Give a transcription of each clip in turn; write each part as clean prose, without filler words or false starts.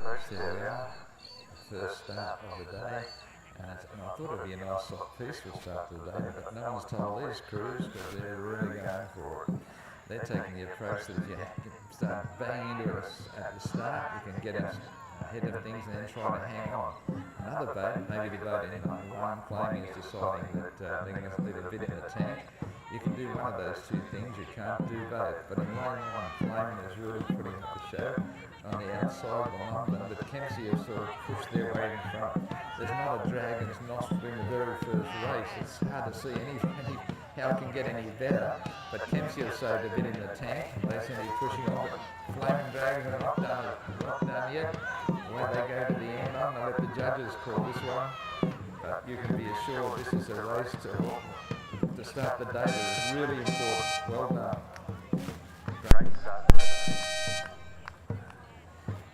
Yes, there we are. The first start of the day. And I thought it'd be a nice soft peaceful start to the day, but no one's told these crews because they're really going for it. They're taking the approach that if you start banging into it at the start, you can get ahead of things and then try to hang on. Another boat, maybe the boat in number one, claiming is deciding that they're going to leave a bit in the tank. You can do one of those two things, you can't do both. But in lane one, Flaming is really putting up a show. On the outside, London, but Kempsey have sort of pushed their way in front. There's not a dragon's nostril in the very first race. It's hard to see how it can get any better. But Kempsey have saved a bit in the tank. They seem to be pushing on, but Flaming Dragons are not done yet. Where they go to the end, I'm going to let the judges call this one. But you can be assured this is a race to start the day that is really important. Well done. Great start.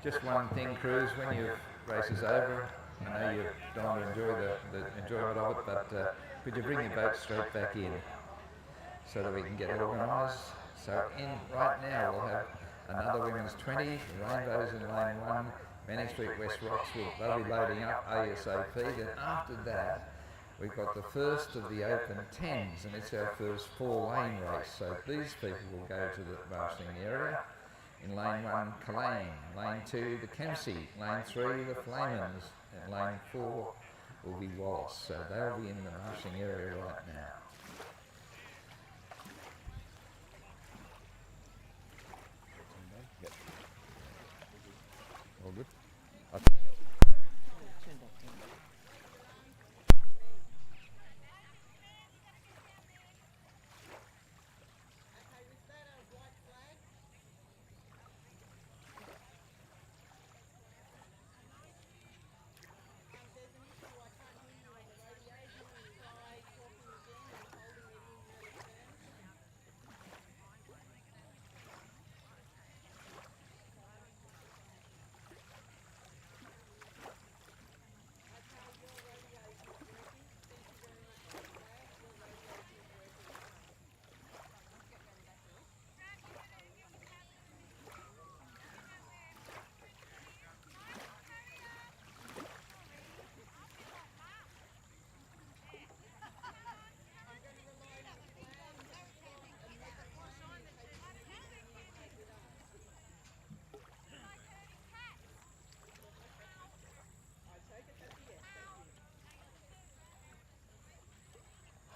Just one thing, crews, when your race is over, I know you're trying to enjoy the enjoyment of it, but could you bring your boat straight back in so that we can get organised? So right now we'll have another women's 20, Rainbows in lane 1, Manning Street West Rocks, they'll be loading up ASAP. Then after that, we've got the first of the Open 10s, and it's our first 4-lane race. So these people will go to the marshalling area. In lane 1, Kalane, lane 2, the Kempsey, lane 3, the Flamens, and lane 4 will be Wallace. So they'll be in the marshalling area right now. All good?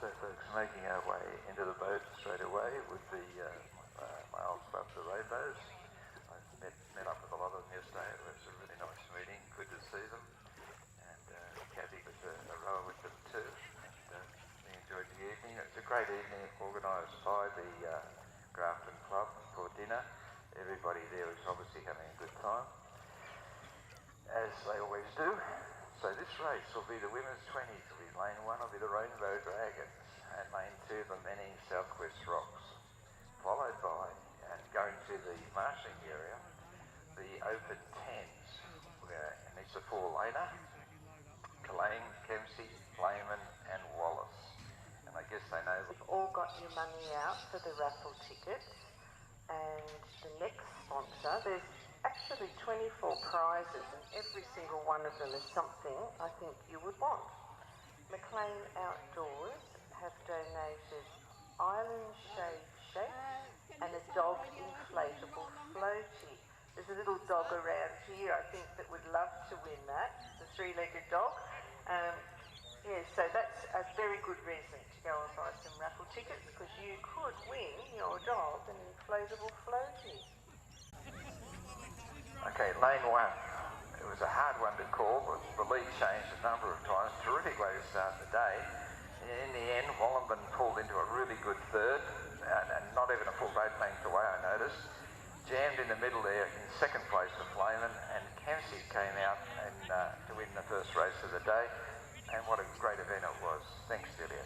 So folks, making our way into the boat straight away with the male club, the Rainbows. I met up with a lot of them yesterday. It was a really nice meeting, good to see them. And Kathy was a rower with them too. And we enjoyed the evening. It was a great evening organised by the Grafton Club for dinner. Everybody there was obviously having a good time, as they always do. So this race will be the women's 20s. Will be lane 1 will be the Rainbow Dragons, and lane 2 the Manning Southwest Rocks, followed by, and going to the marshalling area, the Open 10s, and it's a 4-laner, Kalane, Kempsey, Flamen and Wallace. And I guess they know you've all got your money out for the raffle tickets, and the next sponsor, there's actually 24 prizes, and every single one of them is something I think you would want. McLean Outdoors have donated island shade shapes and a dog inflatable floaty. There's a little dog around here, I think, that would love to win that, the 3-legged dog. So that's a very good reason to go and buy some raffle tickets, because you could win your dog an inflatable floaty. Okay, lane 1. It was a hard one to call, but the lead changed a number of times. Terrific way to start the day. In the end, Wollongong pulled into a really good third, and not even a full boat length away, I noticed. Jammed in the middle there in second place for Flamen, and Kempsey came out and to win the first race of the day. And what a great event it was. Thanks, Julia.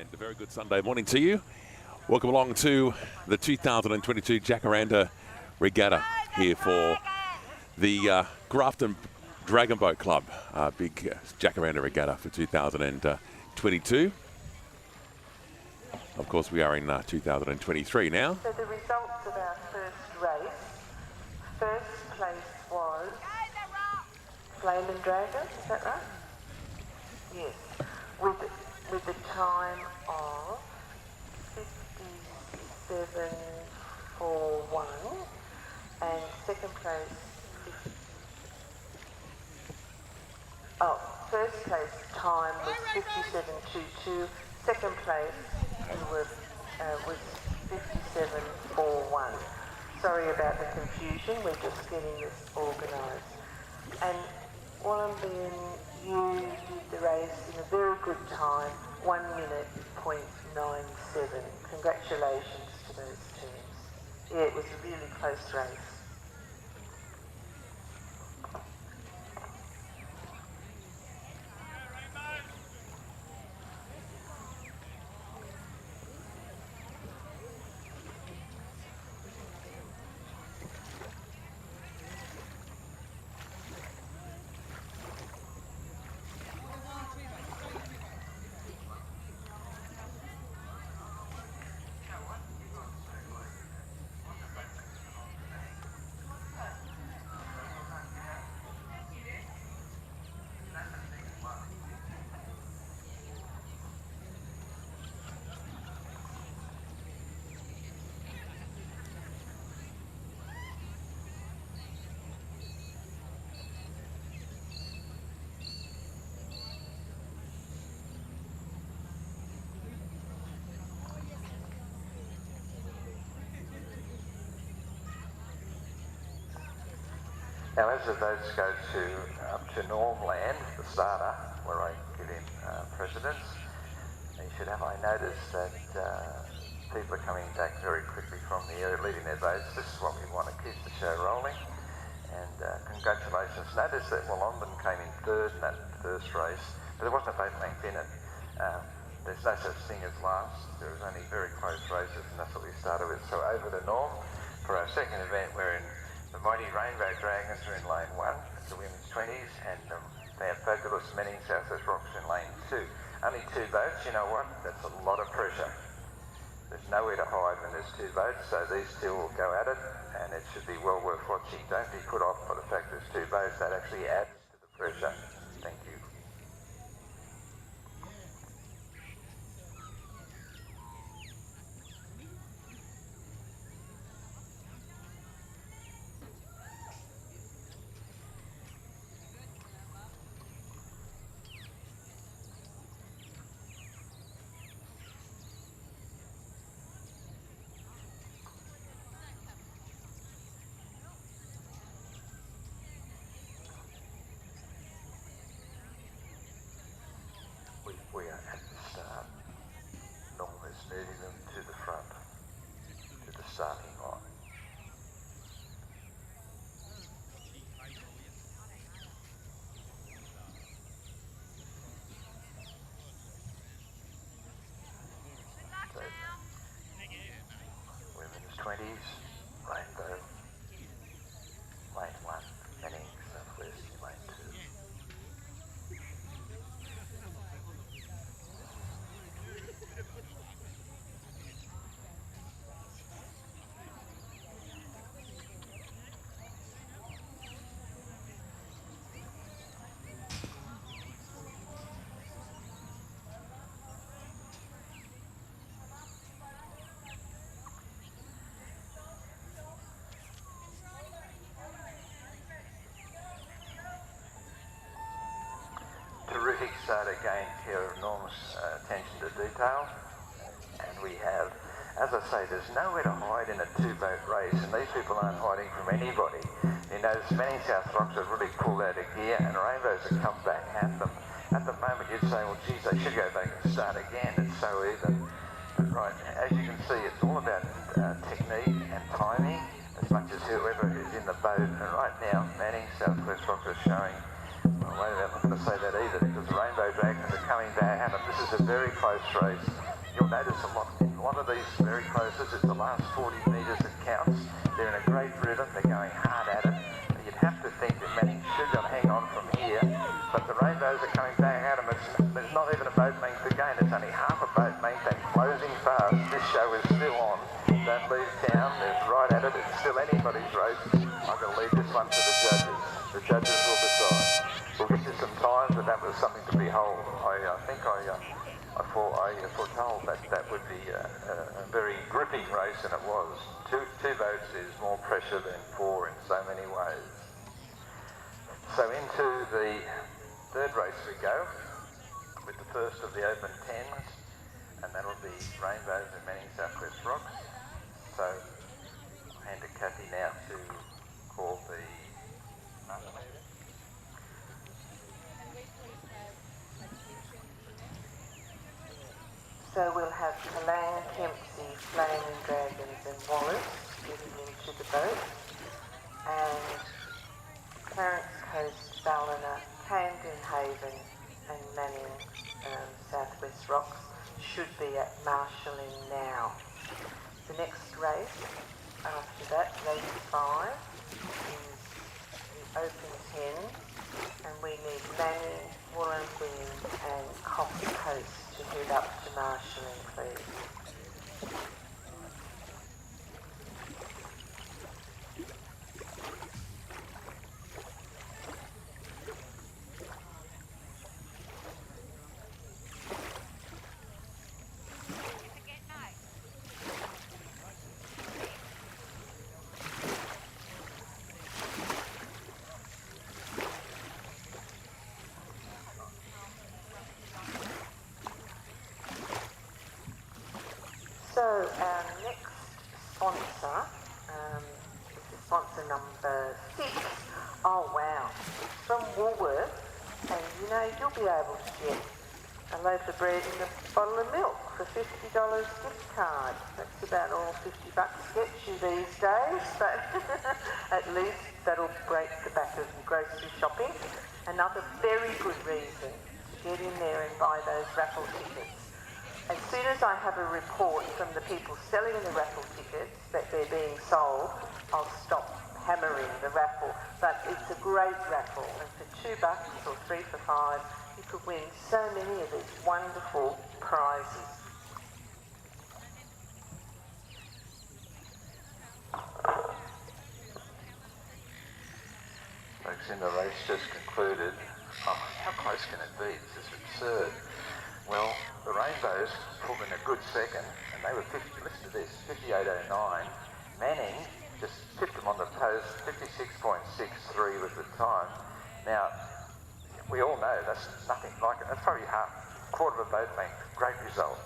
And a very good Sunday morning to you. Welcome along to the 2022 Jacaranda Regatta here for the Grafton Dragon Boat Club. Big Jacaranda Regatta for 2022. Of course, we are in 2023 now. So the results of our first race, first place was Leyland Dragon, is that right? Yes, with the time of 57.41, and second place, first place time was 57.22, second place was 57.41. Sorry about the confusion, we're just getting this organised. And Wallumbin, you did the race in a very good time, 1 minute .97. Congratulations to those teams. Yeah, it was a really close race. Now, as the boats go up to Norm Land, the starter, where I give him precedence, you should have, I noticed that people are coming back very quickly from the area, leaving their boats. This is what we want to keep the show rolling. And congratulations. Notice that Wallumbin came in third in that first race, but there wasn't a boat length in it. There's no such thing as last. There was only very close races, and that's what we started with. So over to Norm for our second event. We're in the mighty Rainbow Dragons are in lane 1, it's the women's 20s, and they have Fabulous Menning, South West Rocks in lane 2. Only 2 boats, you know what? That's a lot of pressure. There's nowhere to hide when there's 2 boats, so these 2 will go at it, and it should be well worth watching. Don't be put off by the fact there's 2 boats, that actually adds to the pressure. Thank you. We are at the start. Norm is moving them to the front, to the starting line. So, women's 20s, Rainbow, lane 1, Menning, Southwest, lane 2. Terrific start again here of Norm's attention to detail, and we have, as I say, there's nowhere to hide in a 2-boat race, and these people aren't hiding from anybody. You notice many South Rocks have really pulled out of gear, and Rainbows have come back at them. At the moment you'd say, well geez, they should go back and start again, it's so even. But right, as you can see, it's all about technique and timing, as much as whoever is in the boat. And right now, Manning, South West Rocks are showing, well, wait a minute, I'm not going to say that either, because the Rainbow Dragons are coming back at them. This is a very close race. you'll notice in a lot of these very closest, it's the last 40 metres that counts. They're in a great rhythm, they're going hard at it. You'd have to think that Manning should have hang on from here, but the Rainbows are coming back at them. There's not even a boat length to gain, it's only half a boat length and closing fast. This show is still on. Don't leave town, they're right at it, it's still anybody's race. I'm going to leave this one to the judges. The judges will decide. We'll get you some times, but that was something to behold. I think I foretold that that would be a very gripping race, and it was. Two boats is more pressure than four in so many ways. So into the third race we go, with the first of the Open 10s, and that'll be Rainbows and Manning Southwest Rocks. So I'll hand to Kathy now to call the So we'll have Kalang, Kempsey, Flaming Dragons and Wallace getting into the boat, and Clarence Coast, Ballina, Camden Haven and Manning Southwest Rocks should be at marshalling now. The next race after that, race 5, is the Open 10, and we need Manning, Wollongong and Coffs Coast to head up to marshalling, please. So our next sponsor is sponsor number 6. Oh wow, from Woolworths, and you know you'll be able to get a loaf of bread and a bottle of milk for $50 gift card. That's about all $50 gets you these days, but at least that'll break the back of grocery shopping. Another very good reason to get in there and buy those raffle tickets. As soon as I have a report from the people selling the raffle tickets that they're being sold, I'll stop hammering the raffle. But it's a great raffle, and for $2 or 3 for $5, you could win so many of these wonderful prizes. folks in the race just concluded. Oh, how close can it be? This is absurd. Well, the Rainbows pulled in a good second, and they were 50, listen to this, 58.09. Manning just tipped them on the post, 56.63 was the time. Now, we all know that's nothing like it. That's probably quarter of a boat length. Great result.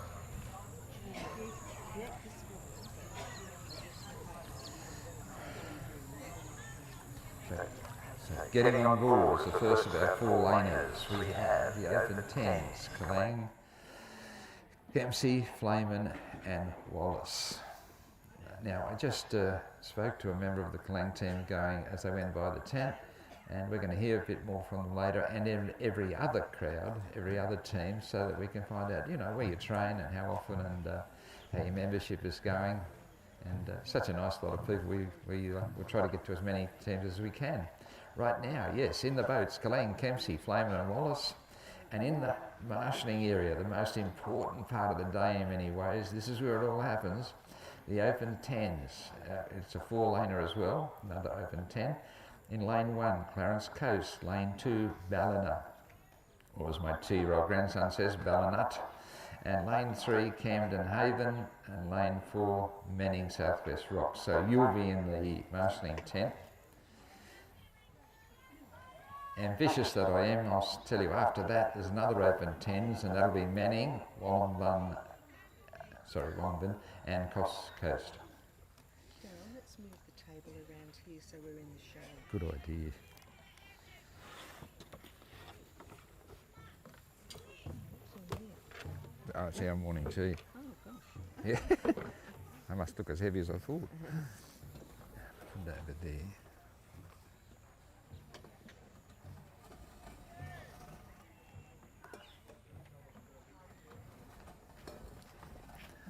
Getting on board is the first of our 4 laners. We have the Open 10s, Kalang, Kempsey, Flayman and Wallace. Now, I just spoke to a member of the Kalang team going as they went by the tent, and we're going to hear a bit more from them later, and in every other crowd, every other team, so that we can find out, you know, where you train and how often and how your membership is going. And such a nice lot of people. We'll try to get to as many teams as we can. Right now, yes, in the boats, Kalang, Kempsey, Flayman and Wallace, and in the marshalling area, the most important part of the day in many ways, this is where it all happens, the Open 10s. It's a 4-laner as well, another Open 10. In lane 1, Clarence Coast, lane 2, Ballina, or as my 2-year-old grandson says, Ballinut, and lane 3, Camden Haven, and lane 4, Manning Southwest Rocks. So you'll be in the marshalling tent. Ambitious that I am, I'll tell you after that there's another Open 10s, and that'll be Manning, Wollongong, and Coffs Coast. Cheryl, let's move the table around here so we're in the show. Good idea. Oh, it's our morning tea. Oh, gosh. Yeah. I must look as heavy as I thought. Put it over there.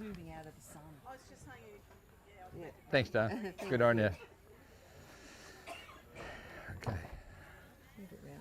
moving out of the sun. I was just saying, Yeah. Thanks, Don. Good on you. Okay. Move it round.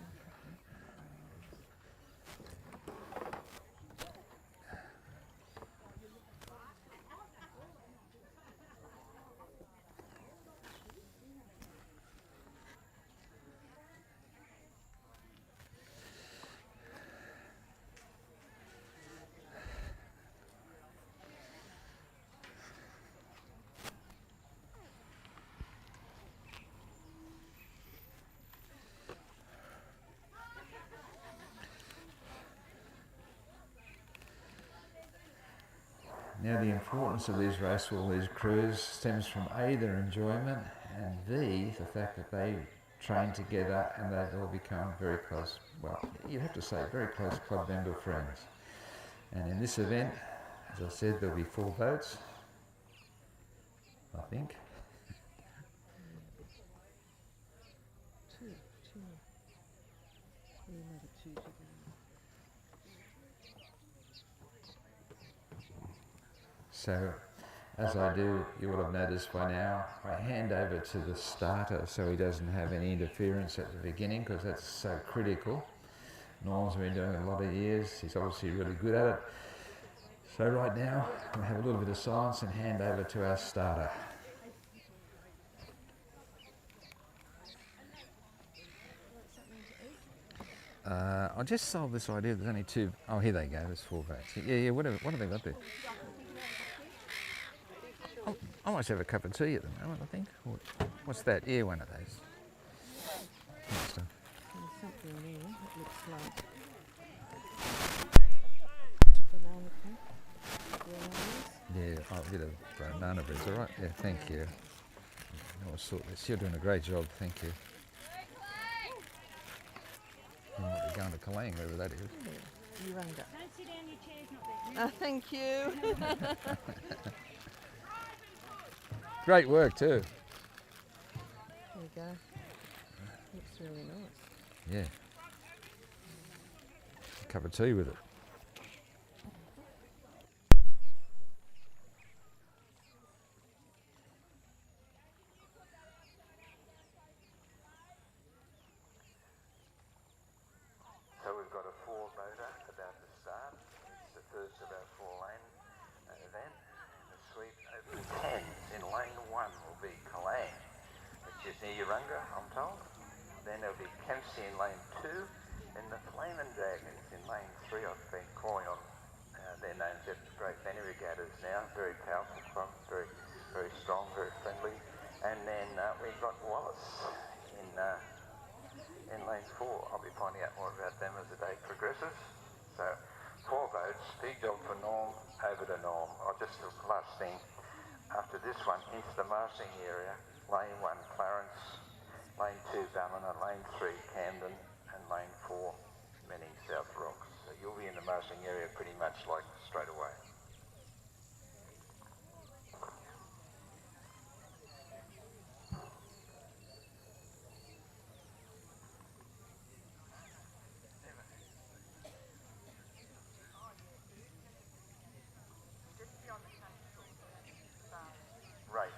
Now, the importance of these races, these crews, stems from A, their enjoyment, and B, the fact that they train together and they've all become very close, well, you'd have to say very close club member friends. And in this event, as I said, there'll be 4 boats, I think. Two. Another 2 to go. So, as I do, you will have noticed by now, I hand over to the starter so he doesn't have any interference at the beginning, because that's so critical. Norm's been doing it a lot of years, he's obviously really good at it. So right now, we'll have a little bit of silence and hand over to our starter. I just solved this idea, there's only 2, oh here they go, there's 4 boats. Yeah, what have they got there? I might have a cup of tea at the moment, I think. What's that? Yeah, one of those. Thanks, Don. There's something there that looks like banana cake. Bananas. Yeah, a bit of banana bread's all right. Yeah, thank you. I'll sort this. You're doing a great job, thank you. You might be going to Kalang, wherever that is. Yeah, you rang up. Don't sit down, your chair's not there. Thank you. Great work too. There you go. Looks really nice. Yeah. A cup of tea with it. So we've got a 4-boater about to start. It's the first of our 4-lane event. The sweep open 10s in lane 1 will be Kalang, which is near Urunga, I'm told. Then there'll be Kempsey in lane 2, and the Flaming Dragons in lane 3. I've been calling on their names at Great Benny Regattas now. Very powerful club, very strong, very friendly. And then we've got Wallace in lane 4. I'll be finding out more about them as the day progresses. So 4 boats, big job for Norm, over to Norm. Last thing, after this one, into the marshalling area, lane 1 Clarence, lane 2 Ballina, lane 3 Camden, and lane 4 Menning South Rocks. So you'll be in the marshalling area pretty much like straight away. Right.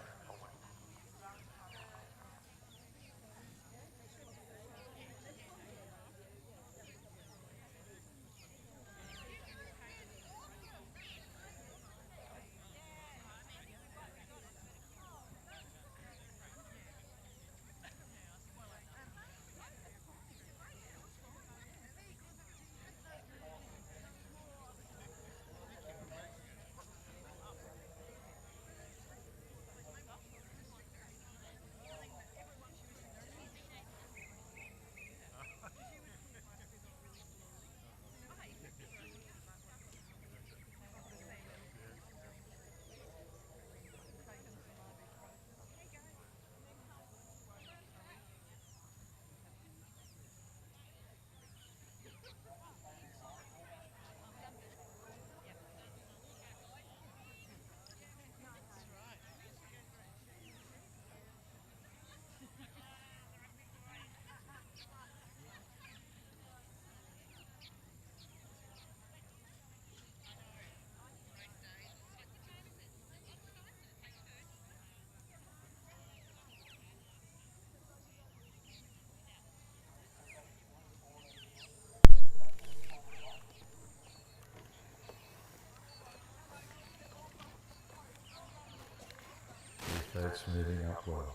that's moving up well.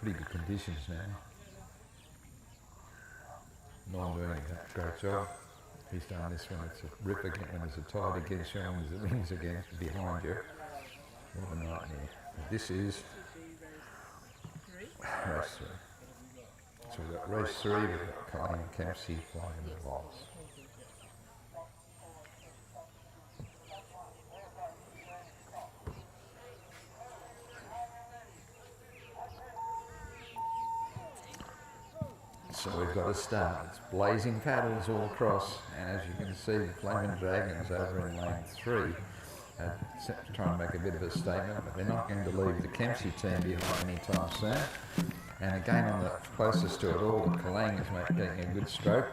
Pretty good conditions now. Norm doing a great job. He's done this when it's a rip again, when there's a tide against you, and there's the wings against behind you. What a nightmare. This is race 3. So we've got race 3, we've got Colleen and Kempsey flying in the walls. So we've got a start. It's blazing paddles all across, and as you can see, the Flaming Dragons over in lane 3 are trying to make a bit of a statement, but they're not going to leave the Kempsey team behind anytime soon. And again, on the closest to it all, the Kalang is getting a good stroke,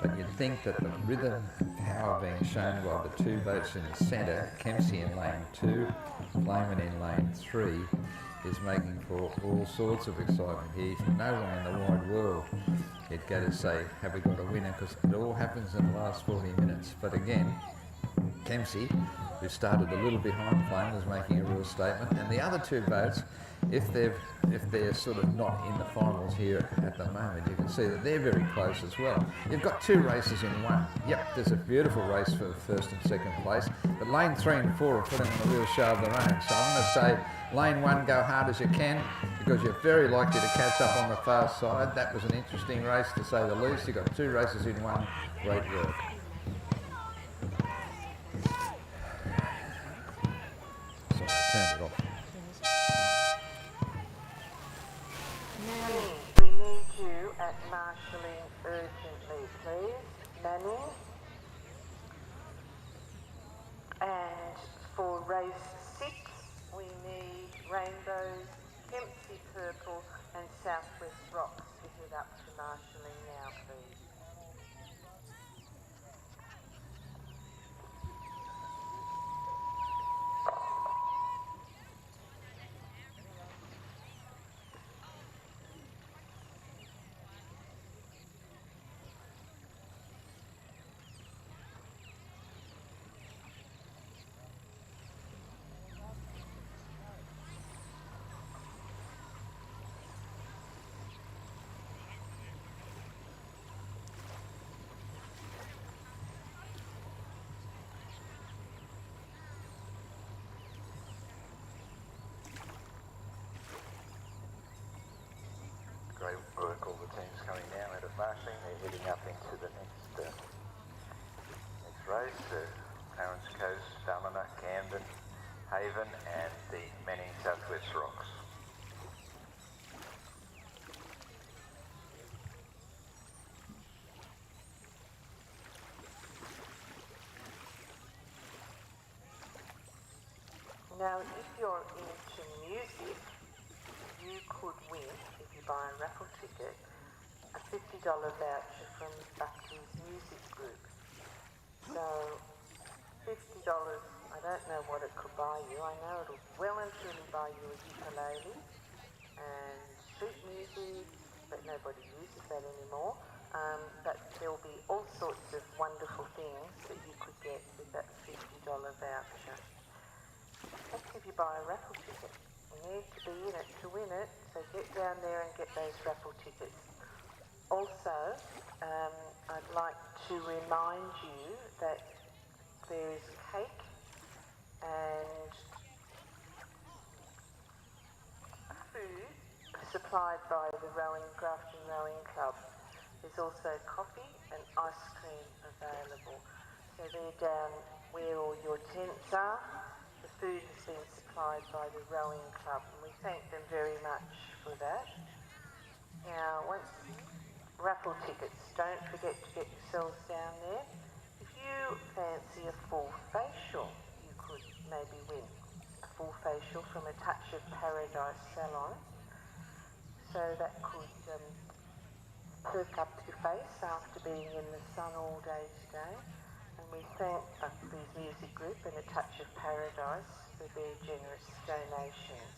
but you'd think that the rhythm power being shown by the two boats in the centre, Kempsey in lane 2, Flaming in lane 3, is making for all sorts of excitement here. No one in the wide world you'd go to say, have we got a winner, because it all happens in the last 40 minutes. But again, Kempsey, who started a little behind Flame, is making a real statement. And the other two boats, if they're sort of not in the finals here at the moment, you can see that they're very close as well. You've got 2 races in one. Yep, there's a beautiful race for first and second place, but lane 3 and 4 are putting on a real show of their own. So I'm going to say lane 1, go hard as you can, because you're very likely to catch up on the far side. That was an interesting race, to say the least. You've got 2 races in one. Great work. Sorry, I turned it off. Manning, we need you at marshalling urgently, please. Manning. And for race 6, we need Rainbows, Kempsey Purple and Southwest Rocks to head up to marshalling now, please. Great work, all the teams coming down out of marshalling. They're heading up into the next race. Clarence Coast, Ballina, Camden, Haven and the Manning Southwest Rocks. Now, if you're into music, you could win, if you buy a raffle ticket, a $50 voucher from Buckley's Music Group. So, $50, I don't know what it could buy you. I know it'll well and truly buy you a ukulele and street music, but nobody uses that anymore. But there'll be all sorts of wonderful things that you could get with that $50 voucher. That's if you buy a raffle ticket. You need to be in it to win it, so get down there and get those raffle tickets. Also, I'd like to remind you that there's cake and food supplied by the Grafton Rowing Club. There's also coffee and ice cream available. So they're down where all your tents are. The food has been supplied by the Rowing Club, and we thank them very much for that. Now, once raffle tickets, don't forget to get yourselves down there. If you fancy a full facial, you could maybe win a full facial from A Touch of Paradise Salon. So that could perk up your face after being in the sun all day today. And we thank Buckley's Music Group and A Touch of Paradise for their generous donations.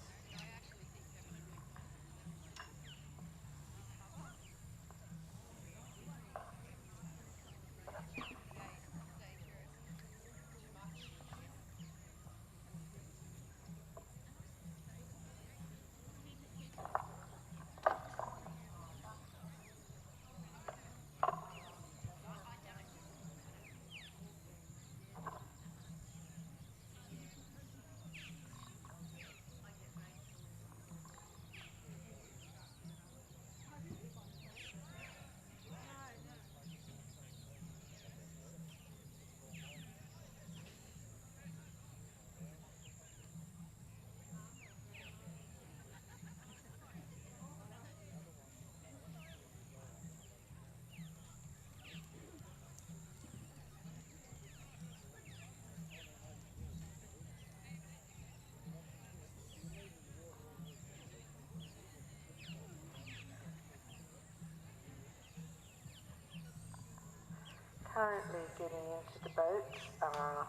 currently getting into the boats are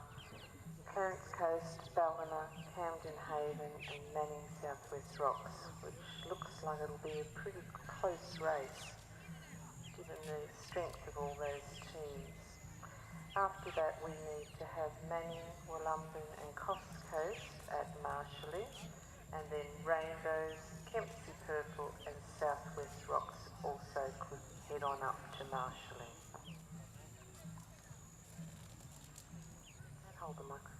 Clarence Coast, Ballina, Camden Haven and Manning Southwest Rocks, which looks like it'll be a pretty close race given the strength of all those teams. After that we need to have Manning, Wollumban and Coffs Coast at Marshalling, and then Rainbows, Kempsey Purple and Southwest Rocks also could head on up to Marshalling. And hold the microphone.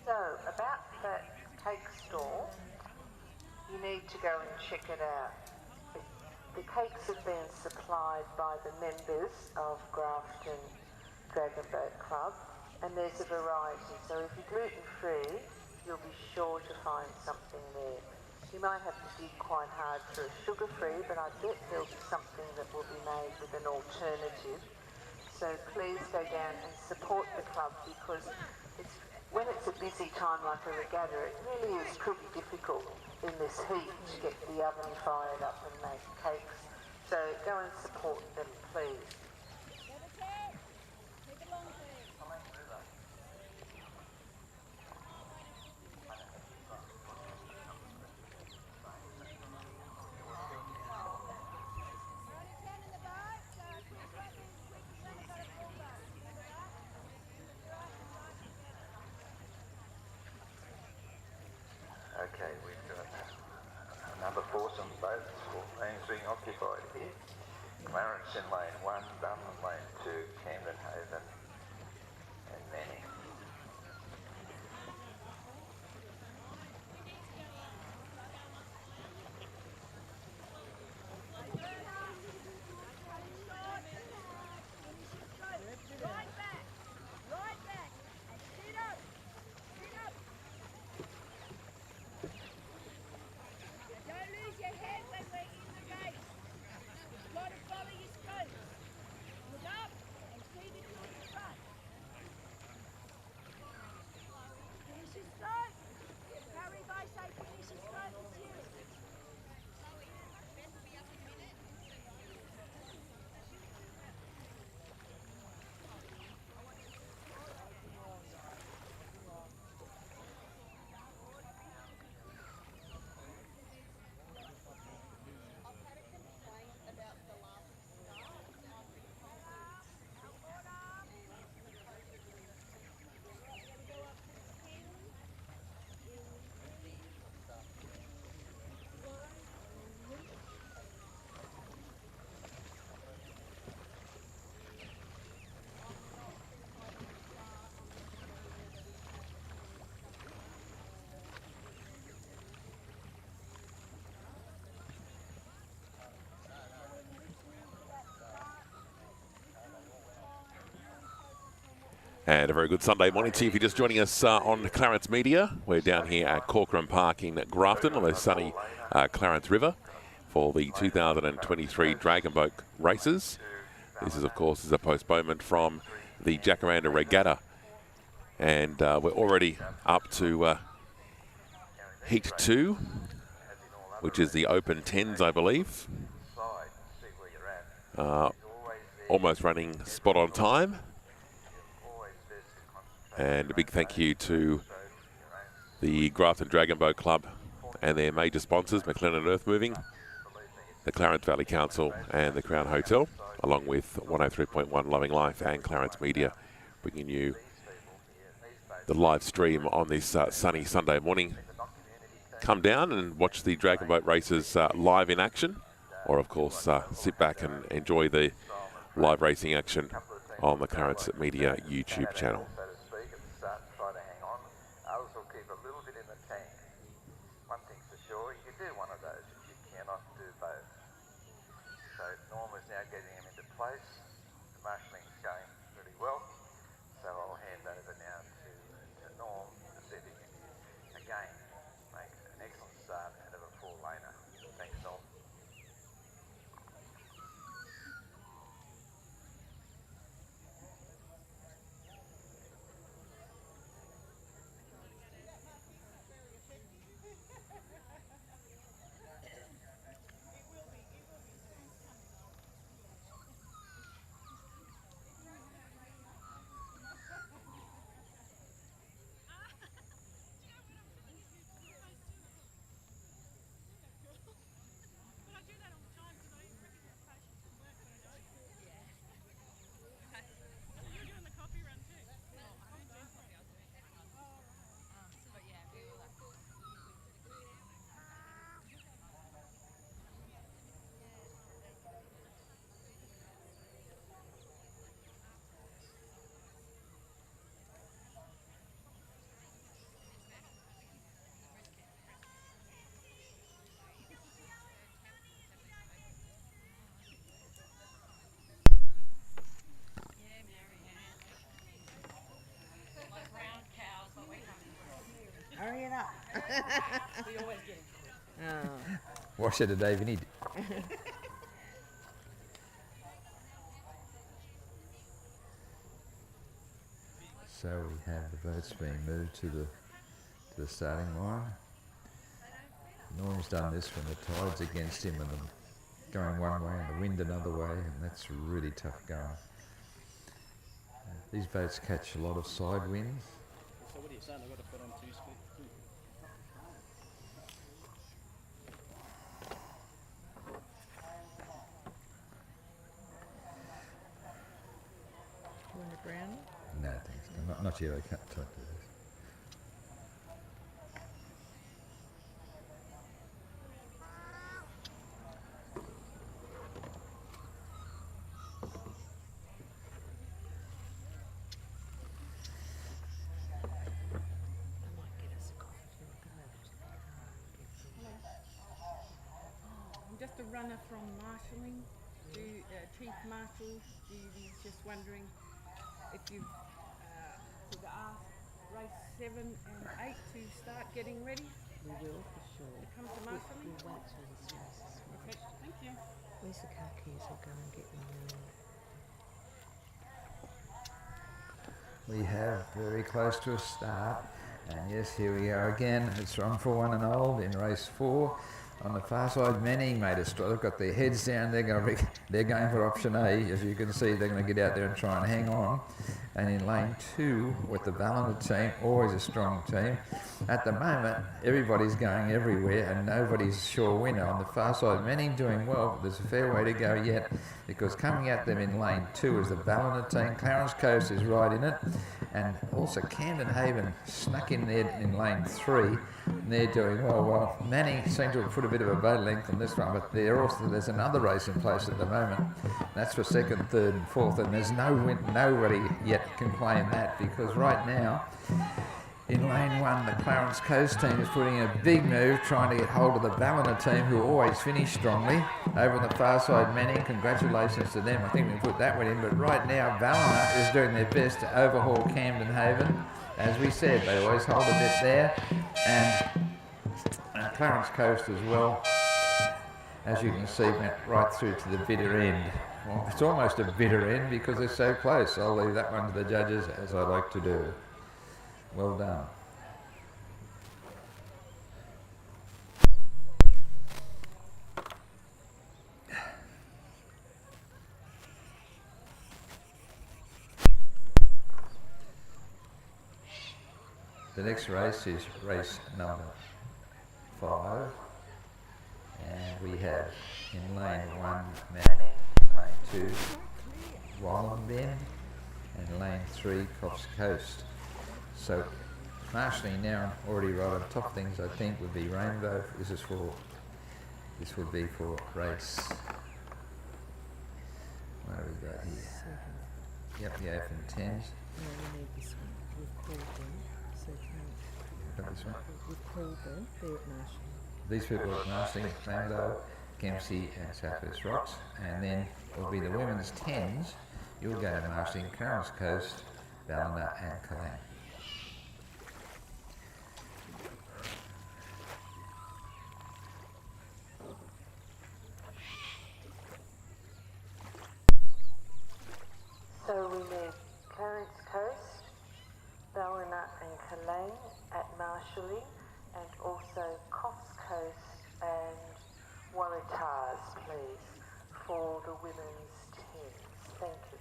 So, about that cake stall, you need to go and check it out. The cakes have been supplied by the members of Grafton Dragon Boat Club, and there's a variety. So if you're gluten-free, you'll be sure to find something there. You might have to dig quite hard for a sugar-free, but I bet there'll be something that will be made with an alternative. So please go down and support the club, because when it's a busy time like a regatta, it really is pretty difficult in this heat to get the oven fired up and make cakes. So go and support them, please. Okay, we've got another foursome boat. All lanes being occupied here. Clarence in lane 1, Dunham lane 2, Camden Haven and Manning. And a very good Sunday morning to you if you're just joining us on Clarence Media. We're down here at Corcoran Park in Grafton on the sunny Clarence River for the 2023 Dragon Boat races. This is, of course, a postponement from the Jacaranda Regatta. And we're already up to Heat 2, which is the Open 10s, I believe. Almost running spot on time. And a big thank you to the Grafton Dragon Boat Club and their major sponsors, McLennan Earthmoving, the Clarence Valley Council and the Crown Hotel, along with 103.1 Loving Life and Clarence Media, bringing you the live stream on this sunny Sunday morning. Come down and watch the Dragon Boat races live in action, or of course sit back and enjoy the live racing action on the Clarence Media YouTube channel. Now getting them into place. The marshalling's going pretty well, so I'll hand over now up. We always get him. Oh. Wash it today if you need. So we have the boats being moved to the starting line. Norm's done this when the tide's against him and them going one way and the wind another way, and that's really tough going. These boats catch a lot of side winds. So what are you saying? I've got to put on 2 speed? You want a brown? No, thanks. Not yet. I can't talk to this. I might get us a coffee or go over to the car and get I'm just a runner from marshalling, Chief Marshal duties. Just wondering if you've could ask race 7 and 8 to start getting ready. We will for sure. To come to We'll marshalling. wait till this race is Okay, finished. thank you. Where's the car keys? I'll go and get them now. We have very close to a start, and yes, here we are again. It's Run for One and Old in race 4. On the far side, many made a struggle. They've got their heads down. They're going for option A. As you can see, they're going to get out there and try and hang on. And in lane 2, with the Ballina team, always a strong team. At the moment, everybody's going everywhere, and nobody's sure winner. On the far side, many doing well, but there's a fair way to go yet, because coming at them in lane 2 is the Ballina team. Clarence Coast is right in it, and also Camden Haven snuck in there in lane 3. And they're doing well. Well, Manning seem to have put a bit of a boat length on this one, but there's another race in place at the moment. That's for 2nd, 3rd and 4th, and there's nobody yet can claim that, because right now in lane 1 the Clarence Coast team is putting in a big move, trying to get hold of the Ballina team, who always finish strongly. Over on the far side, Manning, congratulations to them. I think we put that one in, but right now Ballina is doing their best to overhaul Camden Haven. As we said, they always hold a bit there, and Clarence Coast as well, as you can see, went right through to the bitter end. Well, it's almost a bitter end because they're so close. I'll leave that one to the judges, as I like to do. Well done. The next race is race number 5, and we have in lane 1 Manning, lane 2 Wallen Bend, and lane 3 Coffs Coast. So marshalling now already right on top of things, I think, would be Rainbow. This would be for race. What have we got here? Yep, the 8th and 10s. No, we need this one. We've called them. So Got this one. we've called them. They're at Marshall. These people at marshalling, Rainbow, Kempsey and Southwest Rocks, and then will be the women's 10s. You'll go to marshalling, Clarence Coast, Ballina and Kalang. So we need Clarence Coast, Ballina and Kalang at marshalling, and also Coffs Coast and Waratahs, please, for the women's 10s. Thank you.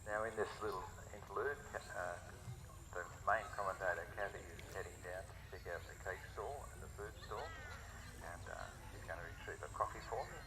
Now in this little interlude, the main commentator, Kathy, is heading down to check out the cake stall and the food stall, and she's going to retrieve a coffee for me,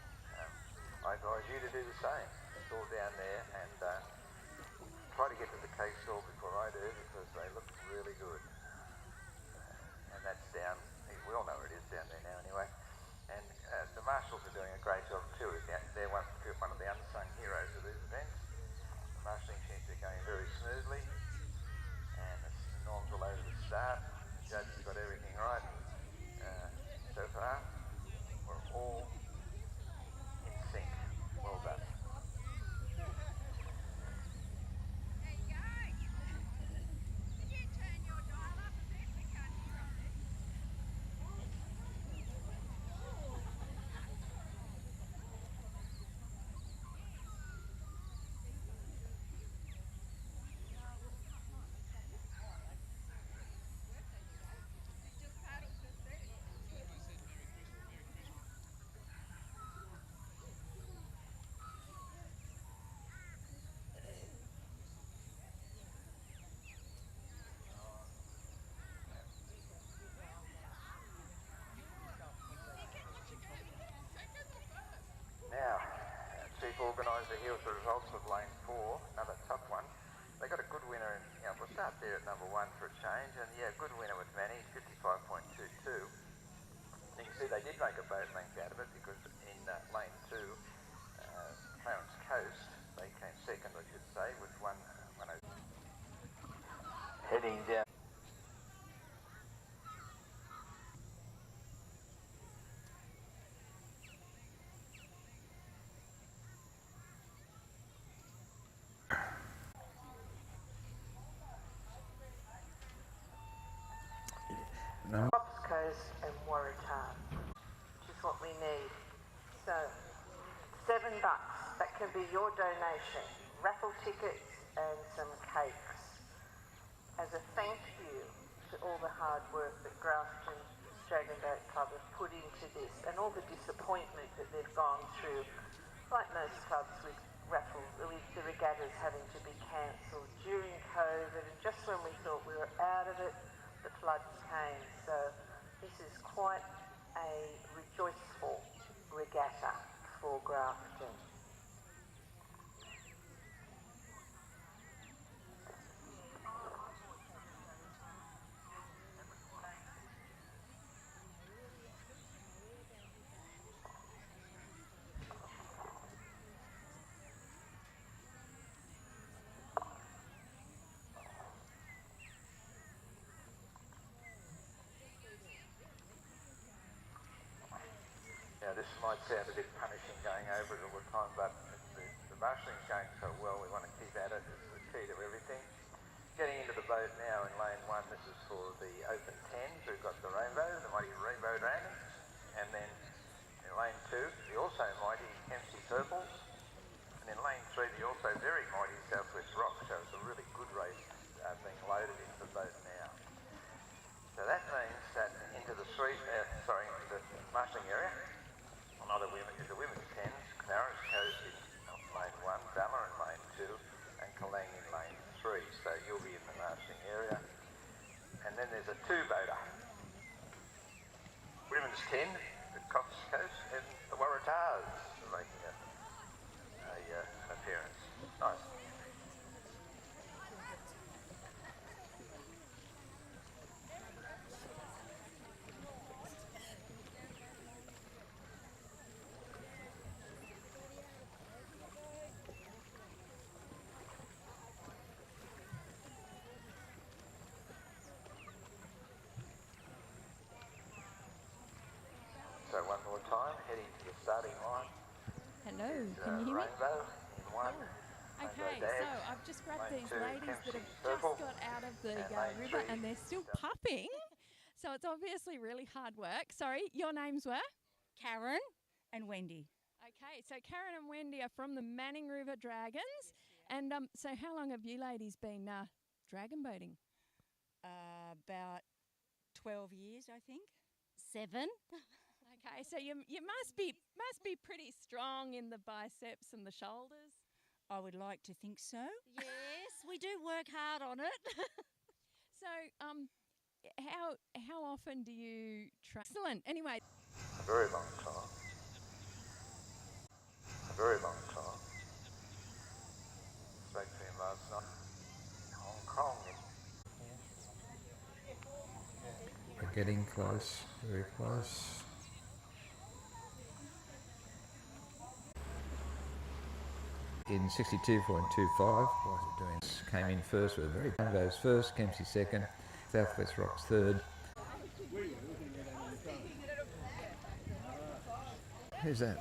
boat length out of it because in lane 2, Clarence Coast, they came second, I should say, with 1:10. Heading down. Fox Coast and Waratah, which is what we need. So, $7, that can be your donation. Raffle tickets and some cakes. As a thank you to all the hard work that Grafton Dragon Boat Club have put into this and all the disappointment that they've gone through, like most clubs with raffles, with the regattas having to be cancelled during COVID, and just when we thought we were out of it, the floods came. So this is quite a rejoiceful regatta for Grafton. Now this might sound a bit punishing going over it all the time, but the marshalling's going so well, we want to keep at it. It's the key to everything. Getting into the boat now in lane 1, this is for the open 10s. We've got the rainbow, the mighty rainbow dragons, and then in lane 2, the also mighty Kempsey purples, and in lane 3, the also very mighty Southwest Rock. So it's a really good race being loaded into the boat now. So that means that into the the marshalling area, another women is the women's 10s, Clarence Coast in lane 1, Balla in lane 2, and Kalang in lane 3. So you'll be in the marshalling area. And then there's a 2-boater. Women's 10, the Cox Coast, and the Waratahs are making an appearance. Nice. So one more time, heading to the starting line. Hello, is, can you hear me? Rainbow in 1. Okay, so I've just grabbed Lane these 2, ladies that have Kempsey just purple, got out of the and lane river 3, and they're still puffing. So it's obviously really hard work. Sorry, your names were? Karen and Wendy. Okay, so Karen and Wendy are from the Manning River Dragons. And so how long have you ladies been dragon boating? About 12 years, I think. 7. Okay, so you must be pretty strong in the biceps and the shoulders. I would like to think so. Yes, we do work hard on it. So how often do you train? Excellent. Anyway. A very long time. A very long time. Spoke to him last night in Hong Kong. We're getting close, very close. In 62.25, what was it doing? Came in first with a very Rainbows first, Kempsey second, Southwest Rocks third. Who's that?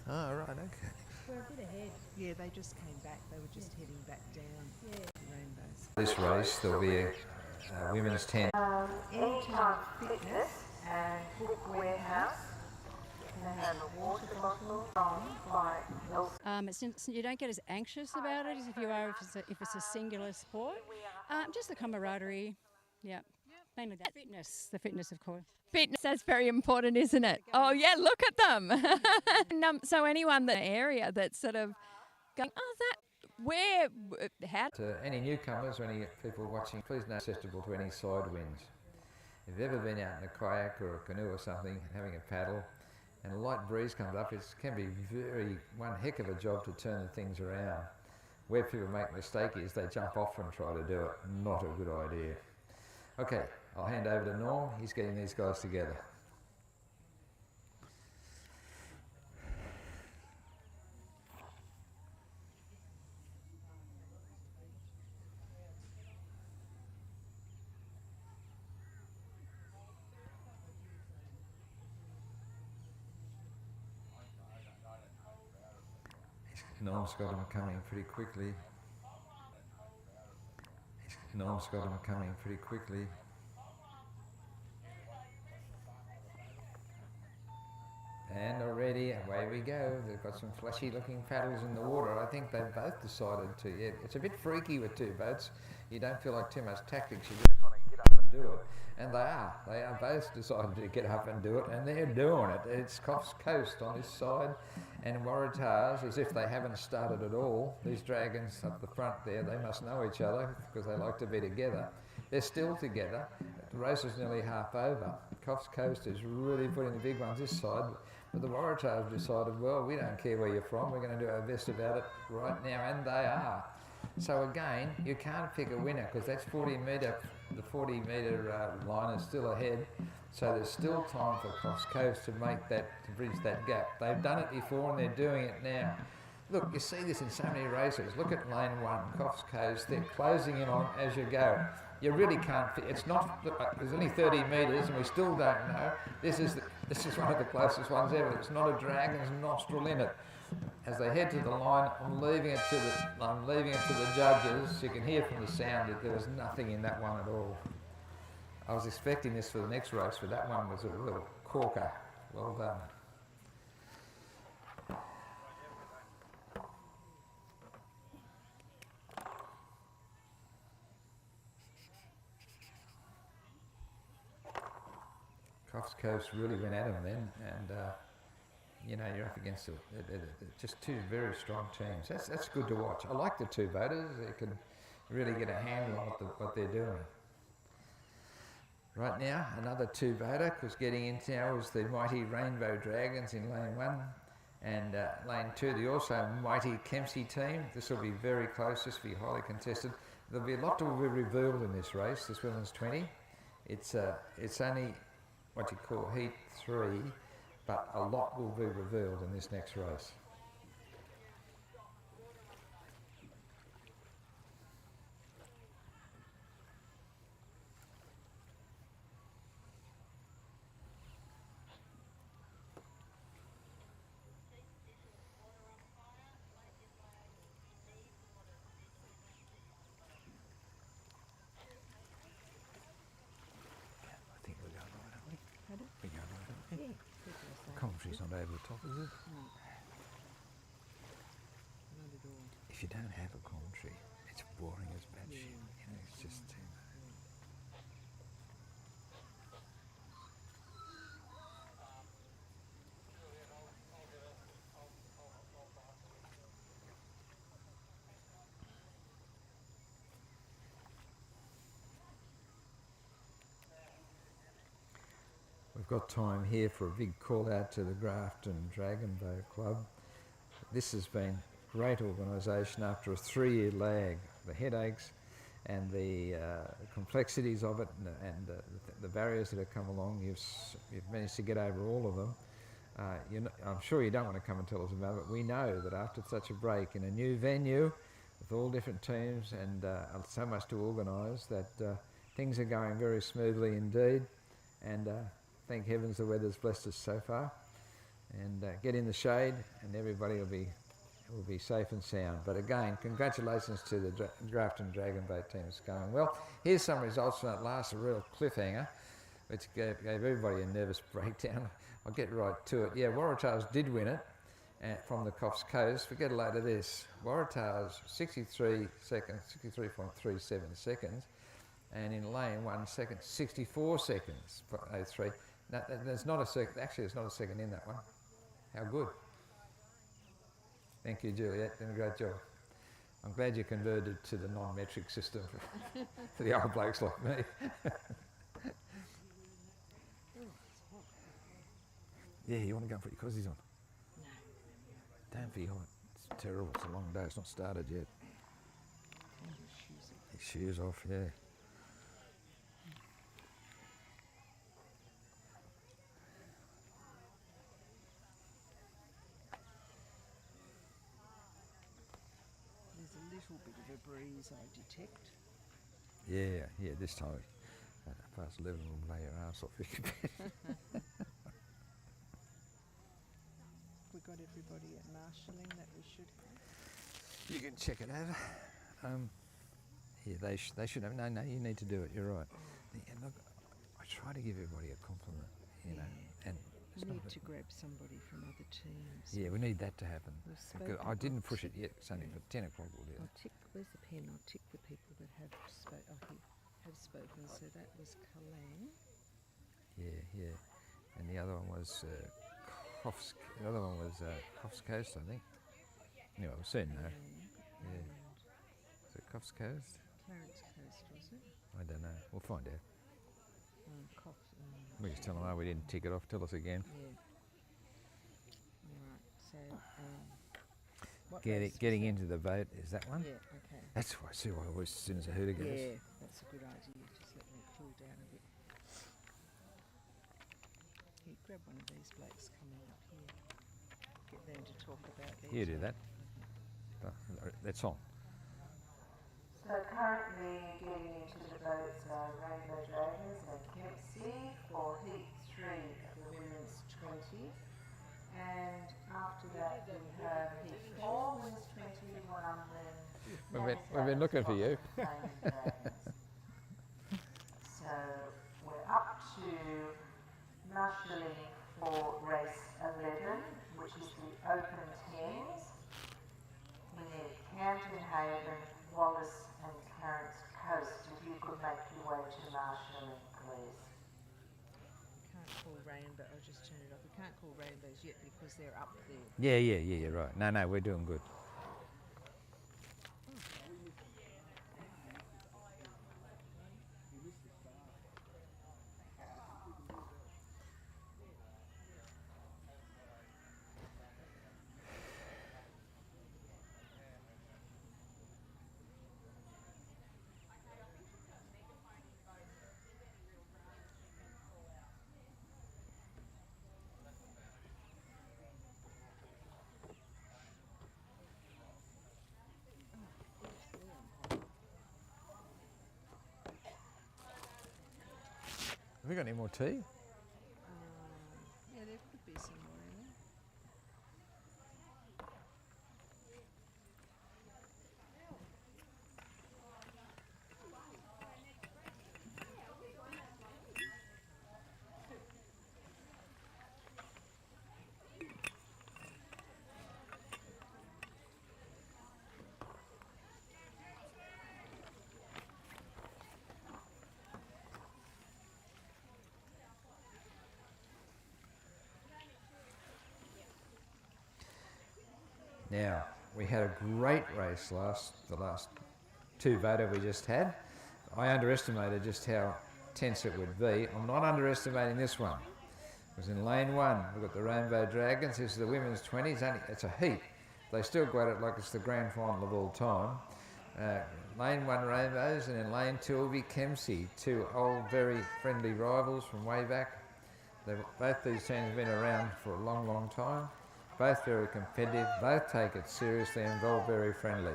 Oh, right, okay. We're a bit ahead. Yeah, they just came back. They were just heading back down. Yeah. The rainbows. This race, there'll be a women's 10. Anytime Fitness and Book Warehouse. They have a water bottle by You don't get as anxious about it as if you are if it's a singular sport. Just the camaraderie. Yeah. Mainly that. The fitness, of course. Fitness, that's very important, isn't it? Oh, yeah, look at them. And, so anyone in the area that's sort of going, how? To any newcomers or any people watching, please know accessible to any side winds. If you've ever been out in a kayak or a canoe or something, having a paddle, and a light breeze comes up, it can be one heck of a job to turn the things around. Where people make a mistake is they jump off and try to do it. Not a good idea. Okay, I'll hand over to Norm. He's getting these guys together. Norm's got them coming pretty quickly. Norm's got them coming pretty quickly. And already, away we go. They've got some flashy looking paddles in the water. I think they've both decided to. Yeah, it's a bit freaky with two boats. You don't feel like too much tactics. You just want to get up and do it. And they are. They are both decided to get up and do it, and they're doing it. It's Coffs Coast on this side, and Waratahs, as if they haven't started at all. These dragons up the front there, they must know each other because they like to be together. They're still together. The race is nearly half over. Coffs Coast is really putting the big ones this side. But the Waratahs have decided, well, we don't care where you're from, we're going to do our best about it right now, and they are. So again, you can't pick a winner because that's 40 metre, the 40 metre line is still ahead, so there's still time for Coffs Coast to make that, to bridge that gap. They've done it before and they're doing it now. Look, you see this in so many races. Look at lane 1, Coffs Coast, they're closing in on as you go. You really can't, it's not, there's only 30 metres and we still don't know. This is one of the closest ones ever. It's not a dragon's nostril in it. As they head to the line, I'm leaving it to the judges. You can hear from the sound that there was nothing in that one at all. I was expecting this for the next race, but that one was a real corker. Well done. Coffs Coast really went at him then, and you know, you're up against just two very strong teams. That's good to watch. I like the two boaters. They can really get a handle on what they're doing. Right now, another two boater, because getting in now is the mighty Rainbow Dragons in lane 1, and lane 2, the also mighty Kempsey team. This will be very close. This will be highly contested. There'll be a lot to be revealed in this race, this women's 20. It's only what you call heat 3, but a lot will be revealed in this next race. Commentary's not over the top, is it? No. Not at all. If you don't have a commentary, it's boring as batshit. You know, it's just too much. We've got time here for a big call out to the Grafton Dragon Boat Club. This has been great organisation after a 3-year lag. The headaches and the complexities of it and the barriers that have come along, you've managed to get over all of them. I'm sure you don't want to come and tell us about it, but we know that after such a break in a new venue with all different teams and so much to organise that things are going very smoothly indeed, and thank heavens the weather's blessed us so far, and get in the shade and everybody will be safe and sound. But again, congratulations to the Grafton Dragon Boat team. It's going well. Here's some results from that last, a real cliffhanger, which gave everybody a nervous breakdown. I'll get right to it. Yeah, Waratahs did win it from the Coffs Coast. Forget a load of this. Waratahs 63 seconds, 63.37 seconds, and in lane 1 second, 64 seconds for 03. Now, there's not a second. Actually, there's not a second in that one. How good. Thank you, Juliet. Done a great job. I'm glad you converted to the non-metric system for the old blokes like me. Yeah, you want to go and put your cozies on? No. Don't be hot. It's terrible. It's a long day. It's not started yet. shoes off, yeah. There's a little bit of a breeze I detect. Yeah, this time, past 11 will lay your arse off. We got everybody at marshalling that we should have. You can check it over. Yeah, they should have. No, you need to do it. You're right. And look, I try to give everybody a compliment, you know, and we need to grab somebody from other teams. Yeah, we need that to happen. Spoken, I didn't push it yet. It's only for 10 o'clock. We'll do it. Where's the pen? I'll tick the people that have spoken. So that was Kalang. Yeah. And the other one was Coffs Coast, I think. Anyway, we'll soon know. Yeah. Is it Coffs Coast? Clarence Coast, was it? I don't know. We'll find out. We just tell them, we didn't tick it off. Tell us again. Yeah. All right. So, getting into the vote is that one? Yeah. Okay. That's why I see why always as soon as I heard it goes. Yeah, that's a good idea. Just let me cool down a bit. Here, grab one of these blokes coming up here. Get them to talk about their You do that. That's on. So currently getting into the votes are Rainbow Dragons and Kempsey for Heat 3 of the Women's 20. And after that we have Heat 4 Women's 20, We've been looking for you. So we're up to marshalling for race 11, which is the open 10s. We need Camden Haven, Wallace and Clarence Coast. If you could make your way to marshalling, please. Can't call rainbow. I'll just turn it off. We can't call rainbows yet because they're up there. Yeah, right. No, we're doing good. Have we got any more tea? Yeah, there could be some more in there. Now, we had a great race the last two voter we just had. I underestimated just how tense it would be. I'm not underestimating this one. It was in lane 1. We've got the Rainbow Dragons. This is the women's 20s. It's a heat. They still got it like it's the grand final of all time. Lane 1 Rainbows, and in lane 2 will be Kempsey, two old, very friendly rivals from way back. Both these teams have been around for a long, long time. Both very competitive, both take it seriously and both very friendly.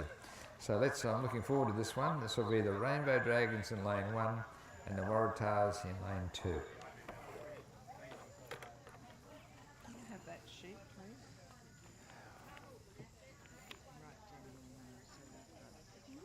So I'm looking forward to this one. This will be the Rainbow Dragons in lane 1 and the Waratahs in lane 2. Can you have that sheet, please? Right down the nose so we've got it.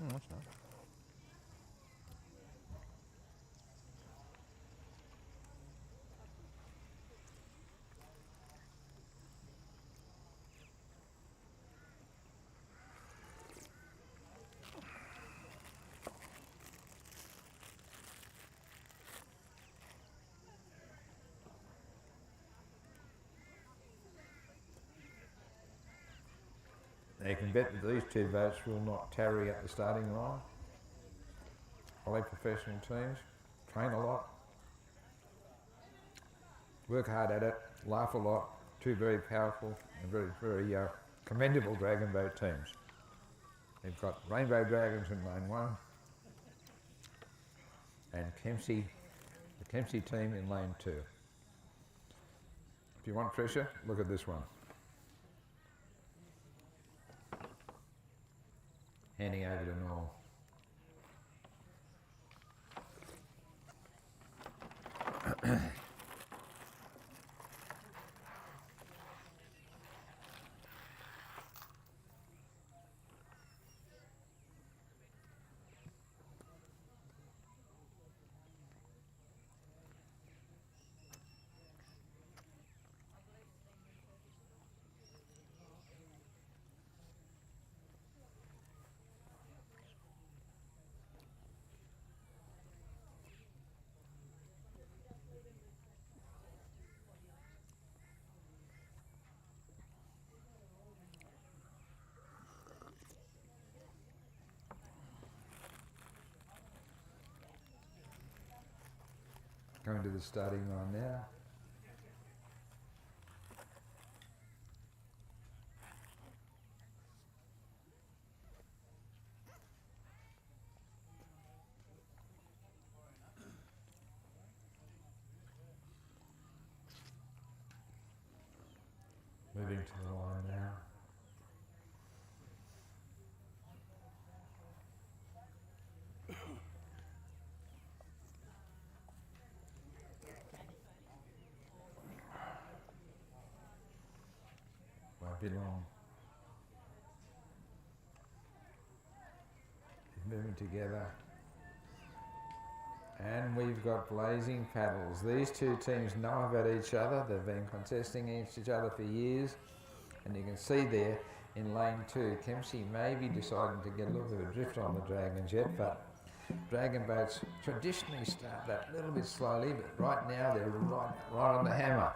That's nice. You can bet that these two boats will not tarry at the starting line. Highly professional teams, train a lot, work hard at it, laugh a lot. Two very powerful and very commendable dragon boat teams. They've got Rainbow Dragons in lane 1 and the Kempsey team in lane 2. If you want pressure, look at this one. Handing over to Noel. Going to the starting line now. Moving to the line now. Won't be long. Moving together. And we've got blazing paddles. These two teams know about each other. They've been contesting each other for years. And you can see there in lane 2, Kempsey may be deciding to get a little bit of drift on the Dragons yet, but dragon boats traditionally start that a little bit slowly, but right now they're right on the hammer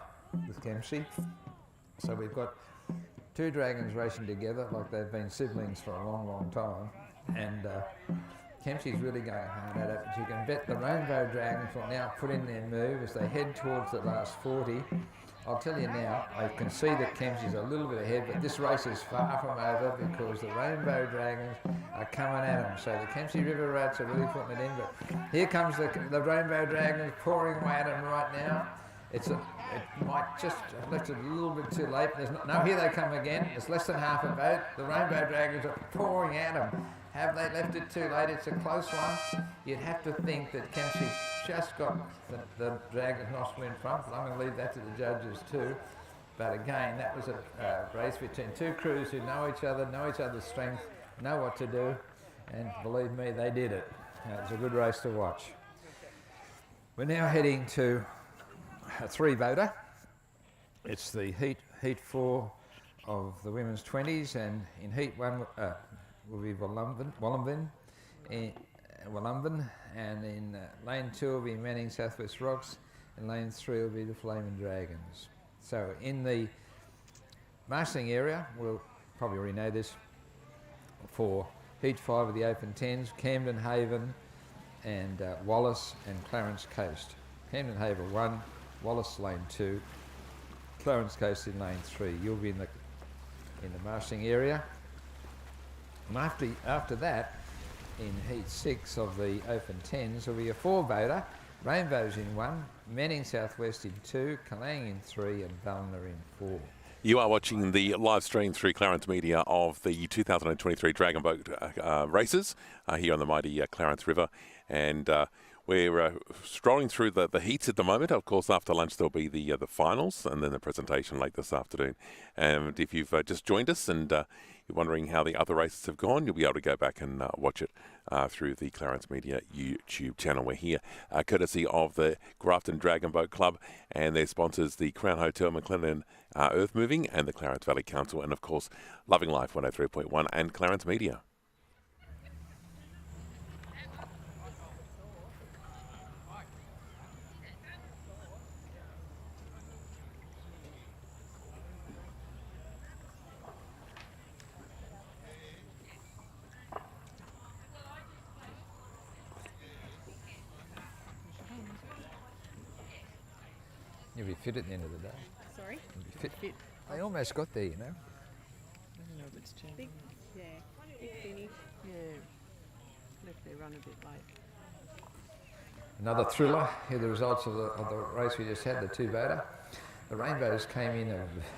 with Kempsey. So we've got two dragons racing together like they've been siblings for a long time. And Kempsey's really going hard at it. But you can bet the Rainbow Dragons will now put in their move as they head towards the last 40. I'll tell you now, I can see that Kempsey's a little bit ahead, but this race is far from over because the Rainbow Dragons are coming at them. So the Kempsey River Rats are really putting it in, but here comes the Rainbow Dragons pouring away at them right now. It might just have left it a little bit too late. Here they come again. It's less than half a boat. The Rainbow Dragons are pouring at them. Have they left it too late? It's a close one. You'd have to think that Kempsey just got the Dragons nostril in front, but I'm going to leave that to the judges too. But again, that was a race between two crews who know each other's strength, know what to do, and believe me, they did it. It was a good race to watch. We're now heading to a 3-voter. It's the heat 4 of the women's 20s, and in heat 1 will be Wollumben, and in lane 2 will be Manning Southwest Rocks, and lane 3 will be the Flaming Dragons. So in the marshalling area, we'll probably already know this, for heat 5 of the Open 10s, Camden Haven and Wallace and Clarence Coast. Camden Haven 1, Wallace lane 2, Clarence Coast in lane 3. You'll be in the marshalling area. And after that, in heat 6 of the Open 10s, will be a 4-voter, Rainbows in 1, Manning Southwest in 2, Kalang in 3, and Ballina in 4. You are watching the live stream through Clarence Media of the 2023 Dragon Boat races here on the mighty Clarence River, and we're strolling through the heats at the moment. Of course, after lunch there'll be the finals and then the presentation late this afternoon. And if you've just joined us and you're wondering how the other races have gone, you'll be able to go back and watch it through the Clarence Media YouTube channel. We're here courtesy of the Grafton Dragon Boat Club and their sponsors, the Crown Hotel McLennan Earth Moving and the Clarence Valley Council, and of course Loving Life 103.1 and Clarence Media. You'll be fit at the end of the day. Sorry? You'll be fit. They almost got there, you know. I don't know if it's turned Big, on. yeah, big finish. Yeah. Left their run a bit late. Another thriller. Here are the results of the race we just had, the two-voter. The Rainbows came in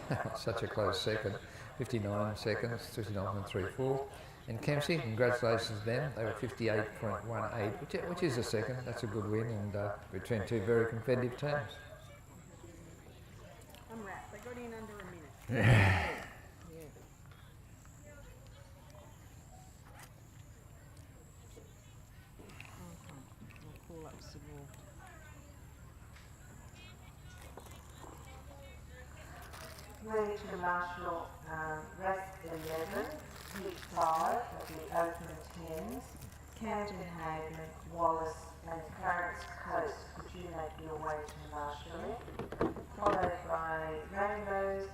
at such a close second, 59 seconds, 59.34. And Kempsey, congratulations to them, they were 58.18, which is a second. That's a good win, and between two very competitive teams. I'm wrapped. They got in under a minute. Yeah. Okay. I'll call up some more. Moving to the martial race 11, heat 5 of the open 10s, Camden Haven, Wallace and Clarence Coast. Would you make your way to marshalling? Followed by Rainbows,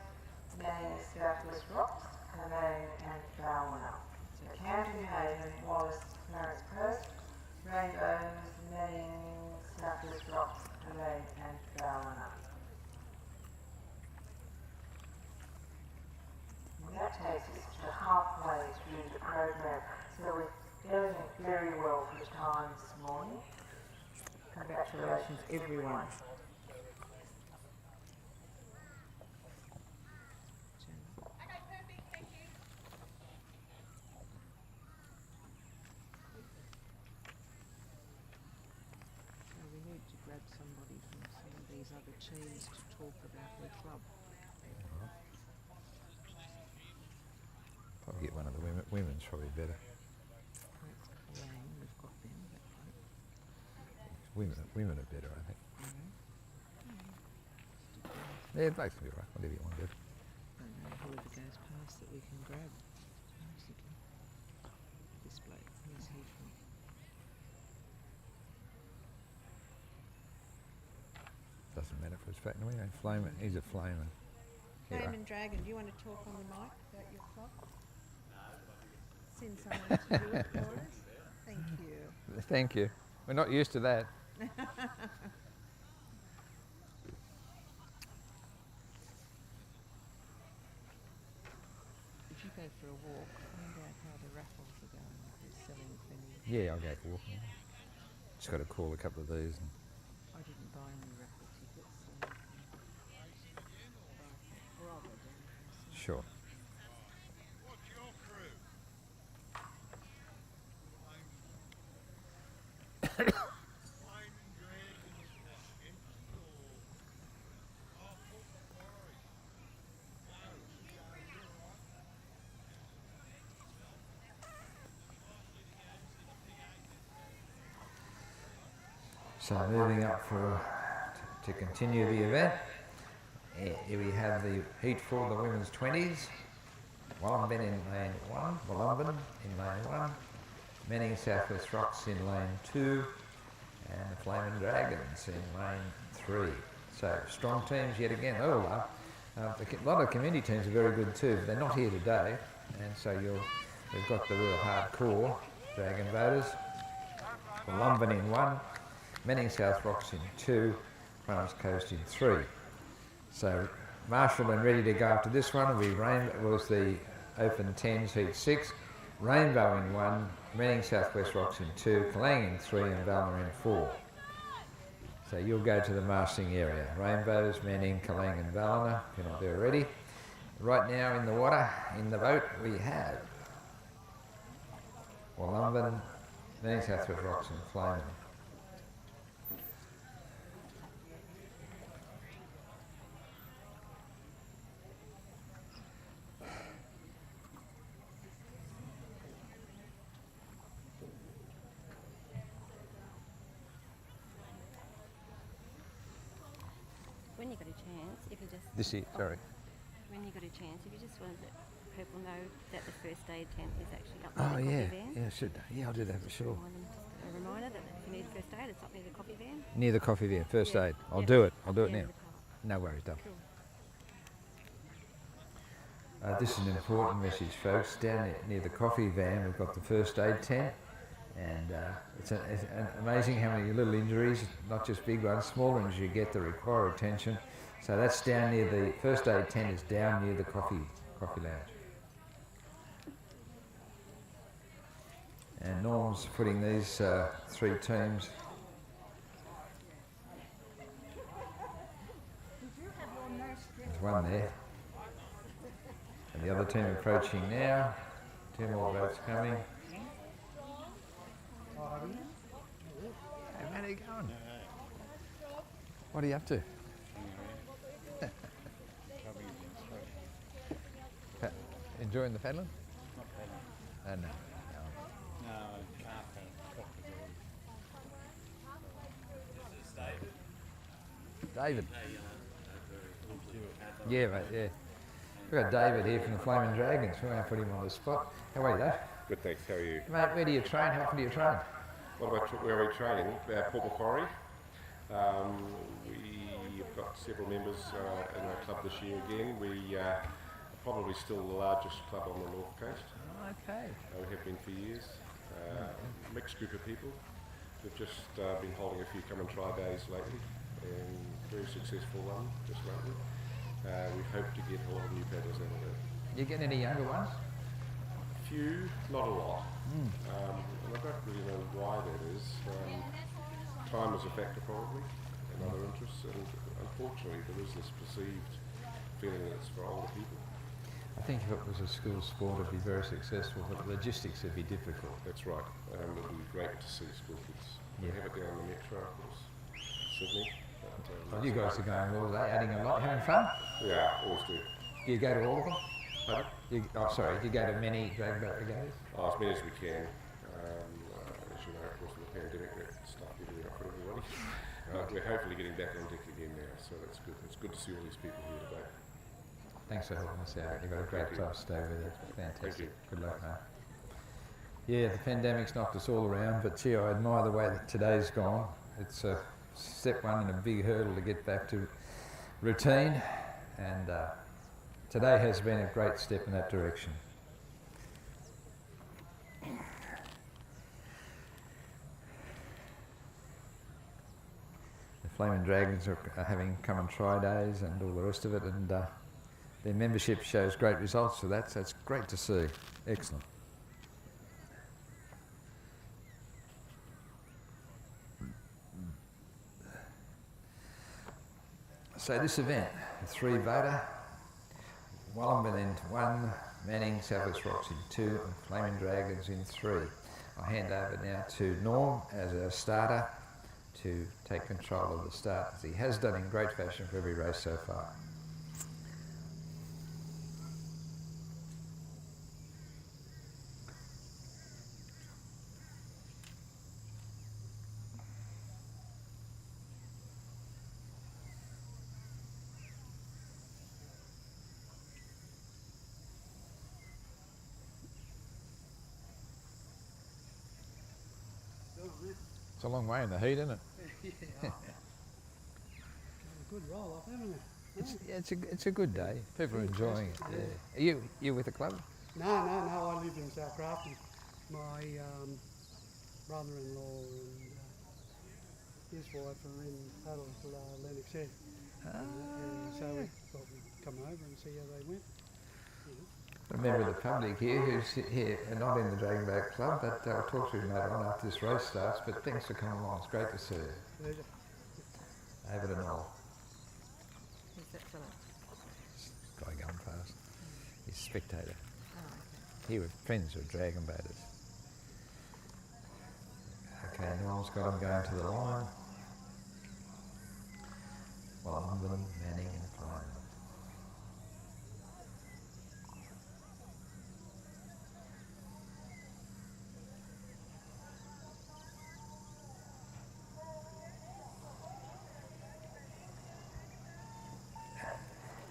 Manning, Southwest Rocks, Cologne and Falmouth. So Camden Haven, Wallace, Clarence Coast, Rainbows, Manning, Southwest Rocks, Cologne and Falmouth. That takes us to halfway through the program, so we're going very well for the time this morning. Congratulations, everyone. So we need to grab somebody from some of these other teams to talk about their club. Probably get one of the women's probably better. That's Cologne, we've got them. Women are better, I think. Yeah, both can be right. Whatever you want to do. I don't know, whoever goes past that we can grab, basically. This bloke, where's he from? Doesn't matter if it's back in the way. Flamer, he's a flamer. Flamin' Dragon, do you want to talk on the mic about your club? Send someone to do it for us? Thank you. Thank you. We're not used to that. If you go for a walk, find out how the raffles are going, if they're selling pennies. Yeah, I'll go for walking. Just got to call a couple of these. And I didn't buy any raffle tickets, so or I'll go down myself. sure. So moving up to continue the event, here we have the heat for the women's 20s. Wollumben in lane 1, Wollumben in lane 1, Manning Southwest Rocks in lane 2, and the Flaming Dragons in lane 3. So strong teams yet again. A lot of community teams are very good too, but they're not here today, and so we've got the real hardcore Dragon voters. Wollumben in 1, Manning South Rocks in 2, Clarence Coast in 3. So Marshall and ready to go after this one was the Open 10s Heat 6, Rainbow in 1, Manning Southwest Rocks in 2, Kalang in 3 and Valmer in 4. So you'll go to the marshalling area. Rainbows, Manning, Kalang and Valmer, if you're not there already. Right now in the water, in the boat, we have Wollumben, Manning Southwest Rocks and Flaming. When you got a chance, if you just... When you got a chance, if you just want to let people know that the first aid tent is actually up near the coffee van. Yeah, should. Yeah, I'll do that for sure. Just a reminder that if you need first aid, it's up near the coffee van. Near the coffee van, first aid. I'll do it. I'll do it now. No worries, done. This is an important message, folks. Down near the coffee van, we've got the first aid tent. And it's amazing how many little injuries, not just big ones, small injuries you get that require attention. So that's down near the first aid tent is down near the coffee lounge. And Norm's putting these 3 teams. There's one there. And the other team approaching now. 2 more boats coming. Hey, man, how you going? What are you up to? Enjoying the paddling? Not paddling. No. No, I can't paddle. This is David. David. Yeah, mate, yeah. We've got David here from the Flaming Dragons. We're going to put him on the spot. How are you, Dave? Good, thanks. How are you? Mate, where do you train? How often do you train? Where are we training? Port Macquarie. We've got several members in our club this year again. We are probably still the largest club on the North Coast. Okay. We have been for years. Mixed group of people. We've just been holding a few come and try days lately, and very successful one just lately. We hope to get a lot of new paddlers out of that. You get any younger ones? Few, not a lot. And I don't really know why that is. Time is a factor probably, and other interests, and unfortunately there is this perceived feeling that it's for older people. I think if it was a school sport, it'd be very successful, but logistics would be difficult. That's right. It would be great to see school kids. We have it down the metro, of course, Sydney. Well, you guys are going all day, adding a lot, having fun? Yeah, always do. Do you go to all of them? Pardon? Do you go to many drag boat regattas? As many as we can. As you know, of course, with the pandemic, that stuff we do not for everybody. We're hopefully getting back on deck again now, so that's good. It's good to see all these people here today. Thanks for helping us out. You've got a great club to stay with. It's fantastic. Good luck, mate. Yeah, the pandemic's knocked us all around, but gee, I admire the way that today's gone. It's step one and a big hurdle to get back to routine, and today has been a great step in that direction. The Flaming Dragons are having come and try days and all the rest of it, and their membership shows great results for that, so it's great to see. Excellent. So this event, the 3-voter, Wallumbin in 1, Manning, South West Rocks in 2, and Flaming Dragons in 3. I'll hand over now to Norm as a starter to take control of the start, as he has done in great fashion for every race so far. It's a long way in the heat, isn't it? Yeah. Good roll off, haven't it? It's a good day. People are enjoying it. Yeah. Are you with the club? No. I live in South Grafton. My brother-in-law and his wife are in paddle for Lennox Head. So we thought we'd come over and see how they went. A member of the public here who's here, not in the Dragon Boat Club, but I'll talk to you later on after this race starts, but thanks for coming along. It's great to see you. Pleasure. Over to Noel. Who's that fella? Guy going past. He's a spectator. Oh, okay. Here with friends with dragon boaters. Okay, Noel's got him going to the line. Wallumbin, Manning and Flaming.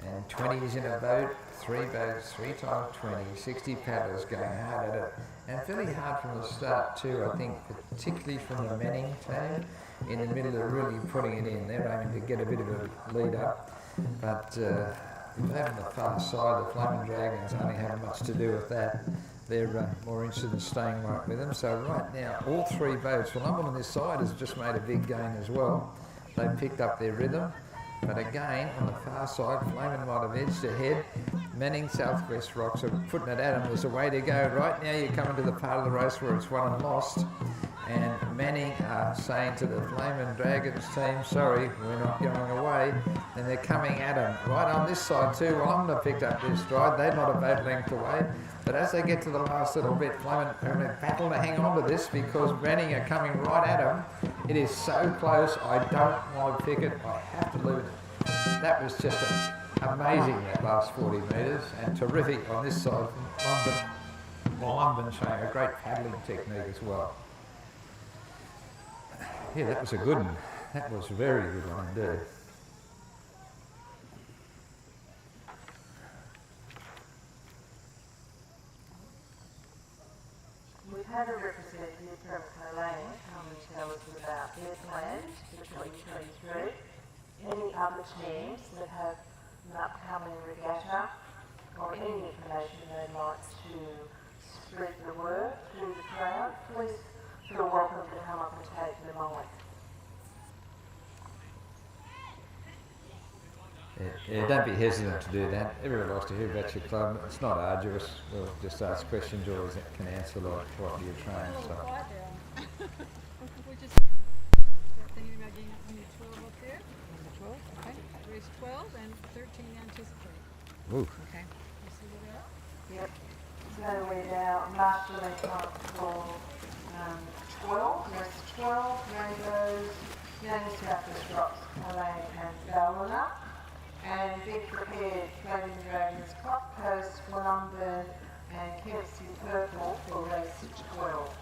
And 20s in a boat, 3 boats, 3 times 20, 60 paddlers going hard at it. And fairly hard from the start too, I think, particularly from the Manning team. In the middle, they're really putting it in. They're aiming to get a bit of a lead up. But over on the far side, the Flaming Dragons only have much to do with that. They're more interested in staying right with them. So right now, all 3 boats, Wallumbin on this side has just made a big gain as well. They've picked up their rhythm. But again, on the far side, Flaming might have edged ahead. Manning Southwest Rocks are putting it at him. There's a way to go. Right now you're coming to the part of the race where it's won and lost. And Manning are saying to the Flaming Dragons team, sorry, we're not going away. And they're coming at him. Right on this side too, Wollongong picked up their stride. They're not a boat length away. But as they get to the last little bit, Flaming are going to battle to hang on to this because Manning are coming right at him. It is so close, I don't want to pick it. I have to leave it. That was just amazing, that last 40 metres, and terrific on this side from Wollongong showing a great paddling technique as well. Yeah, that was a good one. That was a very good one indeed. We've had a representative from Colane come and tell us about their plans for 2023. Any other teams that have an upcoming regatta or any information they'd like to spread the word through the crowd, please feel welcome to come up and take the mic. Yeah, don't be hesitant to do that. Everyone likes to hear about your club. It's not arduous. We'll just ask questions. You always can answer like what you're trained. So. We're just thinking about getting number 12 up there. Number 12, okay. Race 12 and 13 anticipate. Ooh. Okay. You see where they are? Yep. So we're now marshalling up for 12, race 12, Rainbows, Young Southwest Rocks, Colane and Ballina. And be prepared, Flaming Dragons, Clock Coast, Wollongong and Kempsey Purple for race 12.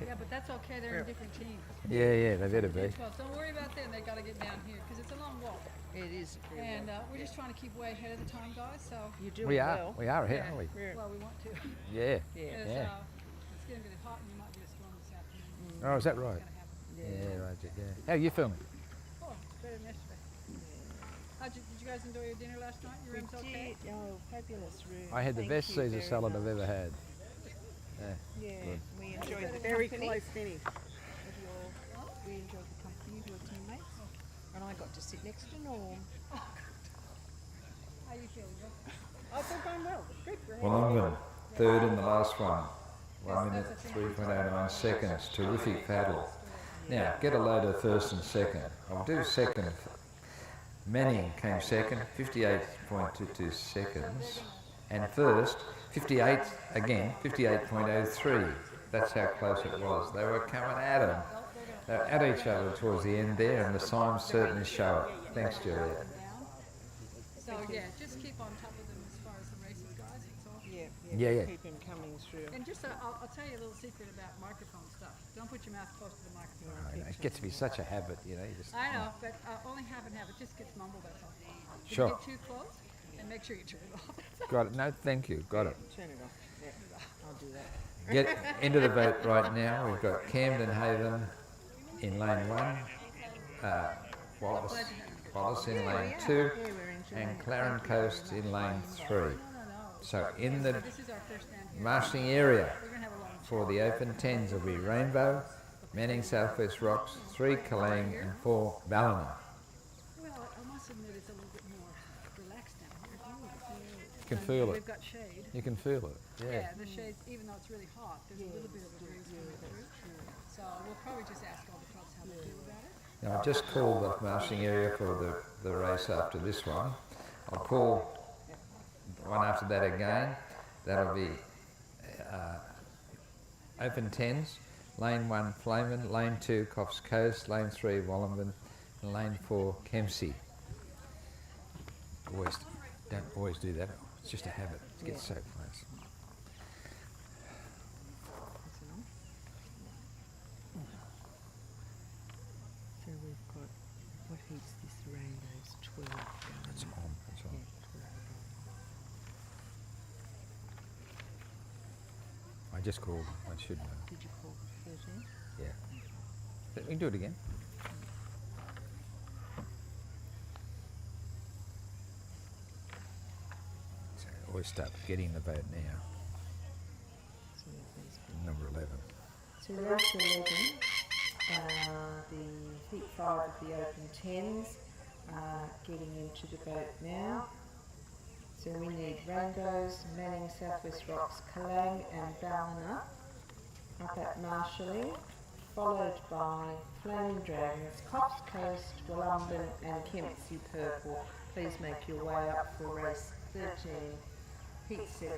Yeah, but that's okay, they're in different teams. Yeah, they better be. Don't worry about them, they got to get down here because it's a long walk. It is. And we're just trying to keep way ahead of the time, guys, so. You do We well. are ahead, aren't we? Well, we want to. Yeah. It's going to get hot and you might get a storm this afternoon. Oh, is that right? Yeah, right. Yeah. How are you feeling? Oh, it's better than yesterday. Did you guys enjoy your dinner last night? Your room's okay? Oh, fabulous room. I had the best Caesar salad I've ever had. Yeah, Good. we enjoyed the very close finish. We enjoyed the company of your teammates, and I got to sit next to Norm. How you feeling, bro? I feel going well. Good. Wollongong, third in the last one. 1 minute, 3.09 seconds. Terrific paddle. Now, get a load of first and second. I'll do second. Manning came second, 58.22 seconds. And first, 58, again, 58.03. That's how close it was. They were coming at him. They were at each other towards the end there, and the signs certainly show it. Thanks, Juliet. So, yeah, just keep on top of them as far as the races, guys. It's all. Yeah. Keep him coming through. And just, I'll tell you a little secret about microphone stuff. Don't put your mouth close to the microphone. It gets to be such a habit, you know. You just, I know, but only half and half. It just gets mumbled, that's all. If Sure. you get too close, and make sure you turn it off. Got it. No, thank you. Got it. Turn it off. Yeah, I'll do that. Get into the boat right now. We've got Camden Haven in lane 1, Wallace in lane 2, and Claren Coast in lane 3. So in the marshalling area for the open 10s will be Rainbow, Manning Southwest Rocks, 3 Colane and 4 Ballina. Well, I must admit it's a little bit more relaxed down here. You can feel it. We've got shade. You can feel it, Yeah, the shade, even though it's really hot, there's a little bit of a breeze coming through. So we'll probably just ask all the clubs how they feel about it. Now I've just called the marshalling area for the race after this one. I'll call one after that again. That'll be open 10s, lane 1 Flamin, lane 2 Coffs Coast, lane 3 Wollongong, and lane 4 Kempsey. Don't always do that. It's just a habit. It gets so close. So we've got, what heat's this Rainbows 12 going? It's on. It's on. I just called. I should know. Did you call 13? Yeah. But we can do it again. So I always start getting the boat now. So Number 11. So that's 11. The heat 5 of the open 10s are getting into the boat now. So we need Randos, Manning, Southwest Rocks, Kalang and Ballina up at Marshalling, followed by Flaming Dragons, Cops Coast, Wollumben and Kempsey Purple. Please make your way up for race 13, heat 7 in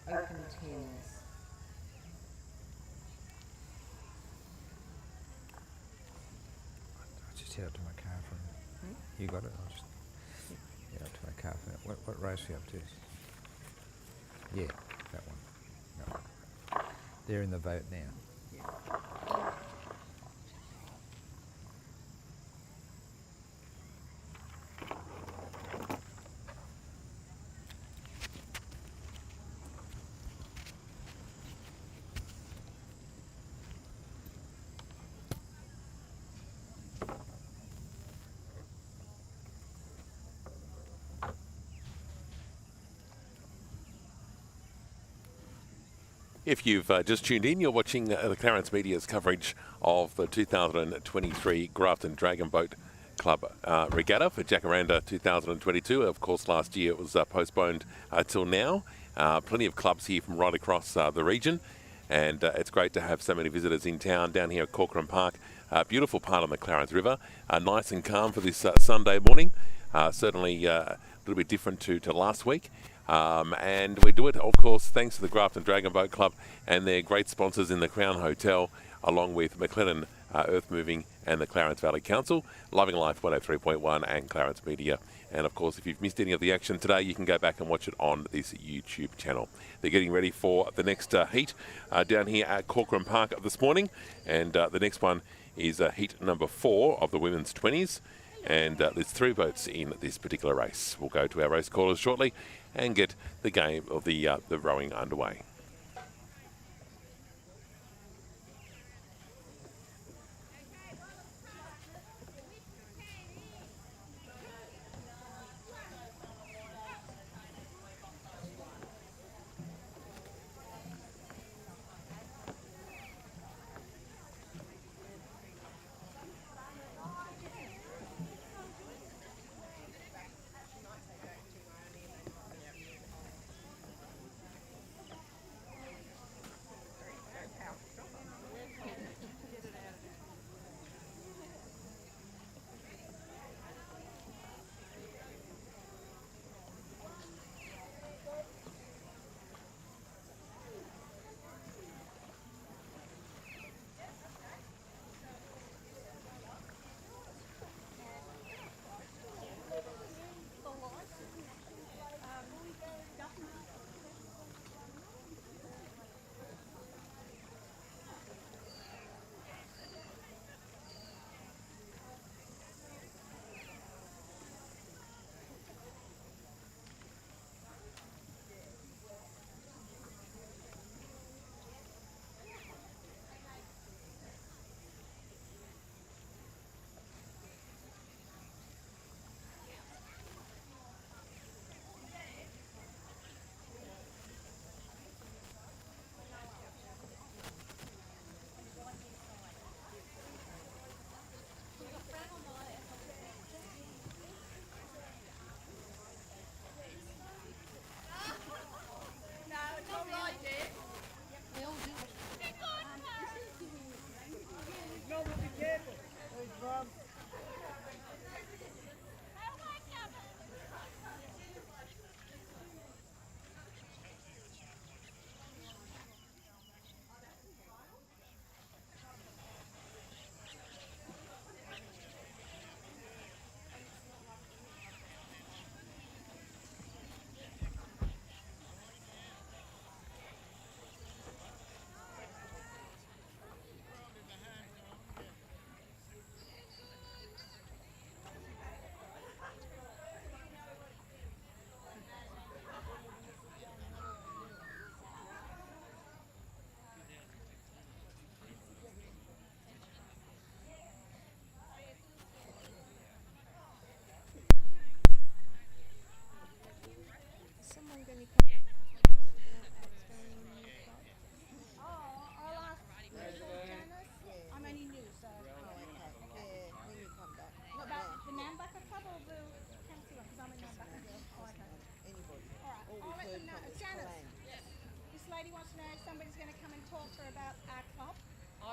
the open 10s. I'll just head up to my car for a minute. You got it? I'll just head up to my car for a minute. What race are you up to? Yeah, that one. No. They're in the boat now. If you've just tuned in, you're watching the Clarence Media's coverage of the 2023 Grafton Dragon Boat Club Regatta for Jacaranda 2022. Of course, last year it was postponed till now. Plenty of clubs here from right across the region, and it's great to have so many visitors in town down here at Corcoran Park. Beautiful part on the Clarence River. Nice and calm for this Sunday morning. Certainly a little bit different to last week. And we do it, of course, thanks to the Grafton Dragon Boat Club and their great sponsors in the Crown Hotel, along with McLennan Earth Moving and the Clarence Valley Council, Loving Life 103.1 and Clarence Media. And of course, if you've missed any of the action today, you can go back and watch it on this YouTube channel. They're getting ready for the next heat down here at Corcoran Park this morning. And the next one is heat number 4 of the women's 20s. And there's 3 boats in this particular race. We'll go to our race callers shortly and get the game of the rowing underway.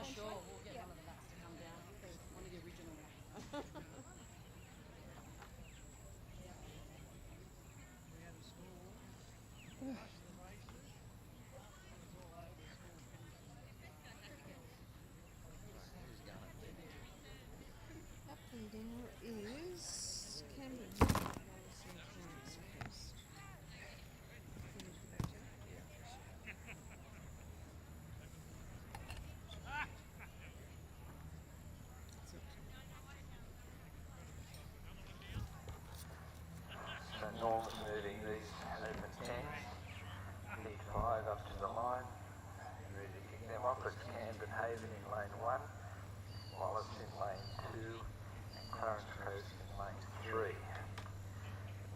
Oh, sure. We'll get one of the nuts to come down. One of the original. Up there is Camden. So Norm's moving these open 10s, heat 5 up to the line, ready to kick them off. It's Camden Haven in lane 1, Wallace in lane 2, and Clarence Coast in lane 3.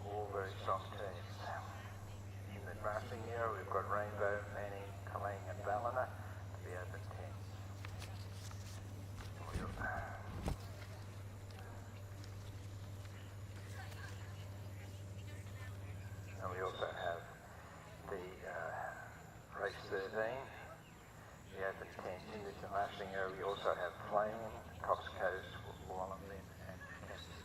All very strong teams. In the drafting area, we've got Rainbow, Manning, Kalang and Ballina to be open 10s. And we also have the race 13, the open 10s in this marshalling area. We also have Flame, Cops Coast, Wallenlin and Cassidy.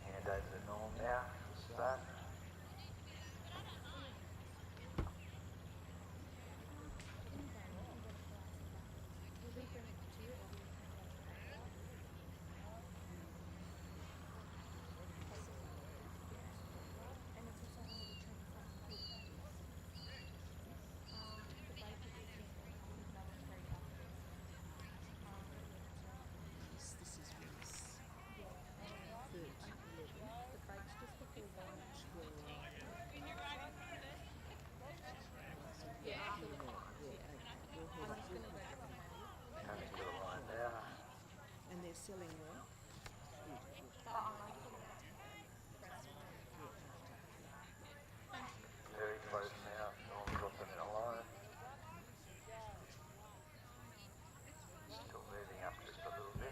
Hand over to Norm now to start. This is race 13, 11. The breaks just before 1, 12. Yeah, after the break. I'm just going to wrap it. Coming to the line now. And they're selling well. Very close now. Norm dropping in a line. Still moving up just a little bit.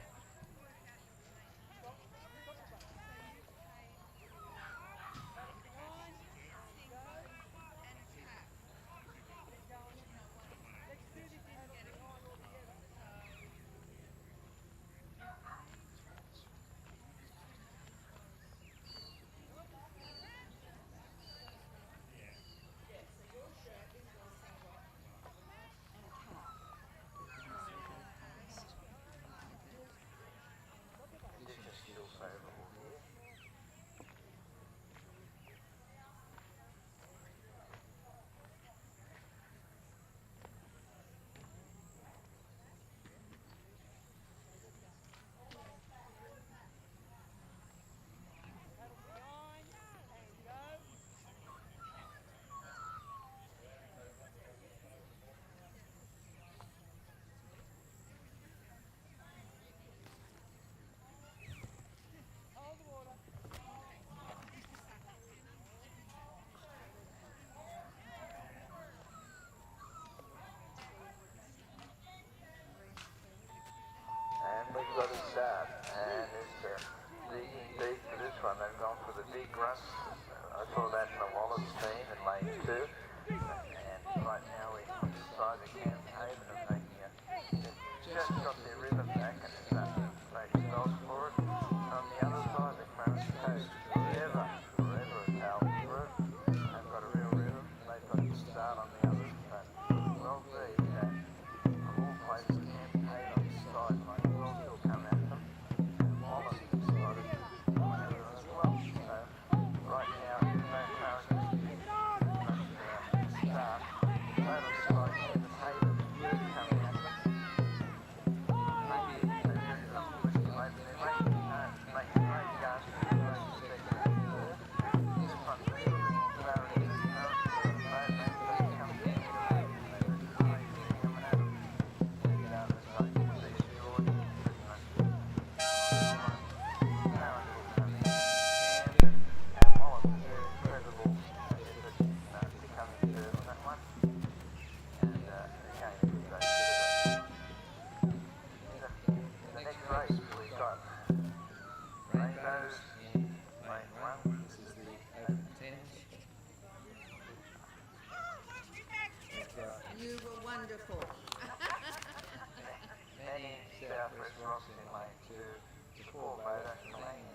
West Rocks in lane 2, Support Motor in lane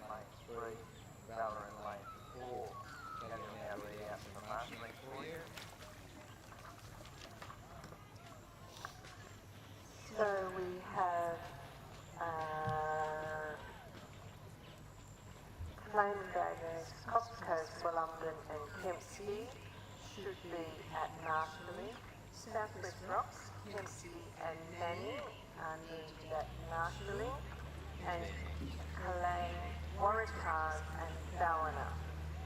3, Valor in lane 4. Catering now ready out for marshalling for you. So we have Flaming Dragons, Cops Coast, Wollumben and Kempsey should be at marshalling. Southwest Rocks, Kempsey and Manning are needed at marshalling. And Calais, Waratahs and Ballina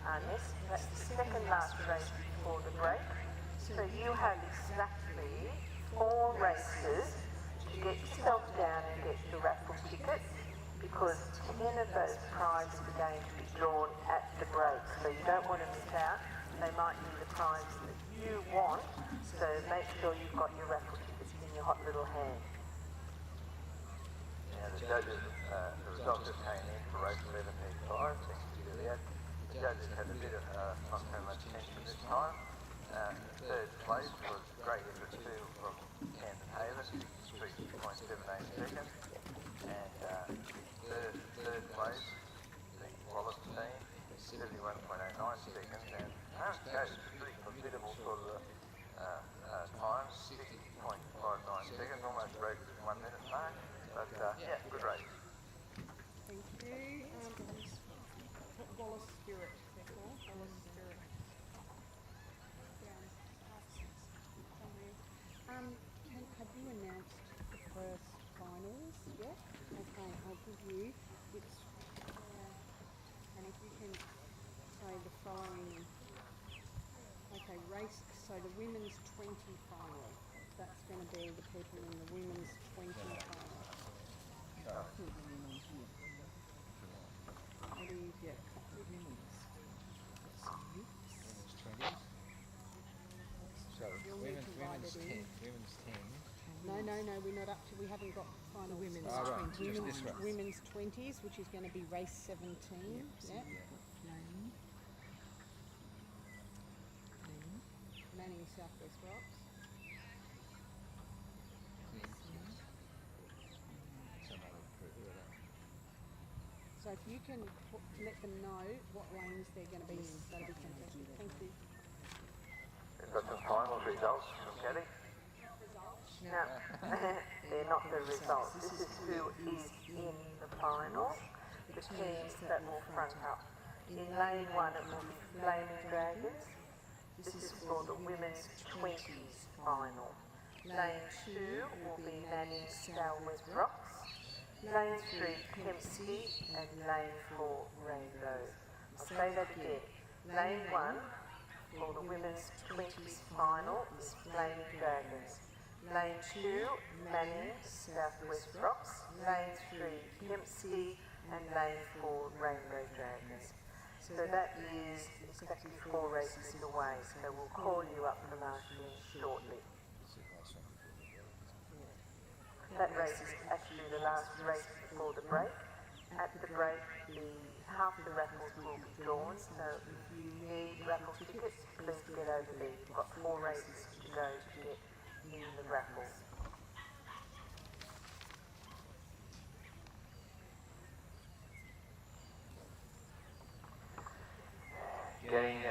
are next. That's the second last race before the break. So you have exactly 4 races to get yourself down and get your raffle tickets, because 10 of those prizes are going to be drawn at the break. So you don't want to miss out. They might be the prize that you want, so make sure you've got your raffle tickets in your hot little hand. Now the judges, the results just came in for race 11.5, thanks to Juliet. The judges had a bit of not so much tension this time. Third place was Great Effort 2 from Camden Haven, 63.78 seconds. And third place, the Wallace team, 71.09 seconds. And Harris Coast, pretty formidable sort of time, 60.59 seconds, almost broke the 1 minute mark. But yeah, good race. Thank you. Wallace Spirit, they're called. Wallace Spirit. Have you announced the first finals yet? Okay, I'll give you which, and if you can say the following. Okay, race, so the women's 20 final. That's going to be the people in the women's 20 final. It is, yeah. So women's 10. No, we're not up to, we haven't got final women's 20s. Women's 20s, which is going to be race 17. Yeah. Manning Southwest Rocks. So if you can let them know what lanes they're going to be in, that'll be fantastic. Thank you. We've got some final results from Kelly. No, they're not the results. This is who is in the finals, the teams that will front up. In lane 1 it will be Flaming Dragons. This is for the women's 20s final. Lane 2 will be Manning Southwest Rocks. Lane 3 Kempsey and lane 4 Rainbow. I'll say that again. Lane 1 for the women's 20s final is Flaming Dragons. Lane 2 Manning Southwest Rocks. Lane 3 Kempsey and lane 4 Rainbow Dragons. So that is exactly 4 races away, so we'll call you up for marshalling shortly. That race is actually the last race before the break. At the break, half the raffles will be drawn, so if you need raffle tickets, please get over there. You've got 4 races to go to get in the raffles. Getting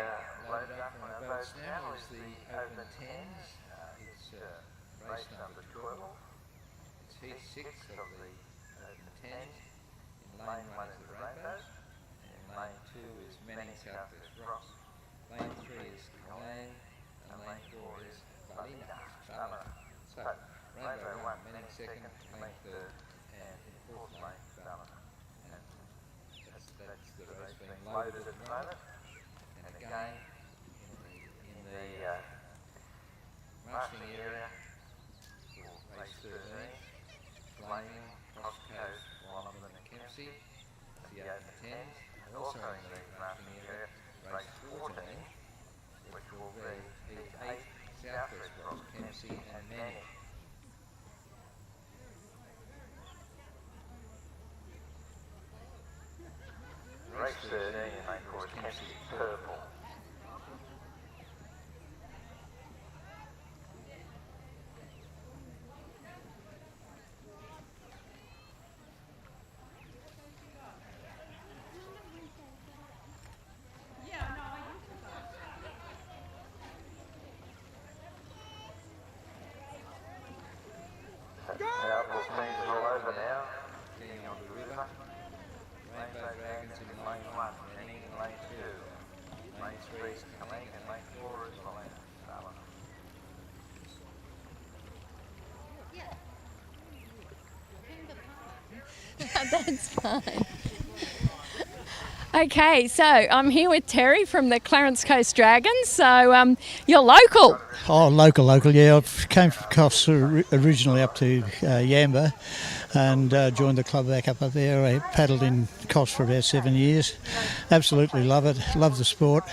loaded up on our boats now is the Open 10s. It's race number 12. It's heat 6 of the Open 10s. In lane 1 is the Rainbows. In lane 2 is Manning Southwest Rocks. Lane 3 is Calais. And lane 4 is Ballina. So, Rainbow 1, Manning 2nd, lane 3rd, and in 4th lane, Ballina. And that's the race being loaded at the moment. And again, in the marshalling area, race 13, Flaming, Coast Coast, Wollumben and Kempsey, the Open 10s, and also in the marshalling area, race 14, which will be Heat 8, Southwest Rocks, Kempsey and Manning. Race 13 in lane 4 is Kempsey Purple. That's fine. Okay, so I'm here with Terry from the Clarence Coast Dragons. So you're local. Oh, local, yeah. I came from Coffs originally up to Yamba and joined the club back up there. I paddled in Coffs for about 7 years. Absolutely love it, love the sport.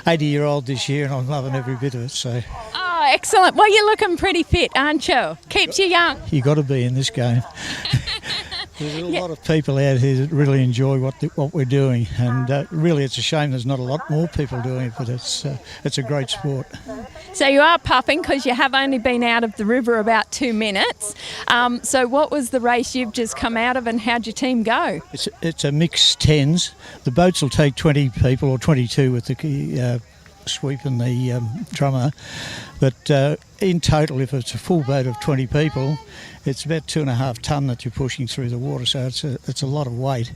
80-year-old this year and I'm loving every bit of it. So. Oh, excellent. Well, you're looking pretty fit, aren't you? Keeps you young. You got to be in this game. There's a lot of people out here that really enjoy what we're doing, and really it's a shame there's not a lot more people doing it, but it's a great sport. So you are puffing because you have only been out of the river about 2 minutes. So what was the race you've just come out of and how'd your team go? It's a mixed tens. The boats will take 20 people or 22 with the sweep and the drummer, but in total, if it's a full boat of 20 people, it's about 2.5 tonne that you're pushing through the water, so it's a lot of weight.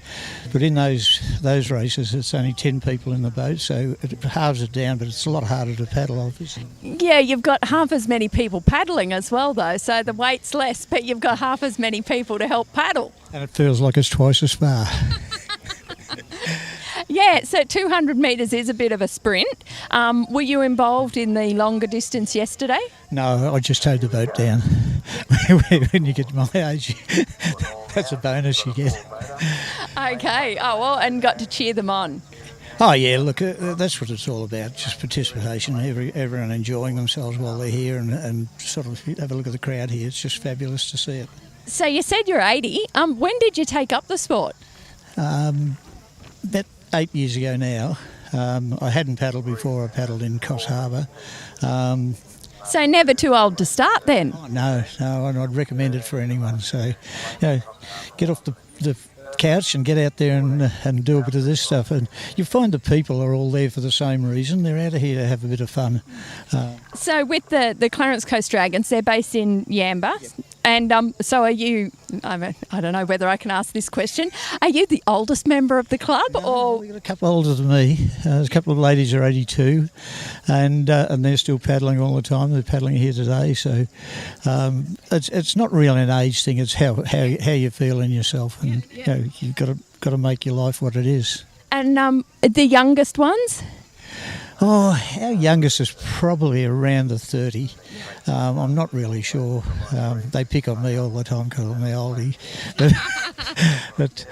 But in those races, it's only 10 people in the boat, so it halves it down, but it's a lot harder to paddle, obviously. Yeah, you've got half as many people paddling as well, though, so the weight's less, but you've got half as many people to help paddle. And it feels like it's twice as far. Yeah, so 200 metres is a bit of a sprint. Were you involved in the longer distance yesterday? No, I just towed the boat down. When you get to my age, that's a bonus you get. Okay, oh well, and got to cheer them on. Oh yeah, look, that's what it's all about, just participation, everyone enjoying themselves while they're here and sort of have a look at the crowd here. It's just fabulous to see it. So you said you're 80. When did you take up the sport? About 8 years ago now. I hadn't paddled before. I paddled in Coffs Harbour. So never too old to start then? Oh, no, and I'd recommend it for anyone. So, get off the couch and get out there and do a bit of this stuff. And you find the people are all there for the same reason. They're out here to have a bit of fun. So with the Clarence Coast Dragons, they're based in Yamba. Yep. And so are you, I don't know whether I can ask this question, are you the oldest member of the club? No, or we've got a couple older than me. There's a couple of ladies who are 82 and they're still paddling all the time. They're paddling here today. So it's not really an age thing. It's how you feel in yourself. And you've got to make your life what it is. And the youngest ones? Oh, our youngest is probably around the 30. I'm not really sure. They pick on me all the time, calling me oldie. But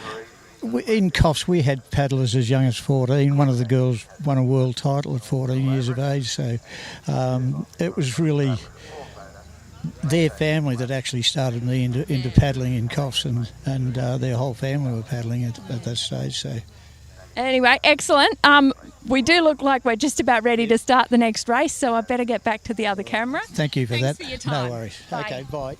in Coffs, we had paddlers as young as 14. One of the girls won a world title at 14 years of age. So it was really their family that actually started me into paddling in Coffs, and their whole family were paddling at that stage. So. Anyway, excellent. We do look like we're just about ready to start the next race, so I better get back to the other camera. Thank you for that. Thanks for your time. No worries. Bye. Okay, bye.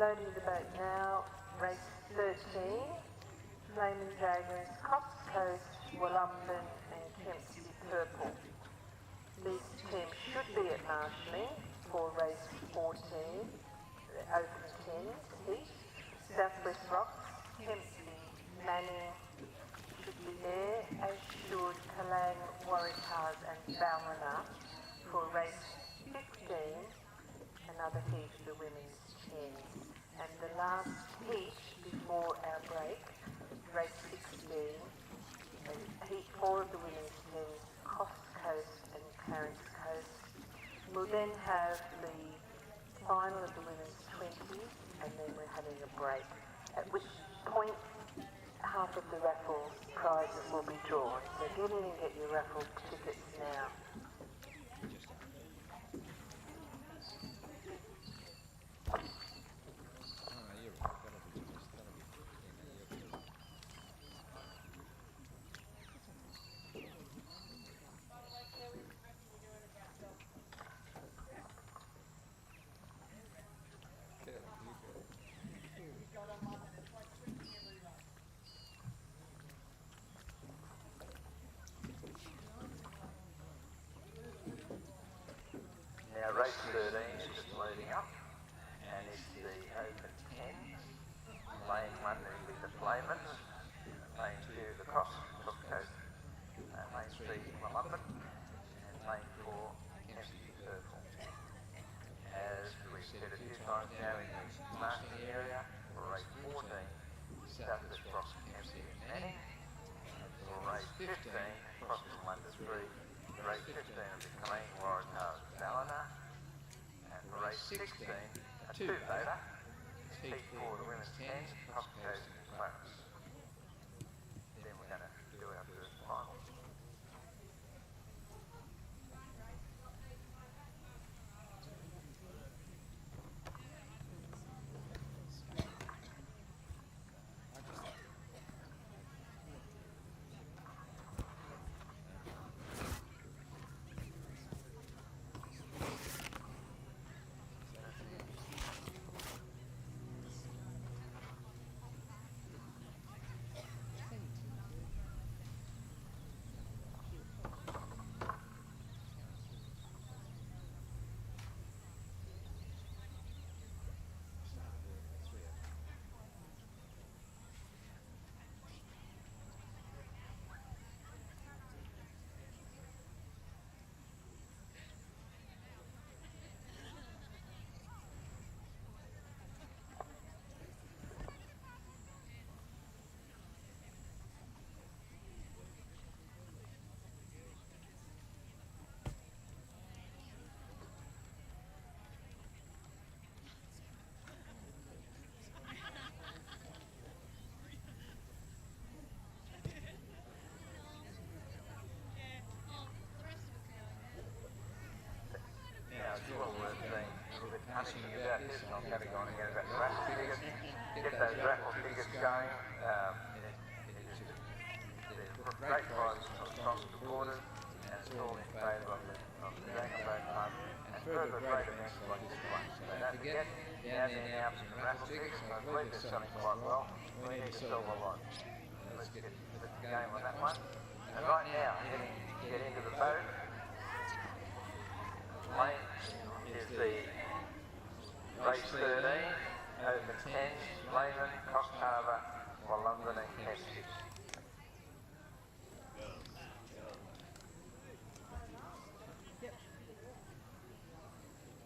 loading the boat now. Race 13, Flaming Dragons, Cox Coast, Wollumben and Kempsey Purple. These teams should be at marshalling for race 14, the Open 10s heat. Southwest Rocks, Kempsey, Manning should be there, as should Kalang, Warriors and Ballina for race 15, another heat of the women's 10s. And the last heat before our break, race 16, heat 4 of the women's 10s, Coast Coast and Clarence Coast. We'll then have the final of the women's 20s, and then we're having a break, at which point half of the raffle prizes will be drawn. So get in and get your raffle tickets now. Now race 13 is just loading up, and it's the Open 10. Lane 1 will be the Flamers, lane 2 the Coast Coast, lane 3 Wollumben, and lane 4 Kempsey Purple. As we've said a few times now in the marketing area, for race 14, Southwest Rocks, Kempsey and Manning. For race 15, Crossing 1 to 3, race 15 will be Kalang, Warriors, Ballina. And for race 16, a 2 later, it's heat 4 of the women's 10s, Coast Coast and Clarence. Then we're going to do our first final. Asking about this, and I'm going to go on again about the raffle tickets. Get those raffle tickets going. There's great prizes across the borders, and it's all in favour of the Dragon Boat Club and further great events like this one. So don't forget, down there now for some raffle tickets, and I believe they're selling quite well. We need to sell a lot. Let's get the game on that one. And right now, get into the boat. Lane is the race 13, Open 10s, Lehman, Cox Harbour, Wollumben and Kempsey.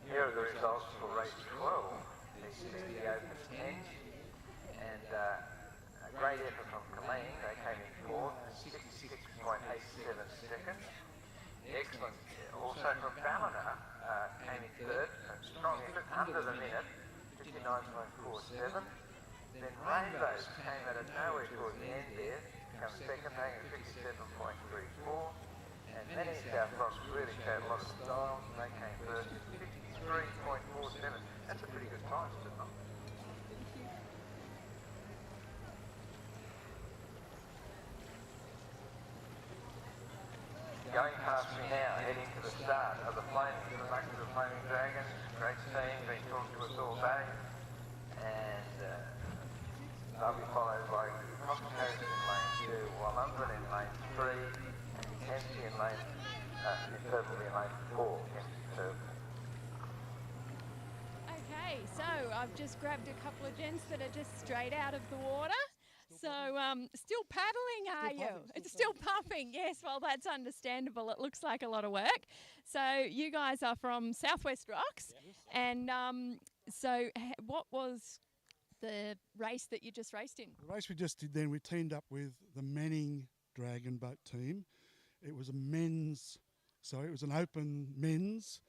Here are the results for race 12. This is the Open 10s, and a great effort from Kalang. They came in fourth, 66.87 seconds. Excellent. Also from Ballina came in third, a strong effort, under the minute, 59.47. Then Rainbows came out of nowhere towards the end there, come second, hanging 57.34. And many South Rocks really showed a lot of style. They came first at 53.47. That's a pretty good time, isn't it? Going past me now, heading to the start of the Flaming Dragons. Great team, been talking to us all day. And They'll be followed by Costa in lane 2, Wollongong in lane 3, and Kempsey in lane, Purple in lane 4, Kempsey Purple. Okay, so I've just grabbed a couple of gents that are just straight out of the water. So still paddling, are you? It's still pumping, yes. Well, that's understandable. It looks like a lot of work. So you guys are from Southwest Rocks, and so what was the race that you just raced in? The race we just did then, we teamed up with the Manning Dragon Boat team. It was a men's, so it was an open men's,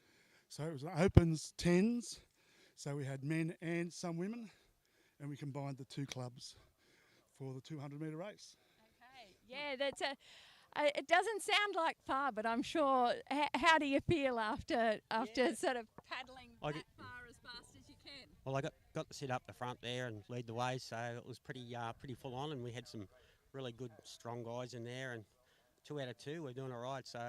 so it was an opens 10s. So we had men and some women, and we combined the two clubs for the 200-metre race. Okay, yeah, that's it doesn't sound like far, but I'm sure. How do you feel after sort of paddling that far as fast as you can? Well, I got to sit up the front there and lead the way, so it was pretty full on, and we had some really good, strong guys in there, and 2 out of 2, we're doing all right. So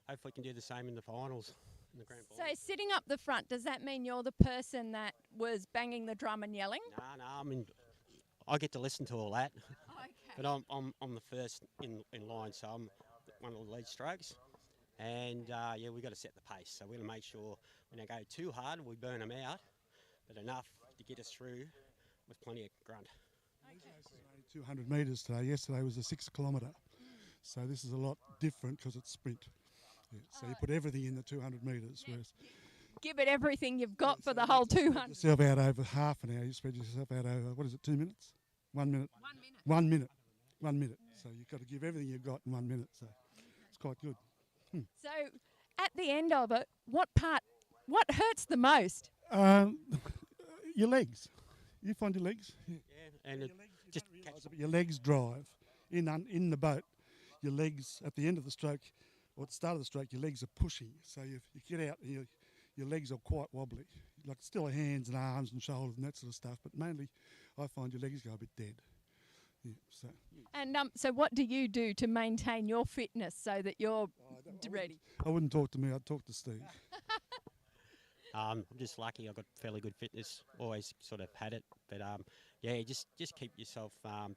hopefully we can do the same in the finals. The grand so sitting up the front, does that mean you're the person that was banging the drum and yelling? No, I mean, I get to listen to all that. Okay. But I'm the first in line, so I'm one of the lead strokes. And yeah, we've got to set the pace. So we're going to make sure we don't go too hard, we burn them out, but enough to get us through with plenty of grunt. Okay. 200 metres today. Yesterday was a 6 kilometre. So this is a lot different because it's sprint. Yeah, so you put everything in the 200 metres. Yeah. Whereas Give it everything you've got for the whole 200. Spread yourself out over half an hour. You spread yourself out over, what is it, 2 minutes? 1 minute? 1 minute. 1 minute. 1 minute. So you've got to give everything you've got in 1 minute. So it's quite good. So at the end of it, what hurts the most? Your legs. You find your legs. Yeah, and your legs, just catch your legs drive in the boat. Your legs at the end of the stroke, or at the start of the stroke, your legs are pushing. So you get out, and your legs are quite wobbly. Like still hands and arms and shoulders and that sort of stuff, but mainly I find your legs go a bit dead. Yeah, so. And so what do you do to maintain your fitness so that you're ready? I wouldn't talk to me, I'd talk to Steve. I'm just lucky I've got fairly good fitness, always sort of had it. But yeah, just keep yourself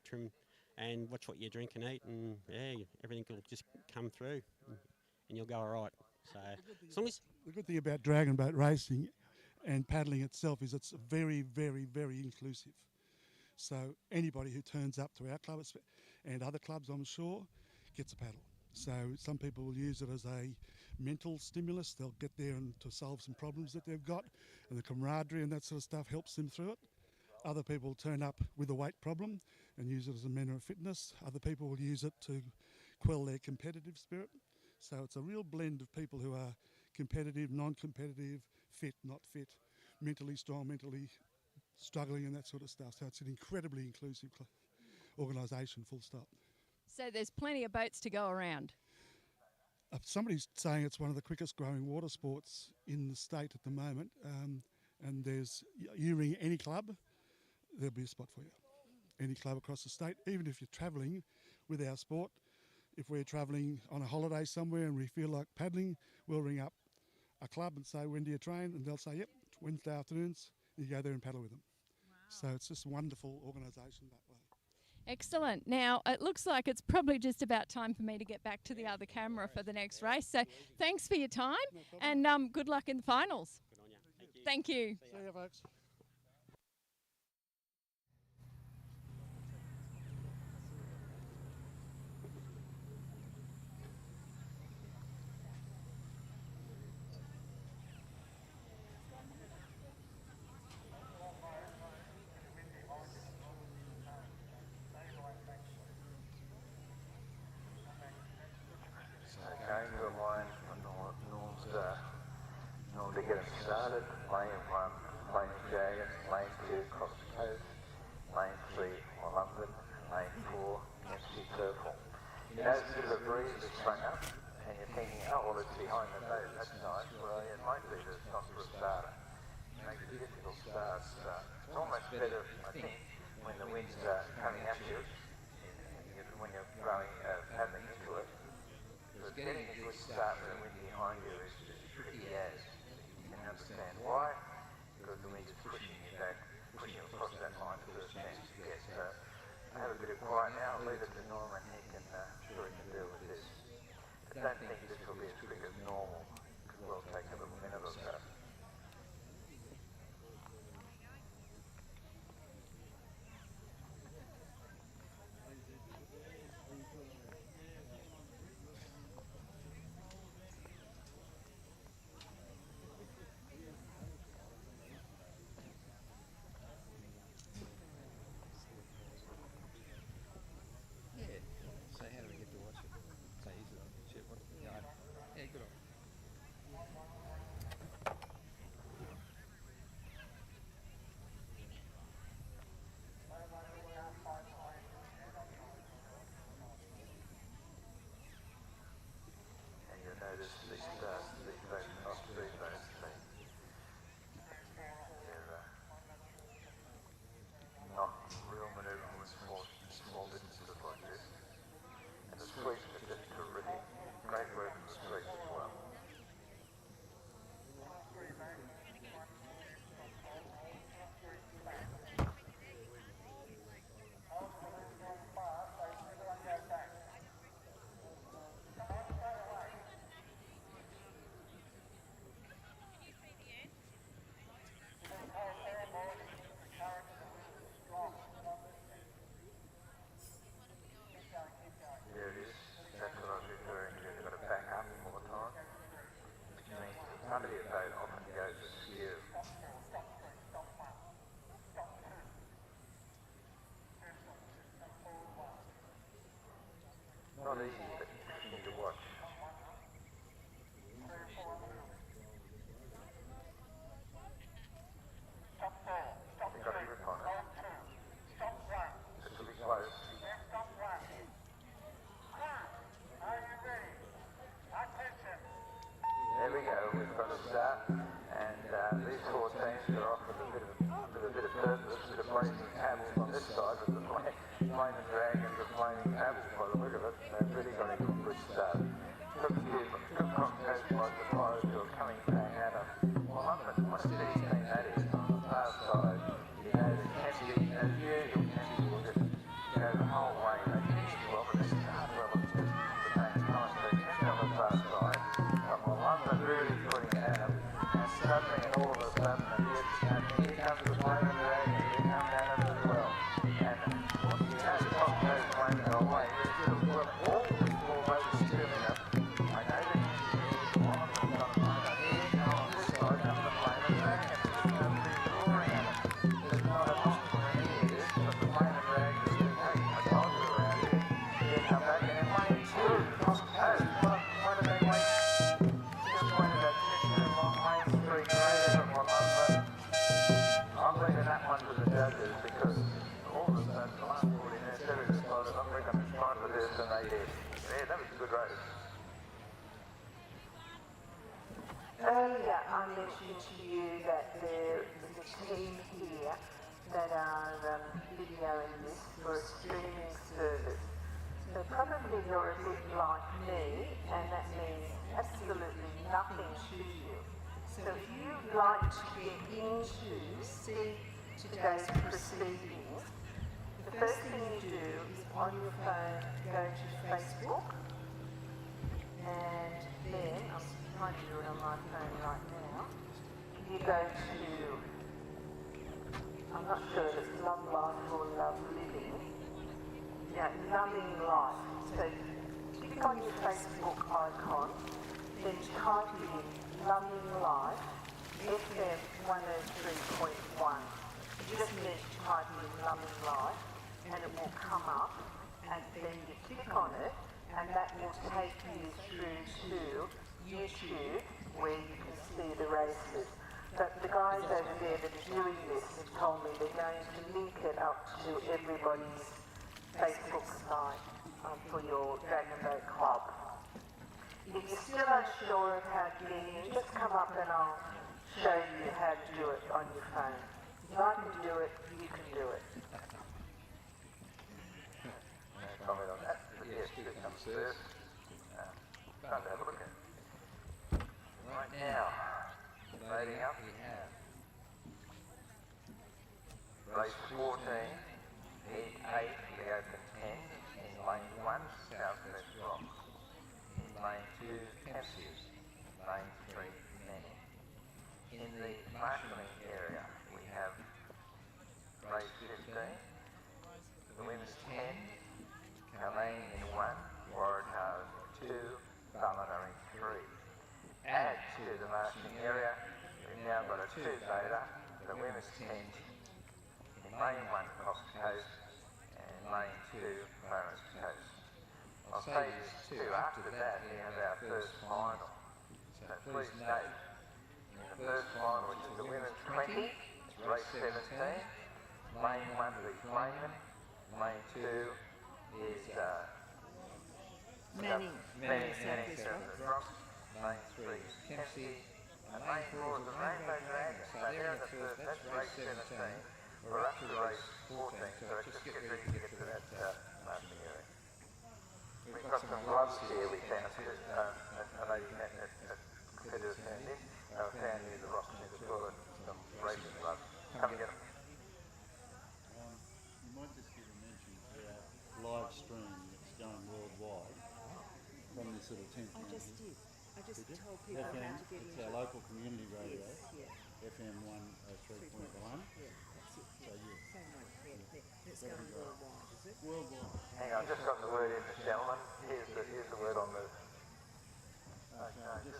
trim and watch what you drink and eat, and yeah, everything will just come through and you'll go all right. So as long as the good thing about dragon boat racing and paddling itself is it's very, very, very inclusive. So anybody who turns up to our club and other clubs, I'm sure, gets a paddle. So some people will use it as a mental stimulus. They'll get there and to solve some problems that they've got, and the camaraderie and that sort of stuff helps them through it. Other people turn up with a weight problem and use it as a manner of fitness. Other people will use it to quell their competitive spirit. So it's a real blend of people who are competitive, non-competitive, fit, not fit, mentally strong, mentally struggling and that sort of stuff. So it's an incredibly inclusive organisation, full stop. So there's plenty of boats to go around. Somebody's saying it's one of the quickest growing water sports in the state at the moment, and there's, you ring any club, there'll be a spot for you. Any club across the state, even if you're travelling with our sport. If we're travelling on a holiday somewhere and we feel like paddling, we'll ring up a club and say, when do you train? And they'll say, yep, Wednesday afternoons. You go there and paddle with them. Wow. So it's just a wonderful organisation that way. Excellent. Now, it looks like it's probably just about time for me to get back to the other camera for the next race. So thanks for your time, and good luck in the finals. Good on you. Thank you. See you, folks. Going to a line on Norm's Norm to get them started. Lane 1, Lane Dragon, Lane 2, Costa Coast, Lane 3, Wollongong, Lane 4, Kempsey Purple. You notice a bit of a breeze has sprung up, and you're thinking, oh, well, it's behind the boat, that's nice. Well, it might be that it's not for a starter. It makes a difficult start. It's almost better, I think, when the wind's coming at you, when you're rowing, paddling into it. But getting a good start with the wind behind you is tricky as. You can understand why, because the wind is pushing you back, pushing you across that line the first chance you get. So have a bit of quiet now. I'll leave it to Norman. He can, I'm sure he can deal with this. I don't think this will be as quick as normal. It will take a little minute or so. Yeah. So how do we get to watch it? So easy. Shit, what? Yeah, yeah, good on. And you'll notice these boats, not speed boats, they're not real manoeuvrable in small distances like this. And the sweeps are just terrific. Great work from the sweeps as well. There it is. That's what I was referring to. They've got to back up all the time, which means the front of your boat often goes askew. Not easy, but interesting to watch. They've got a grip on it. This will be close. There we go, we've got a start, and these four teams are off with a bit of purpose, a bit of blazing paddles on this side, with the flaming dragons are flaming paddles by the look of it. They've really got a good start. Took a few good contests by the fires who are coming back at them. Well, what a steady team that is on the far side. You know, the Kennedy, as usual, Kennedy will just go the whole way. They finish well, but they start well at just the same time. So Kennedy on the far side. London really putting it at them, and suddenly, and all of a sudden, here comes the flaming dragon, here comes Adam as well. And you know, the top goes flaming away. All the four boats are still in it. I know that one of them got a moment. Here, now on this side comes the flaming dragon. It's going to be roaring at them. There's not a lot for any of this, but the flaming dragon is going to take a dodge around here. Here come back, and then 1, 2, why do they wait? I'm leaving that one to the judges because all of a sudden the last 40 minutes they were decided I'm going to try for this and they did. Yeah, that was a good race. Earlier I mentioned to you that there is a team here that are videoing this for a streaming service. So probably you're a bit like me, and that means absolutely nothing to you. So if you'd like to get into, see today's proceedings, the first thing you do is on your phone go to Facebook, and then, I'm trying to do it on my phone right now, you go to, I'm not sure if it's Love Life or Love Living, yeah, Loving Life. So click on your Facebook icon, then type in Loving Life, FM 103.1. You just need to type in Loving Life and it will come up, and then you click on it and that will take you through to YouTube where you can see the races. But the guys over there that are doing this have told me they're going to link it up to everybody's Facebook site for your Dragon Boat Club. If you're still unsure of how to get in, just come up and I'll show you how to do it on your phone. If I can do it, you can do it. No comment on that, but yes, here it comes first. Time to have a look at it. Right now, loading up. We have Race 14, heat 8, we go 1, Southwest Rock. In lane 2, Kempsey. Lane 3, Manning. In the marshalling area, we have race 15, the women's 10, Kalane in 1, Waratah in 2, Ballina in 3. Add to the marshalling area, we've now got a 2 beta, the women's 10, in lane 1 Cox Coast, and lane 2 Clarence Coast. I'll say this too, after that we have our first final. So please note, in the first final, which is the women's 20, it's race 17, lane 1 will be Flamen, lane 2 is Manning Southwest Rock, lane 3 is Kempsey, and lane 4 is the Rainbow Dragon. So they're in the first, that's race 17. We're up to race 14, so just get ready to get to that marshalling area. We've got some gloves here we found, a lady at competitors found in, found near the rocks near the toilet, some racing gloves. Come and get them. You might just give a mention to our live stream that's going worldwide from this little tent. I just did. I just told people how to get It's into our local community radio, FM 103.1. Yeah, that's it. So yeah. Same one. Yeah, it's going worldwide, is it? Worldwide. Hang on, I've just got the word in, gentlemen. Here's the word on the... Okay,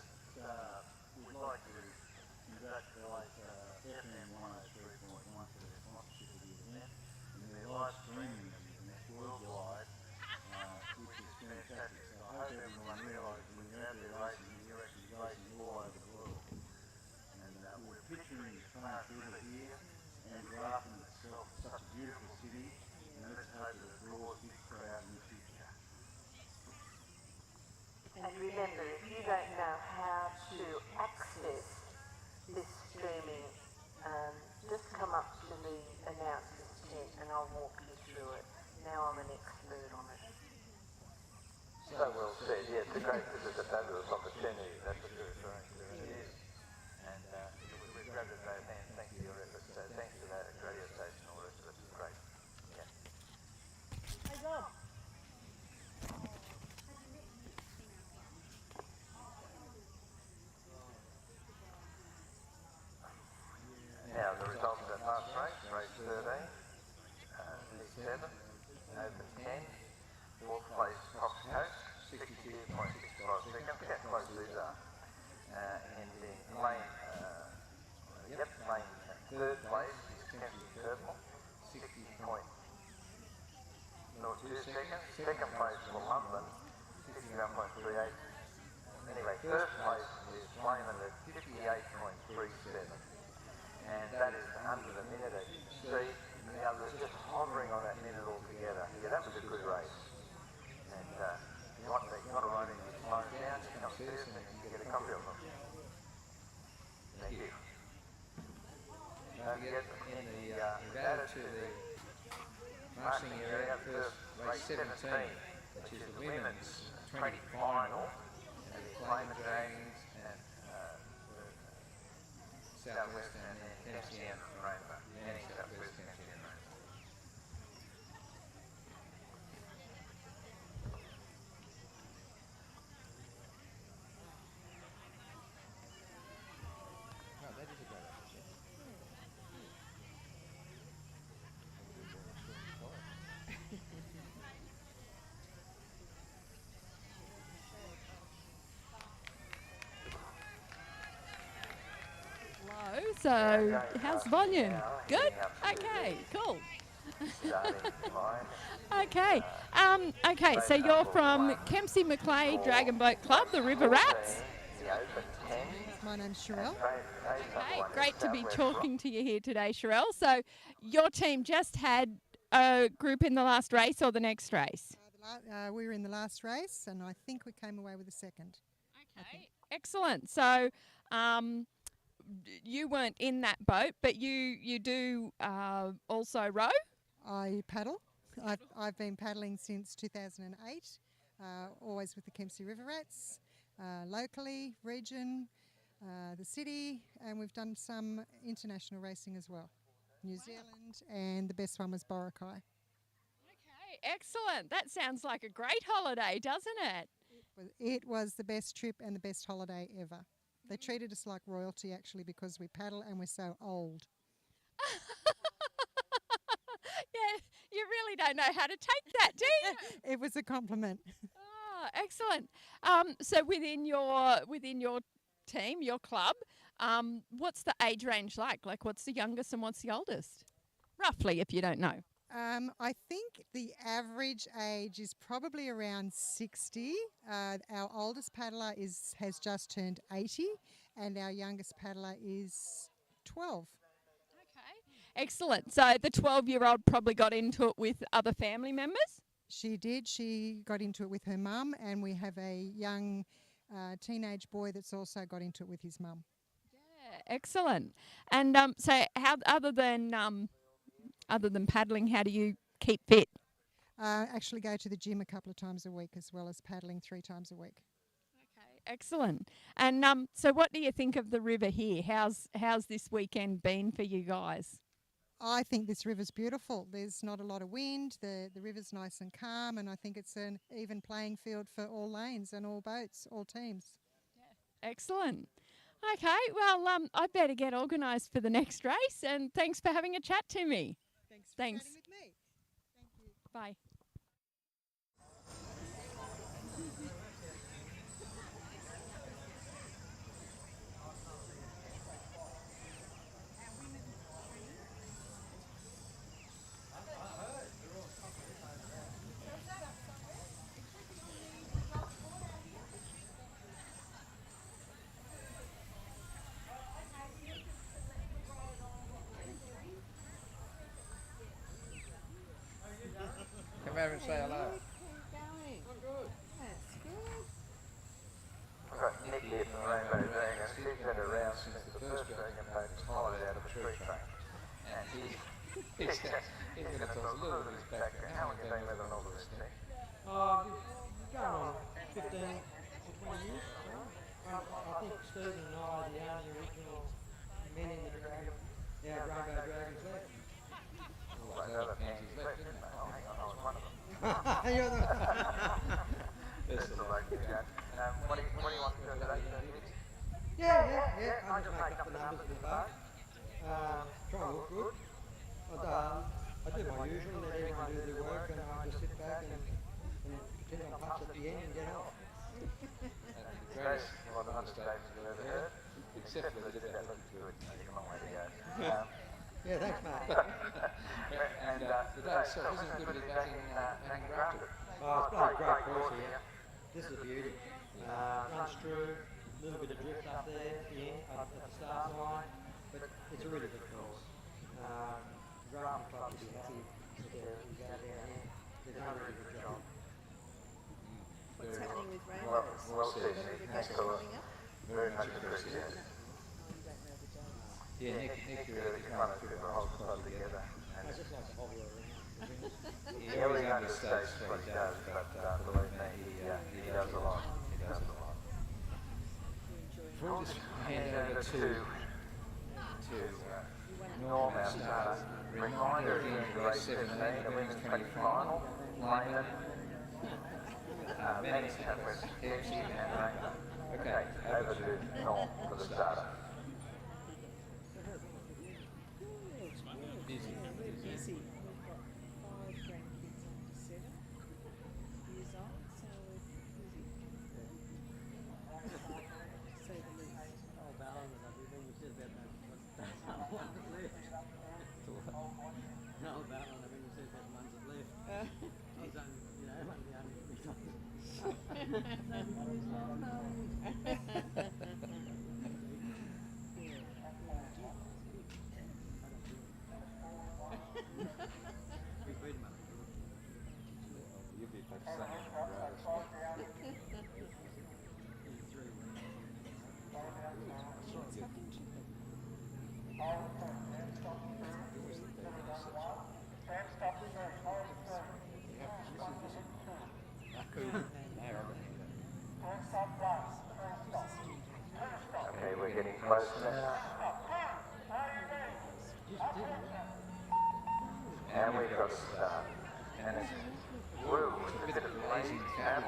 we'd like to congratulate FM 103.1 for their sponsorship of the event, and they're live streaming the event worldwide, which is fantastic. So I hope everyone realises when you're out there racing, you're actually racing all over the world. And we're picturing the Clarence River here, and Grafton itself, such a beautiful city, and let's hope that it draws big crowds in the future. And remember, if you don't know how to access this streaming, just come up to the announcers tent and I'll walk you through it. Now I'm an expert on it. So well said, yeah, it's a fabulous opportunity, that's what you're referring to, and it is. And we've grabbed it both hands, thanks for your efforts, thanks to that radio station and all the rest of it, it's great. Yeah. Hey, Bob. Now, the results of that last race, race 13, P7, Open 10, 4th place Cox Coast, 62.65 seconds, how close these are. And in lane, lane 3rd place is Kempsey Purple, 60.02 seconds. 2nd place for London, 61.38. Anyway, 1st place is Flamen at 58.37. And that is under the minute, as you can see. The others just hovering on that minute altogether. Yeah, that was a good race. And you want to ride in your phone down, you come see us and you can get a copy of them. Thank you. Don't forget in the Regatta to the marshalling area, first race 17, which is the women's 20 final, and the Flamen Dragons and Southwest and then Kempsey and Rainbow. And Southwest, Kempsey and Rainbow. No, that is a great opportunity. Low, so how's volume? Good? Okay, cool. Okay, okay, so you're from Kempsey Macleay Dragon Boat Club, the River Rats. My name's Sherelle. Okay, great to be talking to you here today, Sherelle. So your team just had a group in the last race or the next race? We were in the last race, and I think we came away with the second. Okay, excellent. So you weren't in that boat, but you do also row? I paddle. I've been paddling since 2008, always with the Kempsey River Rats, locally, region, the city, and we've done some international racing as well. New Zealand, and the best one was Boracay. Okay, excellent. That sounds like a great holiday, doesn't it? It was the best trip and the best holiday ever. They treated us like royalty actually because we paddle and we're so old. Yeah, you really don't know how to take that, do you? It was a compliment. Oh, excellent. So within your team, your club, what's the age range like? Like, what's the youngest and what's the oldest? Roughly, if you don't know. I think the average age is probably around 60. Our oldest paddler has just turned 80 and our youngest paddler is 12. Excellent. So the 12-year-old probably got into it with other family members? She did. She got into it with her mum, and we have a young teenage boy that's also got into it with his mum. Yeah, excellent. And so how other than paddling, how do you keep fit? Actually go to the gym a couple of times a week as well as paddling 3 times a week. Excellent. And so what do you think of the river here? How's this weekend been for you guys? I think this river's beautiful. There's not a lot of wind. The river's nice and calm, and I think it's an even playing field for all lanes and all boats, all teams. Excellent. Okay, well, I better get organised for the next race, and thanks for having a chat to me. Thanks. Chatting with me. Thank you. Bye. Come over and say hello. I've got Nick here from Rainbow Dragon. He's been around since the first Dragon boat was hollowed out of a tree trunk. And he's going to tell us a little bit of his background. How long have you been with an all this, Nick? Going on 15 or 20 years. I think Stephen and I are the only original men in the Dragon, Rainbow Dragons left. Well, those other pansies left, didn't they? Oh, hang on, I was one of them. You're the There's the bloke again. What do you want to do today? Yeah. I just make up the numbers in the boat. Try and look good. I do my usual, let everyone do their work, and I just sit back and pretend I'm pups at the end and get off. The greatest, one of the understatements you've ever heard, except for the did that look good. You've a long way to go. Yeah, thanks, mate. And the day itself, isn't it good to be back in Grafton? Oh, it's been a great course here. This is a beauty. Runs true, a little bit of drift up there at the end, at the start line, but it's a really good course. The Grafton Club is happy with their out there. They've done a really good job. What's happening with Rainbows? Well said, thanks a lot. Very much appreciated. Yeah, Nick Really trying to put the whole club together. I just like to hobble around. Yeah, we understates what he does, but believe me, he does a lot. He does a lot. We'll just hand over to Norm, our starter. Reminder again, race 17, the women's 20 final, Layman, Manning Southwest, Dempsey and Rainbow. Okay, over to Norm for the starter. Busy. We've got 5 grandkids under 7 years old, so we're busy. To say the least. Oh, Ballon, everything you said about that one that left. No, Ballon, I mean, you said that ones that left. He's only, one of the only You'll be like Sunday on the road. Okay, we're getting close now. And we've got to start. And it's amazing cattle.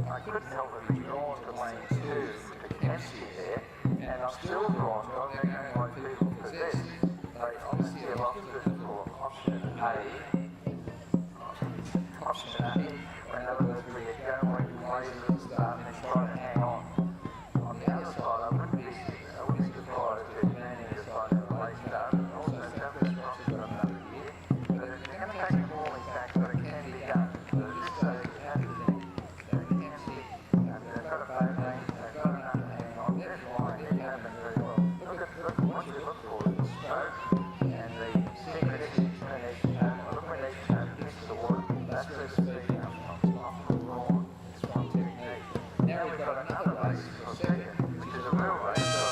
I couldn't help but be drawn to lane 2 to Kempsey there, and I'm still drawn to it. They're going like people possessed. They obviously have opted for option A. Option A, in other words, where you go where you raise it at the start and then try to hang on. On the other side, I wouldn't be surprised if Manny decided to late start. Also, South West Cross has got another year. But it's going to take some hauling back, but it can be done. But at this stage, it has to be. They've got a boat lane, they've got enough to hang on. They're flying, they're having very well. Look what you look for is the stroke and the synchronicity between each turn. Look when each turn hits the water. That's where speed comes from. It's not from brawn, it's from technique. Now we've got another race for second, which is a real race. So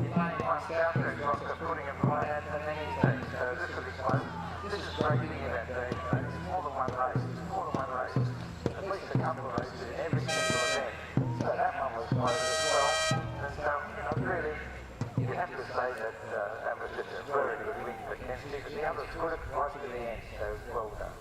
you may find South West Cross are putting a play out to many teams. So this will be close. This is the great thing about doing it. It's more than one race. It's more than one race. At least a couple of races in every single event. So that one was close as well. And so, really, you have to say that that was just a very good win for Kempsey, but the others put it right to the end, so well done.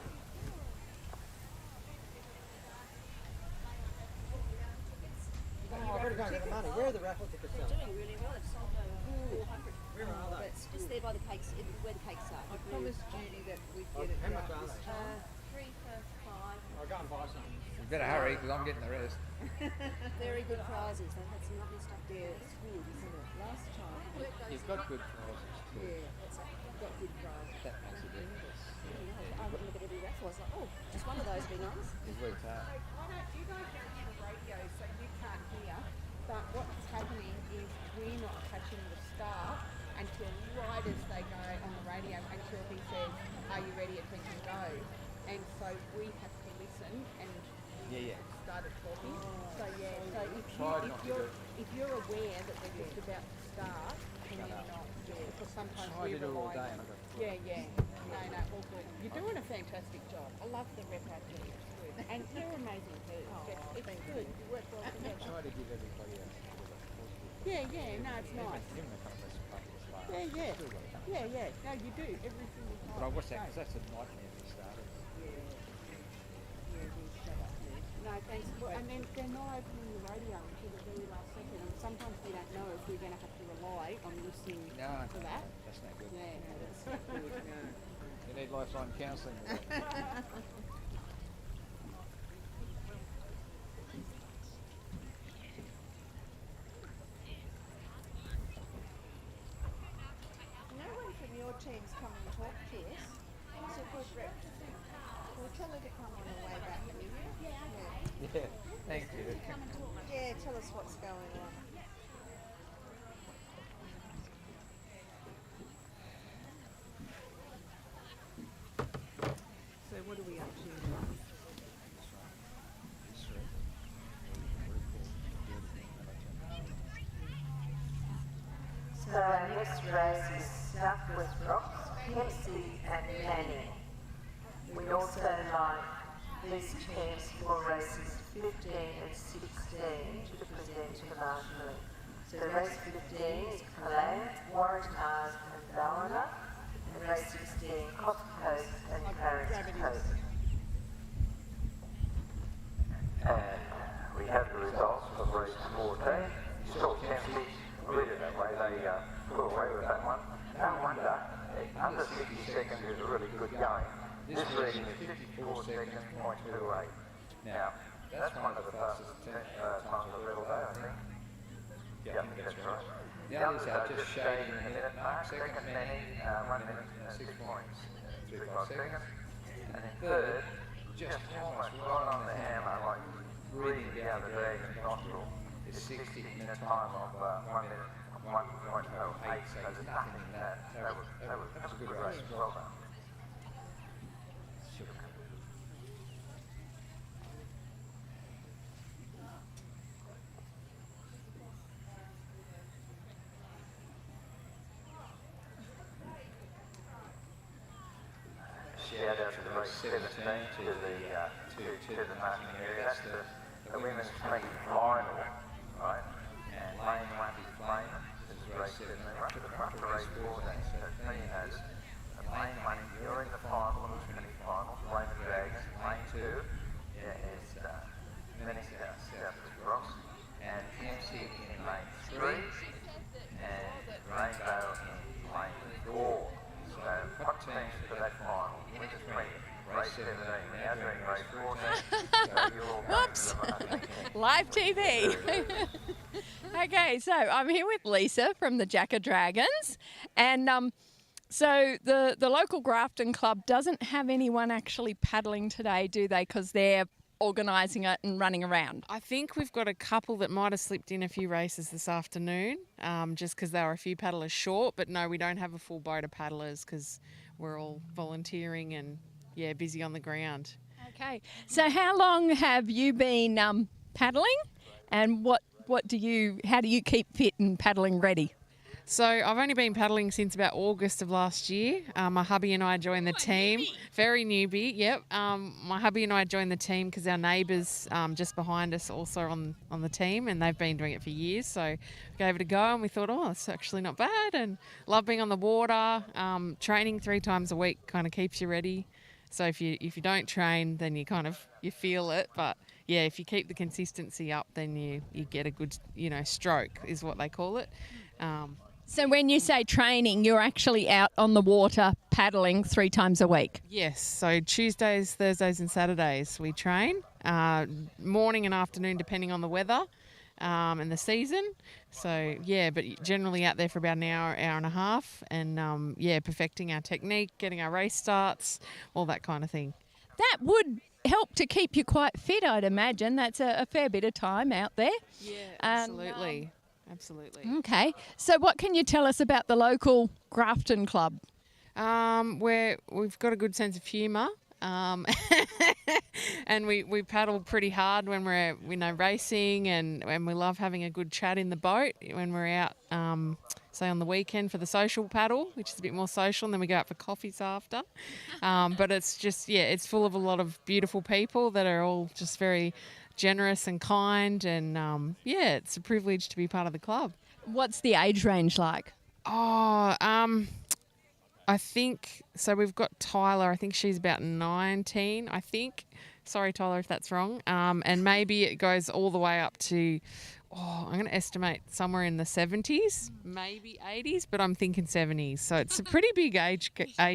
Oh, I've got to go and get the money. Where are the raffle tickets They're selling? doing really well. It's sold over 400. Where are they? It's just there by the cakes, where the cakes are. I promised Judy that we'd Oh, get it how much down are this they? time. 3 for 5. I'll go and buy some. You better hurry because I'm getting the rest. Very good prizes. They've had some lovely stuff there. It's good, isn't it? Last time. You've got good prizes too. Yeah, it's got good prizes. That makes a difference. I would look at every raffle. I was like, oh, just one of those would be nice. It's worked hard. Why don't you guys go to the radio so you can't hear? But what's happening is we're not touching the start until right as they go on the radio until he says, are you ready? Attention, go. And so we have to listen and started talking. So if you're aware that they're just about to start and you're not, because sometimes we rely on. No, all good. You're doing a fantastic job. I love the repartee. It's good. And you're amazing too. It's good. You work well together. Try to give everybody else a bit of a positive. No, it's nice. Give them a couple of sparkles last. No, you do every single time. But I watched that because that's a nightmare to start. No, thanks. And then they're not opening the radio until the very last second. And sometimes we don't know if we're going to have to rely on listening to that. That's not good. Yeah, no, that's not good. No. You need lifeline counselling. No one from your team's come and talk to us. It's a good rep. We'll tell her to come on her way back, will you? Yeah, thank you. Yeah, tell us what's going on. So what are we up to now? So our next race is South West Rocks, Kempsey and Manning. We also like these teams for races 15 and 16 to present internationally. So race 15 is Calais, Waratahs and Ballina, and race 16 Coast Coast and Paris Coast. And we have the results of race 14. Still Kempsey, really that way, they put away with that one. No wonder, under 60 seconds is really good going. This reading is 54 seconds, .28. Now, that's one of the fastest times of the real day, I think. Yeah, I think that's right. The others are just shading the minute mark. Second, Manning, 1 minute, 6.35 seconds. And then third, just almost right on the hammer, like breathing down the dragon's nostril, is 60 in a time of 1 minute, 1.08. So there's nothing in that. That was a good race. Well done. Shout out to the race 17 to the marking area. That's the women's 20 final, right? And lane 1 is Flame. This is race 17. We're up to the front of race 14. So Dean has lane 1 during the final, the 20 finals, Flame Drags, lane 2. then Southwest Ross, and Kempsey in lane 3, and Rainbow in lane 4. So hot teams for that final. Winter 20, race 17. We're now doing race 14. So you're all coming to them, I think. Live TV. Okay, so I'm here with Lisa from the Jacker Dragons, and so the local Grafton club doesn't have anyone actually paddling today, do they? Because they're organising it and running around. I think we've got a couple that might have slipped in a few races this afternoon, just because they were a few paddlers short. But no, we don't have a full boat of paddlers because we're all volunteering and busy on the ground. Okay, so how long have you been paddling, and how do you keep fit and paddling ready? So I've only been paddling since about August of last year. My hubby and I joined the team. Newbie. Very newbie, yep. My hubby and I joined the team because our neighbours just behind us also on the team, and they've been doing it for years. So we gave it a go and we thought, it's actually not bad, and love being on the water. Training 3 times a week kind of keeps you ready. So if you don't train, then you feel it. But yeah, if you keep the consistency up, then you get a good stroke is what they call it. So when you say training, you're actually out on the water paddling 3 times a week? Yes, so Tuesdays, Thursdays and Saturdays we train, morning and afternoon depending on the weather and the season. So but generally out there for about an hour and a half, and perfecting our technique, getting our race starts, all that kind of thing. That would help to keep you quite fit, I'd imagine. That's a fair bit of time out there. Yeah, absolutely. Absolutely. Okay. So what can you tell us about the local Grafton club? We've got a good sense of humour, and we paddle pretty hard when we're racing, and we love having a good chat in the boat when we're out, say on the weekend for the social paddle, which is a bit more social, and then we go out for coffees after. But it's just, it's full of a lot of beautiful people that are all just very generous and kind, and it's a privilege to be part of the club. What's the age range like? I think so. We've got Tyler. I think she's about 19. I think. Sorry, Tyler, if that's wrong. And maybe it goes all the way up to, I'm going to estimate somewhere in the 70s, maybe 80s, but I'm thinking 70s. So it's a pretty big age.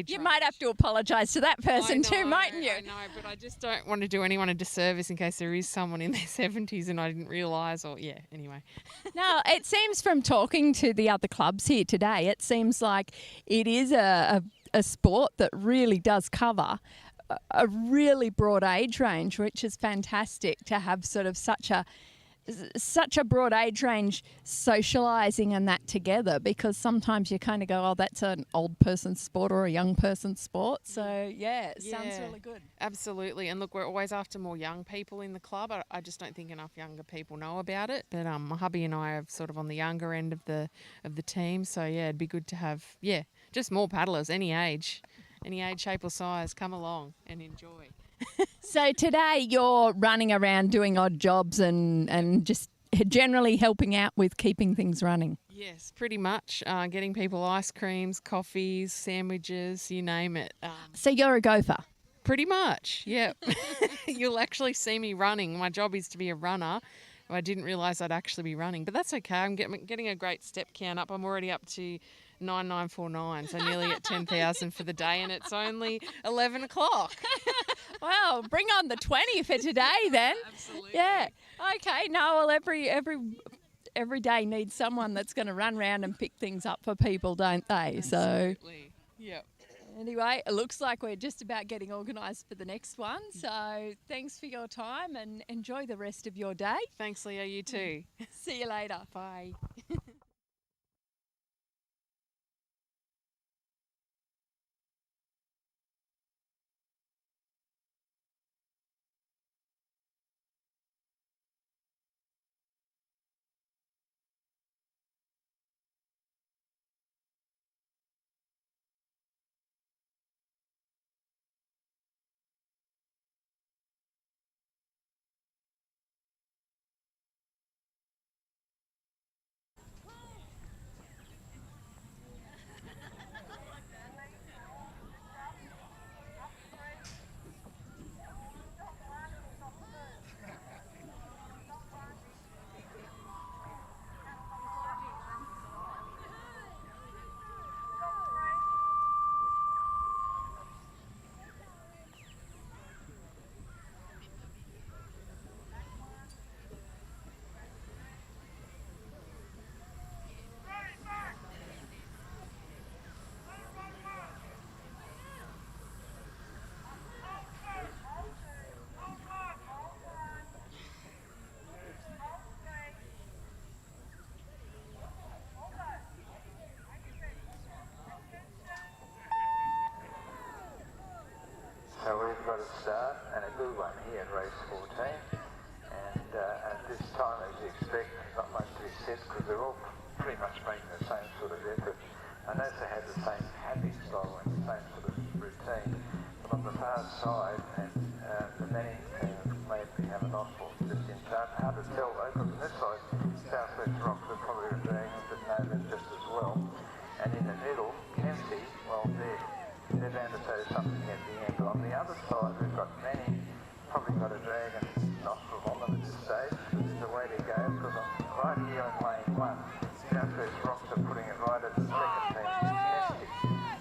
You might have to apologise to that person too, mightn't you? I know, but I just don't want to do anyone a disservice in case there is someone in their 70s and I didn't realise, anyway. No, it seems from talking to the other clubs here today, it seems like it is a sport that really does cover a really broad age range, which is fantastic to have sort of such a broad age range socialising and that together, because sometimes you kind of go, that's an old person's sport or a young person's sport. So, it sounds really good. Absolutely. And look, we're always after more young people in the club. I just don't think enough younger people know about it. But my hubby and I are sort of on the younger end of the team. So, it'd be good to have, just more paddlers, any age, shape or size, come along and enjoy. So today you're running around doing odd jobs and just generally helping out with keeping things running. Yes, pretty much. Getting people ice creams, coffees, sandwiches, you name it. So you're a gopher? Pretty much, yep. You'll actually see me running. My job is to be a runner. I didn't realise I'd actually be running, but that's okay. I'm getting a great step count up. I'm already up to 9949, so nearly at 10,000 for the day, and it's only 11 o'clock. Well, bring on the 20 for today then. Absolutely. Yeah. Okay. No, well, every day needs someone that's going to run around and pick things up for people, don't they? Absolutely. Yep. Anyway, it looks like we're just about getting organised for the next one. So thanks for your time and enjoy the rest of your day. Thanks, Leah. You too. See you later. Bye. says, because they're all pretty much making the same sort of effort. I noticed they had the same happy style and the same sort of routine. But on the far side, and the Manning team may have a nostril just in charge. Hard to tell though, because on this side, Southwest Rocks are probably a dragon, but no, them just as well. And in the middle, Kempsey, well, they're bound to say something at the end. But on the other side, we've got Manning, probably got a dragon nostril on them at this stage. This is the way to go, because right here in lane 1, Southwest Rocks are putting it right at the second team, Kempsey.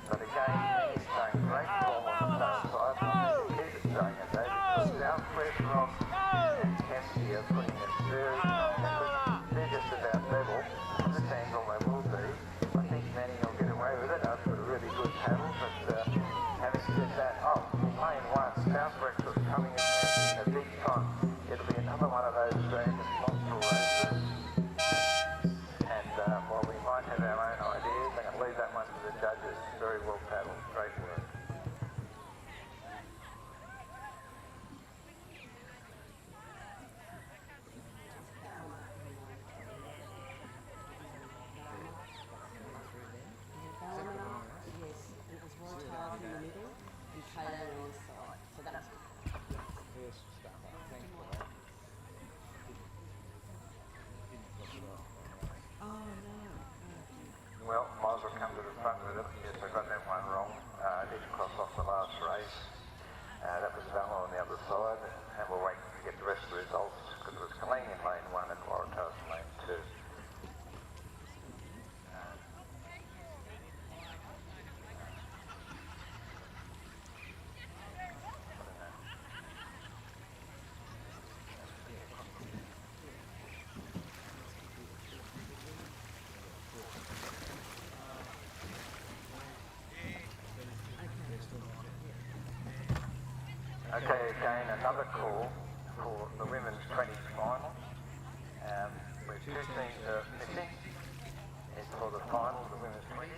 But again, he's showing great form on the far side. I think keep it showing it though, because Southwest Rocks and Kempsey are putting it very strong. They're just about level. From this angle they will be. I think Manning will get away with it after a really good paddle, but having said that, lane 1, Southwest was coming in a big time. It'll be another one of those dragon nostril races. And while we might have our own ideas, I'm going to leave that one to the judges. Very well paddled, great work. Yes, it was well tiled in the middle and Taylor on the side. So that's Well, might as well come to the front with it. Yes, I got that one wrong. I did cross off the last race. That was Valor on the other side, and we'll wait to get the rest of the results because it was Kaling in lane 1 and Waratahs in lane 2. Okay, again, another call for the women's 20s final. With 2 teams missing. It's for the final, the women's 20s.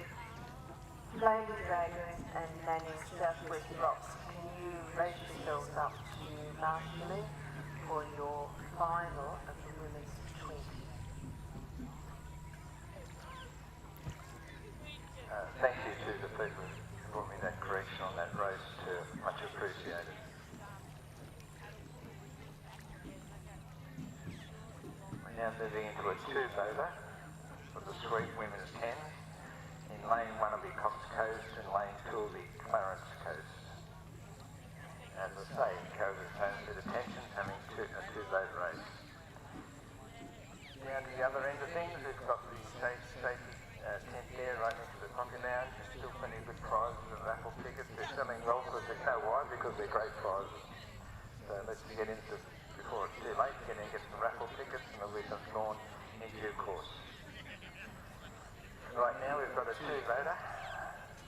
Lady Dragons and Manning Southwest Rocks, can you raise yourselves up to marshalling for your final of the women's 20? Thank you to the people who brought me that correction on that race too. Much appreciated. We're now moving into a 2-boater for the Sweet Women's 10. In lane 1 will be Cox Coast and lane 2 will be Clarence Coast. As I say, COVID phones at attention, having a 2-boat race. Down to the other end of things, we've got the safety tent there right next to the coffee lounge. There's still plenty of good prizes and raffle tickets. They're selling well because they know why, because they're great prizes. So let's get into, before it's too late, get in and get some raffle tickets and there'll be some drawn in due course. Right now we've got a 2-boater,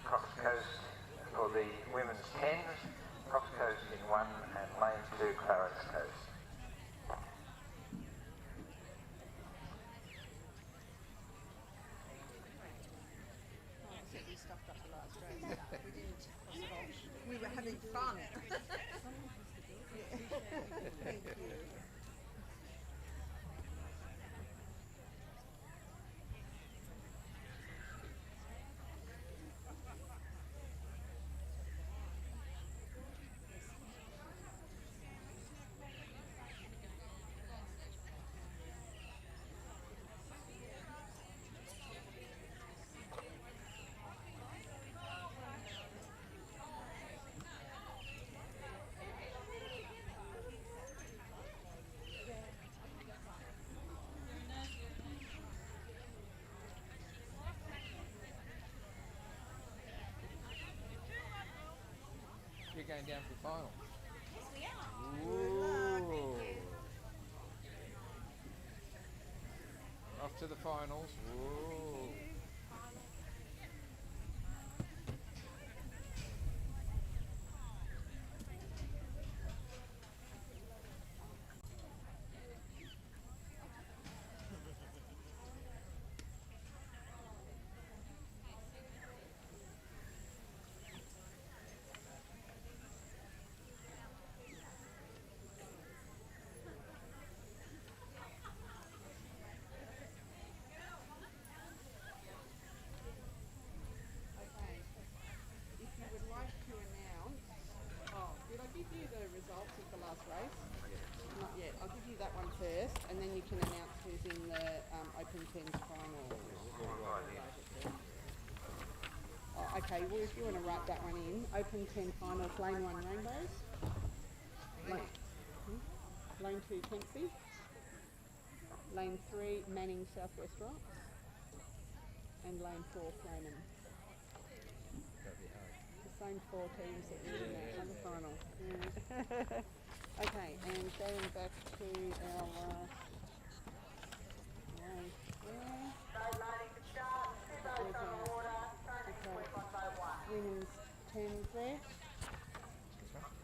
Cox Coast for the women's 10s, Cox Coast in 1 and lane 2 Clarence Coast. We stuffed up the last race. We didn't cross it off. We were having fun. Thank you. You're going down to the final. Yes, we are. Ooh. Off to the finals. Ooh. Open 10s final. Oh, okay, well if you want to write that one in, Open 10 finals, Lane 1 Rainbows, Lane 2 Kempsey, Lane 3 Manning Southwest Rocks, and Lane 4 Flaming. The same 4 teams that were in that other final. Yeah. Okay, and going back to our race there. Women's 10s there.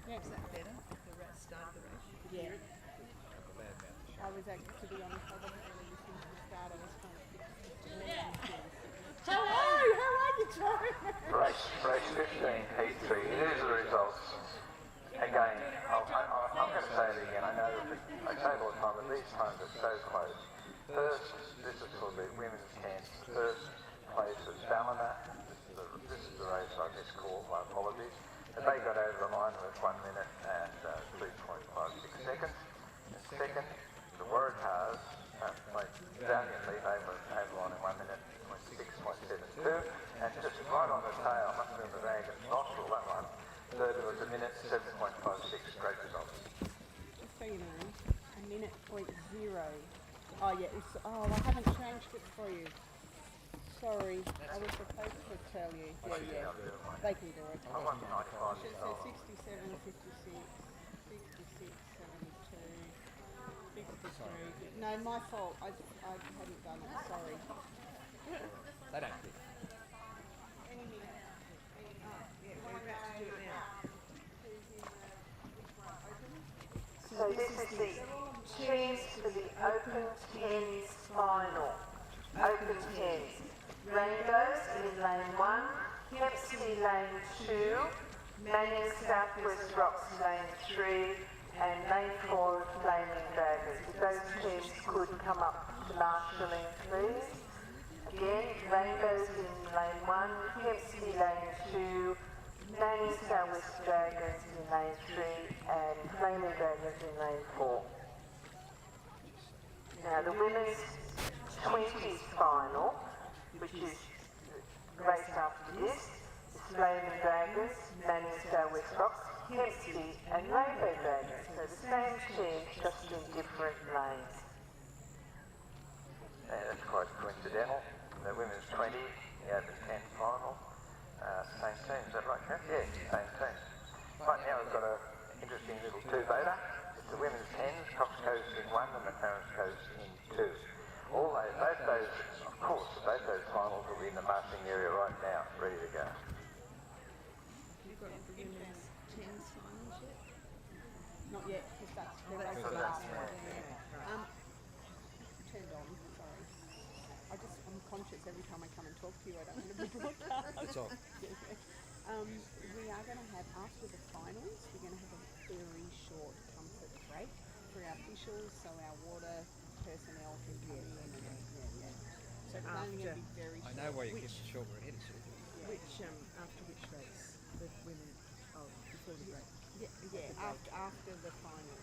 Yeah. Is that better? The start of the race? Yeah. I was actually, to be honest, I wasn't really listening to the start. I was trying to fix the Hello, how are you, Joe? Race 15, Heat 3. Here's the results. Again, I'm going to say it again. I know I say it all the time, but these times are so close. First, this is for the women's 10s. First place is Ballina. This is the race I miscalled. My apologies. And they got over the line with 1 minute and 3.56 seconds. And second, the Waratahs played valiantly. They were over the line in 1 minute, 6.72. And just right on the tail, must have been the Dragon's nostril, that one. Third was a minute, 7.56. Great results. Just so you know, a minute .0. Oh yeah, I haven't changed it for you. Sorry, I was supposed to tell you. Yeah, they can do it. I want 95. Should say 67, 56, 66, 72, 63. No, my fault. I hadn't done it. Sorry. They don't fit. Any minute. Yeah, we're about to do it now. So this is the teams for the Open 10s final. Open 10s. Rainbows in Lane 1, Kempsey Lane 2, Manning Southwest Rocks Lane 3, and Lane 4 Flaming Dragons. If those teams could come up to marshalling, please. Again, Rainbows in Lane 1, Kempsey Lane 2, Manning Southwest Dragons in Lane 3, and Flaming Dragons in Lane 4. Now the women's 20s final, which is the race after this, is Flaming Dragons, Manning Southwest Rocks, Kempsey and Rainbow Dragons. So the same team, just in different lanes. Yeah, that's quite coincidental. The women's 20, the Open 10 final. Same team, is that right, Kat? Yeah, same team. Right now we've got an interesting little two-voter. It's the women's 10s, Cox Coast in 1 and the Clarence Coast in 2. Both those, of course, both those finals will be in the marshalling area right now, ready to go. You've got the women's 10s finals yet? Not yet, because that's the race the last last one. one. Turned on, sorry. I'm conscious every time I come and talk to you, I don't want to be broadcast. It's all. We are going to have, after the finals, we're going to have a very short comfort break for our officials, so our water personnel can come in and so it's only going to be very short. I know why you keep it short, we're headed to. After which race? The women, before the break? After the finals.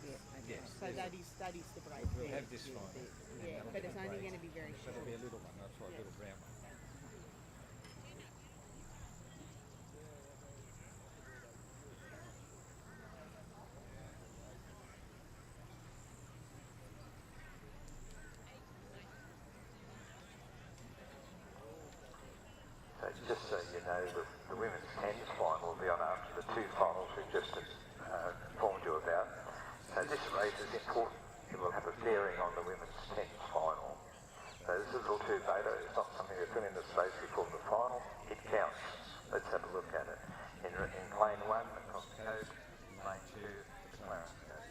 Yes. So that is the break. We'll have this final. Yeah, but it's only going to be very short. It'll be a little one, that's why a little round one. So just so you know, the women's 10s final will be on after the two finals we've just informed you about. So this race is important. It will have a bearing on the women's 10s final. So this is a little too beta. It's not something we put in the space before the final. It counts. Let's have a look at it. In lane 1, the Cox Coast. Lane 2, the Clarence Coast.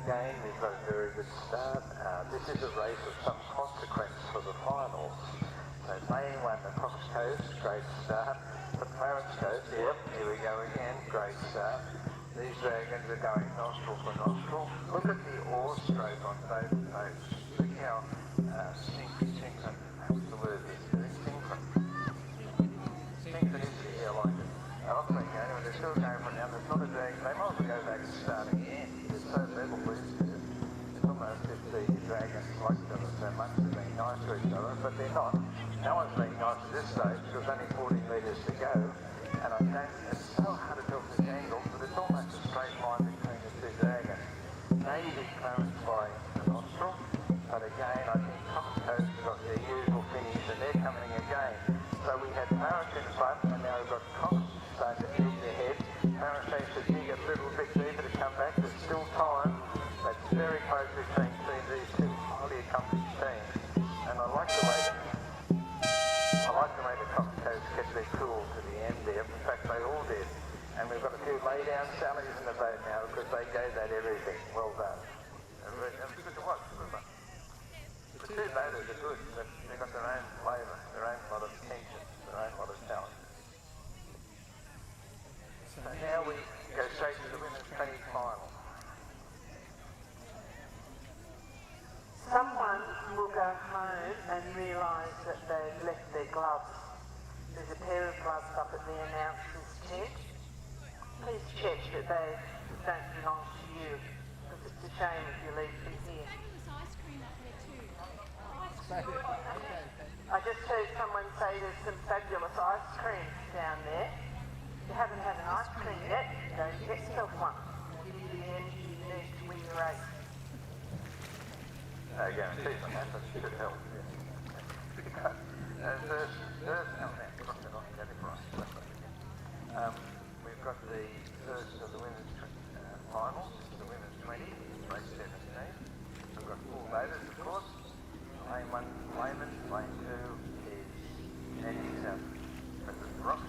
again, we've got a very good start. This is a race of some consequence for the finals. So Main won the Cox Coast, great start. The Clarence Coast, yep, here we go again, great start. These dragons are going nostril for nostril. Look at the oar stroke on both boats. Look how synchron, what's the word is? Synchron. Synchronicity, I like it. Off they go, and they're still going for now. There's not a dragon. They might as well go back and start again. It's so level with it. It's almost if the dragons like each other so much, they're being nice to each other, but they're not. No one's being nice at this stage because there's only 40 metres to go. And I don't, it's so hard to tell from this angle, but it's almost a straight line between the two dragons. Maybe Clarence by a nostril, but again, I think Cox Coast have got their usual finish and they're coming again. So we had Clarence in front, and now we've got Cox starting to dig their head. Clarence needs to dig a little bit deeper to come back. There's still time. That's very close between these two highly accomplished teams. And I like the way the Cox Coast kept their cool to the end there. In fact, they all did. And we've got a few lay-down sallies in the boat now because they gave that everything. Well done. It was good to watch, wasn't it? The two boaters are good, but they've got their own flavour, their own lot of tension, their own lot of talent. So now we go straight to the women's 20 final. Someone will go home and realise that they've left their gloves. There's a pair of gloves up at the announcer's tent. Please check that they don't belong to you, because it's a shame if you leave them here. I just heard someone say there's some fabulous ice cream down there. If you haven't had an ice cream yet, go and get yourself one. It'll give you the energy you need to win the race. No guarantees on that, but it should help. We've got the first of the women's finals, the women's 20, race 17. We've got 4 voters, of course. Lane 1, Layman. Lane 2 is Jenny South President Rock.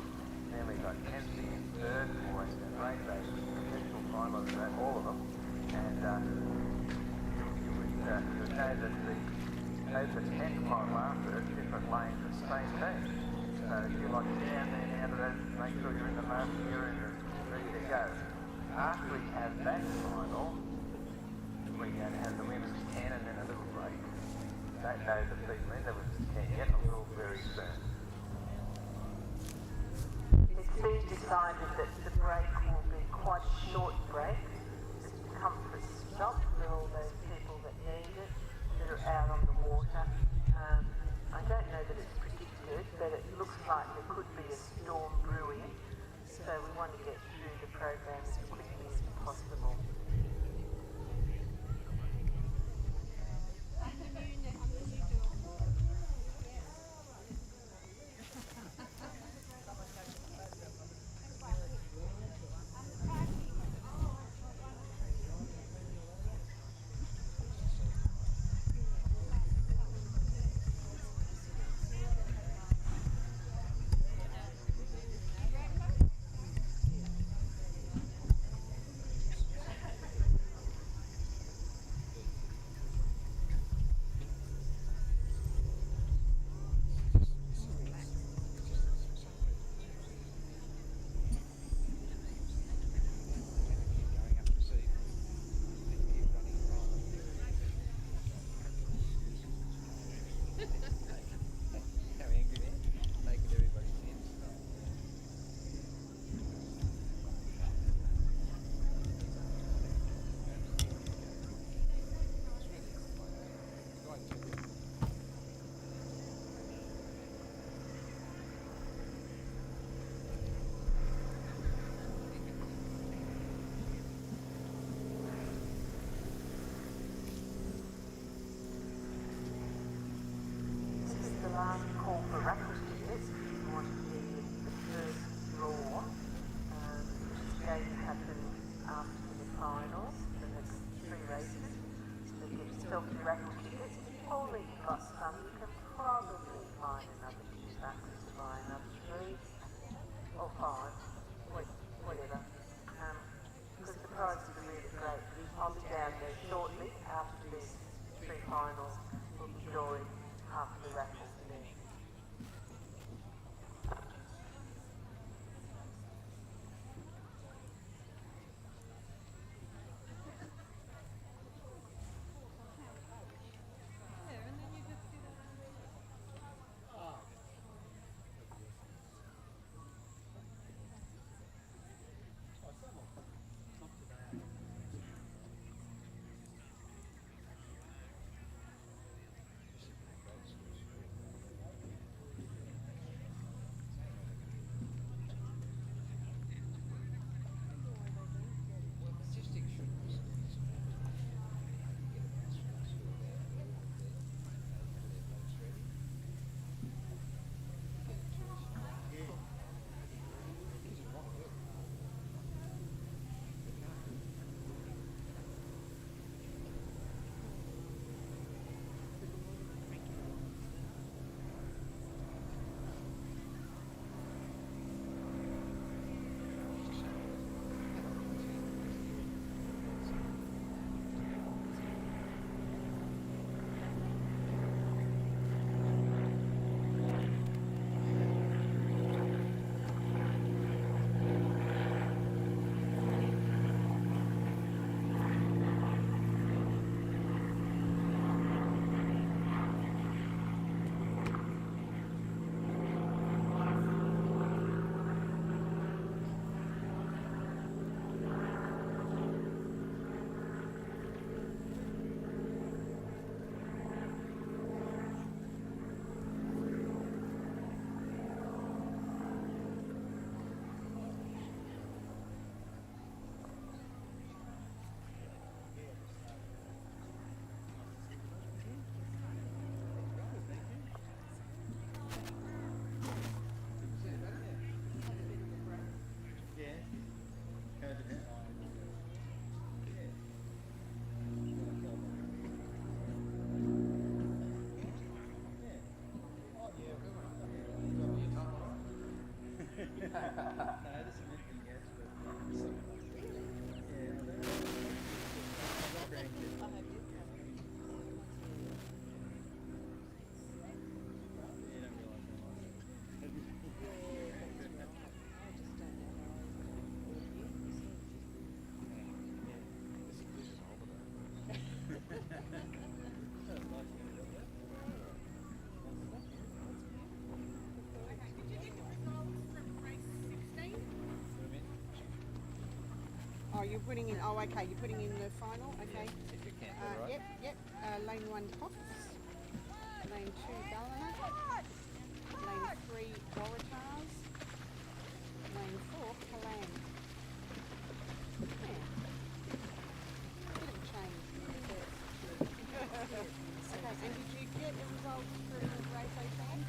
Then we've got Kenzie in third, always in the rainbow, professional finalists at all of them. And you would know that the 10th final after it, different lanes at the same team. So if you like to down there now to make sure you're in the mark, you're ready to go. After we have that final, we're going to have the women's 10 and then a little break. Don't know the people in the women's 10 yet, but we'll very soon. It's been decided that the break will be quite a short break, just a comfort stop for all those people that need it, that are out on the water. I don't know that it's predicted, but it looks like there could be a storm brewing, so we want to get through the program as quickly as possible. Last call for Raffle tickets if you want to be the first draw, which is going to happen after the finals, the next 3 races. So get yourself your Raffle tickets, or if you've got some, you can probably find another tutor to buy another 3 or 5, whatever. Because the prizes are really great. I'll be down there shortly after this 3 finals will be drawing after the raffle event. Oh, you're putting in, oh, okay, you're putting in the final, okay. If you can, right? Yep, lane 1 Coffs, lane 2 Ballina, lane 3 Waratahs, lane 4 Kalan. Yeah. Bit of a change from the first two. Okay, and did you get the results for race 18?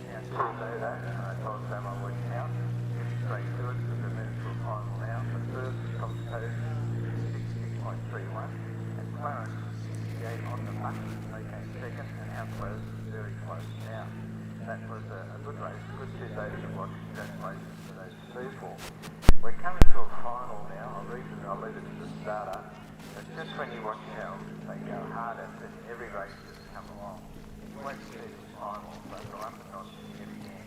Yeah, still do that. I told Sam I'm working out. Straight to it, because we're moving to a final now. The first top code is 60.31, and Clarence was 68 on the button. They came second, and Housewares was very close now. That was a good race, a good 2 days to watch. Congratulations to those people. We're coming to a final now. I'll leave it to the starter. But just when you watch how they go hard at it, every race that's come along. Wait to see the final, but go up and notch yet again.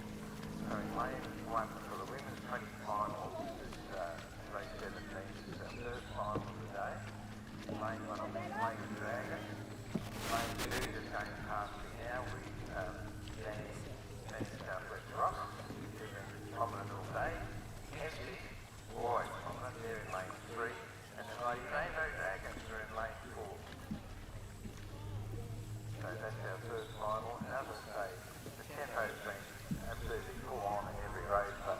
So in lane 1 for the women's 20 finals, this is race 17. This is our first final of the day. Lane 1 will be Lane Dragon. Lane 2 is going past me now with Danny Southwest Rock. He's been prominent all day. Hesse, always prominent there in lane 3. And then Lady Rainbow Dragons are in lane 4. So that's our first final. And as I say, the tempo's been absolutely full on in every race, but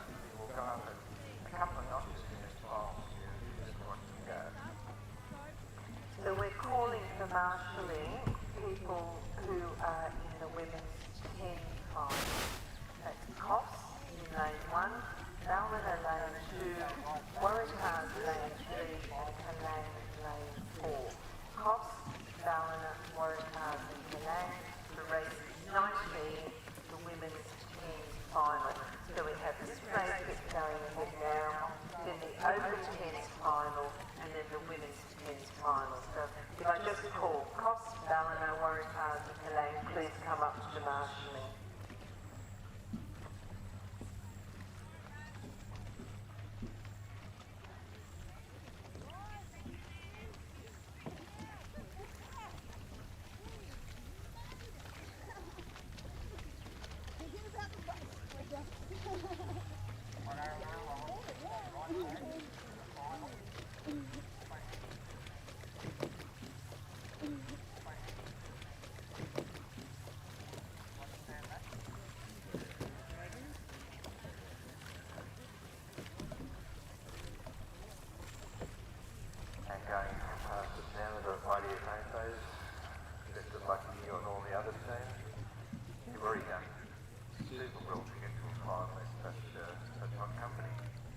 going past us now. We've got Mighty Rainbows, best of luck to you and all the other teams. You've already done super well to get to a final in such hot company.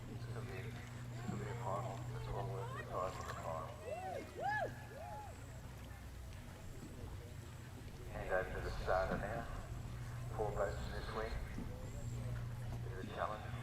This will be a final. It's well worth the time of the final. Hand over to the starter now. 4 boats in this wing. Bit of a challenge.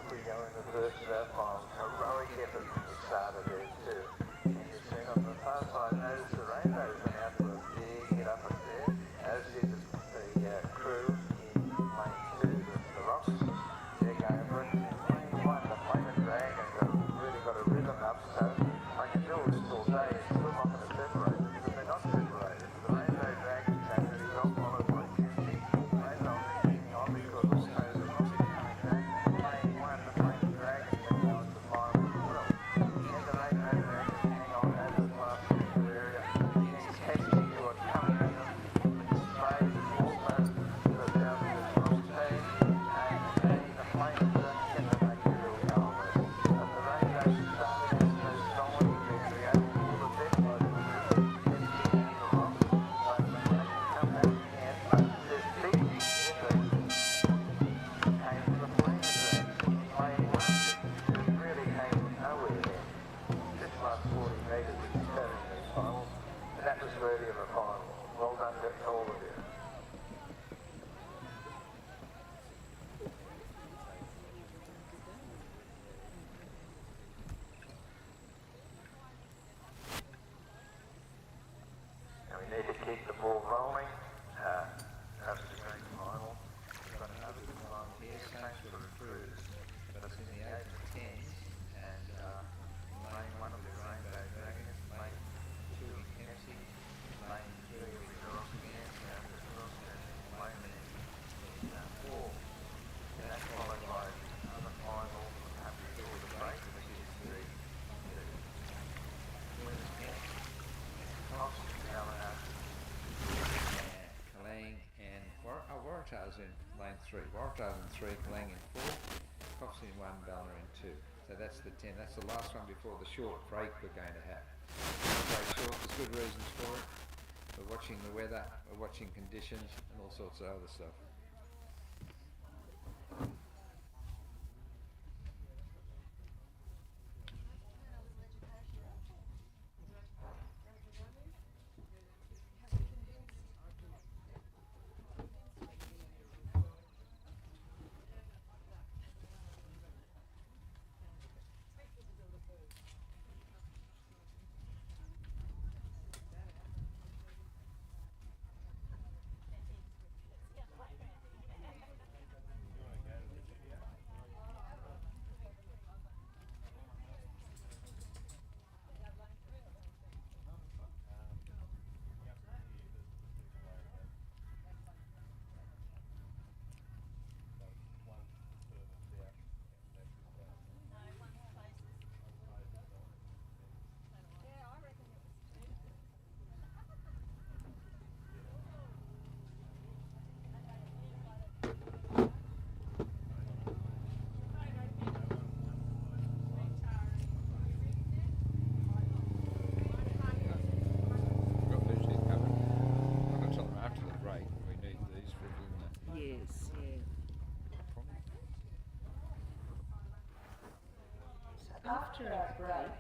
we go in the first of our finals. Heroic effort from the start of there too. And you've seen on the far side, notice the rainbows went out to a big hit up there, as did the crew in lane 2, the rocks. They're going for it. Lane 1, the flame and dragons have really got a rhythm up, so I can do all this all day. It's still not going to separate them because they're not separated. The rainbow dragons came really well followed by Kimsey. Rainbow hanging on because also the rocks are coming back. Lane 1, the flame and dragons are going to the final as well. And the rainbow dragons hang on over the last area. Testing who are coming at them. Sprays also the down to the cross team. And the flame and dragons get to make a real go of it. But the rainbow started out so strongly, they're creating all the best by the testing and the rocks. But they can come back again. But there's big effort came from the flame and dragons in lane 1. It really came from nowhere there. This last 40 metres is turning these finals, and that was worthy of a final. Well done to all of you. And we need to keep the ball rolling. That's the grand final. We've got another good one here. Thanks for the crews. But it's in the 8 and 10s. And lane 1 of the Rainbow Dragons, lane 2 in Kempsey, lane 3 with the Ross again, down to the Ross, and lane in 4. And that's followed by another final before the break, which is the women's tennis. Cox, Helena, Kalang and Waratah's in lane 3. Waratah's in 3, Kalang in 4, Cox in 1, Ballina in 2. So that's the 10. That's the last one before the short break we're going to have. Very short, there's good reasons for it. We're watching the weather, we're watching conditions and all sorts of other stuff. Yes, yeah. So after our break,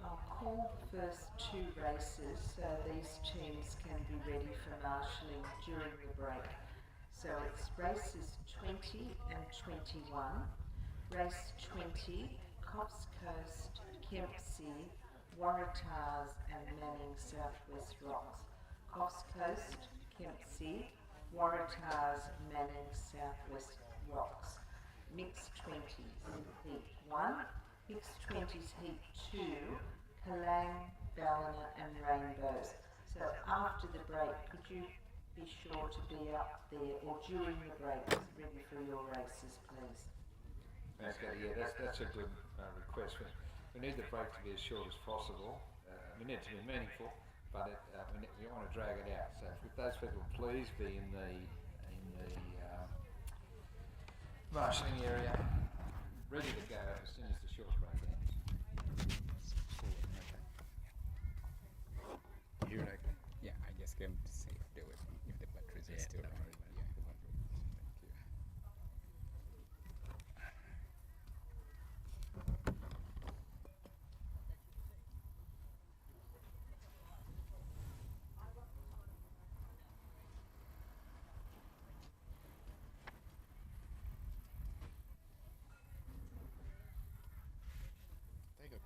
I'll call the first 2 races so these teams can be ready for marshalling during the break. So it's races 20 and 21. Race 20, Coffs Coast, Kempsey, Waratahs and Manning Southwest Rocks. Coffs Coast, Kempsey, Waratahs, Manning Southwest Rocks. Mixed 20s, Heat 1. Mixed 20s, Heat 2, Kalang, Ballina and Rainbows. So after the break, could you be sure to be up there, or during the break, ready for your races, please? Okay, yeah, that's a good request. We need the break to be as short as possible. We need it to be meaningful, but we want to drag it out. So if those people please be in the marshalling area, ready to go as soon as the short break ends. You hear it okay? Yeah, I just came to see if the batteries are still running.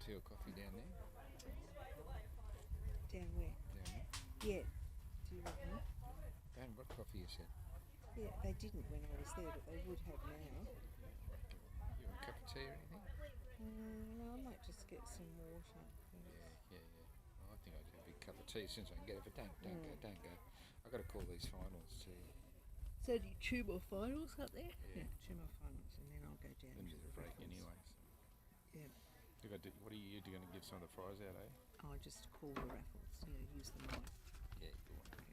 tea or coffee down there? Down where? Down there. Yeah. Do you reckon? They haven't got coffee, you said. Yeah, they didn't when I was there, but they would have now. You want a cup of tea or anything? No, I might just get some water. Yeah. Well, I think I'll get a big cup of tea as soon as I can get it, but don't go. I've got to call these finals too. So do you 2 more finals up there? Yeah, 2 more finals, and then I'll go down Then to there's the a break Raffles. anyway. So. Yeah. What are you going to give some of the fries out, eh? I'll just call the Raffles, use the mic. Yeah, you want to.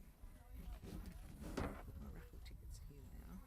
My Raffle tickets here now.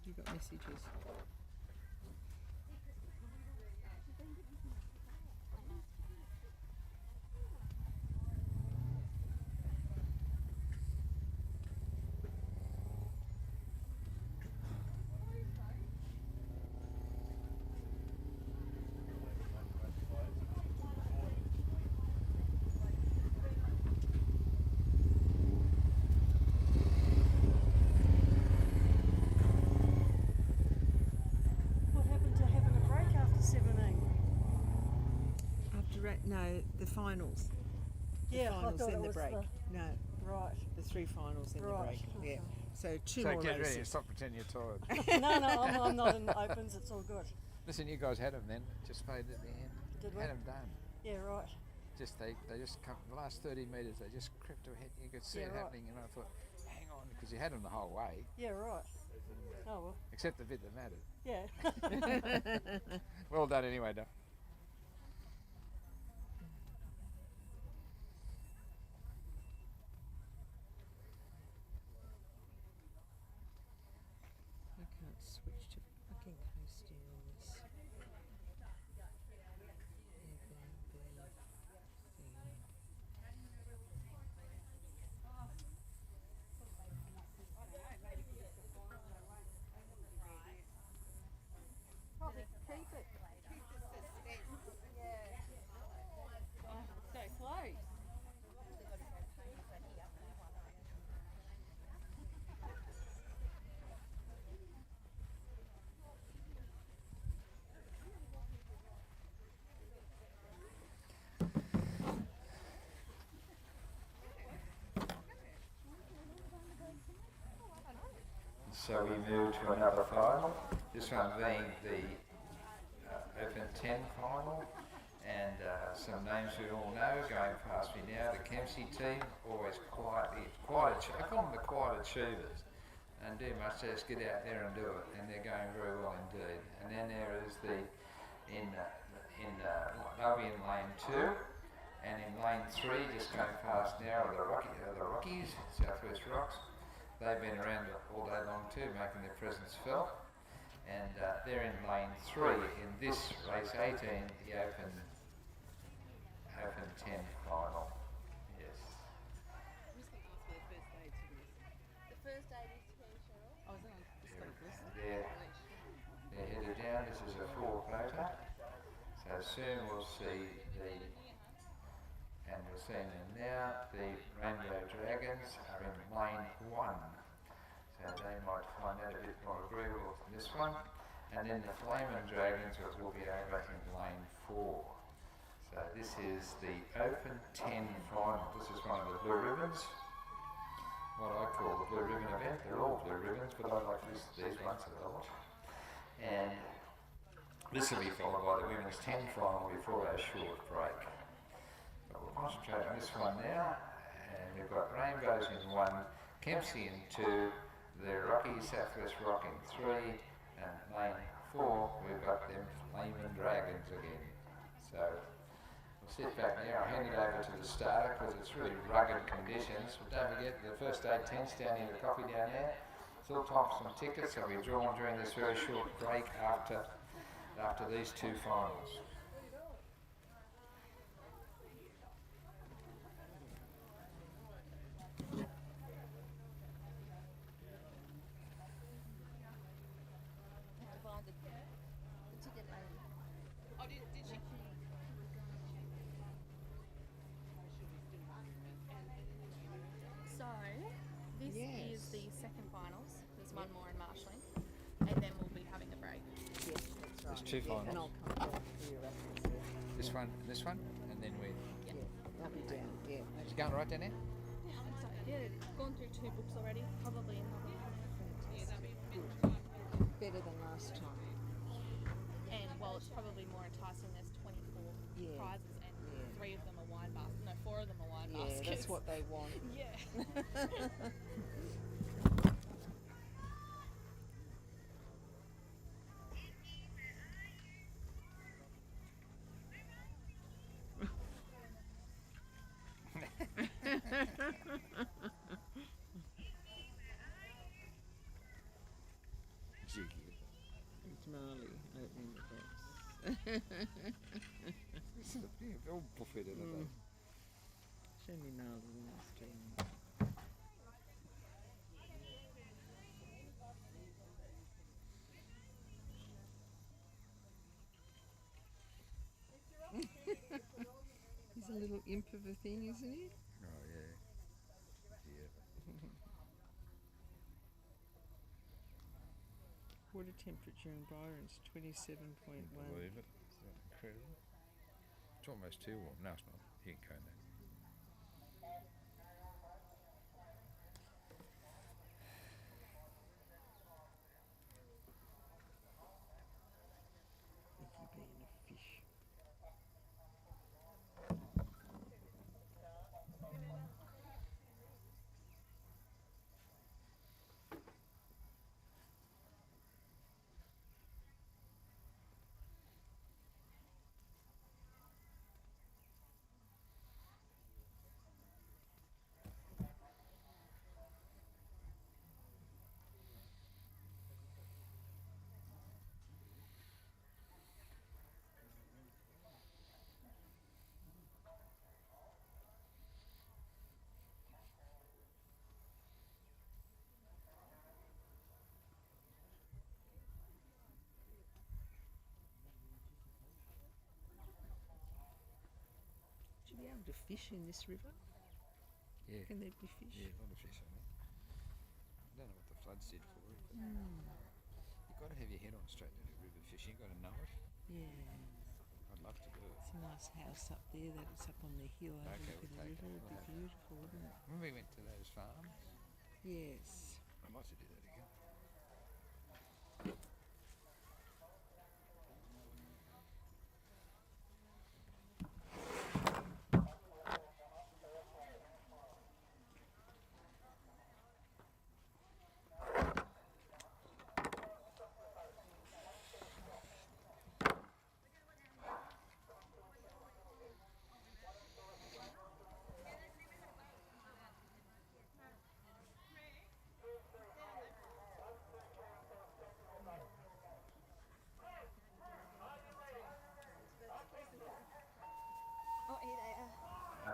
You got messages. What happened to having a break after 17? No, the finals. Yeah, I finals thought then it the was break. the- No. Right. The 3 finals in the Right, break. Yeah. okay. So 2 So more get ready, races. stop pretending you're tired. No, I'm not in the opens, it's all good. Listen, you guys had them then, just faded at the end. Did we? Had them done. Yeah, right. They just come, the last 30 metres, they just crept ahead. You could see Yeah, it right. happening, and I thought, hang on, because you had them the whole way. Yeah, right. Oh well. Except the bit that mattered. Yeah. Well done anyway, Duff. I can't switch to fucking hosting on this. Probably keep it. Keep the suspense. Yeah. Oh, so close. So we move to another final, this one being the Open 10 final, and some names we all know going past me now. The Kempsey team, always quiet, I call them the quiet achievers, and do much, they just get out there and do it, and they're going very well indeed. And then there is they'll be in lane 2, and in lane 3, just going past now, are the Rockies, Southwest Rocks. They've been around all day long too, making their presence felt. And they're in lane 3 in this race 18, the Open 10 final. Yes. The first aid is here, Cheryl. Oh, is that They're headed down. This is a 4-quota. So soon we'll see and we're seeing them now, the Rainbow Dragons are in lane 1. So they might find that a bit more agreeable than this one. And then the Flaming Dragons will be over in lane 4. So this is the Open 10 final. This is one of the blue ribbons. What I call the blue ribbon event. They're all blue ribbons, but I like these ones a lot. And this will be followed by the women's 10 final before a short break. But we'll concentrate on this one now. And we've got Rainbows in 1, Kempsey in 2, the Rockies Southwest Rock in 3, And lane 4, we've got them Flaming Dragons again. So we'll sit back there. I'll hand it over to the starter because it's really rugged conditions. But don't forget the first aid tent's down here, the coffee down there. Still time for some tickets. They'll be drawn during this very short break after these two finals. So, this is the second finals. There's one more in marshalling, and then we'll be having a break. Yes, that's right. There's two finals. And I'll come back for your reference there. This one, and then we. Yeah, they'll be down. Yeah. Is it going right down there? Yeah, I think so. Yeah, gone through 2 books already. Probably another. Yeah, that'd be Better than last time. And well, it's probably more enticing. There's 24 prizes, and 3 of them are wine baskets. No, 4 of them are wine baskets. Yeah, that's what they want. Yeah. It's Marley opening the box. It's all buffeted, isn't it? Show me Marley the last time. He's a little imp of a thing, isn't he? Oh, yeah. Water temperature in Byron's 27.1. Believe it. It's incredible. It's almost too warm. No, it's not. You can go now. Icky being a fish. Should be able to fish in this river. Yeah. Can there be fish? Yeah, a lot of fish on there. I don't know what the floods did for it, but you've got to have your head on straight to the river fishing. You've got to know it. Yeah. I'd love to do it. It's a nice house up there that it's up on the hill overlooking the river. It'd be beautiful, wouldn't it? When we went to those farms, Yes. I'd like to do that again.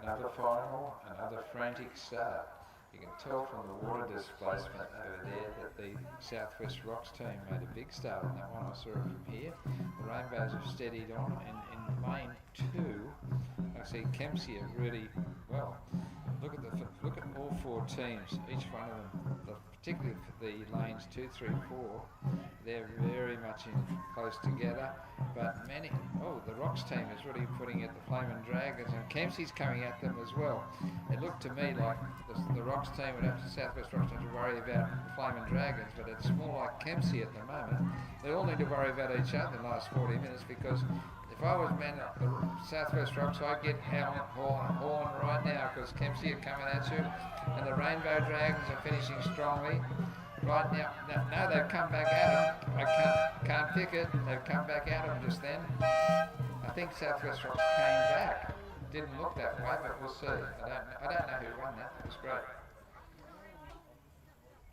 Another final, another frantic start. You can tell from the water displacement over there that the Southwest Rocks team made a big start on that one. I saw it from here. The Rainbows have steadied on, and in lane 2, I see Kempsey are really well. Look at all 4 teams. Each one of them, particularly the lanes 2, 3, 4, they're very much in close together. But the Rocks team is really putting at the Flaming Dragons, and Kempsey's coming at them as well. It looked to me like the Rocks team would have to, Southwest Rocks team, to worry about the Flaming Dragons, but it's more like Kempsey at the moment. They all need to worry about each other in the last 40 minutes, because if I was man at the Southwest Rocks, I'd get hauling right now, because Kempsey are coming at you, and the Rainbow Dragons are finishing strongly. Right now, they've come back at them. I can't pick it. They've come back at them just then. I think Southwest Rocks came back. Didn't look that way, but we'll see. I don't know who won that. It was great.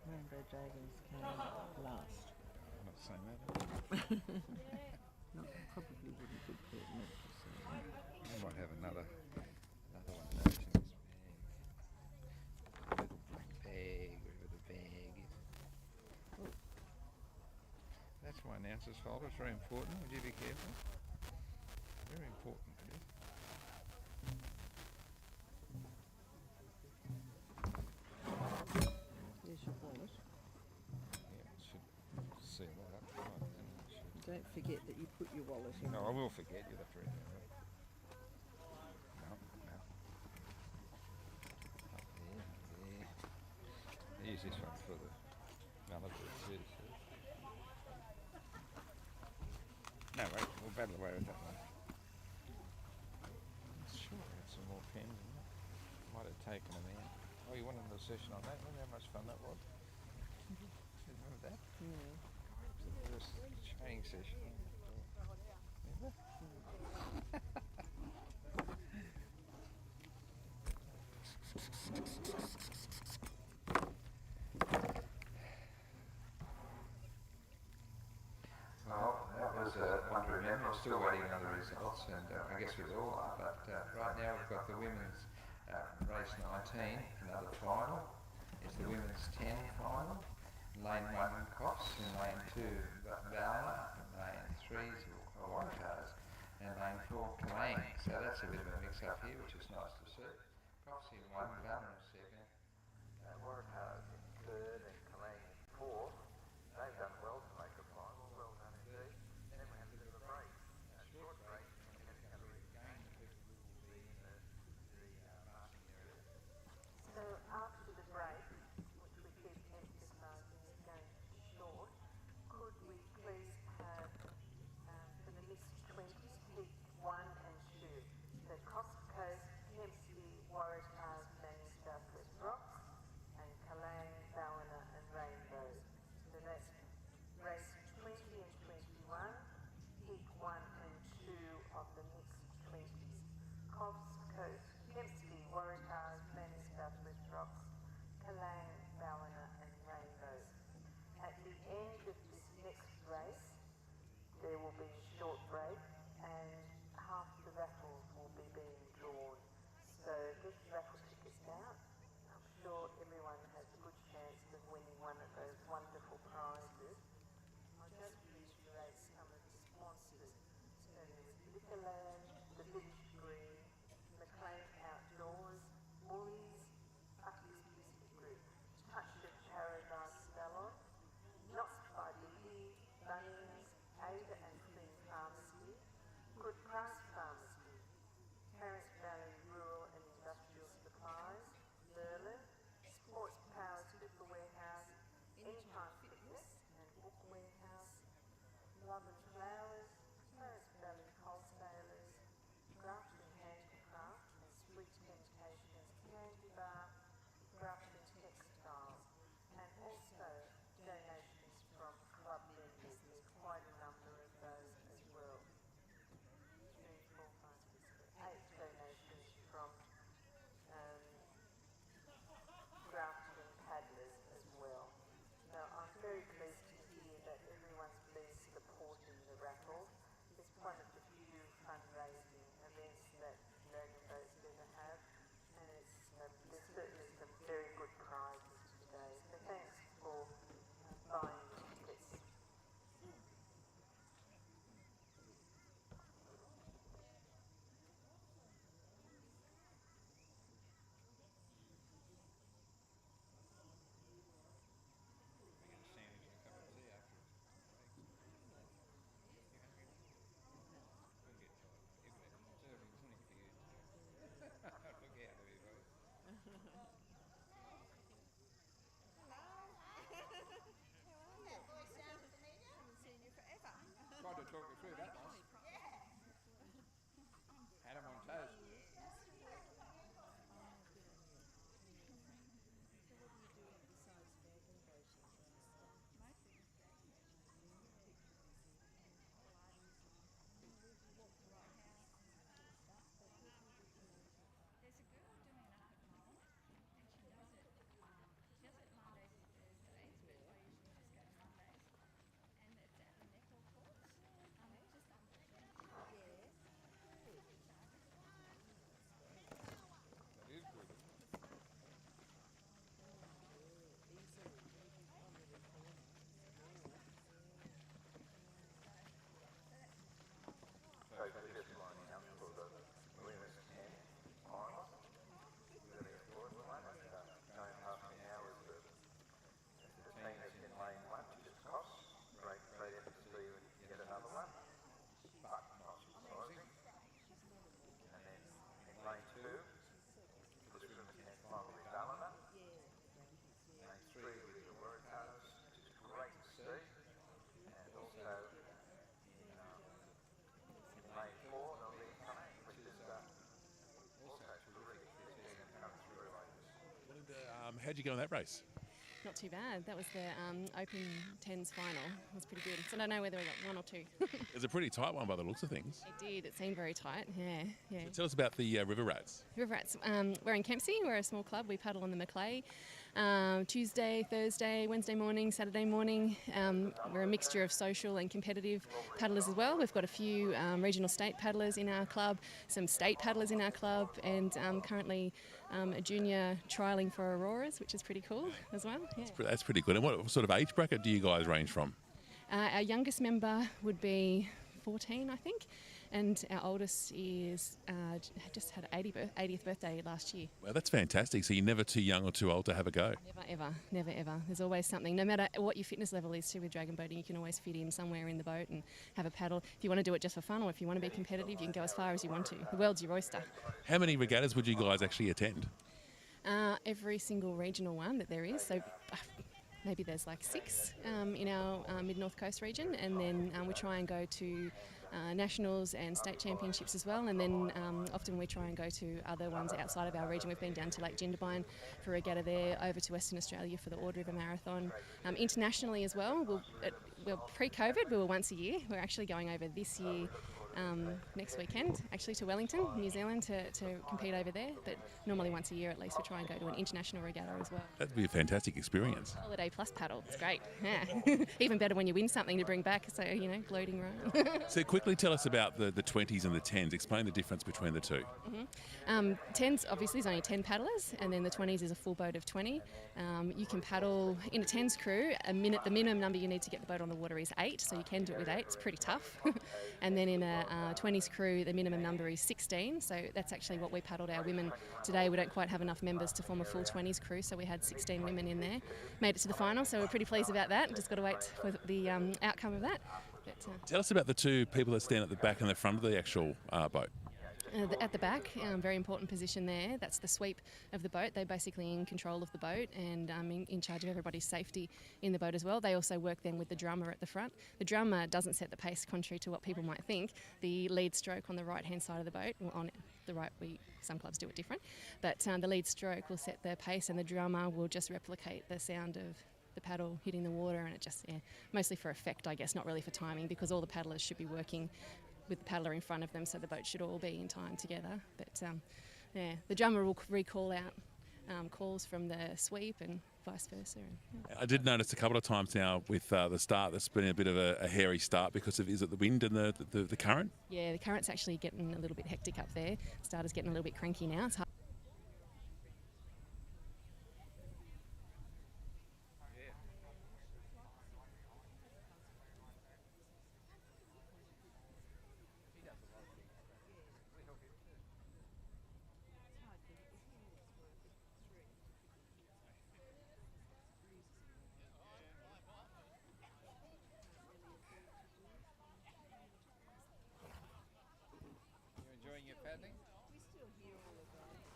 Rainbow Dragons came last. I'm not saying that. Not probably wouldn't be pertinent to say. I might have another one of those in this bag. Little black bag, wherever the bag is. Oh. That's my announcer's folder. It's very important. Would you be careful? Very important it is. There's your wallet. Yeah, it should seal that up. Right, then it should. Don't forget that you put your wallet in. No, I will forget. You'll have to read that. No. Up there. Use this one for the melody. No, wait, we'll battle away with that one. Sure, I had some more pens in it. Might have taken them out. Oh, you wanted a session on that? Remember how much fun that was? Remember that? Yeah. It was a training session. Remember? Well, that was one to remember. I'm still waiting on the results, and I guess we all are. But right now we've got the women's race 19, another final. It's the women's 10 final. Lane 1 Coffs, in lane 2 Valna, lane 3 is Waratahs, and lane 4 Kalane. So that's a bit of a mix up here, which is nice to see. Coffs in 1, Valna in 2nd. Waratahs in 3rd and Kalane in 4th. They've done well to make a final. Well done indeed. Then we have a bit of a break. A short break in the category. Again, the people who will be in the marching area. So after the break, which we keep emphasising is going to be short, could we please have for the mixed 20s, heat 1 and 2, so Coast Coast, Kempsey, Waratahs, Manning, Southwest Rocks, and Kalane, Ballina and Rainbow. So that's race 20 and 21, heat 1 and 2 of the mixed 20s. Coast Coast, Kempsey, Waratahs, Manning, Southwest Rocks, Kalane, Ballina and Rainbow. At the end of this next race, there will be a short break and half the raffles will be being drawn. So get your raffle tickets out. I'm sure everyone has a good chance of winning one of those wonderful prizes. I'll just reiterate some of the sponsors. So there's Liquorland, the Village Green, McLean Outdoors, Woolies, Buckley's Biscuit Group, Touch of Paradise Salon, Knots by Lily, Bunnings, Ada and Flynn Pharmacy, How'd you go in that race? Not too bad. That was the Open Tens final. It was pretty good. So I don't know whether we got one or two. It was a pretty tight one by the looks of things. It did. It seemed very tight. Yeah. So tell us about the River Rats. River Rats. We're in Kempsey. We're a small club. We paddle on the Macleay. Tuesday, Thursday, Wednesday morning, Saturday morning. We're a mixture of social and competitive paddlers as well. We've got a few regional state paddlers in our club, some state paddlers in our club, and currently a junior trialling for Auroras, which is pretty cool as well. Yeah. That's pretty good. And what sort of age bracket do you guys range from? Our youngest member would be 14, I think, and our oldest is just had 80th birthday last year. Well, that's fantastic. So you're never too young or too old to have a go. Never ever. There's always something. No matter what your fitness level is too with dragon boating, you can always fit in somewhere in the boat and have a paddle. If you want to do it just for fun or if you want to be competitive, you can go as far as you want to. The world's your oyster. How many regattas would you guys actually attend? Every single regional one that there is. So maybe there's like 6 in our mid-north coast region, and then we try and go to nationals and state championships as well, and then often we try and go to other ones outside of our region. We've been down to Lake Jindabyne for regatta there, over to Western Australia for the Ord River Marathon. Internationally as well, pre-COVID we were once a year. We're actually going over this year next weekend actually to Wellington, New Zealand to compete over there, but normally once a year at least we try and go to an international regatta as well. That'd be a fantastic experience. Holiday plus paddle, it's great. Yeah. Even better when you win something to bring back, so gloating around. So quickly tell us about the 20s and the 10s. Explain the difference between the two. 10s obviously is only 10 paddlers, and then the 20s is a full boat of 20. You can paddle in a 10s crew. The minimum number you need to get the boat on the water is 8, so you can do it with 8. It's pretty tough. And then in a 20s crew, the minimum number is 16, so that's actually what we paddled our women today. We don't quite have enough members to form a full 20s crew, so we had 16 women in there. Made it to the final, so we're pretty pleased about that. Just got to wait for the outcome of that. Tell us about the two people that stand at the back and the front of the actual boat. At the back, very important position there. That's the sweep of the boat. They're basically in control of the boat and in charge of everybody's safety in the boat as well. They also work then with the drummer at the front. The drummer doesn't set the pace, contrary to what people might think. The lead stroke on the right-hand side of the boat, well, on the right, some clubs do it different, but the lead stroke will set the pace and the drummer will just replicate the sound of the paddle hitting the water, and it just, mostly for effect, I guess, not really for timing, because all the paddlers should be working with the paddler in front of them, so the boat should all be in time together. But the drummer will recall out calls from the sweep and vice versa. I did notice a couple of times now with the start that's been a bit of a hairy start because of, is it the wind and the current? Yeah, the current's actually getting a little bit hectic up there. Starter's getting a little bit cranky now. It's hard. You enjoying your paddling? We still hear all of that.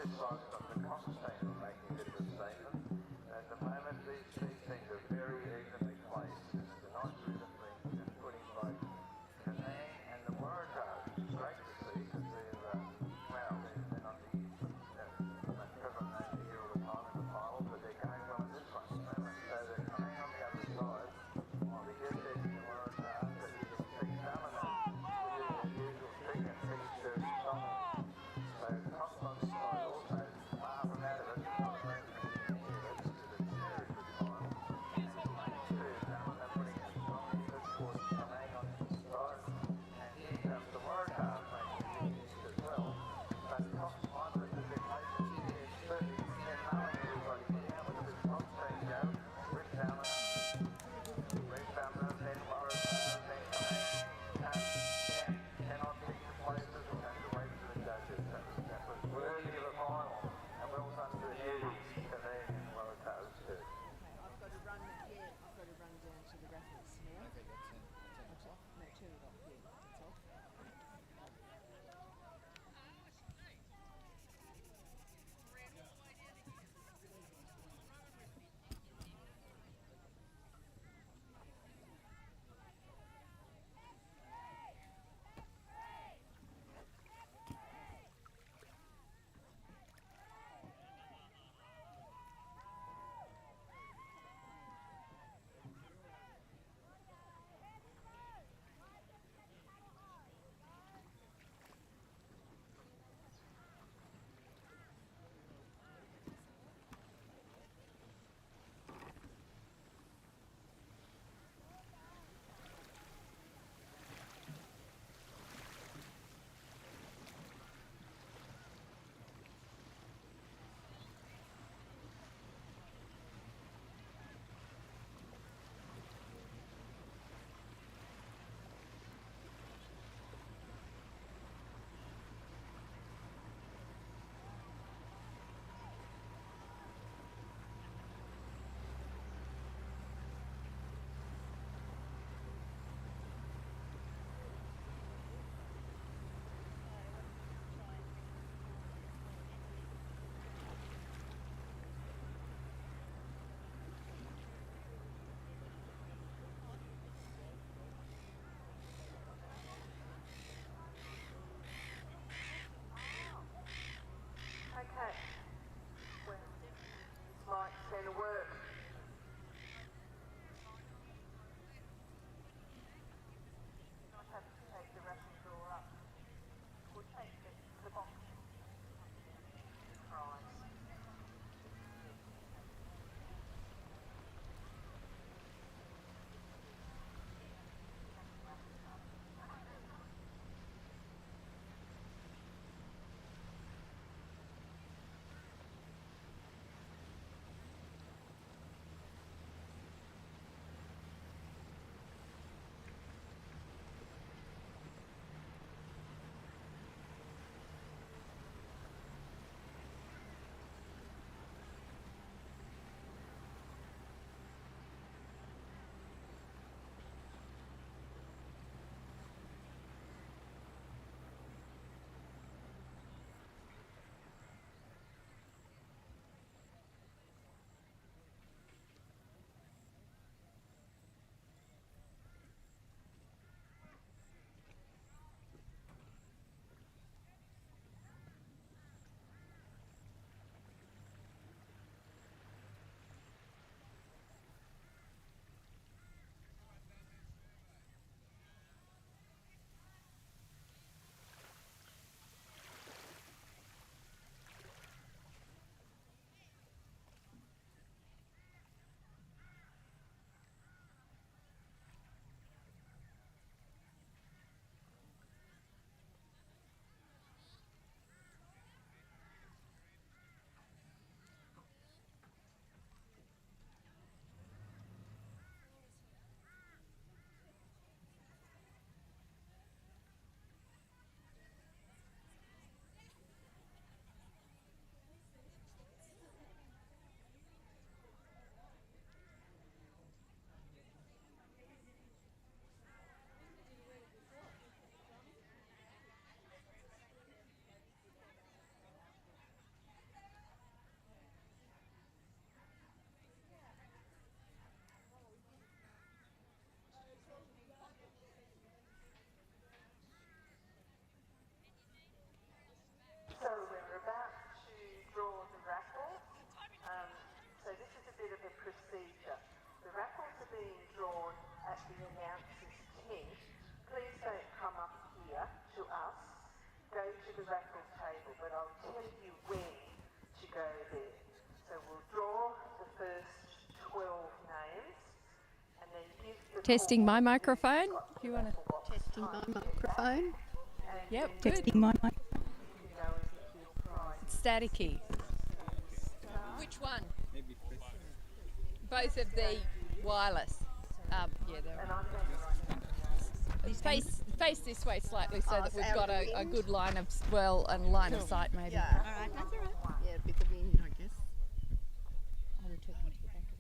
this slide's got the Constantine making a bit of a statement. At the moment, these things are very evenly placed. And there's a nice rhythm being just putting both Penang and the Waratahs, which is great to see because they're, well, they're not the prevalent name you hear all the time in the finals, but they're going well in this one. So they're coming on the other side. While the guest edging the Waratahs, but you can see some of them within their usual trick and pitch very strongly. So Constantine also the raffle table, but I'll tell you when to go there. So we'll draw the first 12 names and then give the Testing my microphone. Do you want to? Testing my microphone. Yep, good. Testing my microphone. It's staticky. Which one? Both of the wireless. Yeah, they're on. Face this way slightly so that we've got a good line of line of sight maybe. Yeah. All right, that's all right. Yeah, a bit of wind, I guess. I'll return to the back of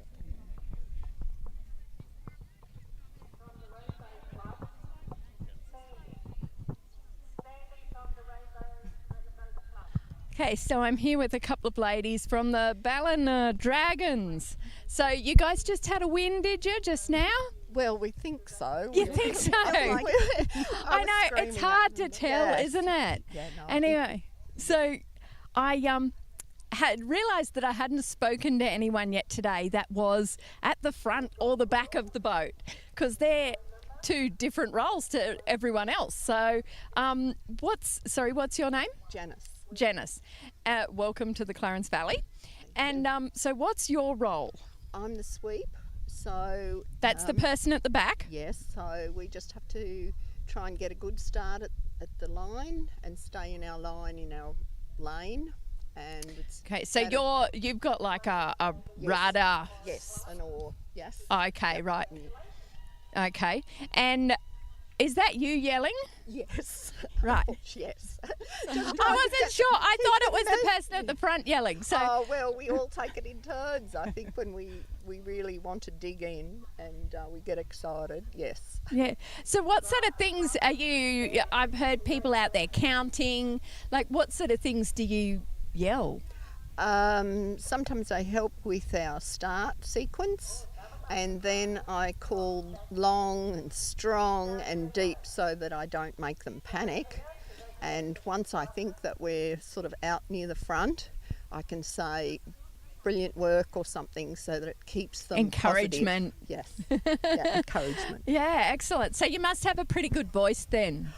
it. Okay, so I'm here with a couple of ladies from the Ballina Dragons. So you guys just had a win, did you, just now? Well, we think so. You think so? I know, it's hard to tell, isn't it? Yeah, no, anyway, so I had realised that I hadn't spoken to anyone yet today that was at the front or the back of the boat, because they're two different roles to everyone else. So what's your name? Janice. Welcome to the Clarence Valley. And so what's your role? I'm the sweep. So that's the person at the back? Yes, so we just have to try and get a good start at the line and stay in our line, in our lane. And it's okay, so you've got like a rudder. Yes, an oar, yes. Okay, right. Okay, and is that you yelling? Yes. Right. Yes. I wasn't sure. I thought it was the person at the front yelling. So. Oh, well, we all take it in turns. I think when we really want to dig in and we get excited, yes. Yeah. So what sort of things are you, I've heard people out there counting, like what sort of things do you yell? Sometimes I help with our start sequence. And then I call long and strong and deep so that I don't make them panic. And once I think that we're sort of out near the front, I can say brilliant work or something so that it keeps them encouragement. Positive. Yes, yeah, encouragement. Yeah, excellent. So you must have a pretty good voice then.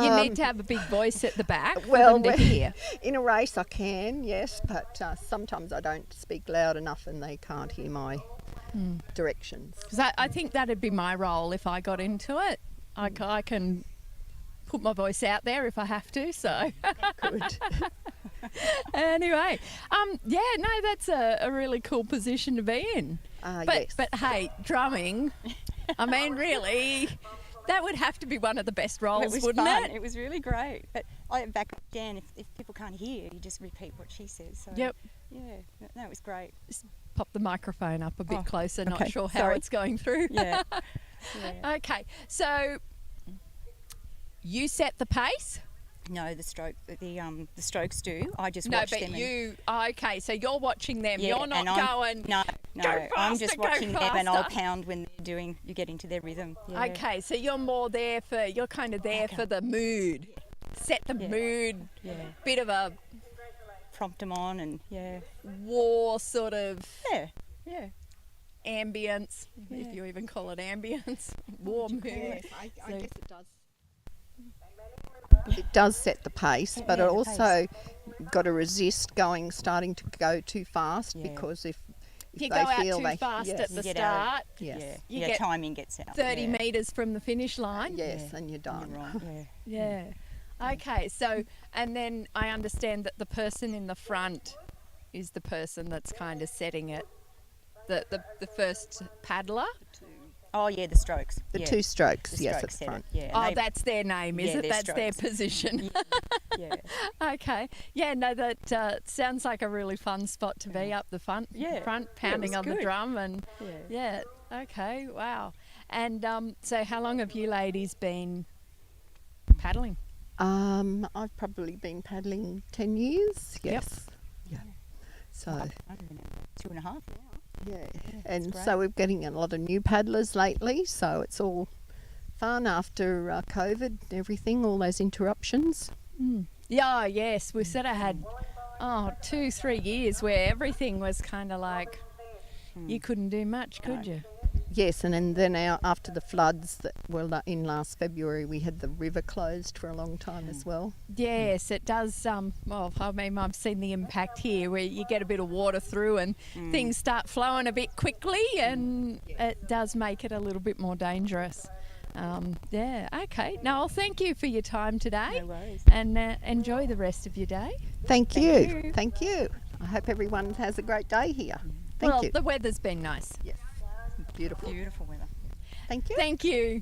You need to have a big voice at the back for them to hear. In a race I can, yes, but sometimes I don't speak loud enough and they can't hear my directions. Because I think that'd be my role if I got into it. I can put my voice out there if I have to, so. Good. Anyway, that's a really cool position to be in. Yes. But hey, drumming, I mean, really, that would have to be one of the best roles, wouldn't it? It was really great. But back again, if people can't hear, you just repeat what she says. So, yep. Yeah, no, it was great. Just pop the microphone up a bit closer, okay. Not sure how Sorry. it's going through. Yeah. Okay, so you set the pace? No, the Strokes do. I just no, watch but them. Okay, so you're watching them. Yeah, you're not going. No, go I'm just faster, watching go them, and I'll faster. pound when they're doing. You get into their rhythm. Yeah. Okay, so you're more there for. You're kind of there for the mood. Set the mood. Yeah. Bit of a prompt them on and war sort of. Yeah. Ambience, if you even call it ambience. War mood. Yes, I guess it does. It does set the pace, but it also got to resist starting to go too fast because if you they go out feel too fast at the start, yes. you your get timing gets out. 30 metres from the finish line. Yes, and you're done. Yeah. Okay, so, and then I understand that the person in the front is the person that's kind of setting it, the first paddler. Oh yeah, the Strokes. The two Strokes, the yes, Strokes at the front. Yeah, oh, that's their name, is it? they're That's their Strokes. position. Yeah. Okay. Yeah, no, that sounds like a really fun spot to be up the front, pounding on the drum and okay, wow. And so how long have you ladies been paddling? I've probably been paddling 10 years, yes. Yeah. So I don't know, 2.5 now. Yeah, and so we're getting a lot of new paddlers lately, so it's all fun after COVID and everything, all those interruptions. Yeah, yes, we sort of had 2-3 years where everything was kind of like you couldn't do much, could you? Yes, and then after the floods that were in last February, we had the river closed for a long time as well. Yes, it does. Well, I mean, I've seen the impact here where you get a bit of water through and things start flowing a bit quickly, and it does make it a little bit more dangerous. Yeah, okay. Noel, thank you for your time today. No worries. And enjoy the rest of your day. Thank you. Thank you. I hope everyone has a great day here. Thank you. The weather's been nice. Yes. Beautiful. Beautiful weather. Thank you. Thank you.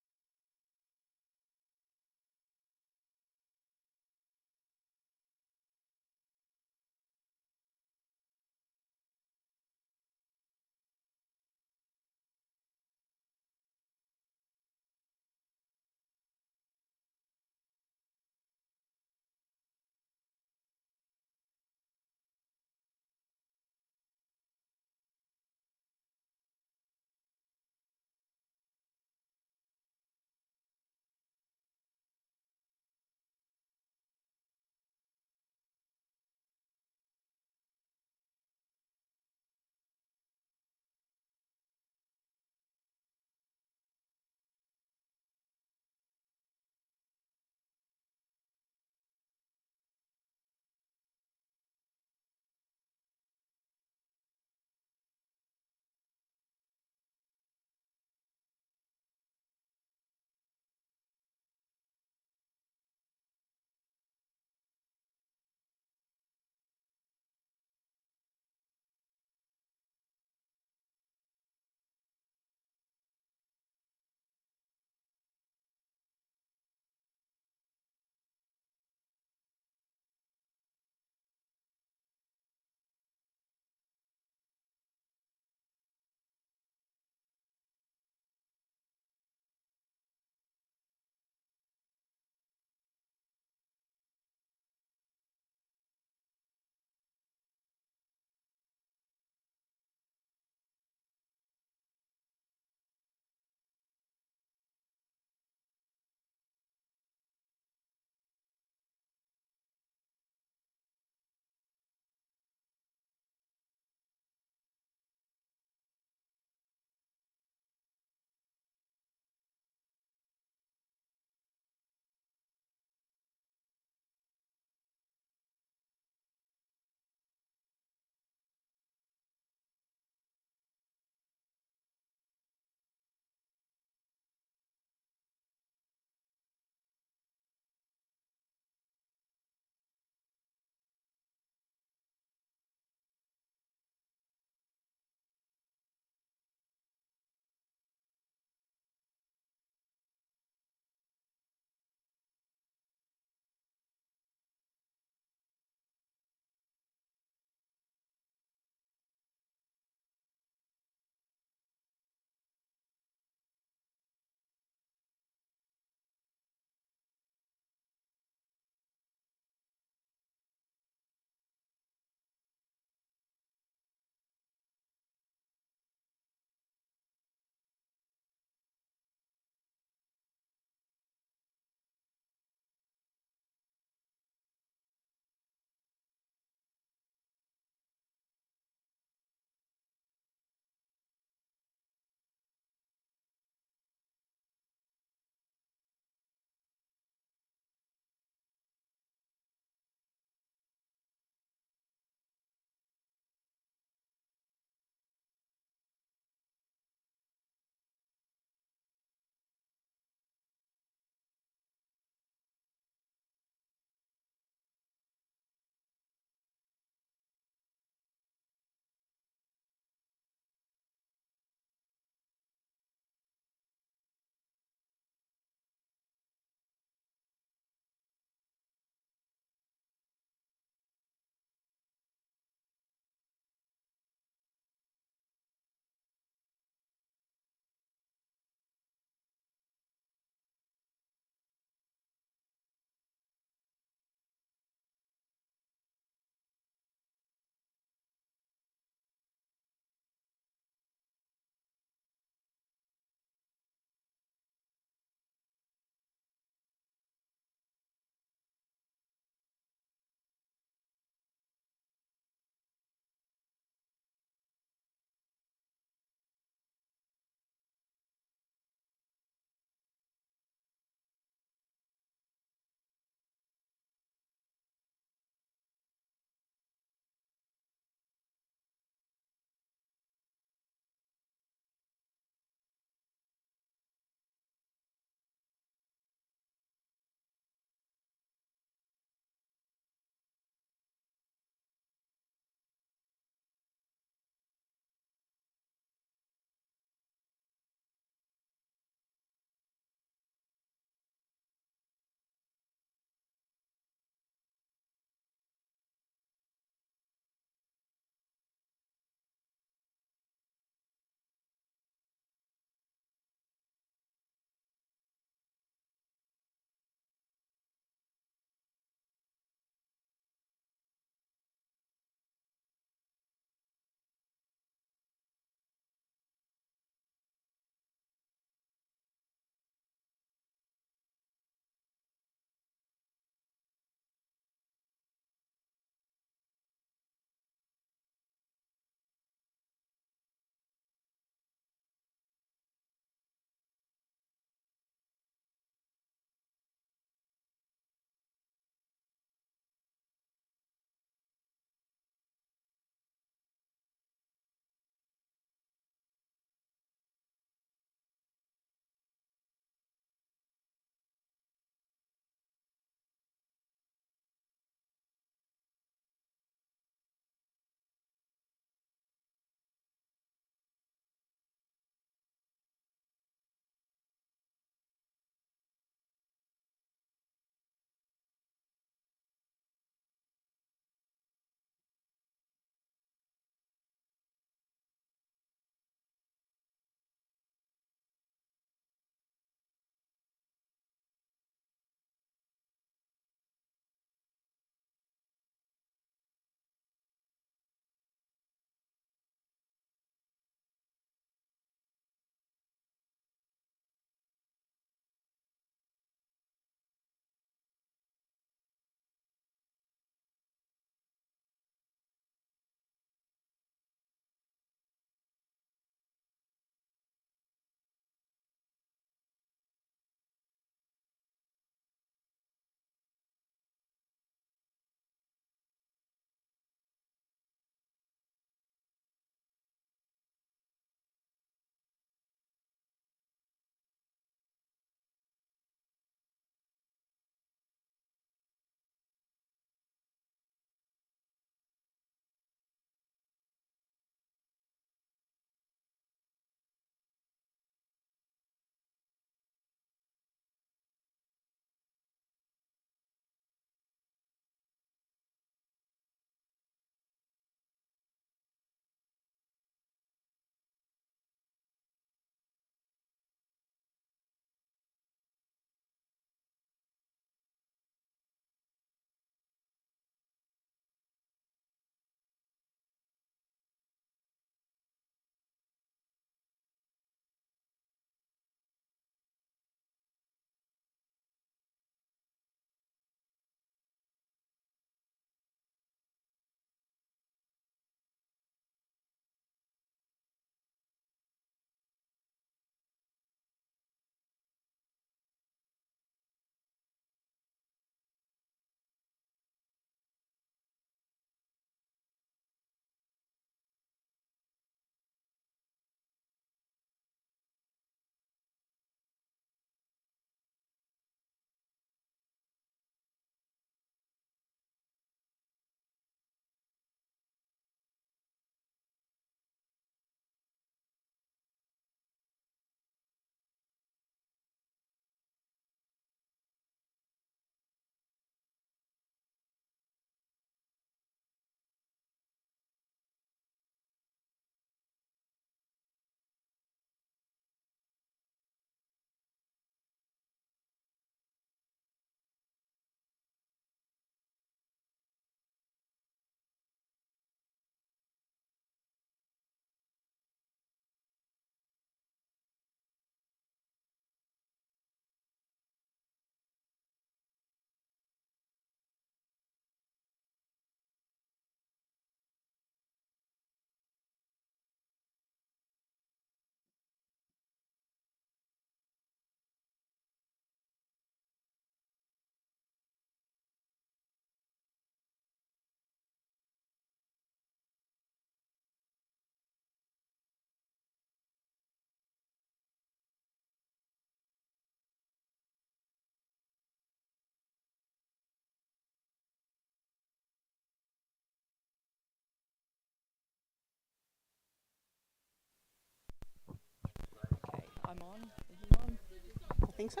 I think so.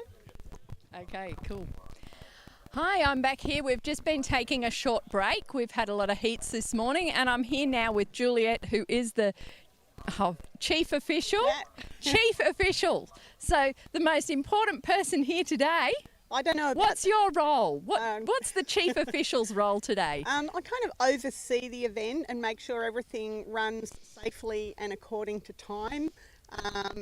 Okay, cool. Hi, I'm back here. We've just been taking a short break. We've had a lot of heats this morning, and I'm here now with Juliet, who is the chief official. Chief official. So the most important person here today. I don't know. What's your role? What's the chief official's role today? I kind of oversee the event and make sure everything runs safely and according to time.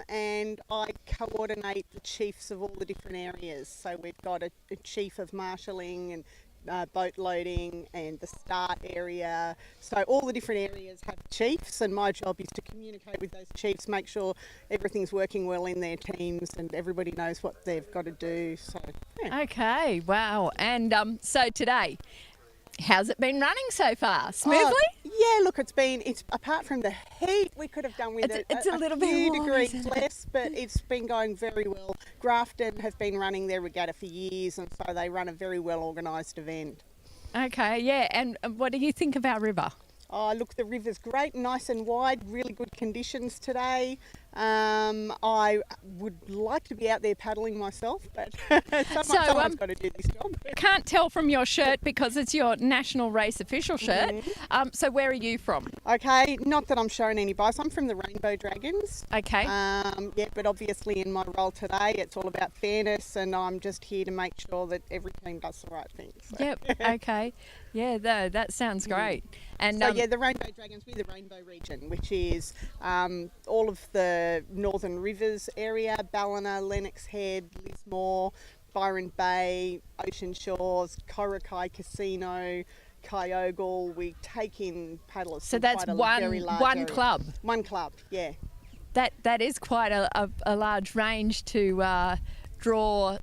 And I coordinate the chiefs of all the different areas. So we've got a chief of marshalling and boat loading and the start area. So all the different areas have chiefs, and my job is to communicate with those chiefs, make sure everything's working well in their teams and everybody knows what they've got to do. So yeah. Okay, wow. And so today, how's it been running so far? Smoothly? Yeah, look, it's apart from the heat, we could have done with it's a little bit few warm, degrees isn't it? less, but it's been going very well. Grafton have been running their regatta for years, and so they run a very well organised event. Okay, yeah. And what do you think of our river? Oh, look, the river's great, nice and wide, really good conditions today. I would like to be out there paddling myself, but someone's got to do this job. Can't tell from your shirt because it's your national race official shirt. So where are you from? Okay, not that I'm showing any bias. I'm from the Rainbow Dragons. Okay. Yeah, but obviously in my role today, it's all about fairness, and I'm just here to make sure that every team does the right thing. So. Yep. Okay. Yeah, that sounds great. And so yeah, the Rainbow Dragons, we're the Rainbow region, which is all of the Northern Rivers area: Ballina, Lennox Head, Lismore, Byron Bay, Ocean Shores, Korakai Casino, Kyogle. We take in paddlers. So from that's quite a very large one area. club. One club, yeah. That is quite a large range to draw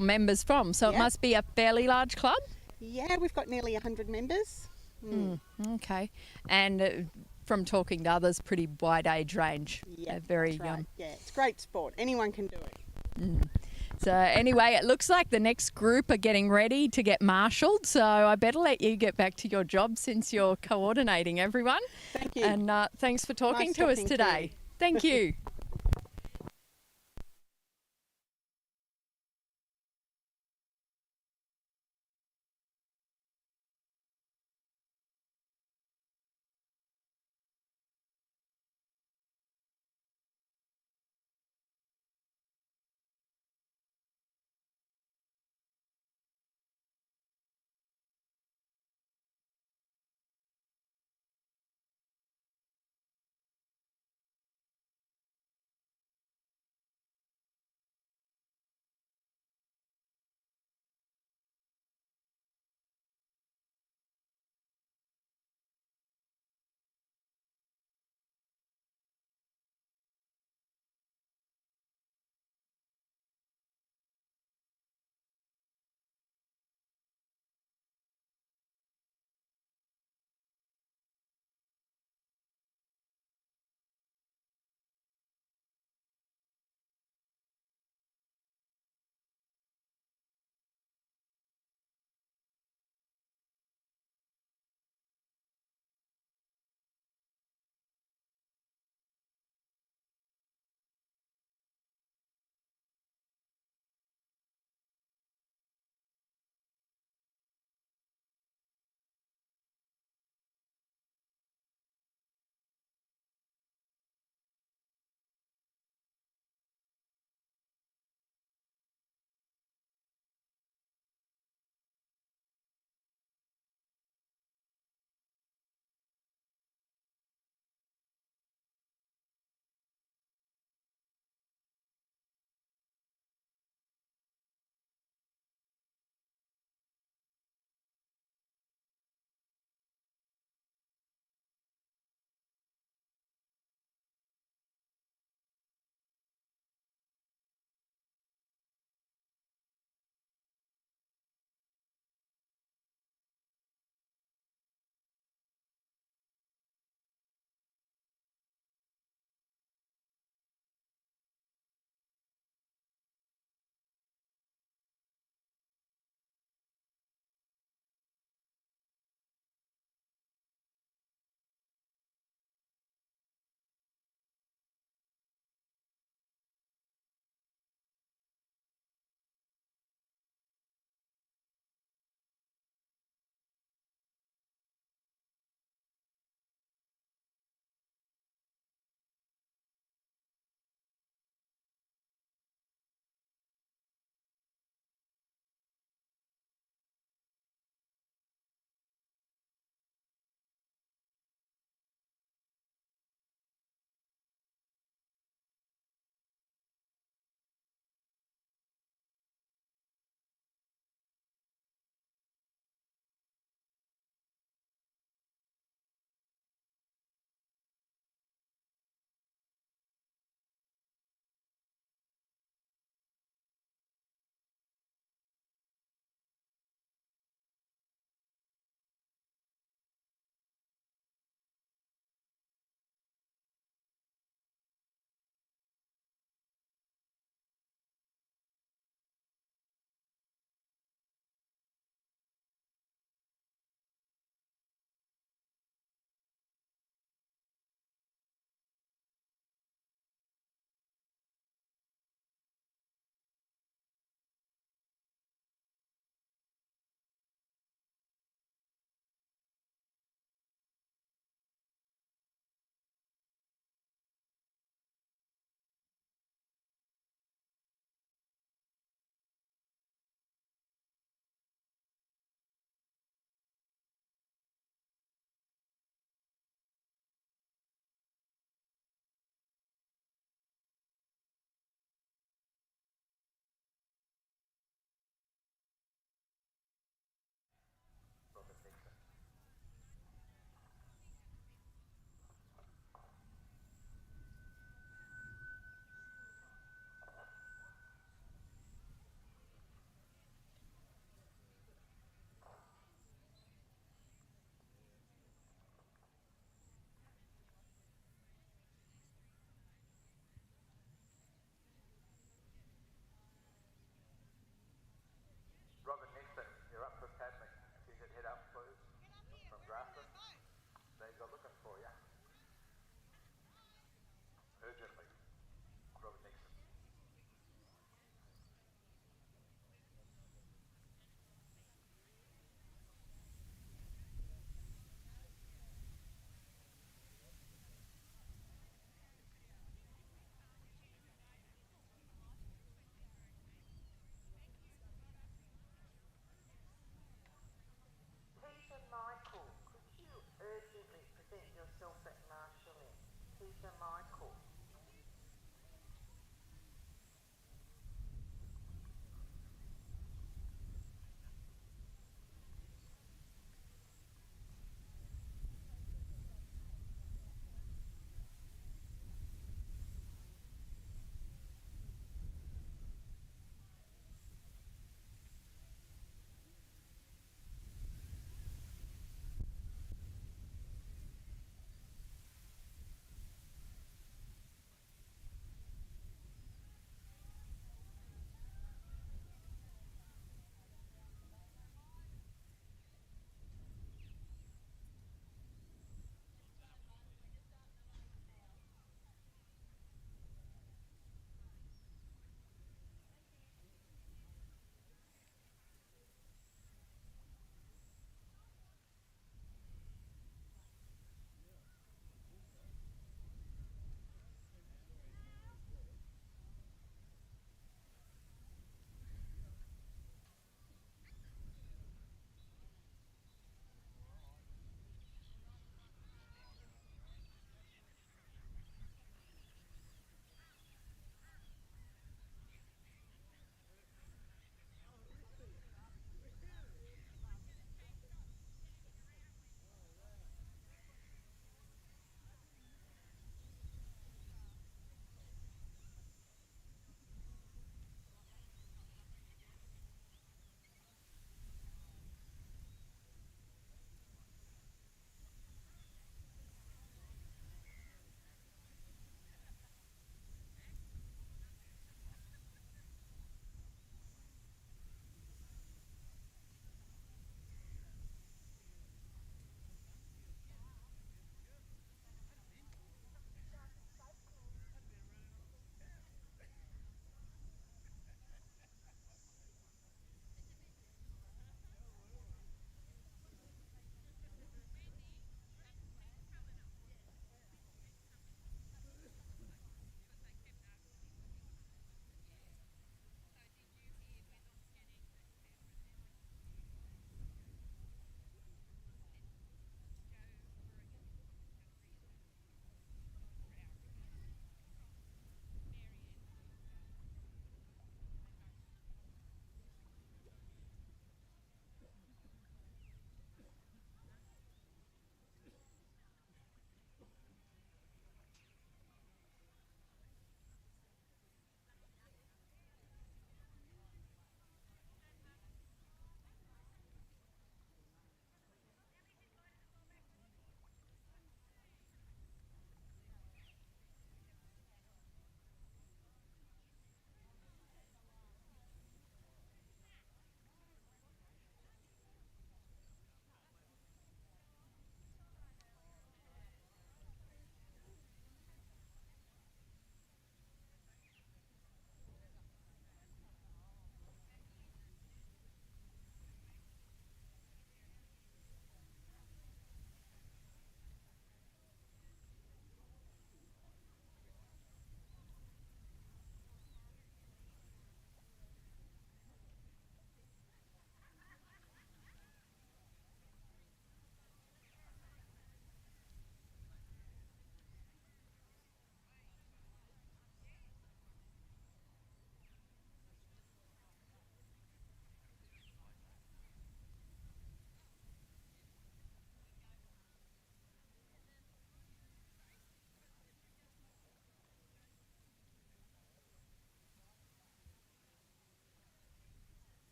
members from. So it must be a fairly large club. Yeah, we've got nearly 100 members. Okay, and from talking to others, pretty wide age range. Yeah, very that's right. Yeah, it's great sport. Anyone can do it. So anyway, it looks like the next group are getting ready to get marshalled. So I better let you get back to your job since you're coordinating everyone. Thank you. And thanks for talking Nice to us talking to today. you. Thank you.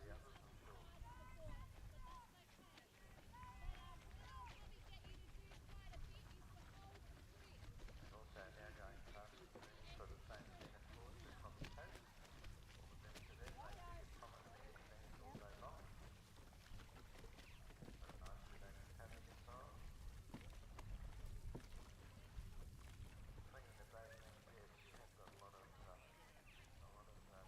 the others, I'm sure. And also now going past the sort of same thing at Ford, the Coffee Coast. All the minister there, they ticket prominently extends all day long. Got a nice relaxed paddock style. Cleaning the boat means, yes, you have got a lot of power to put down the water, but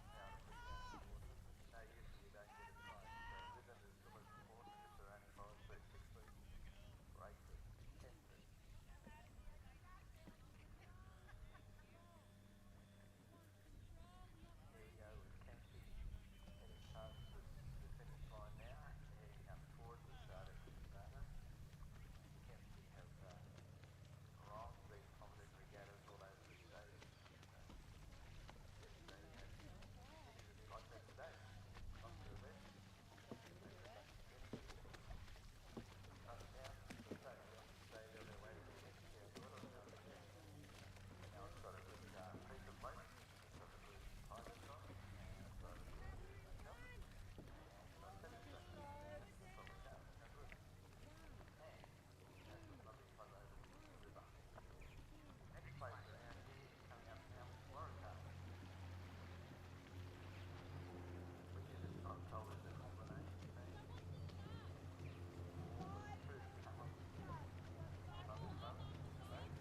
no use if you don't get it right. So rhythm is the most important if they're only 5 feet, 6 feet, or 8 feet, 10 feet. Here we go with Kempsey heading past the finish line now, heading up towards the start at Regatta. Kempsey have long been prominent regattas all over the state. Yes, they cities will be like that today. Not to the west, they were back to Kempsey. Up down to the stay on their way to the Kempsey, our daughter, now it's got a good feature plate. It's got a good pilot on, and it's got a good makeup, and it's got tennis strings. That's all we know. How good. And it has a lovely plug over the river. Next place around here is coming up now is Waratah, which is, I'm told, is a combination team with two talents, mother's mother in the boat.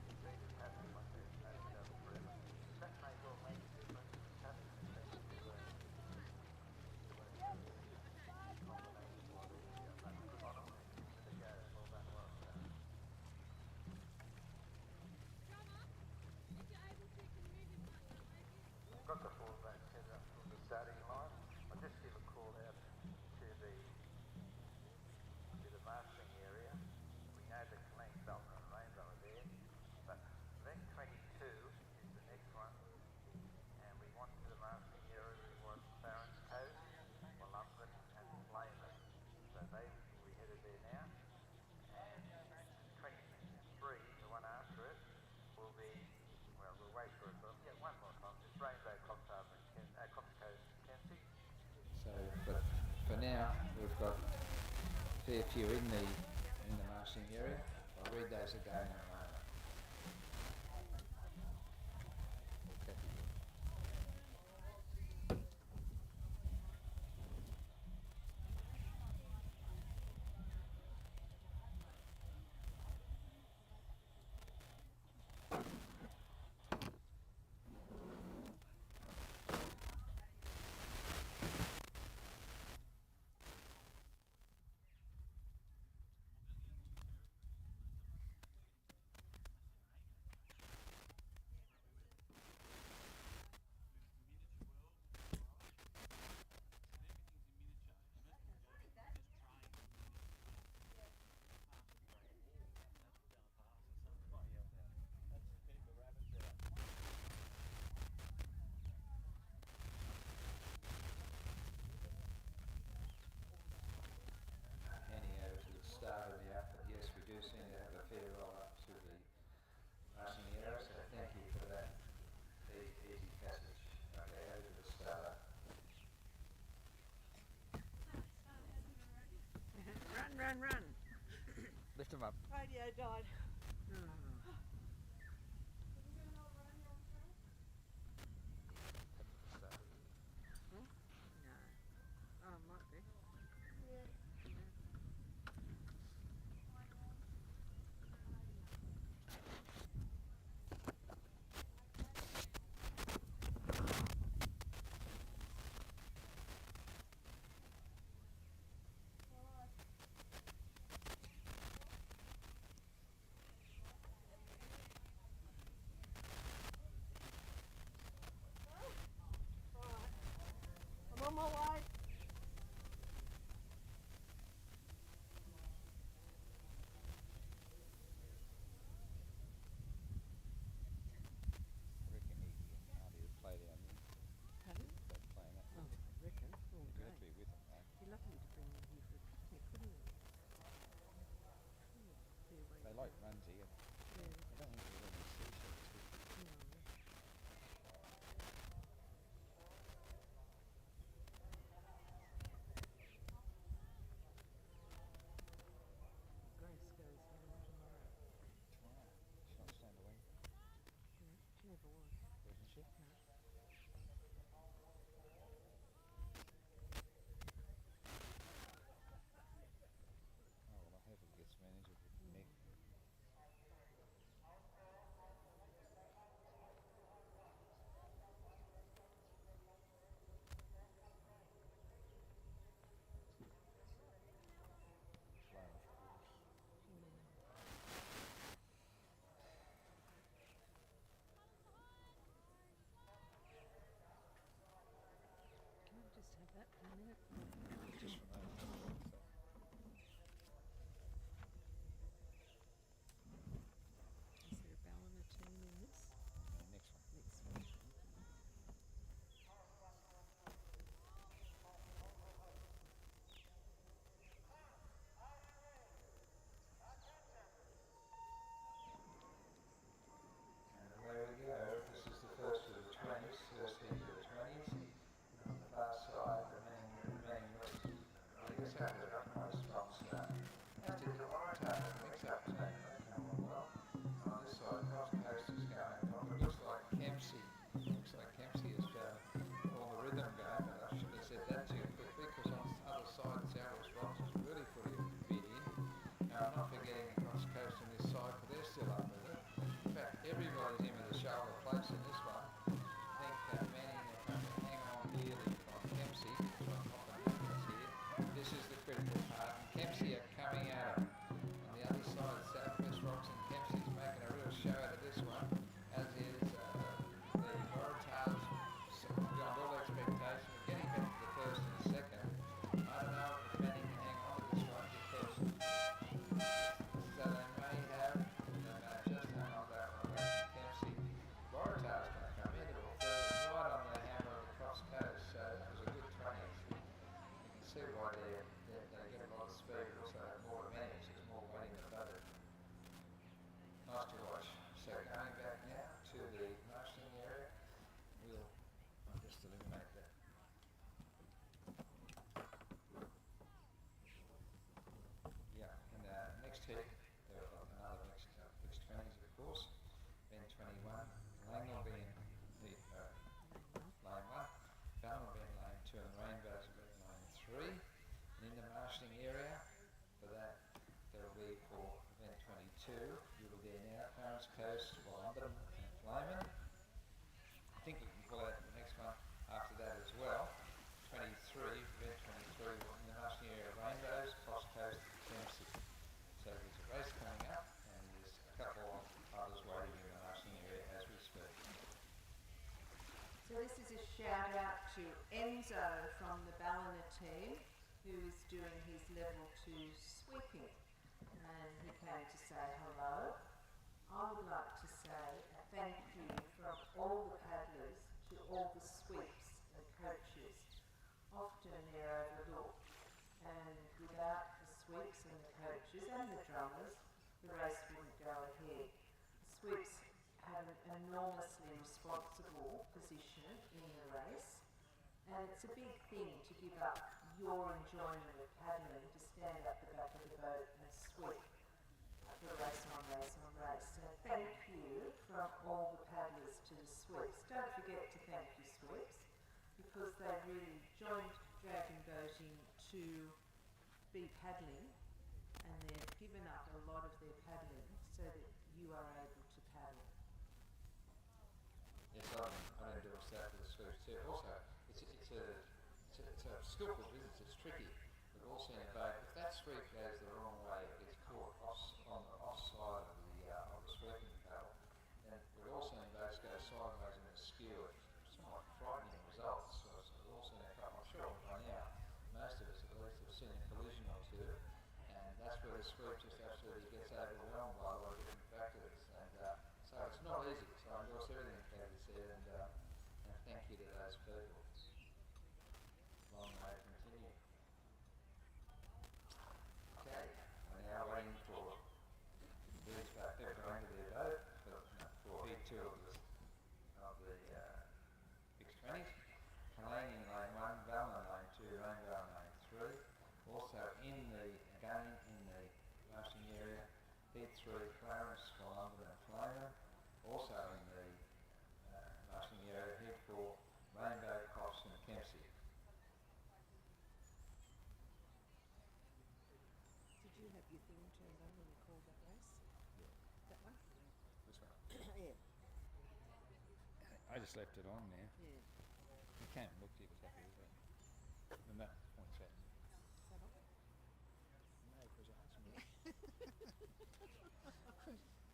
It's been a pattern like they've known each other forever. That may well make a difference in pattern in terms of combination a lot easier. But good on them, they're giving it a go. Well done, Waratah. Got the 4 boats set up from the starting line. I'll just give a call out to the marshalling area. We know that Clean Belt and Rainbow are there, but length 22 is the next one, and we want to the marshalling area, we want Barron's Coast, Wollumbin and Flayman. So they will be headed there now, and 23, the one after it, will be, well, we'll wait for it, but I'll get one more time, just Rainbow, Coffs Harbour and Coffs Coast and Kempsey. So, but for now, we've got a fair few in the marshalling area. I'll read those again in a moment. Okay. Start of the outfit. Yes, we do seem to have a fair roll up to the marshalling area, so thank you for that easy passage. Okay, over to the starter. Run. Lift them up. Radio died. No. Oh, might be. Yeah. I'm on my way. Play down there. Pardon? They're playing that. Oh, I reckon. Oh, You'd great. have to be with them, though. It'd be lovely to bring them here for a picnic, wouldn't it? They like runs here. Yeah. I don't think there's any seashells here. No. that in a minute. Just from that. Is there a ballina team in this? Next one. Next one. And away we go. This is the first of the 20s, first heat of the 20s. And on the far side, remaining west, Regatta got quite a strong start. As did the Waratahs, the mix-up team, they come on well. And on this side, Cross Coast is going well, but it looks like Kempsey has found all the rhythm going, but I shouldn't have said that too quickly, because on the other side, Southwest Rocks is really putting a bit in. Now, I'm not forgetting Cross Coast on this side, but they're still up with it. In fact, everybody's in with a shoulder place in this one. I think Manning are going to hang on nearly from Kempsey, which I'm not going to happens here. This is the critical part, and Kempsey are coming at it. On the other side, Southwest Rocks and Kempsey's making a real show out of this one, as is the Waratahs, beyond all expectation, of getting back to the first and the second. I don't know if Manning can hang on to this one, because so they may have just hang on to that one away from Kempsey. Waratahs going to come into a third, right on the hammer of the Cross Coast, so that was a good 20s. You can see why they get a lot of speed, also have more to manage, there's more weight in the budget. Nice to watch. So going back now to the marshalling area, I'll just eliminate that. Yeah, and next heat, there are another mixed 20s, of course. Then 21, Lang will be in heat lane 1, Ballon will be in lane 2, and Rainbows will be in lane 3. And in the marshalling area, for that, there will be for event 22, you will be there now, Clarence Coast, Wollumbitum and Flamen. I think we can call out the next one after that as well. 23, event 23, in the marshalling area, Rainbows, Cross Coast, Kempsey. So there's a race coming up, and there's a couple of others waiting in the marshalling area as we speak. So this is a shout out to Enzo from the Ballina team, who is doing his level 2 sweeping, and he came to say hello. I would like to say a thank you from all the paddlers to all the sweeps and coaches. Often they're overlooked, and without the sweeps and the coaches and the drummers, the race wouldn't go ahead. The sweeps have an enormously responsible position in the race, and it's a big thing to give up your enjoyment of paddling to stand at the back of the boat and sweep for race on race on race. So thank you from all the paddlers to the sweeps. Don't forget to thank your sweeps, because they really joined dragon boating to be paddling, and they've given up a lot of their paddling so that you are able to paddle. Yes, I endorse that for the sweeps too. Also, it's a skillful business, it's tricky. We've all seen a boat, if that sweep goes the wrong way, it gets caught on the offside of the sweeping paddle, then we've all seen boats go sideways and skew it. Somewhat frightening results. So we've all seen a couple, I'm sure by now, most of us at least have seen a collision or two, and that's where the sweep just absolutely gets overwhelmed by a lot of different factors. And so it's not easy. So I endorse everything Kathy said, and thank you to those people. Long may it continue. Okay, we're now waiting for these people going to their boat for heat 2 of the mixed 20s. Kalane in lane 1, Ballon in lane 2, Rainbow in lane 3. Also in the marshalling area, heat 3, Clarence, Wollumbitum and Flamen. Also in the marshalling area, heat 4, Rainbow, Cross and Kempsey. Did you have your thing turned on when you called that race? Yeah. That one? This one? Yeah. I just left it on there. Yeah. You can't look, you was happy with it. And that points out. Is that on? No, because I asked me.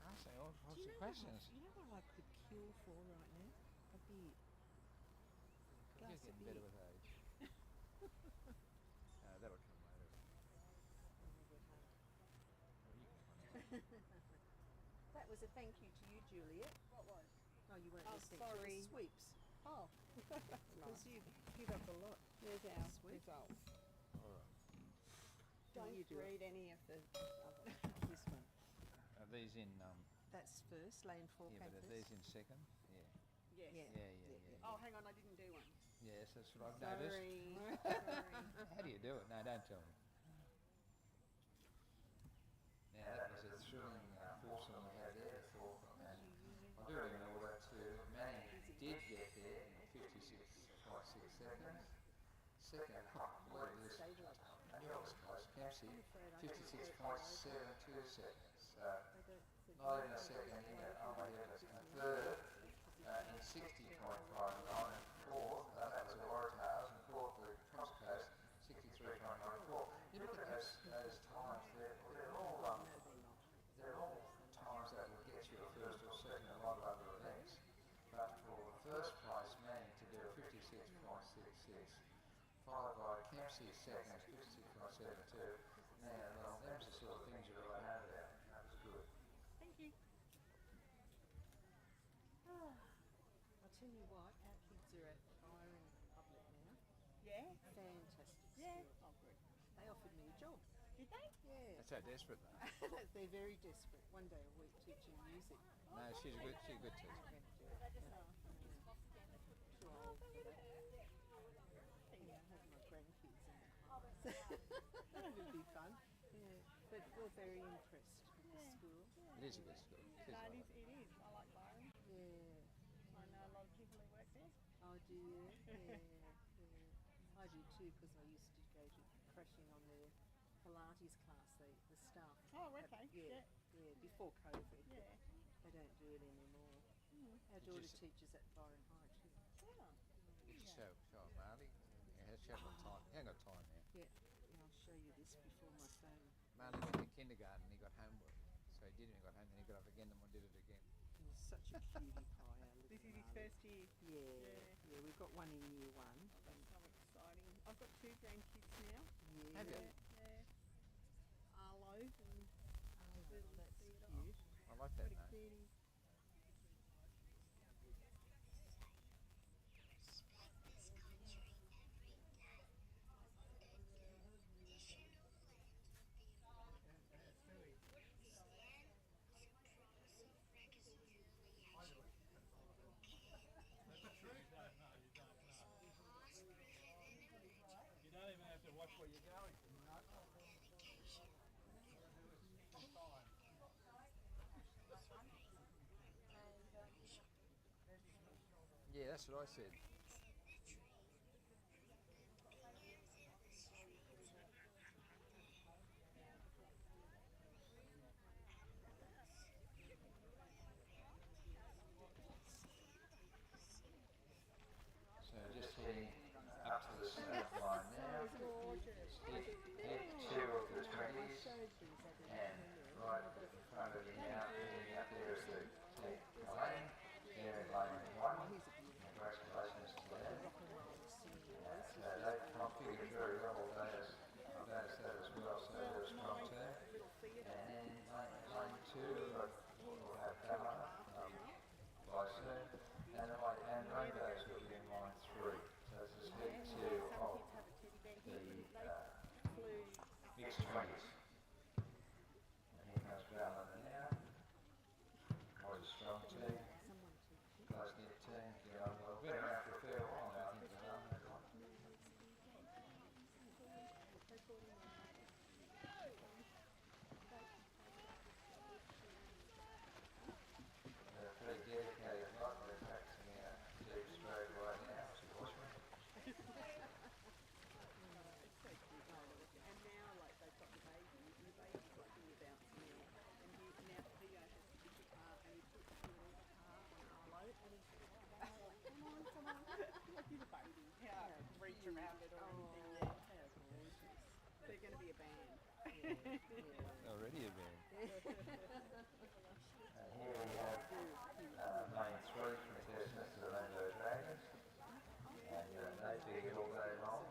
Asking all sorts of questions. You know what I could kill for right now? A beer. You're getting better with age. a thank you to you, Juliet. What was? Oh, you weren't Oh, listening sorry. to the sweeps. Oh, that's Because nice. you give up a lot. There's our Sweep. results. All right. Don't you do it. read any of the other. This one. Are these in? That's first, lane 4 Yeah, but campus. are these in second? Yeah. Yes. Yeah. Oh, hang on, I didn't do one. Yes, that's what I've noticed. Sorry. How do you do it? No, don't tell me. Now that was a thrilling foursome we had there, and I'll do it in order too. Manning did get there in 56.6 seconds. Second, believe this, I knew it was close, Kempsey, 56.72 seconds. Not even a second in it, oh my goodness. And third, in 60.59, and fourth, that was the Waratahs, and fourth, the Cross Coast, 63.94. You look at those times, they're all times that will get you a first or second in a lot of other events. But for the first place man to do a 56.66, followed by Kempsey seconds, 56.72. Now, well, them's the sort of things you really know about. That was good. Thank you. I'll tell you what, our kids are at Byron Public now. Yeah? Fantastic Yeah. school. Oh, good. They offered me a job. Did they? Yeah. That's how desperate they are. They're very desperate. One day a week teaching music. No, she's a good teacher. Too old for that. Yeah, I have my grandkids in the class. It'll be fun. Yeah. But we're very impressed with the school. It is a good school. No, it is. I like Byron. Yeah. I know a lot of people who work there. Oh, do you? Yeah. I do too, because I used to go to crashing on their Pilates class, the staff. Oh, okay. Yeah, before COVID. Yeah. They don't do it anymore. Our Did daughter you teaches at Byron High too. Oh. Did you show Marley? Yeah, she hasn't got time. He hasn't got time now. Yeah, I'll show you this before my phone. Marley went to kindergarten and he got homework. So he did it and he got home, then he got up again and did it again. He's such a cutie pie, our little This is his Marley. first year. Yeah, we've got one in year one. That's so exciting. I've got 2 grandkids now. Yeah. Have you? Yeah. Arlo and little that's Theodore. cute. I like that What a name. cutie. You don't even have to watch where you're going. Yeah, that's what I said. So just heading up to the start line now. Hit 2 of the 20s and right in front of you now, heading up there is the lane. They're in lane 1. Congratulations to them. They've configured very well. I've noticed that as well, so they're a strong team. And then lane 2, we'll have Pamela by soon. And Rainbows will be in line 3. So this is head 2 of the mixed 20s. And here comes Valentine now. Quite a strong team. Close knit team. I've been around for a fair while now, I think they've done that one. They're a pretty dedicated lot. They're practicing out deep straight right now, which is awesome. And now, like, they've got the baby, and the baby's got the bounce now. And now Theo has the big guitar, and he puts the little guitar on Arlo, and he's like, come on. Like he's a baby. Yeah, reach around it or anything. They're going to be a band. Already a band. And here we have lane 3 contestants, the Rainbow Dragons. And they be here all day long.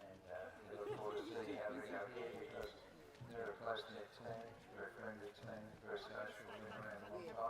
And we look forward to seeing how they go here because they're a close-knit team, very friendly team, very social, been around a long time.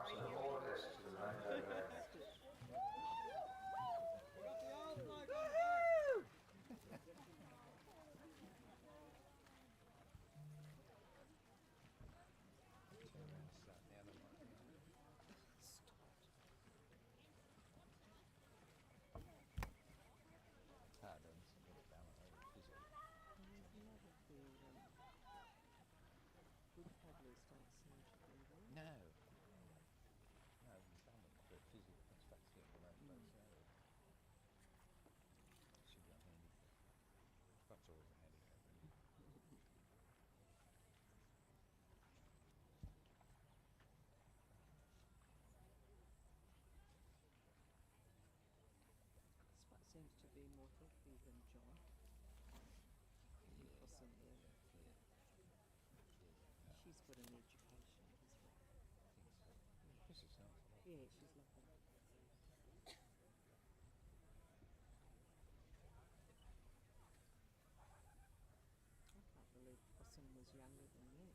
was younger than you.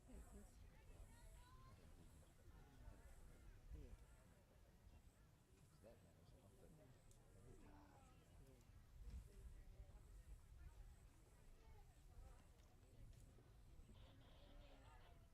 Yeah, of course. Yeah. That matters a lot, but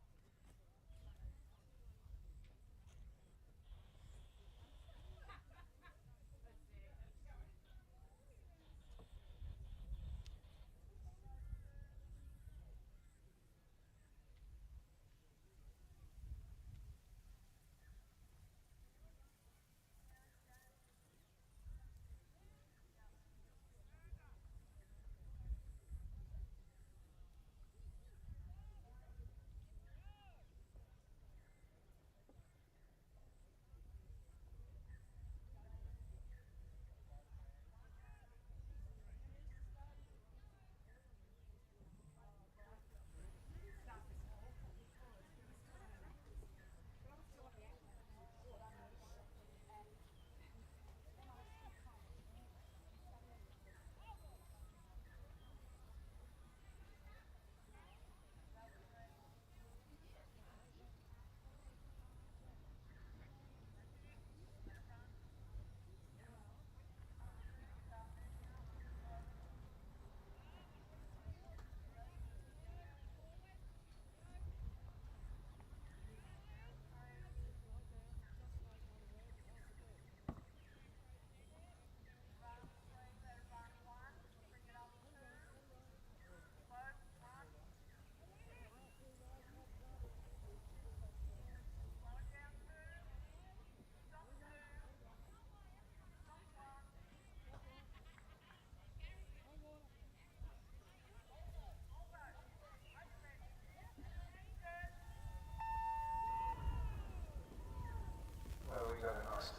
well, we got a nice,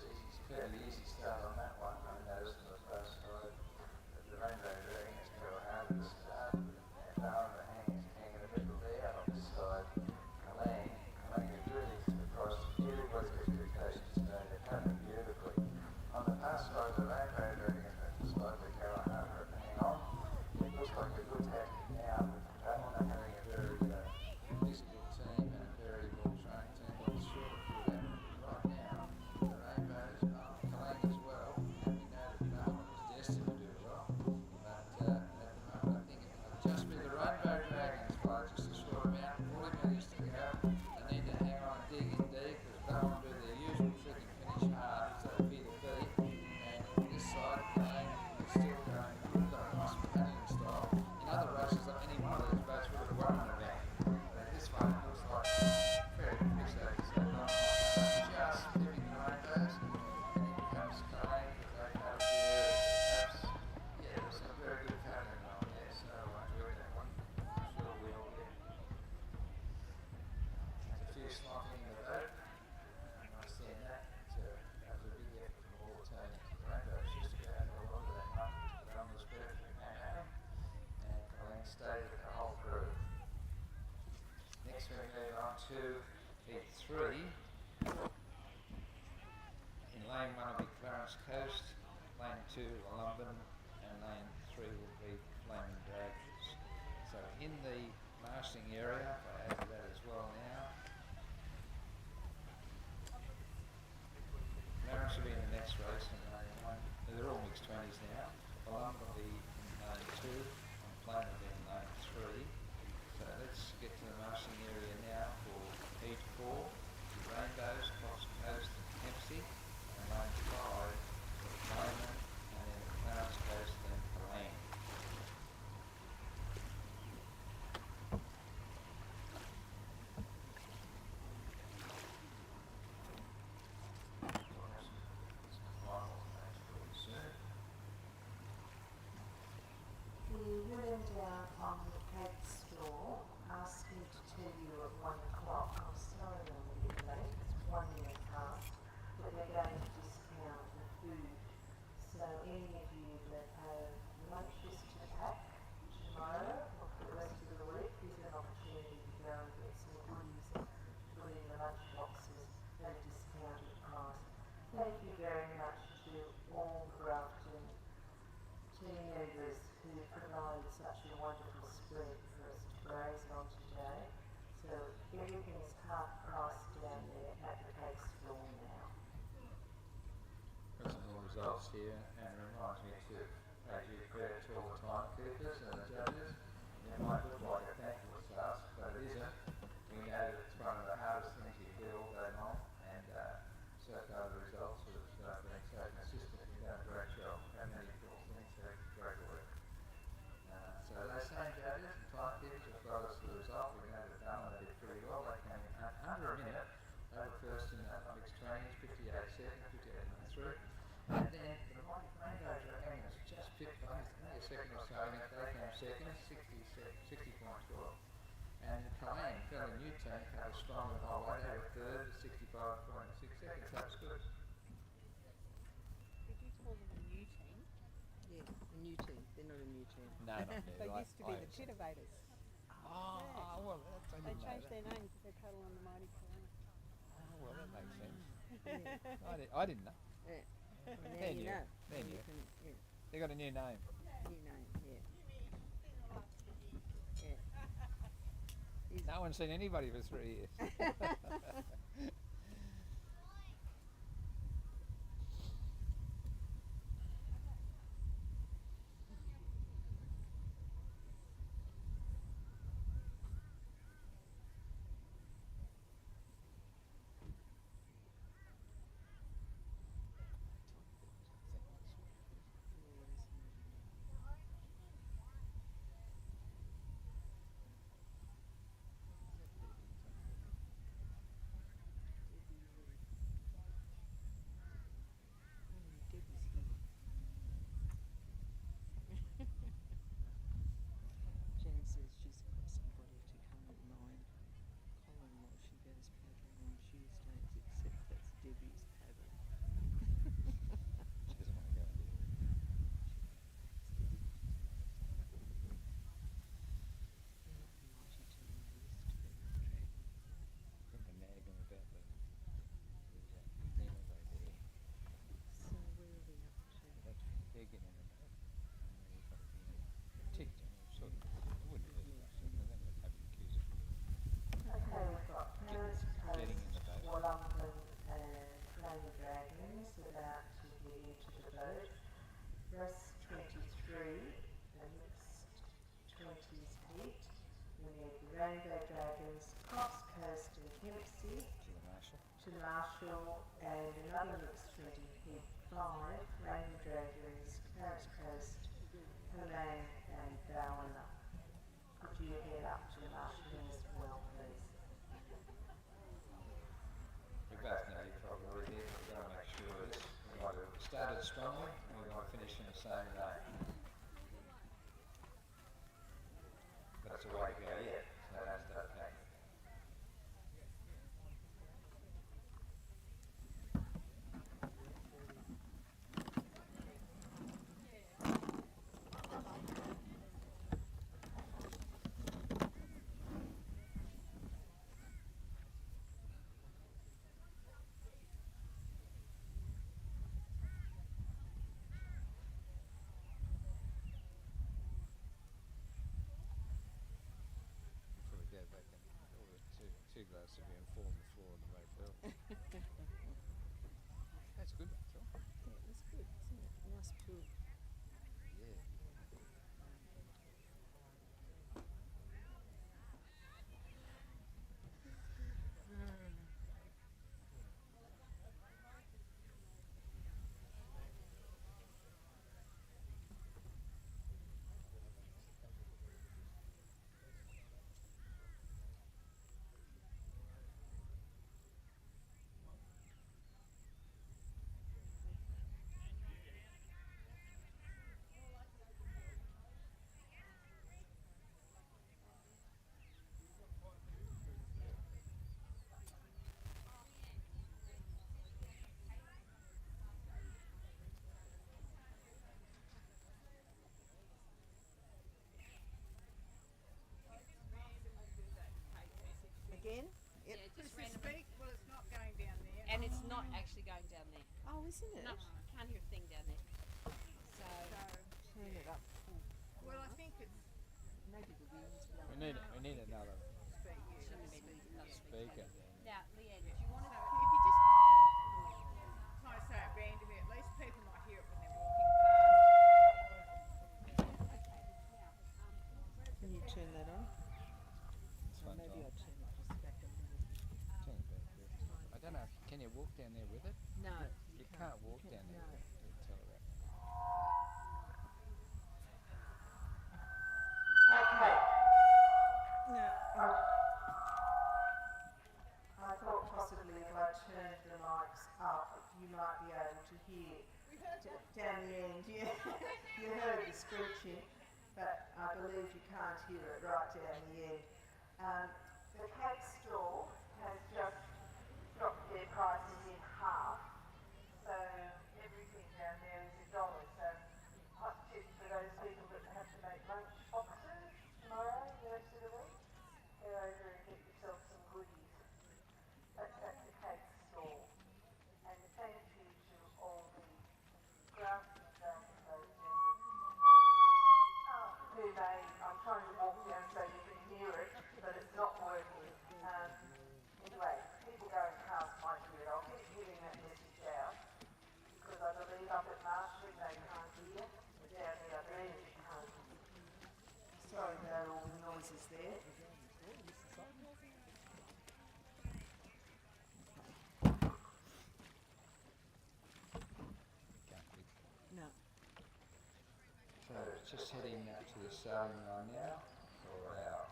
fairly easy start on that one. I noticed on the first side that the rainbow dragon is still hard at the start, and Darwin hanging a bit there on this side. Colleen is really surprised everybody's expectations today. They're coming beautifully. On the far side, the rainbow dragon has been slightly going harder to hang on. It looks like a good tactic now, but Darwin having a very physical team and a very well-trained team. But it's short of that right now. The rainbows, Colleen as well, and we know that Darwin was destined to do well. But at the moment, I think it might just be the rainbow dragons by just a short amount. 40 minutes to go. They need to hang on and dig in deep because Darwin do their usual trick and finish hard, so be the beat. And on this side, Colleen is still going good, got a nice paddling style. In other races, any one of those boats would have won an event. But this one looks like very fixated. So just living the rainbows, and here comes Colleen with that paddle here. Perhaps, yeah, there was some very good paddling on there, so I enjoyed that one. I'm sure we all did. There's a few sliding in the boat. And I seen that. That was a big effort from all the team. The rainbows just about held on to that one. The drum was perfectly came at them. And Colleen stayed with the whole crew. Next we move on to heat 3. In lane 1 will be Clarence Coast, lane 2 Wollumbin, and lane 3 will be Flaming Dragons. So in the marshalling area, if I add to that as well now, Clarence will be in the next race in lane 1. They're all mixed 20s now. Wollumbin will be in lane 2, and Flame will be in lane 3. So let's get to the marshalling area now for heat 4, Rainbows, Fox Coast and Kempsey, and lane 5 for Flamin, and then Clarence Coast and Colleen. The women down on the Cape store asked me to tell you at 1 o'clock. I'm sorry I'm a bit late, it's 1 minute past, but they're team members who provided such a wonderful spread for us to graze on today. So everything's half price down there at the cake stall now. Got some more results here, and it reminds me to pay due credit to all the timekeepers and the judges. It might look like a thankless task, but it isn't. We know that it's one of the hardest things you do all day long, and so far the results have been so consistent. You've done a great job, and many people think so great work. So those same judges and timekeepers have got us the result. We know that Darwin did pretty well. They came in under a minute. They were first in that mixed trainings, 58 seconds, 58.93. And then the Mighty Rainbow Dragons just picked only a second or so in it. They came second, 60.12. And Colleen, fairly new team, came strong the whole way. They were third, 65.6 seconds. That was good. Did you call them a new team? Yeah, a new team. They're not a new team. No, not new. They used to be the Titivators. Oh, well, that's, I They didn't know changed that. their name because they paddle on the Mighty Colleen. Oh, well, that makes sense. I didn't know. Yeah. Well, now They're you new. know. They're You new. can, yeah. They got a new name. New name, yeah. Yeah. No one's seen anybody for 3 years. Jan says she's got somebody to come at 9. Colin while she goes paddling on Tuesdays, except that's Debbie's paddle. She doesn't want to go in there. Got to nag them about the name of idea. So where are we up to? They're getting in the boat. And they've got to be ticked and all sorts of things. It wouldn't be like that. They're going to have to accuse it. Okay, we've got Paris Getting in the Coast, boat. Wollongong and Rainy Dragons about to get into the boat. Race 23, the mixed 20s heat. We need the Rainbow Dragons, Cox Coast and Kempsey To the marshal. to Marshall, and another mixed 20 heat 5, Rainbow Dragons, Paris Coast, Helene and Darwin. Could you head up to Marshall as well, please? We both know you're probably here, but we've got to make sure this. We've got to start it strongly and we've got to finish in the same day. But it's a way to go yet, so don't start packing. Before we go back and order two glasses of beer and fall on the floor of the motel. That's good, Rachel. Yeah, that's good, isn't it? Nice pool. Yeah. Again? Yeah, just randomly. Well, it's not going down there. And it's not actually going down there. Oh, isn't it? No, can't hear a thing down there. So turn it up. Well, I think it's. Maybe the wind's blowing. We need another Speaker. speaker. Now, Leanne, do you want to? If you just kind of say it randomly, at least people might hear it when they're walking past. Can you turn that on? It's Or fun maybe time. I'll turn it just back a little. Turn it back a bit. I don't know. Can you walk down there with it? No, You can't walk down there with it. You'll tell her that. Okay. No. I thought possibly if I turned the mics up, you might be able to hear down the end. Yeah, you heard the screeching, but I believe you can't hear it right down the end. The cake stall has just dropped their prices in half, so everything down there is $1. So hot tips for those people that have to make lunch boxes tomorrow and the rest of the week. Go over and get yourself some goodies. That's at the cake stall. And thank you to all the Grafton members who may, I'm trying to walk down so you can hear it, but it's not working. Anyway, people going past might hear it. I'll keep giving that message out because I believe up at Marshalling they can't hear, but down the other end you can't hear. Sorry about all the noises there. No. So it's just heading out to the starting line now for our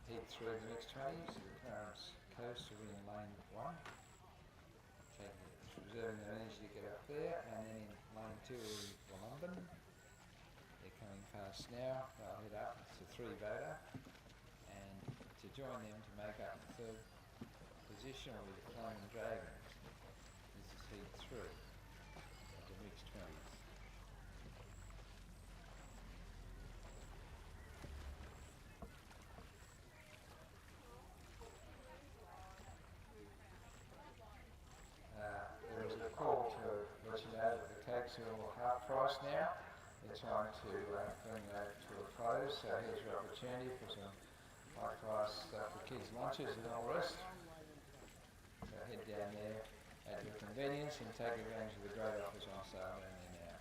heat 3 of the mixed 20s. The Clarence Coast are in lane 1. Reserving their energy to get up there, and then in lane 2 is London. They're coming past now. They'll head up to 3 Voda, and to join them to make up the 3rd position with Flaming Dragons. This is heat 3 of the mixed 20s. There was a call to let you know that the cakes are all half price now. They're trying to bring that to a close, so here's your opportunity for some high price stuff for kids' lunches and all the rest. So head down there at your convenience and take advantage of the great offers on sale down there now.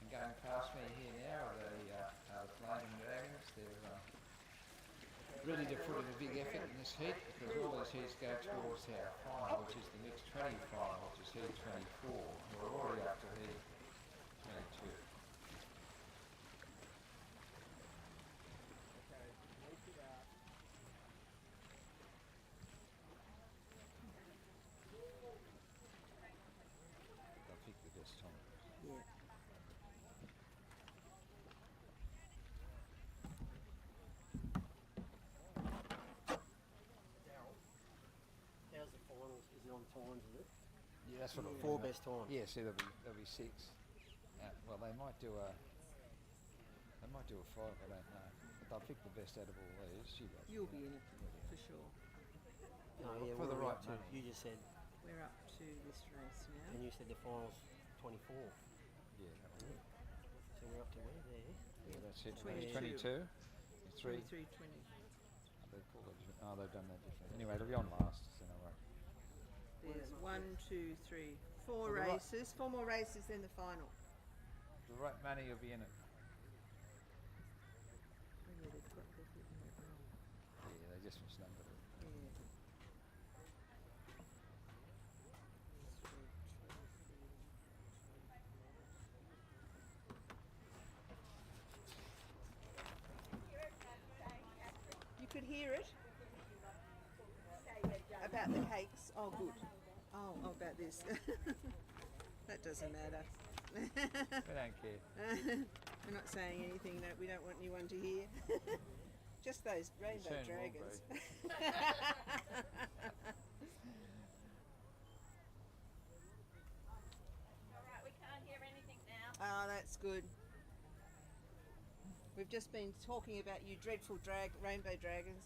And going past me here now are the Flaming Dragons. They're ready to put in a big effort in this heat because all these heats go towards our final, which is the mixed 20 final, which is heat 24. We're already up to heat 22. I'll pick the best time. Yeah. How's the finals? Is it on times, is it? Yeah, that's what it'll be. 4 best times. Yeah, see, there'll be 6. Well, they might do a 5. I don't know. But they'll pick the best out of all these. You'll be in it for sure. No, yeah, For the we're right up to, money. you just said, We're up to this race now. and you said the finals 24. Yeah, that will work. So we're up to where there? Yeah, that's it. 22. 22. 3. 23, 20. They've done that different. Anyway, it'll be on last, so no worry. There's 1, 2, 3, 4 For the right- races. 4 more races than the final. The right money will be in it. Oh, yeah, they've got they've written that wrong. Yeah, they just misnumbered it. Yeah. You could hear it? About the cakes? Oh, good. Oh, about this. That doesn't matter. We don't care. We're not saying anything that we don't want anyone to hear. Just those rainbow Turn dragons. Alright, we can't hear anything now. Oh, that's good. We've just been talking about you dreadful rainbow dragons.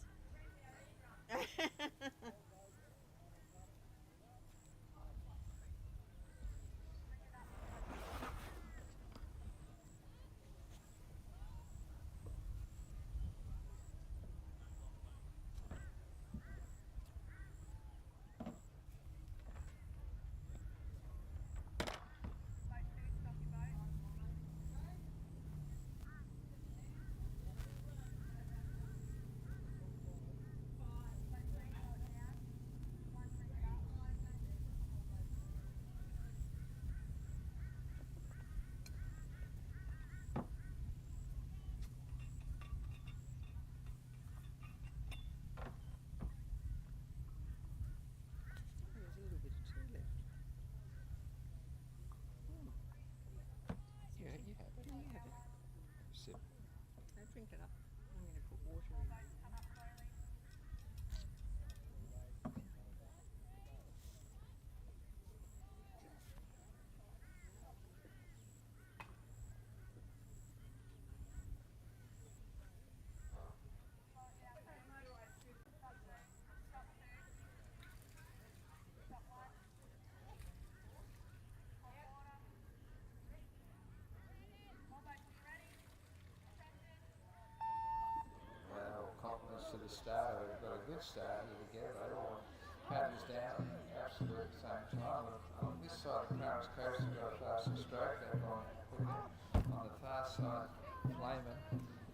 the starter, we've got a good start here together. They all paddles down at absolutely the same time. On this side of Clarence Coast, we've got a faster stroke. They've gone out quicker. On the far side, Flayman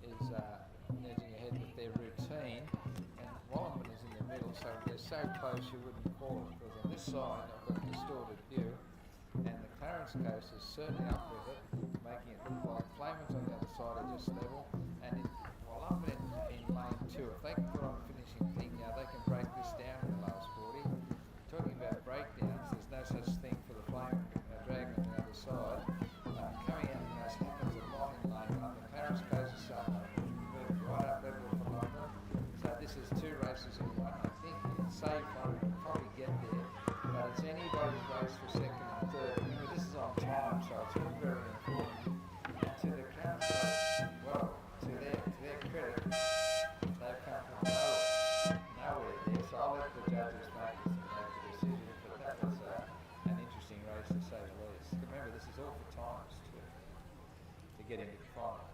is edging ahead with their routine, and Wallenman is in the middle, so they're so close you wouldn't call it, because on this side I've got a distorted view, and the Clarence Coast is certainly up with it, making it look like Flayman's on the other side are just level, and Wallenman in lane 2, if they can put on a finishing thing now, they can break this down in the last 40. Talking about breakdowns, there's no such thing for the Flame Dragon on the other side. Coming out, as happens a lot in lane 1, the Clarence Coast is starting to move right up level for London. So this is 2 races in 1. I think it's safe, I can probably get there, but it's anybody's race for 2nd and 3rd. Remember, this is on time, so it's all very important. And to the Clarence Coast, well, to their credit, they've come from nowhere there. So I'll let the judges make the decision, but that was an interesting race to say the least. Remember, this is all for times to get into the final.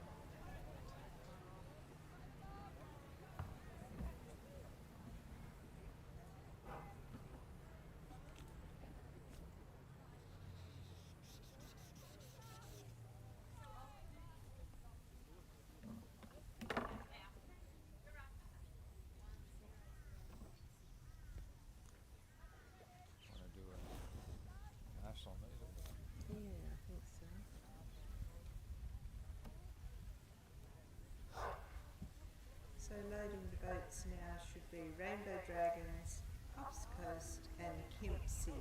Yeah, I think so. So loading the boats now should be Rainbow Dragons, Coffs Coast and Kempsey.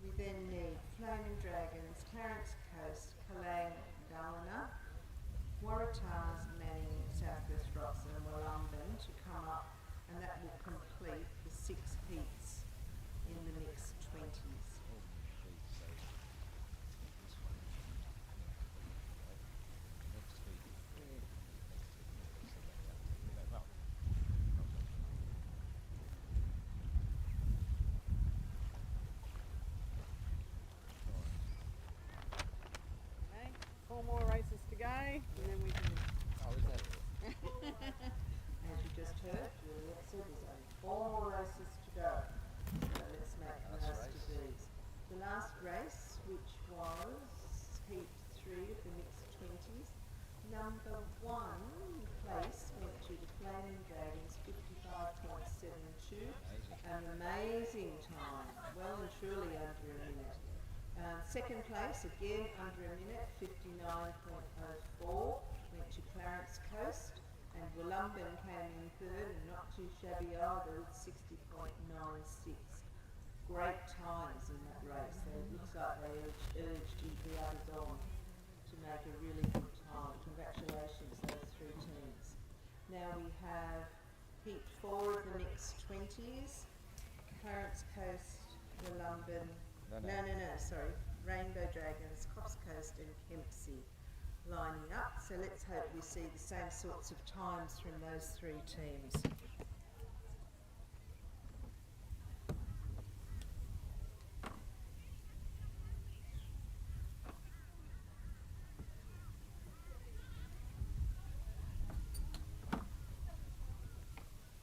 We then need Flaming Dragons, Clarence Coast, Kalang, Ballina, Waratahs, Manning, Southwest Rocks and Wollumben to come up, and that will complete the 6 heats in the mixed 20s. Okay, 4 more races to go, and then we can. Oh, is that? As you just heard, Juliet said there's only 4 more races to go. So let's make the most of these. The last race, which was Heat 3 of the mixed 20s, number 1 place went to the Flaming Dragons, 55.72. An amazing time, well and truly under a minute. Second place, again under a minute, 59.04, went to Clarence Coast, and Wollumben came in 3rd and not too shabby either with 60.96. Great times in that race. It looks like they urged the others on to make a really good time. Congratulations, those 3 teams. Now we have Heat 4 of the mixed 20s, Clarence Coast, Wollumben, sorry, Rainbow Dragons, Coffs Coast and Kempsey lining up. So let's hope we see the same sorts of times from those 3 teams.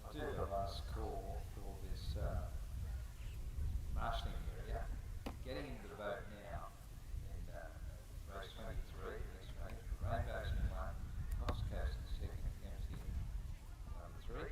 I'll do the last call for this marshalling area. Getting into the boat now in race 23, next race, Rainbow's in 1, Coffs Coast in 2nd, Kempsey in number 3.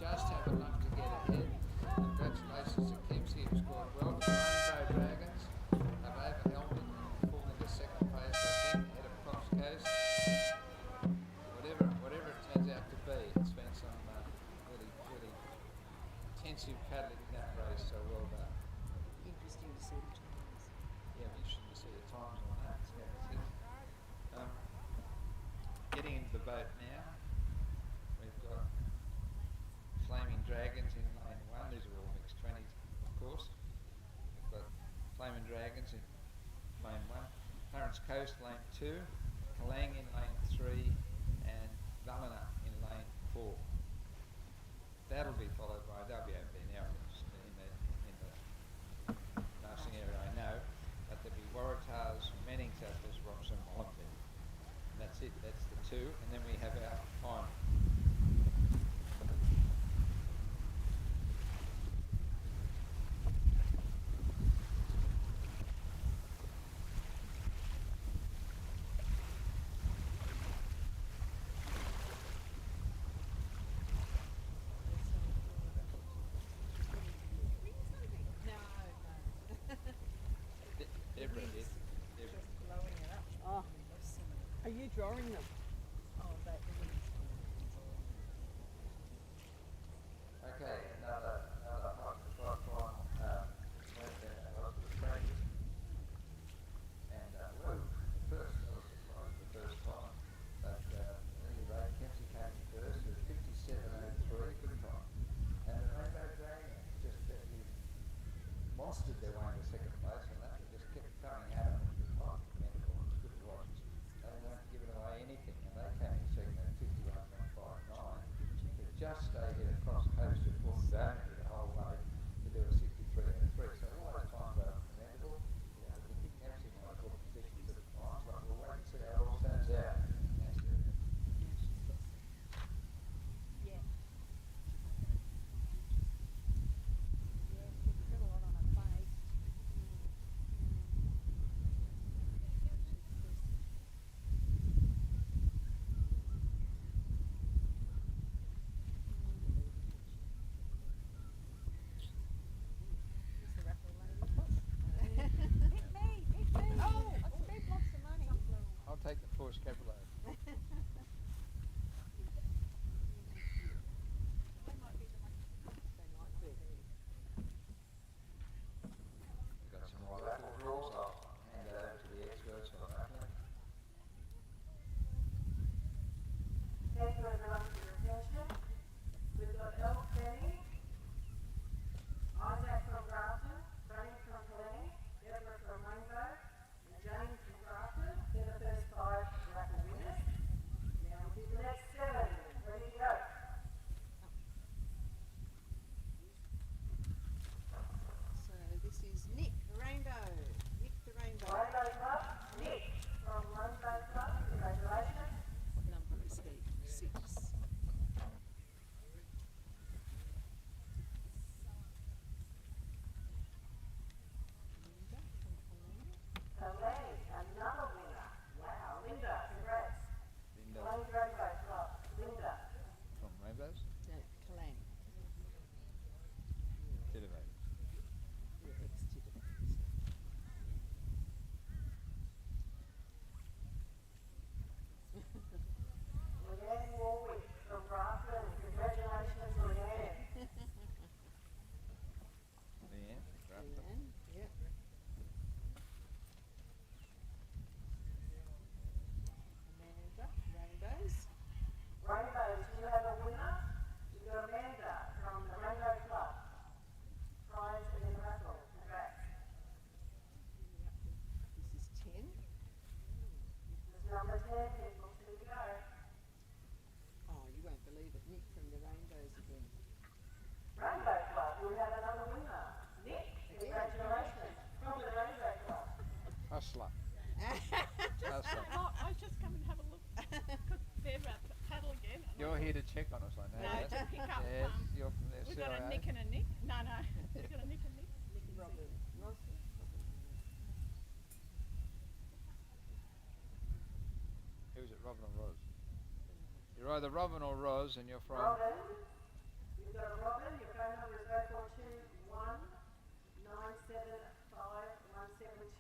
just have enough to get ahead. Congratulations to Kempsey, who scored well. The Rainbow Dragons have overhelmed and pulled into second place, I think, ahead of Cox Coast. Whatever it turns out to be, it's been some really intensive paddling in that race, so well done. Interesting to see the times. Yeah, interesting to see the times on that. Yeah, that's it. Getting into the boat now, we've got Flaming Dragons in lane 1. These are all mixed 20s, of course. We've got Flaming Dragons in lane 1, Clarence Coast lane 2, Kalang in lane 3, and Ballina in lane 4. That'll be followed by, they'll be over there now in the marsing area, I know, but there'll be Waratahs, Manning, Southwest Rocks and Mollumbin. And that's it, that's the 2, and then we have our final. Oh, are you drawing them? Okay, another hot final went there was the 20s. And whoa, first, I was surprised the first time. But anyway, Kempsey came first with 57.03, good time. And the Rainbow Dragons just monstered their way into second place on that. They just kept coming at them with the time. It was good to watch. They weren't giving away anything, and they came in second at 51.59. They just stayed ahead across coast to Port Downey the whole way to do a 63.03. So all those times are commendable. Yeah, I think Kempsey might have got positions at the times, but we'll wait and see how it all turns out. I'll take the Porsche Cabriolet. We've got some more Raffle rules. I'll hand that over to the experts on Raffle. Thank you everyone for your attention. We've got Elle Kenny, Isaac from Grafton, Frank from Kalang, Deborah from Rainbow, and Jane from Grafton. They're the first 5 Raffle winners. Now we'll do the next 7. Ready to go? So this is Nick, the Rainbow. Nick, the Rainbow. Rainbow Club, Nick from Rainbow Club, congratulations. What number is he? 6. Kalang, another winner. Wow, Linda, congrats. Linda Kalang Rainbow Club, Linda. from Rainbows. Kalang. Titivate. Yeah, ex-Titivate. Leanne Warwick from Grafton, congratulations Leanne. Leanne, Grafton. Leanne, yep. Amanda, Rainbows. Rainbows, do you have a winner? We've got Amanda from the Rainbow Club. Prize in Raffle, congrats. This is 10. This is number 10, people, here we go. Oh, you won't believe it. Nick from the Rainbows again. Rainbow Club, we have another winner. Nick, congratulations from the Rainbow Club. Hustler. I was just come and have a look because they're paddle again. and You're here to check on us, I know. No, that. to pick up. Yes, you're from the We've got a CIA. Nick and a Nick. No, we've got a Nick and Nick. Robin. Who's it, Robin or Roz? You're either Robin or Roz, and you're from. Robin, you've got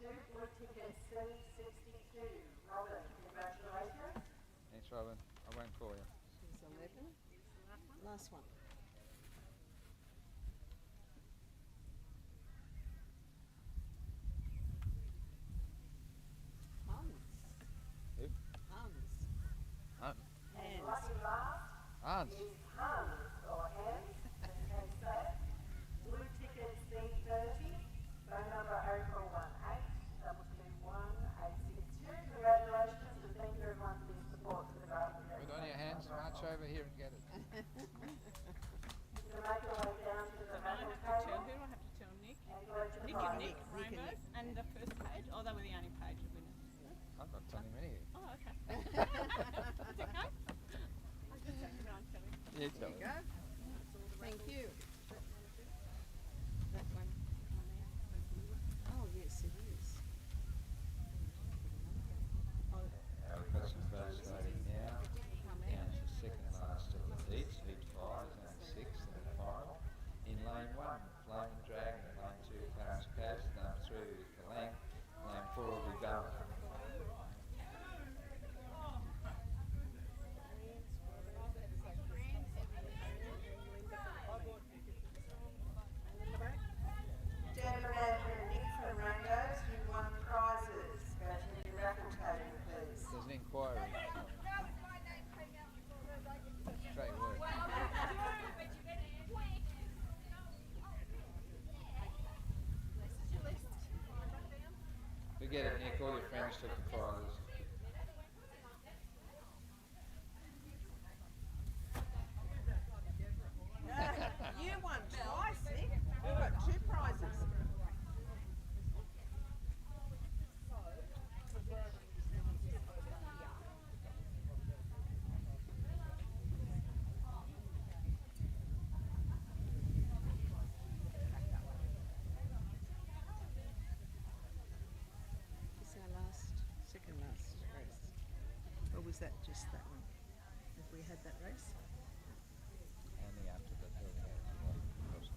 blue ticket C62. Robin, congratulations. Thanks, Robin. I won't call you. She's 11. Last one. Hans. Who? Hans. Hans. And lucky last Hans. is Hans, or Hans, as you can say. Blue ticket C30, phone number 0418-221-862. Congratulations and thank you everyone for your support for the Grafton. Put on your hands, march over here and get it. You can make your way down to the raffle table. Who do I have to tell? Nick? And go to the Nick and Nick, Rainbow, and the first page. Oh, they were the only page of winners. I'm not telling many. Oh, okay. That's okay. I'll just have to go and tell him. Yeah, tell There you him. go. Thank you. That one. Oh, yes, it is. We've got some votes starting now. Down to second last of the heats. Heat 5 is only 6th in the final. In lane 1, Flame and Dragon. Lane 2, Clarence Coast. Lane 3, Kalang. Lane 4, Regatta. General Manager Nick from Rainbows, you won prizes. Go to the raffle table, please. There's an inquiry. Straight work. Forget it, Nick. All your friends took the prizes. You won twice, Nick. We've got 2 prizes. It's our second last race. Or was that just that one? Have we had that race? Only after the delegates.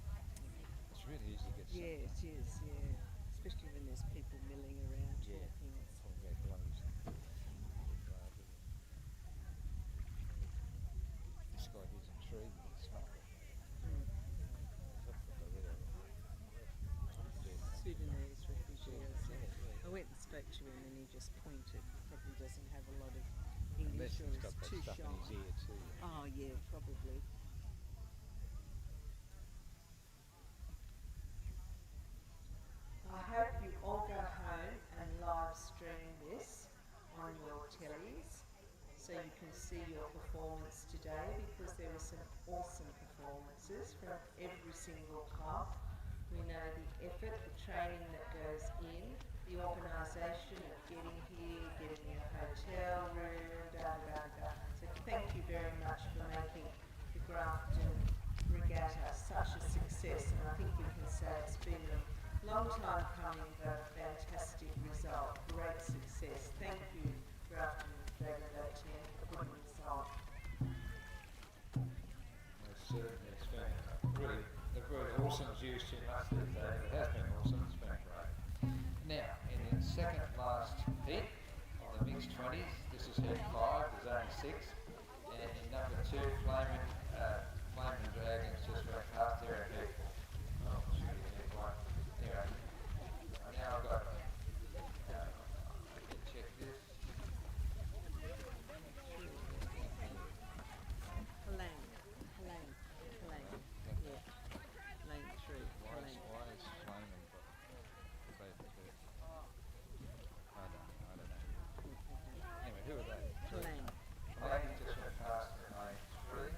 It's really easy to get something. Yeah, it is, yeah. Especially when there's people milling around Yeah. talking. All their gloves. This guy here's intrigued with the smell. Sudanese refugees. I went and spoke to him and he just pointed. Probably doesn't have a lot of English Unless or he's got is that too stuff shy. in his ear too. Oh yeah, probably. I hope you all go home and live stream this on your tellies So you can see your performance today because there were some awesome performances from every single club. We know the effort, the training that goes in, the organisation of getting here, getting a hotel room, So thank you very much for making the Grafton Regatta such a success, and I think we can say it's been a long time coming, but a fantastic result, great success. Thank you, Grafton Regatta team, for good result. Certainly, it's been really the word awesome is used too much these days. It has been awesome. It's been great. Now, in the second last heat of the mixed 20s, this is heat 5. There's only 6, and in number 2, Flaming Dragons just went past there in heat 4. Oh, should be heat 1. Anyway, now I've got. I can check this. Lang. Yeah. Lane 3. Why is Flaming got both of it? I don't know. Anyway, who are they? Lang. Lang just went past in lane 3.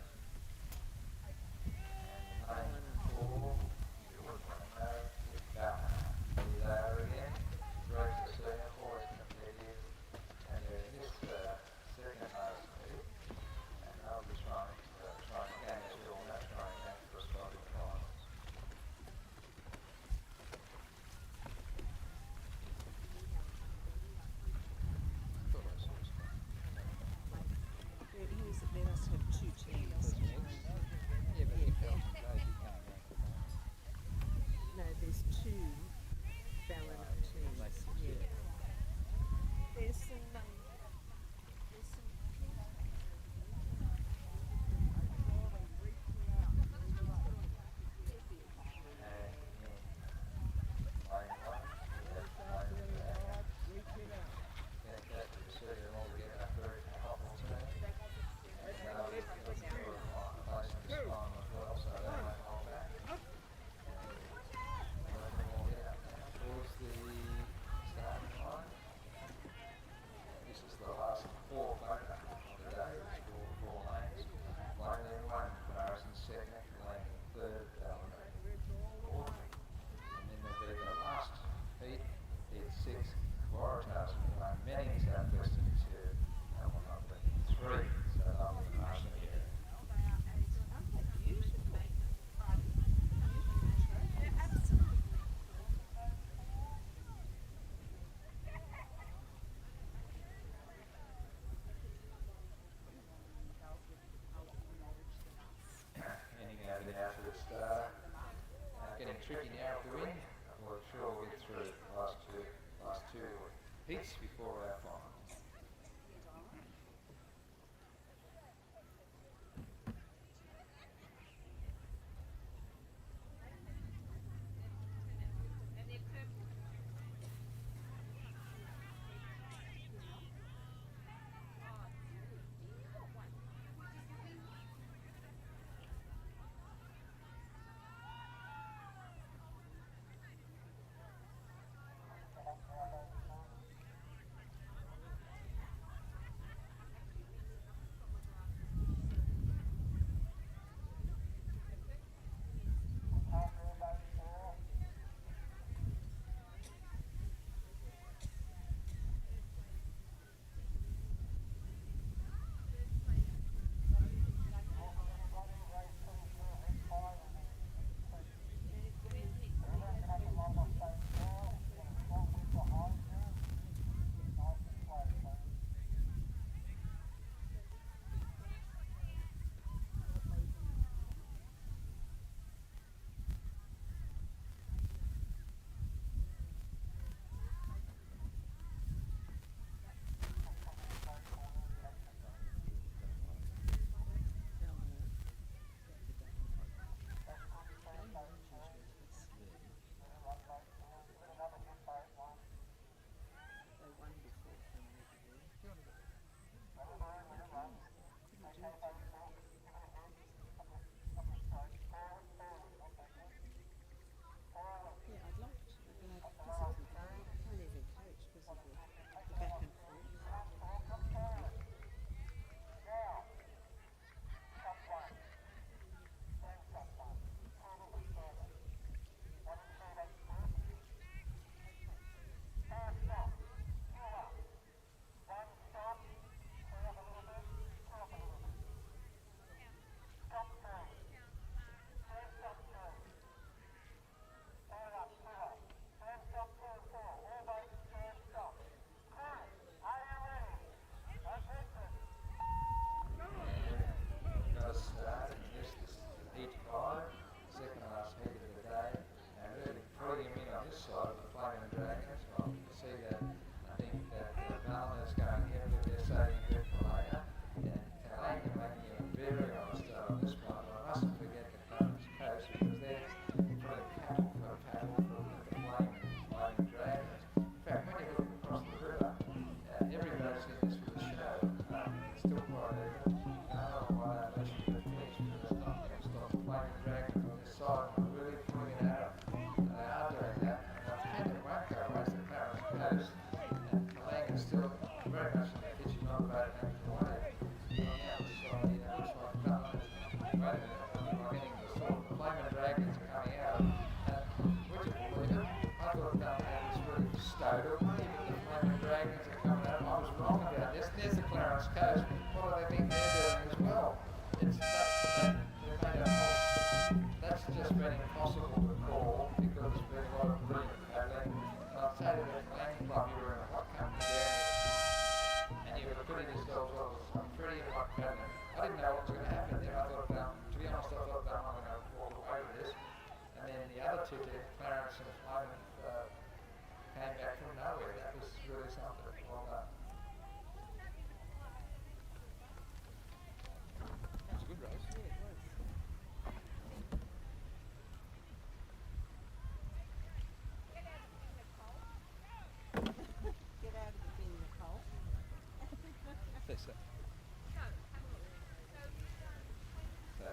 tricky now with the wind. We're sure we'll get through the last two heats before our final.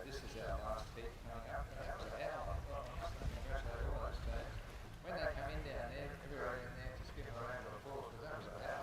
This is our last heat coming up. That was a hell of a lot. I must congratulate all those teams. When they come in down there, everybody in there to spin around the applause, because that was a hell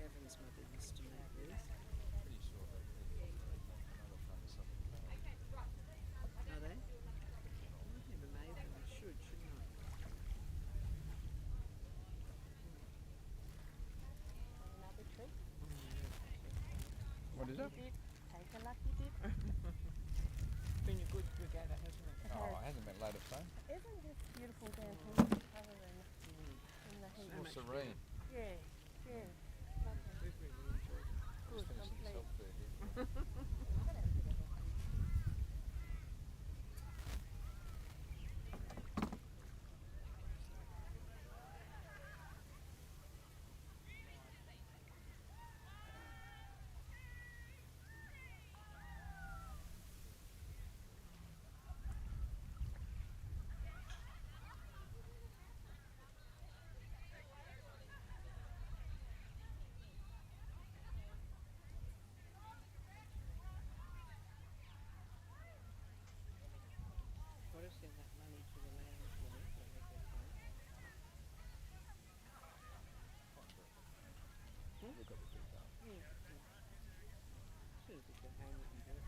Gavin's mother used to make these. Pretty sure that another famous up in Are they? I've never made them. I should, shouldn't I? Another treat. What is it? Take a lucky dip. Been a good regatta, hasn't it? Oh, it hasn't been loaded phone. Isn't this beautiful down here other than in the heat? More serene. Yeah, yeah. Lovely. We've really enjoyed it. Good, Just finishing complete. self food here. Got to send that money to the lounge, will it, when they get home? Look at the detail. As soon as we get home, we can do it.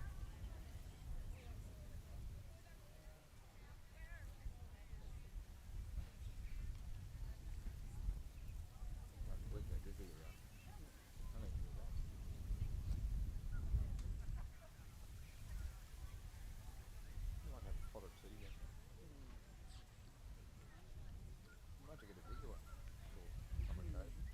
We've got to do that. I think we'll do that. You might have a pot or two, yeah. You might have to get a bigger one for some occasions.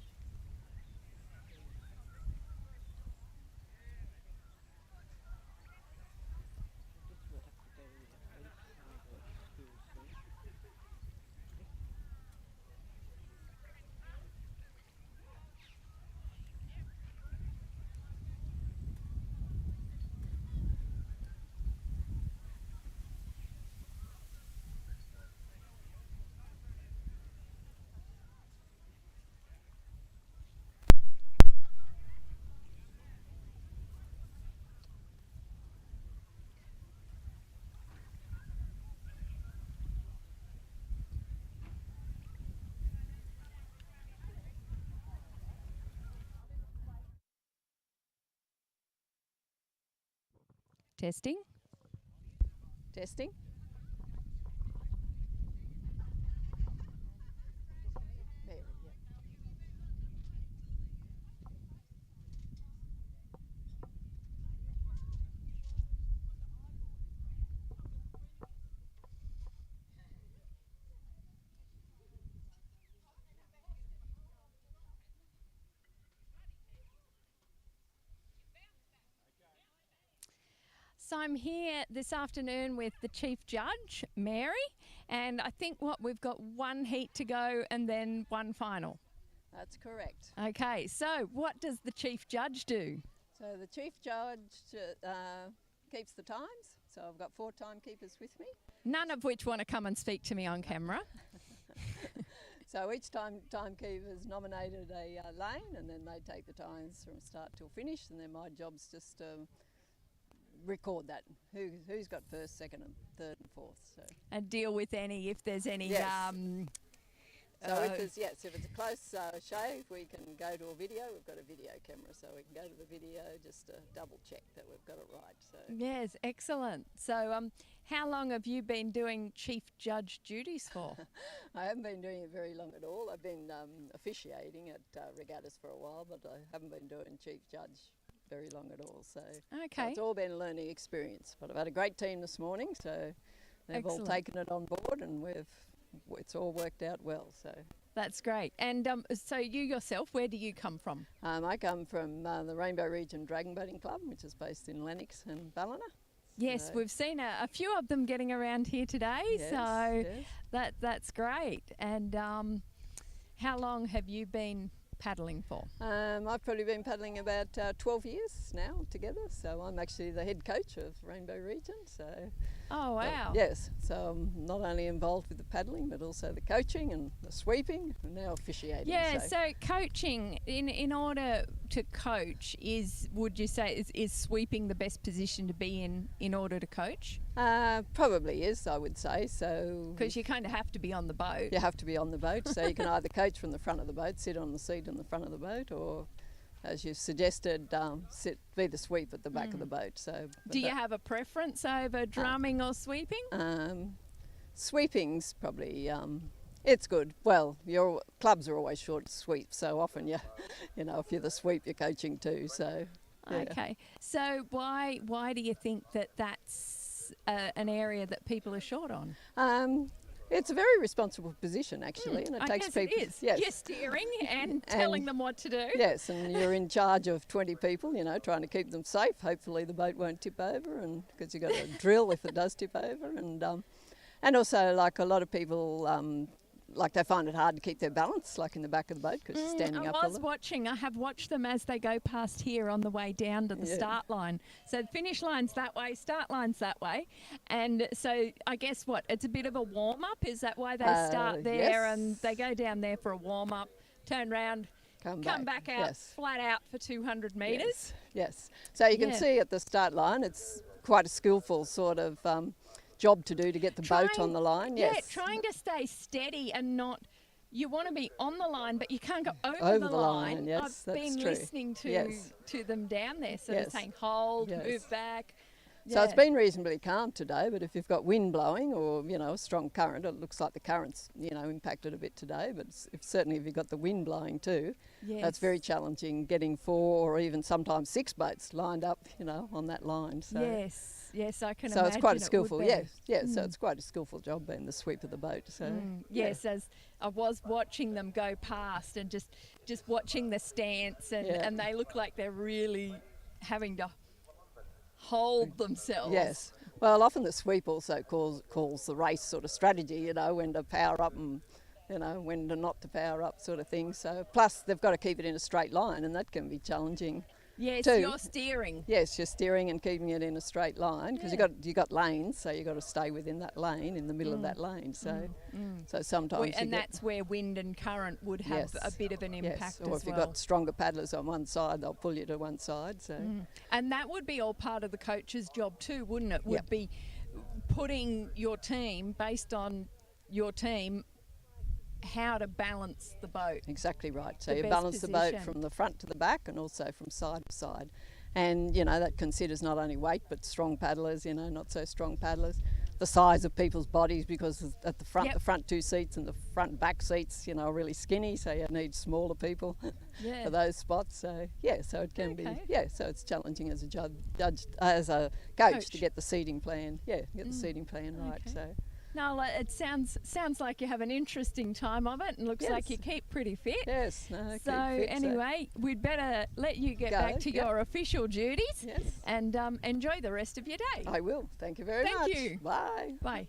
I just will have to go to the beach school soon. Testing. Testing. There, yeah. So I'm here this afternoon with the Chief Judge, Mary, and I think we've got one heat to go and then one final. That's correct. Okay, so what does the Chief Judge do? So the Chief Judge keeps the times. So I've got 4 timekeepers with me. None of which want to come and speak to me on camera. So each timekeeper's nominated a lane, and then they take the times from start till finish, and then my job's just record that, who's got first, second and third and fourth. So And deal with if there's any... Yes. So if it's a close shave, we can go to a video. We've got a video camera, so we can go to the video just to double check that we've got it right. So Yes, excellent. So how long have you been doing Chief Judge duties for? I haven't been doing it very long at all. I've been officiating at regattas for a while, but I haven't been doing Chief Judge very long at all. So Okay. it's all been a learning experience. But I've had a great team this morning, so they've all Excellent. taken it on board, and it's all worked out well. So That's great. And so you yourself, where do you come from? I come from the Rainbow Region Dragon Boating Club, which is based in Lennox and Ballina. Yes, So- we've seen a few of them getting around here today, Yes, so yes. that's great. And how long have you been paddling for? I've probably been paddling about 12 years now together, so I'm actually the head coach of Rainbow Region. So Oh, wow. yes, so I'm not only involved with the paddling but also the coaching and the sweeping and now officiating. Yeah, so coaching, in order to coach, would you say is sweeping the best position to be in order to coach? Probably is, I would say. So Because you kind of have to be on the boat. you have to be on the boat, so you can either coach from the front of the boat, sit on the seat in the front of the boat, or as you suggested, be the sweep at the back of the boat. So, Do you have a preference over drumming or sweeping? Sweeping's probably it's good. Well, your clubs are always short sweep, so often you know, if you're the sweep, you're coaching too. So yeah. Okay, so why do you think that that's an area that people are short on? It's a very responsible position, actually, and it I takes guess people. it is. Yes. You're steering and telling them what to do. Yes, and you're in charge of 20 people, you know, trying to keep them safe. Hopefully the boat won't tip over, and because you've got to drill if it does tip over, and also like a lot of people. Like they find it hard to keep their balance, like in the back of the boat, because you're standing up. I have watched them as they go past here on the way down to the start line. So the finish line's that way, start line's that way. And so I guess it's a bit of a warm-up? Is that why they start there and they go down there for a warm-up, turn around, come back out, flat out for 200 metres? Yes. So you can see at the start line, it's quite a skillful sort of job to do to get the boat on the line. Yeah, trying to stay steady and not. You want to be on the line, but you can't go over the line. Yes, I've been listening to them down there, sort of saying hold, move back. So it's been reasonably calm today, but if you've got wind blowing or, you know, a strong current, it looks like the current's, you know, impacted a bit today, but certainly if you've got the wind blowing too, that's very challenging getting 4 or even sometimes 6 boats lined up, you know, on that line. So. Yes, I can imagine. So it's quite a skillful, so it's quite a skillful job being the sweep of the boat. So yes, as I was watching them go past and just watching the stance and they look like they're really having to hold themselves. Yes. Well, often the sweep also calls the race sort of strategy, you know, when to power up and, you know, when to not to power up sort of thing. So plus they've got to keep it in a straight line, and that can be challenging. Yes, too. you're steering. Yes, you're steering and keeping it in a straight line because you got lanes, so you got to stay within that lane, in the middle of that lane. So, so sometimes that's where wind and current would have a bit of an impact as well. Or if you've got stronger paddlers on one side, they'll pull you to one side. So, and that would be all part of the coach's job too, wouldn't it? Would be putting your team based on your team. How to balance the boat. Exactly right. So you balance the boat from the front to the back and also from side to side. And, you know, that considers not only weight but strong paddlers, you know, not so strong paddlers. The size of people's bodies, because at the front, the front 2 seats and the front and back seats, you know, are really skinny, so you need smaller people for those spots. So, so it can be, so it's challenging as a judge as a coach to get the seating plan, get the seating plan right. So. No, it sounds like you have an interesting time of it, and looks like you keep pretty fit. Yes. No, so anyway, we'd better let you get back to your official duties and enjoy the rest of your day. I will. Thank you very much. Thank you. Bye. Bye.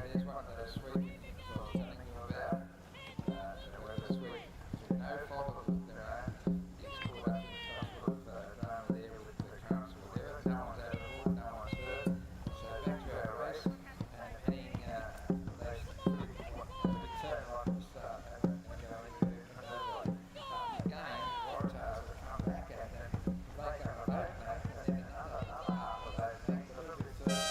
there's one of those sweet things I was telling you about. Where the sweet, through no fault of their own, gets caught up in some sort of drama there with the currents or whatever. No one's out of the water, no one's hurt. So back to our race, and penning, they pretty turn right from the start and go into an overlay. Again, Waratahs have come back at them, break up an opening, and then another half of opening, a little bit further,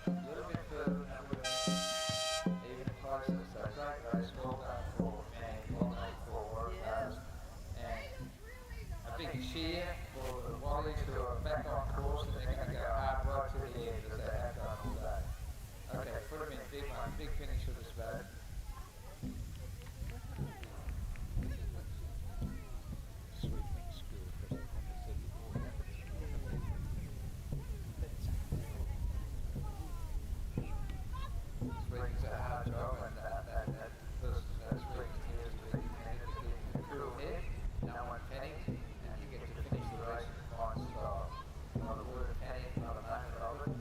and that would have been even closer. So great race, well done for Manny, well done for Waratahs, and a big cheer for the Wallies who are back on course, and they're going to go hard right to the end as they have done all day. Okay, put them in, big one, big finish for this boat. Sweeping's a hard job, and that person sweeping here is to be commended for keeping a cool head, no one panic, and you get to finish the race in fine style. Not a word of panic, not a moment of it.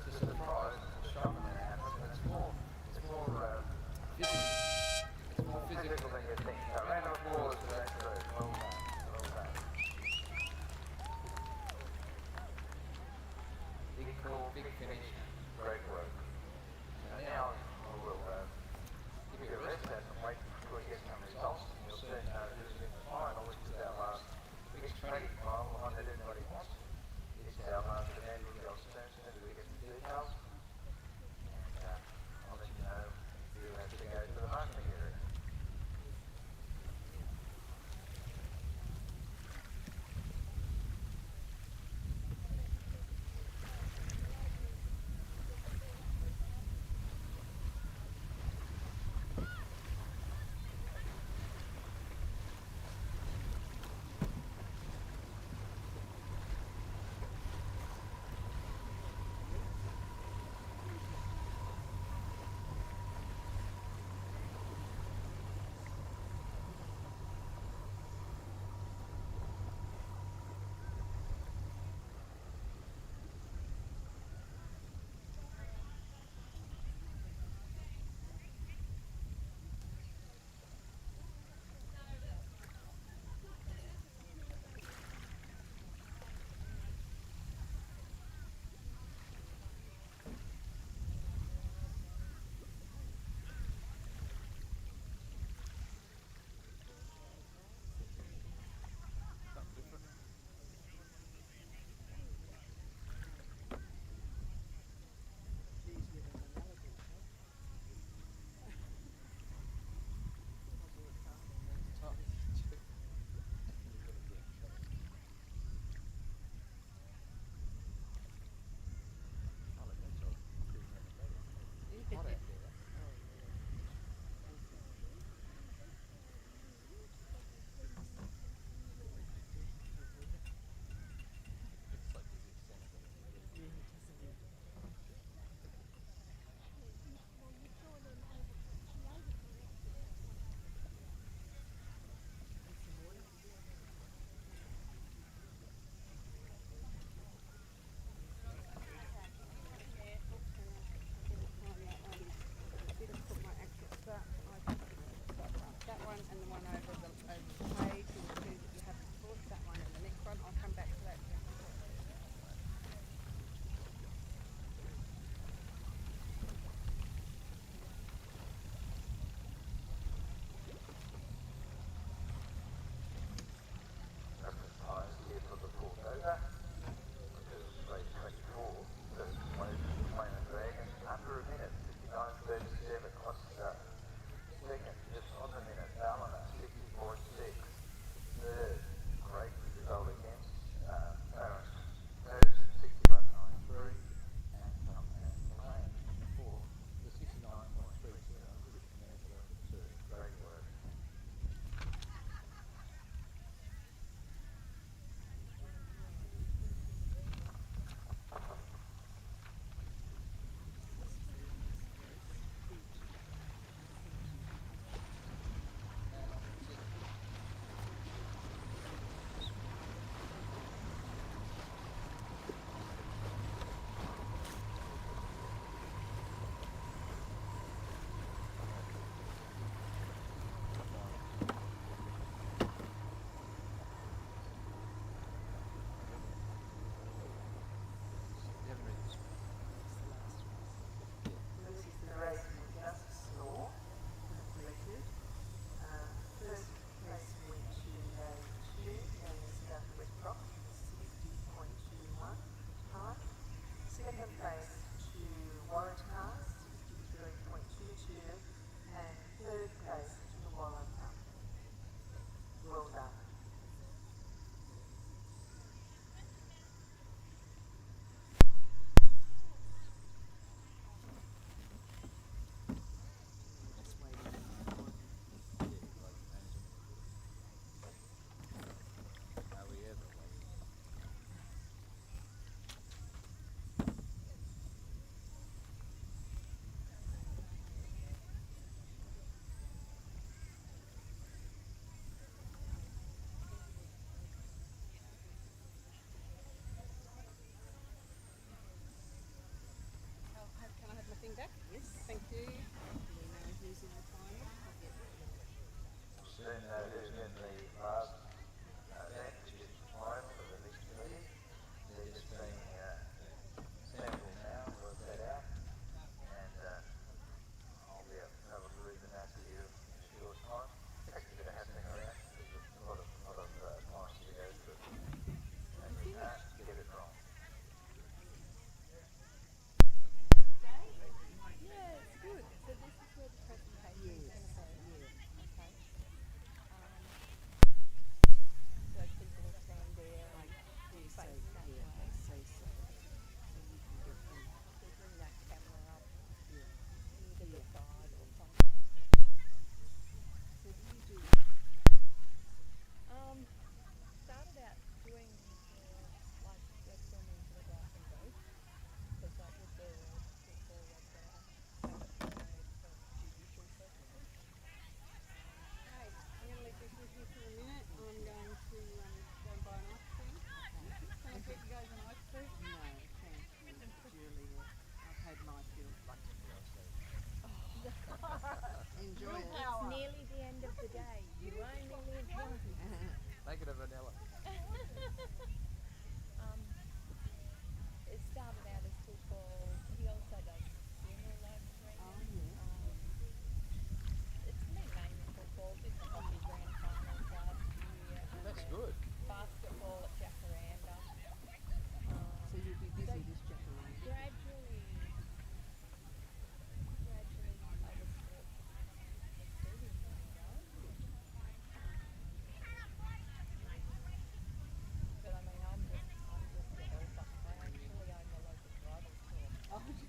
It's a surprise, and it's a shock when it happens, and it's more physical than you think. So round of applause for that group. Well done, well done. Big call, big finish, great work. So now I will give you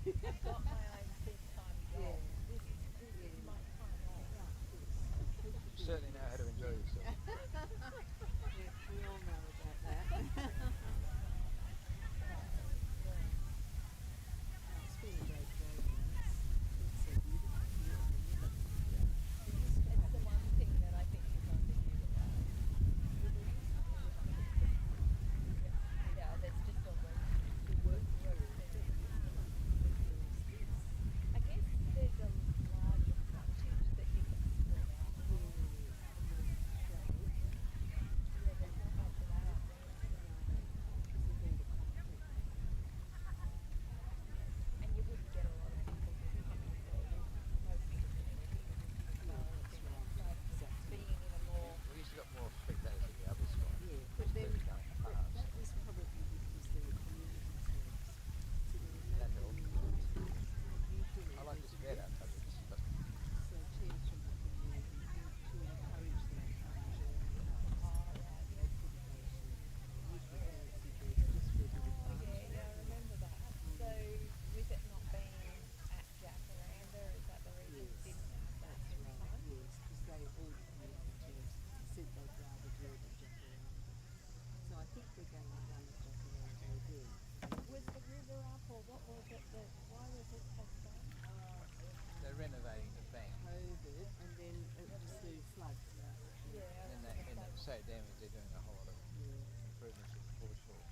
I've got my own full-time job. This is my time off. You certainly know how to enjoy yourself. Yeah, we all know about that. It's been a great day, guys. It's so beautiful here on the river. It's the one thing that I think is underutilized. Yeah, there's just always work there. I guess there's a larger frontage that you can spread out. Yeah, there's not much of that out there. And you wouldn't get a lot of people just coming through most of the community style of thing. So being in a more... We used to got more spectators at the other spot. Yeah, but then that was probably because there were community tours. So there were no That helped. community tours. Usually I like there's this better because it's so teams from the community to encourage them to come and join the class. They could go to usually fancy dress just for a bit of fun. Yeah, I remember that. So with it not being at Jacaranda, is that the reason you didn't have that That's this right, time? yes, because all the community tours said they'd rather do it at Jacaranda. So I think we're going to run at Jacaranda again. Was the river up or what was it why was it postponed? they're renovating the bank. COVID and then it was the floods last year. And it's so damaged they're doing a whole lot of improvements to the foreshore.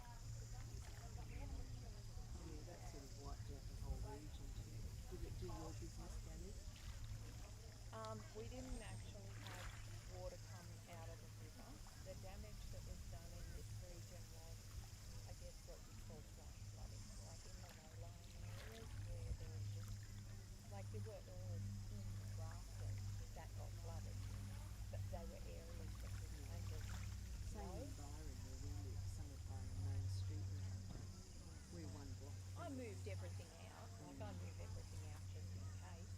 Yeah, that sort of wiped out the whole region too. Did it do your business damage? We didn't actually have water come out of the river. The damage that was done in this region was, I guess, what you call flash flooding, like in the low-lying areas where there was just, like there were areas in Grafton that got flooded, but they were areas that were kind of Same low. in Byron where we live, some of Byron Main Street went under. We're one block I from moved everything out, like I move everything out just in case,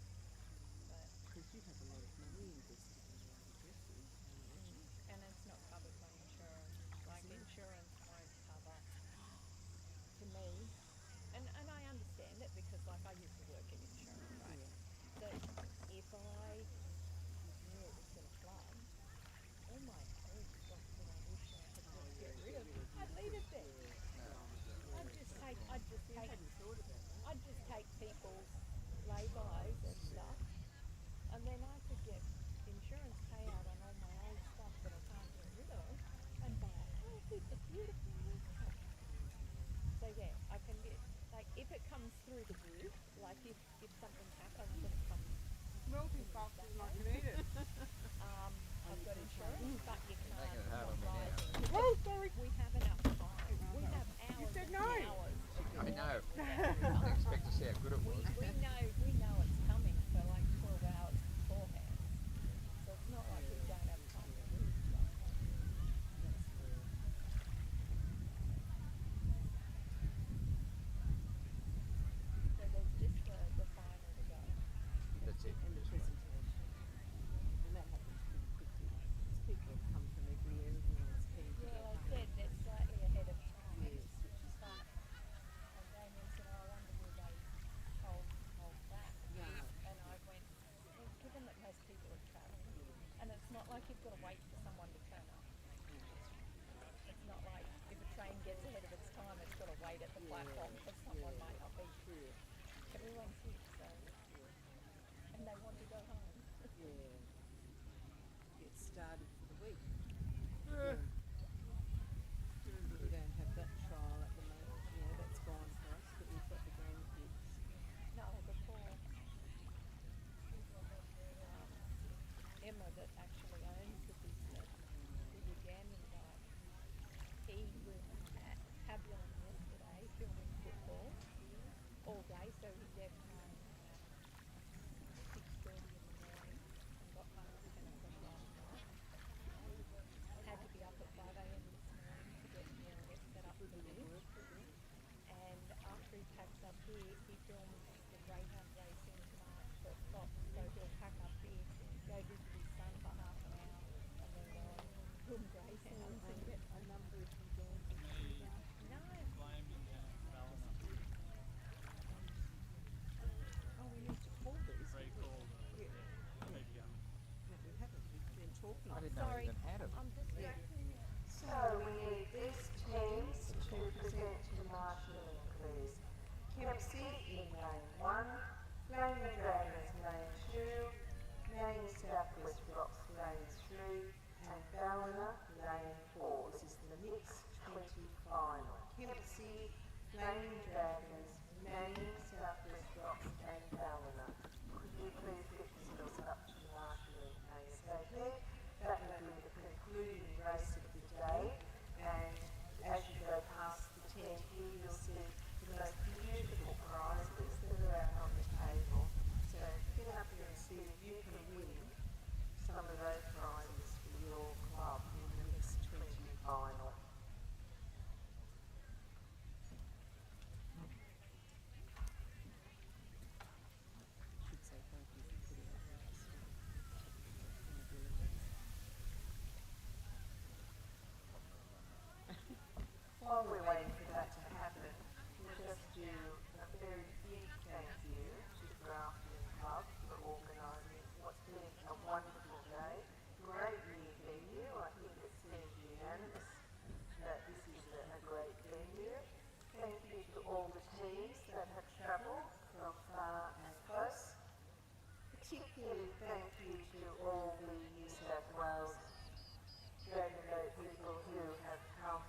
but... Because you have a lot of money invested in your addresses, I imagine. And it's not covered by insurance. Like insurance won't cover to me. And I understand it because like I used to work in insurance, right? So if I knew it was going to flood, all my old stock that I wish I had just get rid of, I'd leave it there. I'd just take people's lay-bys and stuff, and then I could get insurance payout on all my old stuff that I can't get rid of, and buy a whole heap of beautiful new stuff. So yeah, I can get, like if it comes through the roof, like if something happens and it comes melting faster than I can eat it. I've got insurance, but you can't. Making it hard on me now. Oh, sorry. We have enough time. We have hours. You said and no. hours. I know. I didn't expect to see how good it was. We know it's coming for like 12 hours beforehand. So it's not like we don't have time to do stuff. So there's just the final to go. That's it. And the presentation. And that happens pretty quickly. Because people have come from everywhere, everyone's keen to get Well, I home. said they're slightly ahead of time. Yes, which is But, and Damien said, oh, I wonder will they hold back? No. And I went, well, given that most people are travelling, and it's not like you've got to wait for someone to turn up. It's not like if a train gets ahead of its time, it's got to wait at the platform because someone might not be. Everyone's here, so, and they want to go home. Yeah. Get started for the week. Yeah. We don't have that trial at the moment. Yeah, that's gone for us, but we've got the grandkids. No, before Emma that actually owns the business, the Ugandan guy, he was at Pavilion yesterday filming football all day, so he left home at 6:30 in the morning and got home at 10 o'clock last night. Had to be up at 3, and Ballina, Lane 4. This is the mixed 20 final. Kempsey, Flaming Dragons, Manning, Southwest Rocks, and Ballina. Could you please get yourselves up to marshalling ASAP? That will be the concluding race of the day, and as you go past the tent here, you'll see the most beautiful prizes that are out on the table. So get up here and see if you can win some of those prizes for your club in the mixed 20 final. While we're waiting for that to happen, we'll just do a very big thank you to the Grafton Club for organising what's been a wonderful day. Great new venue. I think it seems unanimous that this is a great venue. Thank you to all the teams that have travelled from far and close. Particularly thank you to all the New South Wales Dragon Boat people who have come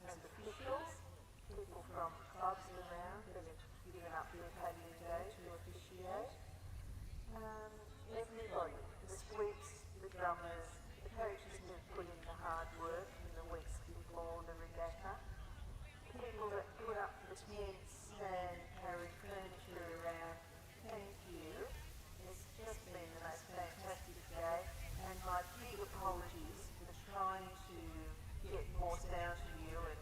as officials, people from clubs around that have given up their patio day to officiate. Everybody, the sweeps, the drummers, the coaches who have put in the hard work in the weeks before the regatta, the people that put up the tents and carry furniture around, thank you. It's just been the most fantastic day, and my big apologies for trying to get more sound to you and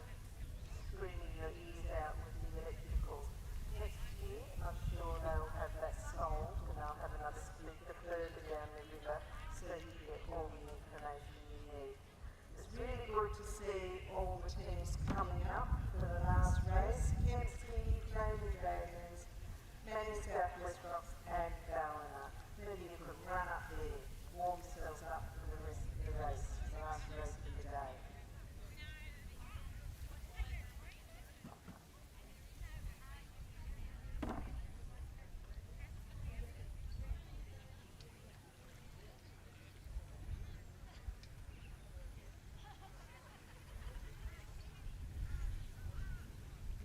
screaming your ears out with the electricals. Next year, I'm sure they'll have that solved, and they'll have another speaker further down the river so you get all the information you need. It's really good to see all the teams coming up for the last race. Kempsey, Flaming Dragons, Manning Southwest Rocks, and Ballina. Maybe you could run up there, warm yourselves up for the rest of the race, the last race of the day.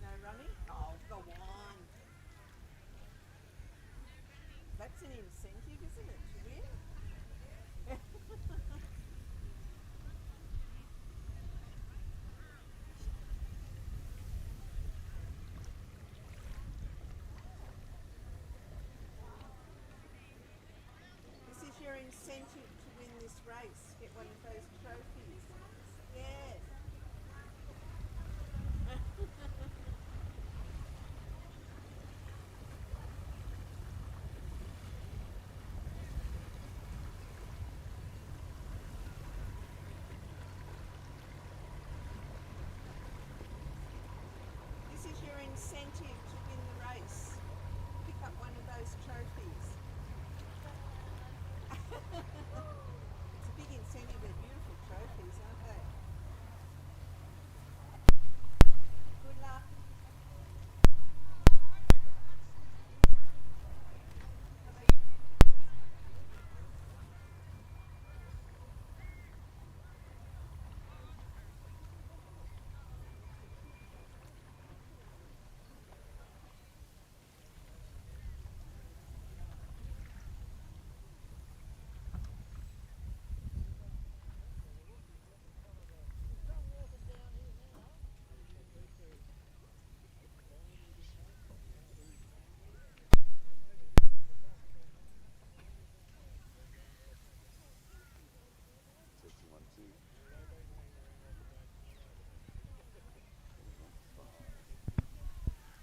No running? Oh, go on. That's an incentive, isn't it, to win? This is your incentive to win this race. Get one of those trophies. Yes. This is your incentive to win the race. Pick up one of those trophies. It's a big incentive. They're beautiful trophies, aren't they? Good luck.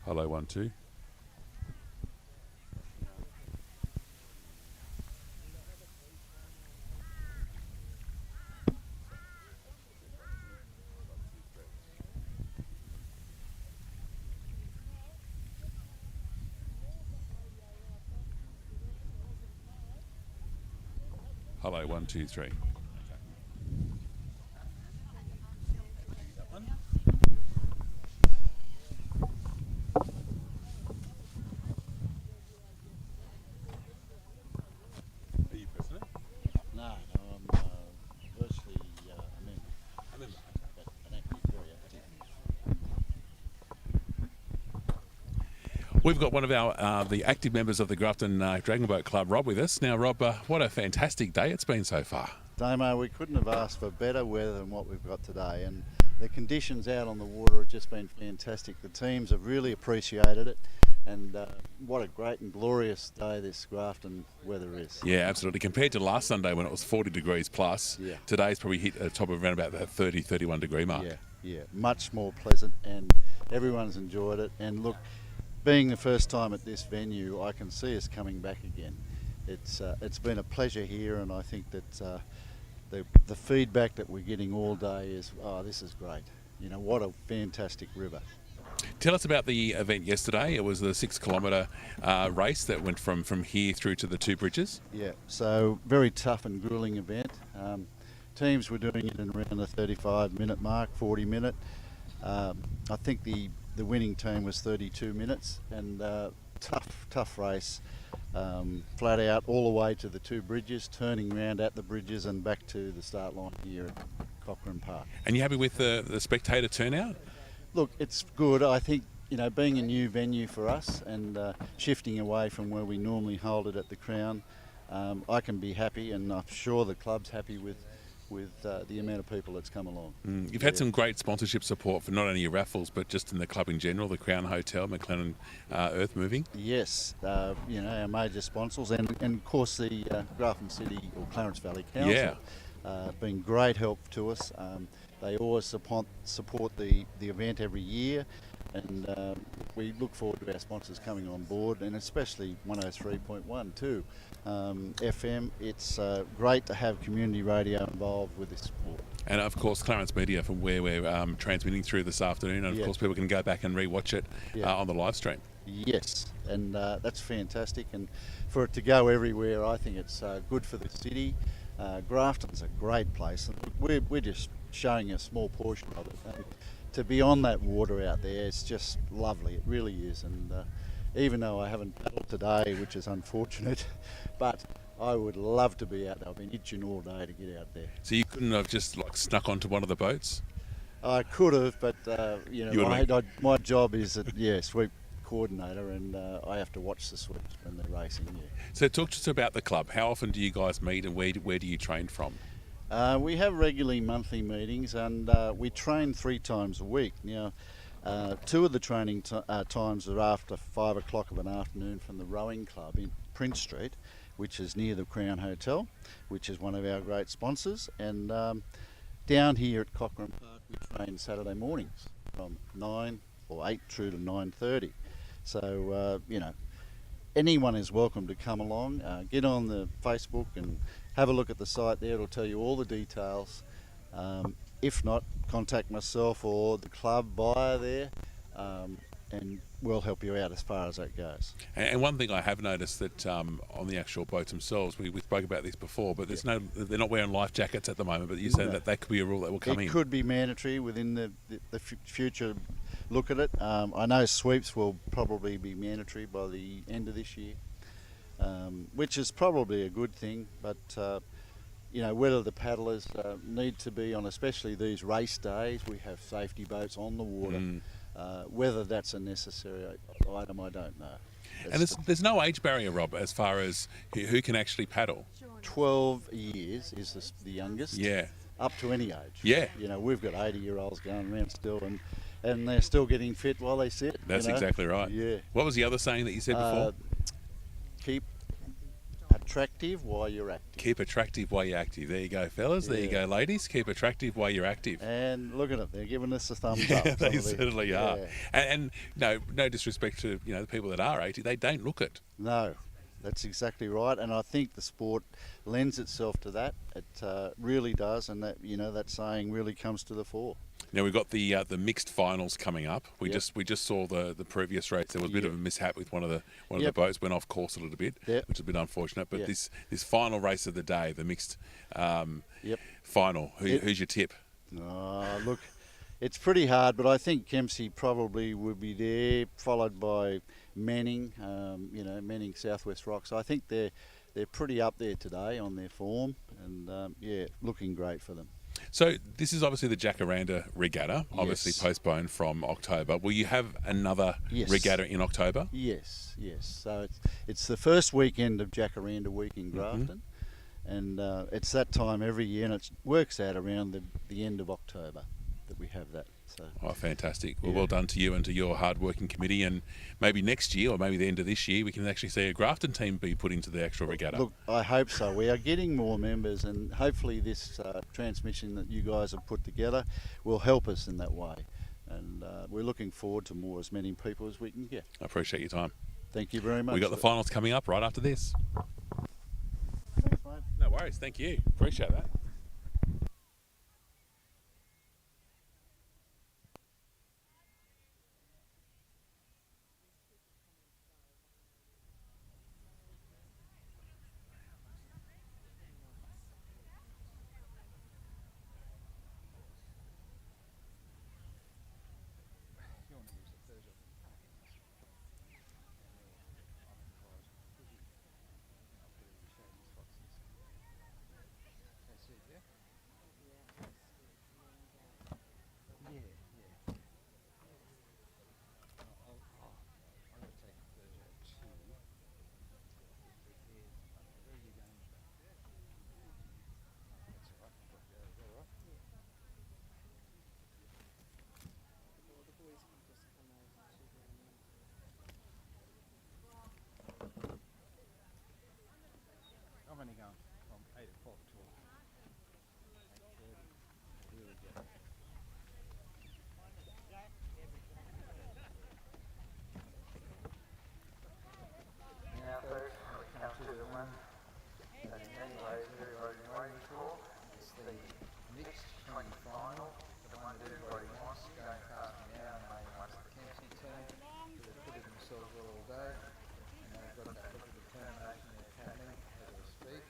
Hello, 1, 2. Hello, 1, 2, 3. No, I'm We've got one of our the active members of the Grafton Dragon Boat Club, Rob, with us. Now, Rob, what a fantastic day it's been so far. Damo, we couldn't have asked for better weather than what we've got today, and the conditions out on the water have just been fantastic. The teams have really appreciated it, and what a great and glorious day this Grafton weather is. Yeah, absolutely. Compared to last Sunday when it was 40 degrees plus, today's probably hit a top of around about that 30, 31 degree mark. Yeah, much more pleasant, and everyone's enjoyed it. And look, being the first time at this venue, I can see us coming back again. It's been a pleasure here, and I think that the feedback that we're getting all day is, oh, this is great. You know, what a fantastic river. Tell us about the event yesterday. It was the 6 kilometre race that went from here through to the two bridges. Yeah, so very tough and grueling event. Teams were doing it in around the 35-minute mark, 40-minute. I think the winning team was 32 minutes, and tough race. Flat out all the way to the two bridges, turning around at the bridges and back to the start line here at Cochrane Park. And you happy with the spectator turnout? Look, it's good. I think, you know, being a new venue for us and shifting away from where we normally hold it at the Crown, I can be happy, and I'm sure the club's happy with the amount of people that's come along. You've had some great sponsorship support for not only your raffles but just in the club in general, the Crown Hotel, McLennan Earth Moving. Yes, you know, our major sponsors, and of course the Grafton City or Clarence Valley Council been great help to us. They always support the event every year, and we look forward to our sponsors coming on board, and especially 103.1 too. FM, it's great to have community radio involved with this sport. And of course Clarence Media, from where we're transmitting through this afternoon, and of course people can go back and re-watch it on the live stream. Yes, and that's fantastic, and for it to go everywhere, I think it's good for the city. Grafton's a great place, and we're just showing a small portion of it. And to be on that water out there, it's just lovely, it really is. And even though I haven't paddled today, which is unfortunate, but I would love to be out there. I've been itching all day to get out there. So you couldn't have just like snuck onto one of the boats? I could have, but you know, my job is sweep coordinator, and I have to watch the sweeps when they're racing. So talk to us about the club. How often do you guys meet, and where do you train from? We have regularly monthly meetings, and we train 3 times a week. Now, 2 of the training times are after 5 o'clock of an afternoon from the rowing club in Prince Street, which is near the Crown Hotel, which is one of our great sponsors. And down here at Cochrane Park, we train Saturday mornings from 9 or 8 through to 9:30. So, you know, anyone is welcome to come along. Get on the Facebook and have a look at the site there. It'll tell you all the details. If not, contact myself or the club via there, and we'll help you out as far as that goes. And one thing I have noticed that on the actual boats themselves, we spoke about this before, but they're not wearing life jackets at the moment, but you said that could be a rule that will come in. It could be mandatory within the future look at it. I know sweeps will probably be mandatory by the end of this year, which is probably a good thing, but you know, whether the paddlers need to be on, especially these race days, we have safety boats on the water. Whether that's a necessary item, I don't know. And there's no age barrier, Rob, as far as who can actually paddle. 12 years is the youngest. Yeah. Up to any age. Yeah. You know, we've got 80-year-olds going around still, and they're still getting fit while they sit. That's exactly right. Yeah. What was the other saying that you said before? Keep attractive while you're active. Keep attractive while you're active. There you go, fellas. There you go, ladies. Keep attractive while you're active. And look at it. They're giving us a thumbs up. They certainly are. And no disrespect to the people that are 80, they don't look it. No. That's exactly right, and I think the sport lends itself to that. It really does, and that saying really comes to the fore. Now we've got the mixed finals coming up. We just saw the previous race. There was a bit of a mishap with one of the boats went off course a little bit, which is a bit unfortunate. But this final race of the day, the mixed final, who's your tip? Look, it's pretty hard, but I think Kempsey probably would be there, followed by Manning, Manning Southwest Rocks. I think they're pretty up there today on their form, and looking great for them. So this is obviously the Jacaranda Regatta, obviously Yes. postponed from October. Will you have another Yes. regatta in October? Yes, yes. So it's the first weekend of Jacaranda Week in Grafton, and it's that time every year, and it works out around the end of October that we have that. So. Oh, fantastic. Well, Yeah. well done to you and to your hard-working committee, and maybe next year or maybe the end of this year we can actually see a Grafton team be put into the actual regatta. Look, I hope so. We are getting more members, and hopefully this transmission that you guys have put together will help us in that way. And we're looking forward to as many people as we can get. I appreciate your time. Thank you very much. We got the finals coming up right after this. Thanks, mate. No worries. Thank you. Appreciate that. I'm only going from 8 o'clock till 8:30. Really good. Now, folks, we come to the one that in many ways everybody's been waiting for. It's the mixed 20 final, the one that everybody wants, going past me now, and they want the Kempsey team, who have put it themselves all day, and they've got that look of determination in their academy as we speak.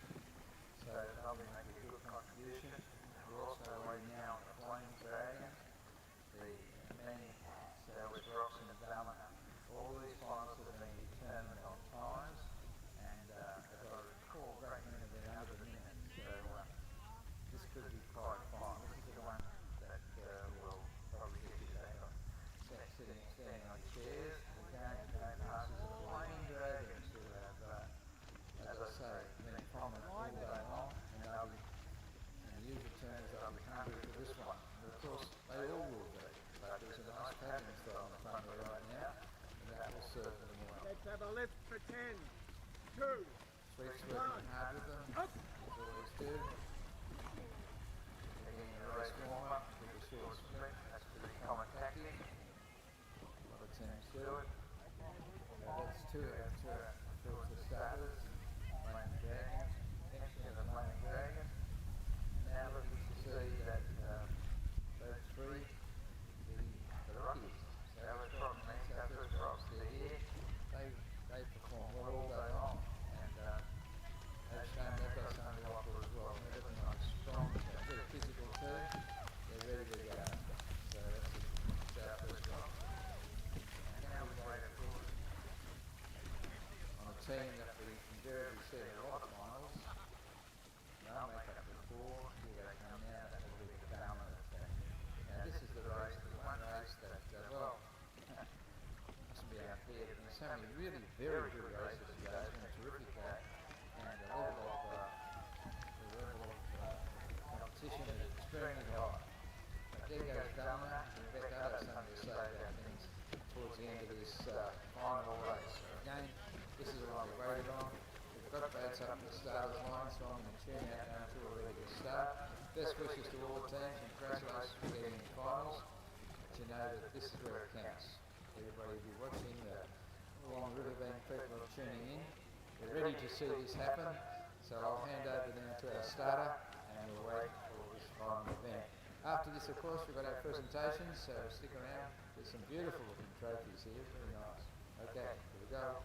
So they'll be making a good contribution. We're also waiting now on the Flying Dragon, the men, Salvage Rocks and the Dama. All these finals have been determined on times, and they've got a recall great men of their under the minute. So this could be quite fun. This is the one that will probably get you standing on chairs. We're going past is the Flying Dragons, who have, as I say, been prominent all day long, and they'll be, in the usual terms, they'll be hungry for this one. And of course, they all will be, but there's a nice pattern style on the front there right now, and that will serve them well. Let's have a lift for 10, 2, Sweet's working hard with them, as always do. Again, the race warm up, with a short sprint, that's the common tactic. A lot of teams do it. That's two fills the starters, Flaming Dragons, next to the Flaming Dragons. Now looking to see that those three, the Rockies, Salvage Rocks, Manscapers Rocks, they're here. They perform well all day long, and they've shown they've got something to offer as well. They're looking like strong, very physical too. They're ready to go. So that's our first rock. And now we wait, of course, on a team that we invariably see in a lot of finals. They'll make up the four. Here they come now. That will be the dominant attack. Now this is the race, the one race that, well, mustn't be unfair, but there's so many really very good races today. It's been a terrific day, and the level of competition is extremely high. But there goes Dana, and Rebecca has something to say about things towards the end of this final race. So again, this is the one we waited on. We've got boats up in the starters line, so I'm going to tune out now until we're ready to start. Best wishes to all the teams, and congratulations for getting in the finals. But you know that this is where it counts. Everybody will be watching, along the riverbank people are tuning in. We're ready to see this happen, so I'll hand over now to our starter, and we'll wait for this final event. After this, of course, we've got our presentations, so stick around. There's some beautiful looking trophies here, very nice. Okay, here we go.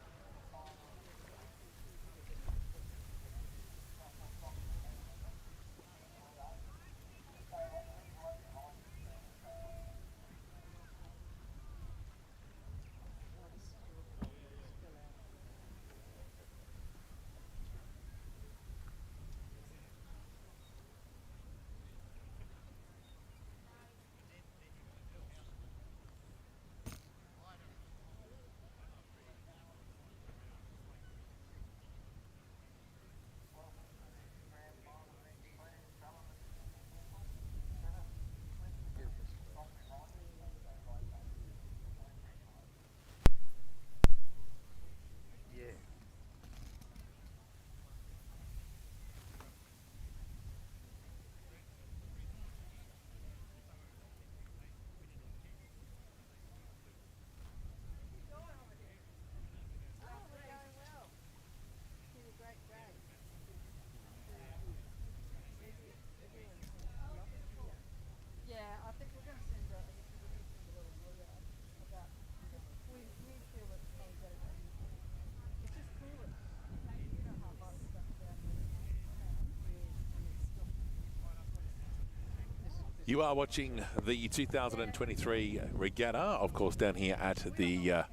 You are watching the 2023 Regatta, of course, down here at the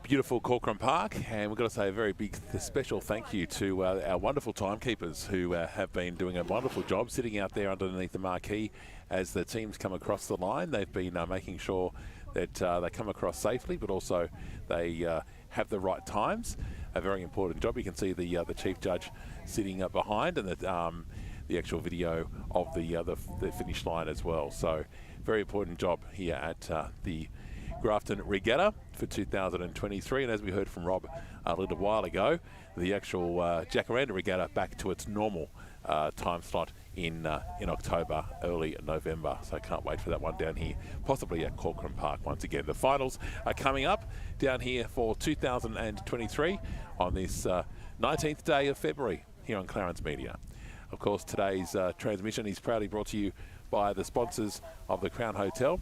beautiful Corcoran Park, and we've got to say a very big special thank you to our wonderful timekeepers who have been doing a wonderful job sitting out there underneath the marquee as the teams come across the line. They've been making sure that they come across safely, but also they have the right times. A very important job. You can see the chief judge sitting up behind, and the actual video of the finish line as well. So very important job here at the Grafton Regatta for 2023, and as we heard from Rob a little while ago, the actual Jacaranda Regatta back to its normal time slot in October, early November. So I can't wait for that one down here, possibly at Corcoran Park once again. The finals are coming up down here for 2023 on this 19th day of February here on Clarence Media. Of course, today's transmission is proudly brought to you by the sponsors of the Crown Hotel,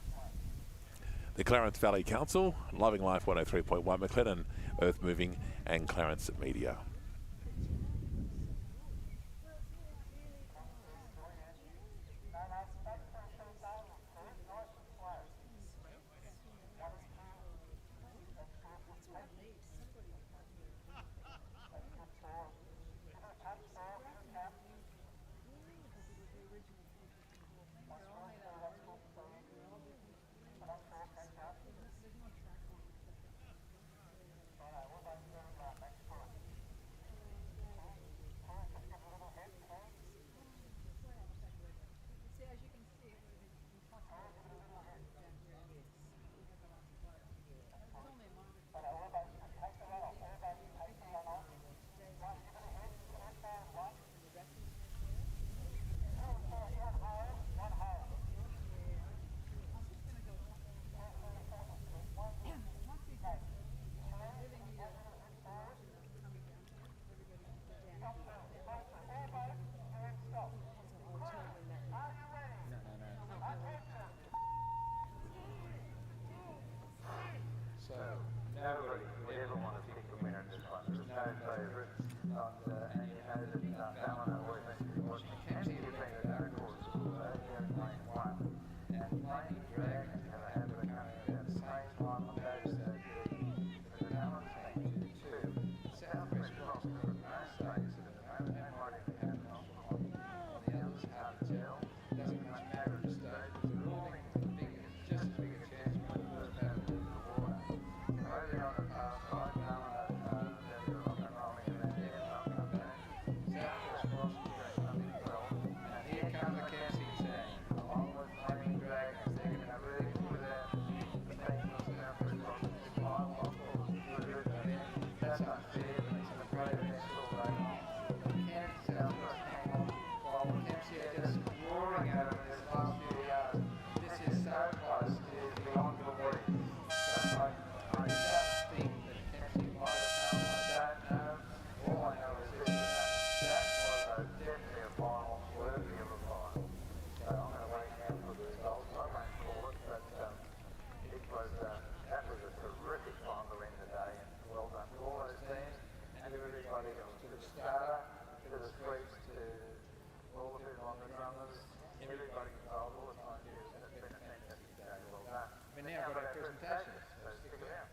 the Clarence Valley Council, Loving Life 103.1 McLennan, Earth Moving, and Clarence Media. Nobody would ever want to pick the winner in this one. There's no favourites. And you know that Ballina always makes me watch Mackenzie has been a dark horse all here in lane 1. And Lane Dragon is going to have it coming about the same time on those the balance team to 2. Southwest Cross got no stakes at the moment. That might even happen on the others, hard to tell. Doesn't much matter at this stage. They're all in just as big a chance for the first battle of the water. Over on the far side, they're rock and rolling and then they'll come back. Southwest Cross is doing something well. And here come the Kempsey team, along with Flaming Dragons. They're going to really put out the team of Southwest Cross in this final. Of course, that's unfair, but it's a great event all day long. Can Southwest hang on while the Kempsey are just roaring over this last few yards? This is so close, it is beyond belief. So I just think that Kempsey might have come. I don't know. All I know is that was definitely a final, worthy of a final. So I'm going to wait now for the results. I won't call it, but that was a terrific final in the day, and well done to all those teams and everybody else, to the starter, to the sweeps, to all the people on the drummers, everybody involved, all the time. It's been a fantastic day. Well done. We now got our presentation, so stick around.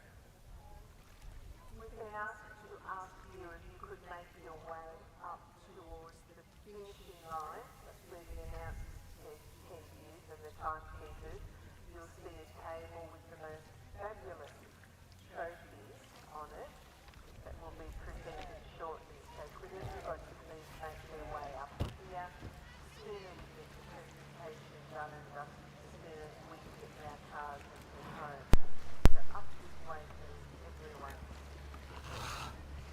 We've been asked to ask you if you could make your way up towards the finishing line. That's where the announcers tend to use and the timekeepers. You'll see a table with the most fabulous trophies on it that will be presented shortly. So could everybody please make their way up here? Soon as we get the presentation done and dusted, as soon as we can get our cars and get home. So up this way, please, everyone.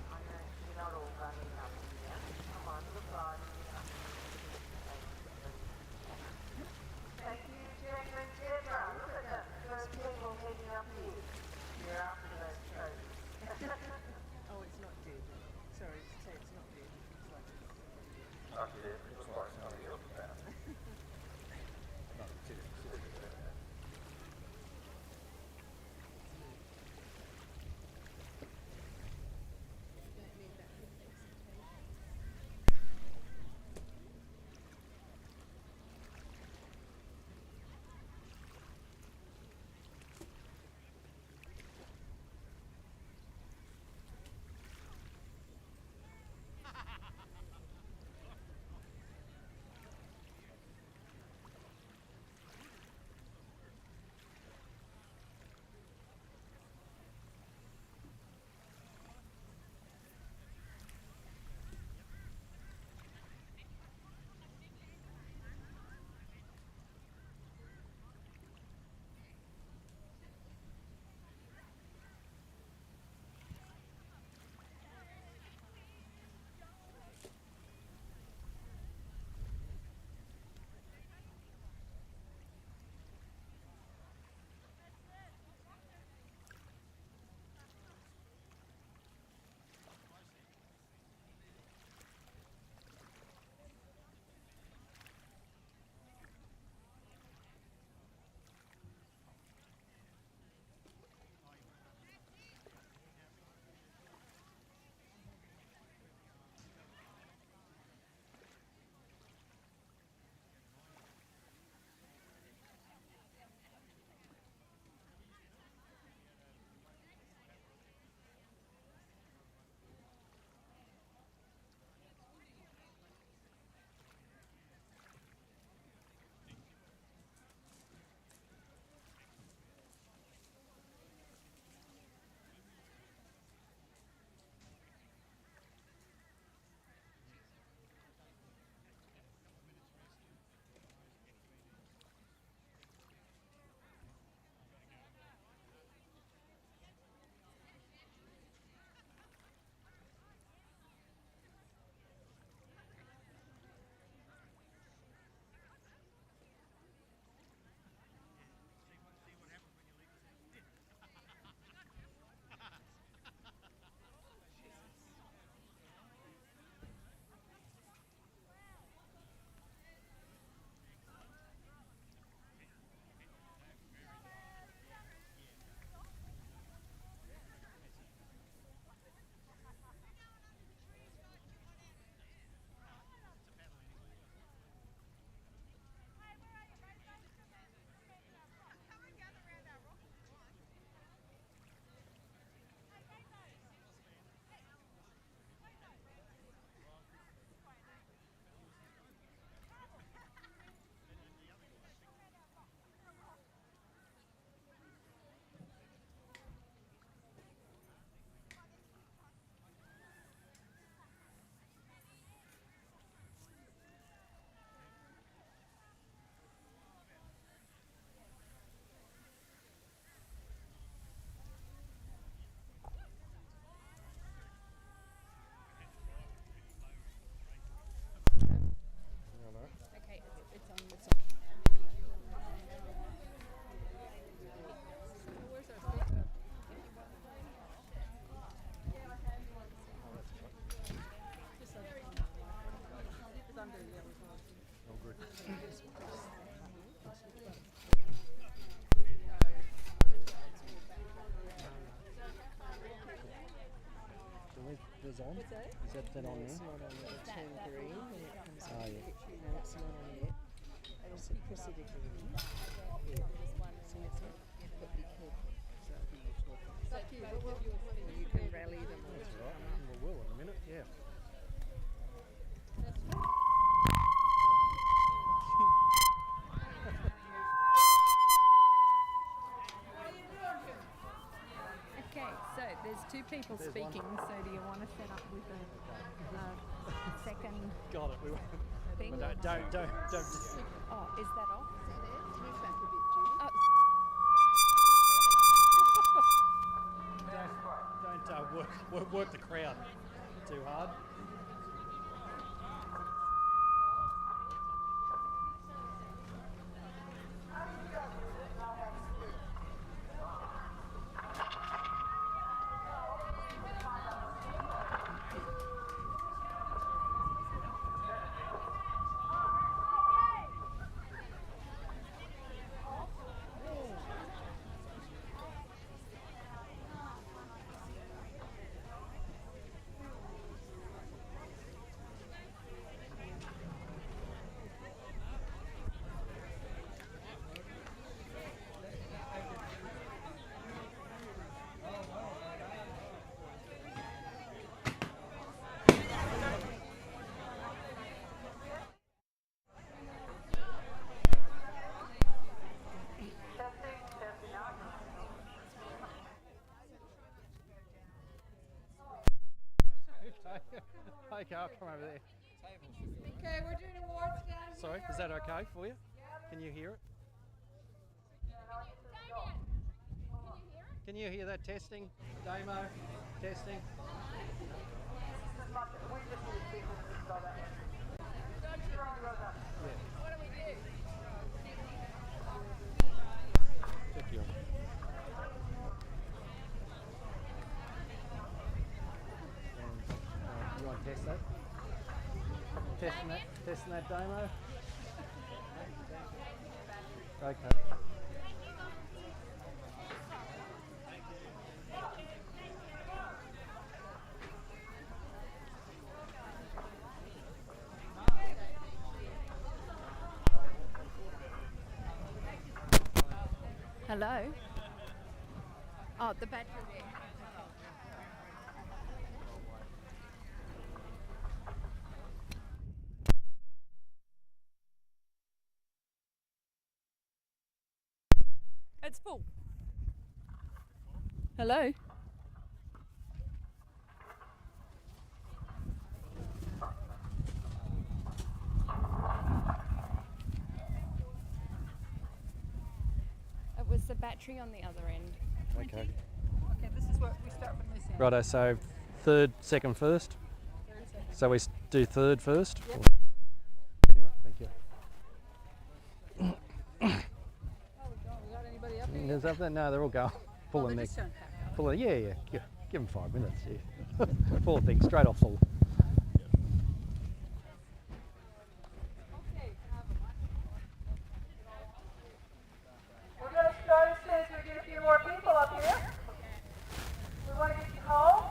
I know you're not all running up here. Come on, look like thank you, Jerry and Deborah. Look at that. First people heading up here. You're after those trophies. Oh, it's not dead. Sorry, say it's not dead. It's like Not yet. It looks like somebody else found it. Not too specific about that. All good. Is on? Is that on there? It's not on there. It turned green when it comes Oh, on. yeah. No, it's not on yet. It'll press it again. Yeah. See, it's not. But be careful. So who you're talking. It's up to you. Well, you can rally them all That's to all right. come up. We will in a minute, yeah. Okay, so there's two people There's speaking, one. so do you want to set up with a second Got it. We won't. thing? But don't. Oh, is that off? Move back a bit, Judy. Oh, Don't work the crowd too hard. Okay, I'll come over there. Okay, we're doing awards down here. Sorry, is that okay for you? Can you hear it? Can you hear that testing? Damo? Testing? what do we do? Check you. You want to test that? Testing that demo? Okay. Hello? Oh, the battery there. It's full. Hello? It was the battery on the other end. Okay. Okay, this is what we start from this end. Righto, so third, second, first. So we do third first? Yep. Anyway, thank you. Oh, we got anybody up here? There's up there? No, they're all going. Pulling they their. just don't pack up. Pulling, yeah. Give them 5 minutes, yeah. Full thing, straight off full. We're going to start as soon as we get a few more people up here. We want to get you home.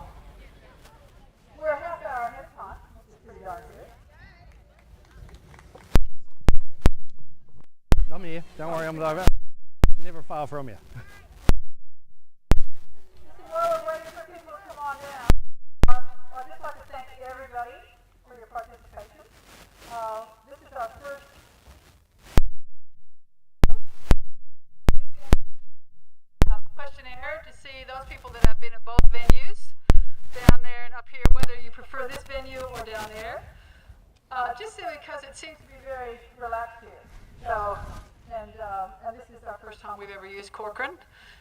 We're a half hour ahead of time, which is pretty darn good. I'm here. Don't worry, I'm over. Never far from you. While we're waiting for people to come on down, I'd just like to thank everybody for your participation. This is our first questionnaire to see those people that have been at both venues, down there and up here, whether you prefer this venue or down there. Just simply because it seems to be very relaxed here. So, and this is our first time we've ever used Corcoran.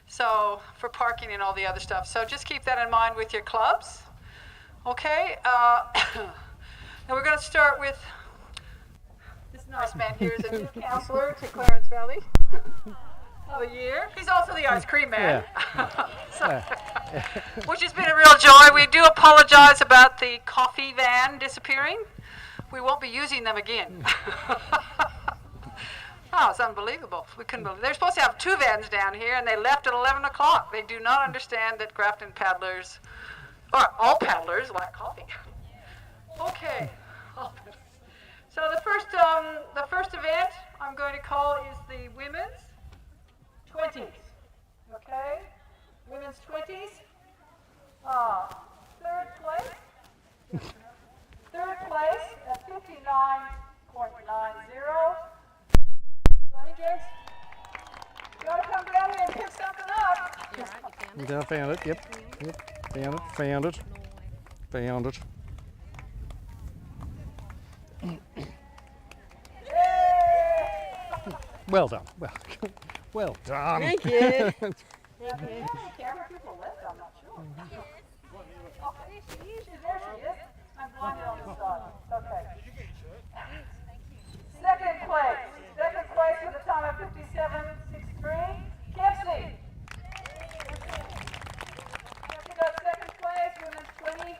So, for parking and all the other stuff. So just keep that in mind with your clubs. Okay? Now we're going to start with this nice man here is a new counselor to Clarence Valley of a year. He's also the ice cream man. Which has been a real joy. We do apologize about the coffee van disappearing. we won't be using them again. Oh, it's unbelievable. We couldn't believe. They're supposed to have 2 vans down here, and they left at 11 o'clock. They do not understand that Grafton paddlers, or all paddlers, like coffee. Okay. So the first event I'm going to call is the women's 20s. Okay, women's 20s. Third place. Third place at 59.90. Let me guess. You gotta come down here and pick something up. Yeah, I found it. Yep. Found it. Well done. Well done. Thank you. Camera people left, I'm not sure. Okay, there she is. I'm blinded on this side. Okay. Second place with a time of 57.63. Kempsey. Kempsey got second place, women's 20.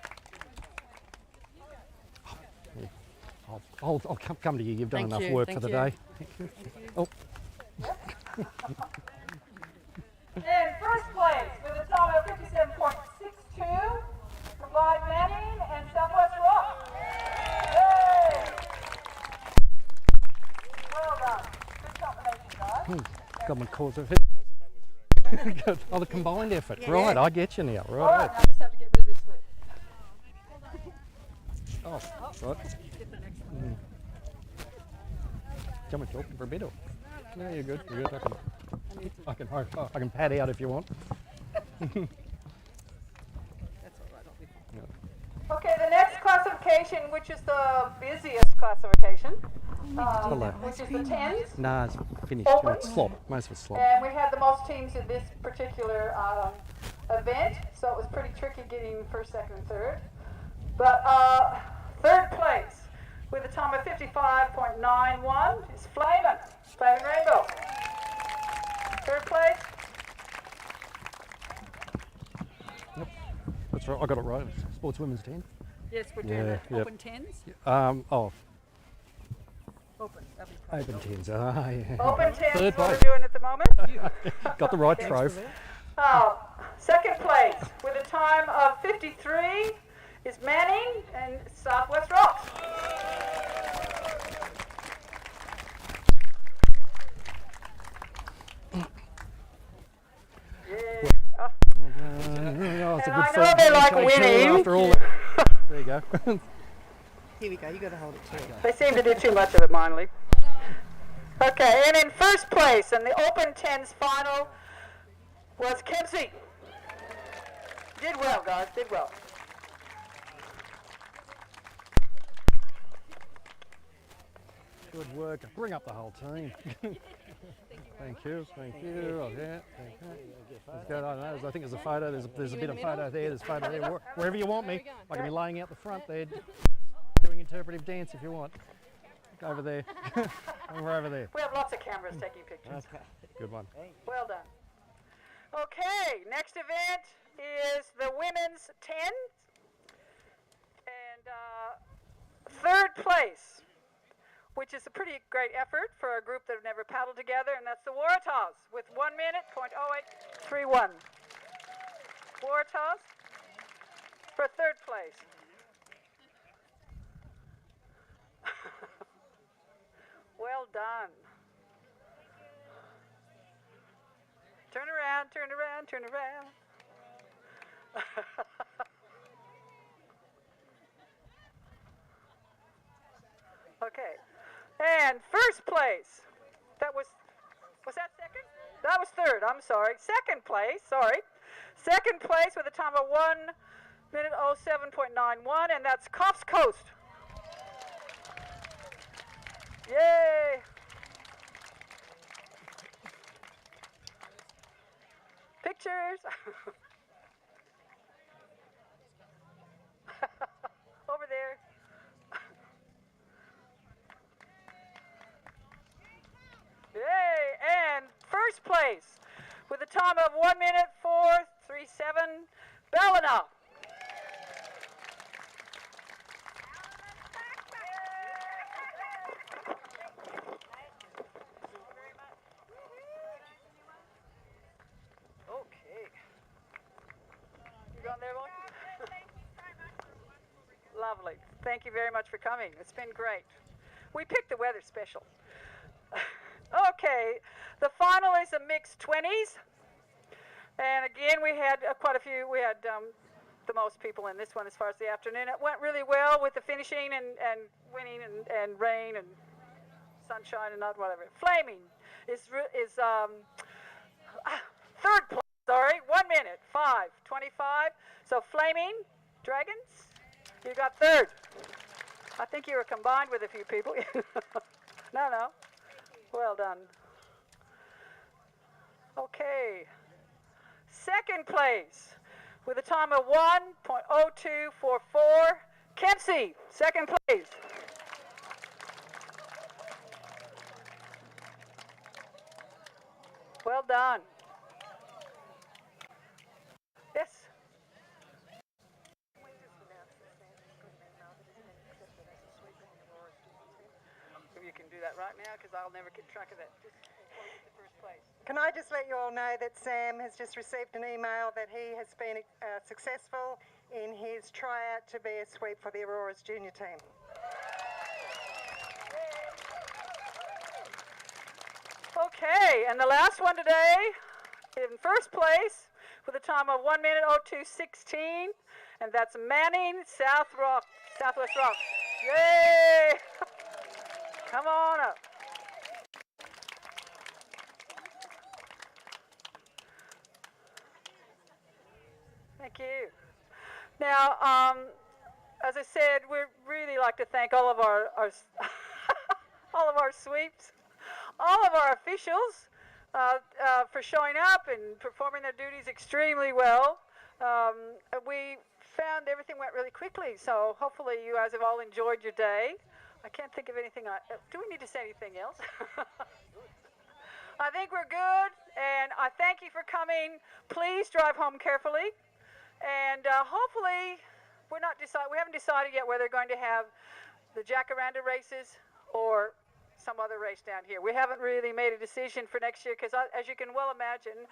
I'll come to you. You've done enough work for the day. Thank you. Oh. And first place with a time of 57.62 from Live Manning and Southwest Rock. Yay! Well done. Good combination, guys. Government cause of it. Oh, the combined effort. Yeah. Right, I get you now. Right. All right, now I just have to get rid of this slip. Oh, right. Do you want me talking for a bit? Or? No, you're good. You're good. I can pad out if you want. Okay, the next classification, which is the busiest classification, which is the 10s. Nah, it's finished. Open. It's slop. Most of it's slop. And we had the most teams in this particular event, so it was pretty tricky getting first, second, and third. But third place with a time of 55.91 is Flamin' Rainbow. Third place. Yep. That's right. I got it right. Sports women's 10. Yes, we're doing open 10s. Open 10s. Yeah. Open 10s. Third What place. we're doing at the moment. Got the right trophy. Second place with a time of 53 is Manning and Southwest Rocks. It's a And good I know they like winning. After all that. There you go. Here we go, you got to hold it too. They seem to do too much of it, mindly. Okay, and in first place in the Open 10s final was Kempsey. Did well, guys, did well. Good work. Bring up the whole team. Thank you. Oh, yeah. Thank you. Let's go. I don't know. I think there's a photo. There's a bit of photo there. There's a photo there. Wherever you want me. I can be laying out the front there, doing interpretive dance if you want. Go over there. We're over there. We have lots of cameras taking pictures. Okay. Good one. Well done. Okay, next event is the women's 10. And third place, which is a pretty great effort for a group that have never paddled together, and that's the Waratahs with 1 minute, .0831. Waratahs for third place. Well done. Turn around, turn around, turn around. Okay. And first place, was that second? That was third, I'm sorry. Second place, Second place with a time of 1 minute 07.91, and that's Coffs Coast. Yay! Pictures. Over there. Yay! And first place with a time of 1 minute 4:37, Ballina. lovely. Thank you very much for coming. It's been great. We picked the weather special. Okay, the final is a mixed 20s. And again, we had quite a few. We had the most people in this one as far as the afternoon. It went really well with the finishing and winning and rain and sunshine and not whatever. Flaming is third place. Sorry, 1 minute, 5:25. So Flaming Dragons, you got third. I think you were combined with a few people. No. Well done. Okay. Second place with a time of 1.0244. Kempsey, second place. Well done. Yes. If you can do that right now, because I'll never keep track of that. Just the first place. Can I just let you all know that Sam has just received an email that he has been successful in his tryout to be a sweep for the Aurora's junior team. Okay, and the last one today, in first place, with a time of 1 minute 02:16, and that's Manning Southwest Rock. Yay! Come on up. Thank you. Now, as I said, we'd really like to thank all of our all of our sweeps, all of our officials for showing up and performing their duties extremely well. We found everything went really quickly, so hopefully you guys have all enjoyed your day. I can't think of anything. Do we need to say anything else? I think we're good, and I thank you for coming. Please drive home carefully, and hopefully we haven't decided yet whether they're going to have the Jacaranda races or some other race down here. We haven't really made a decision for next year because, as you can well imagine,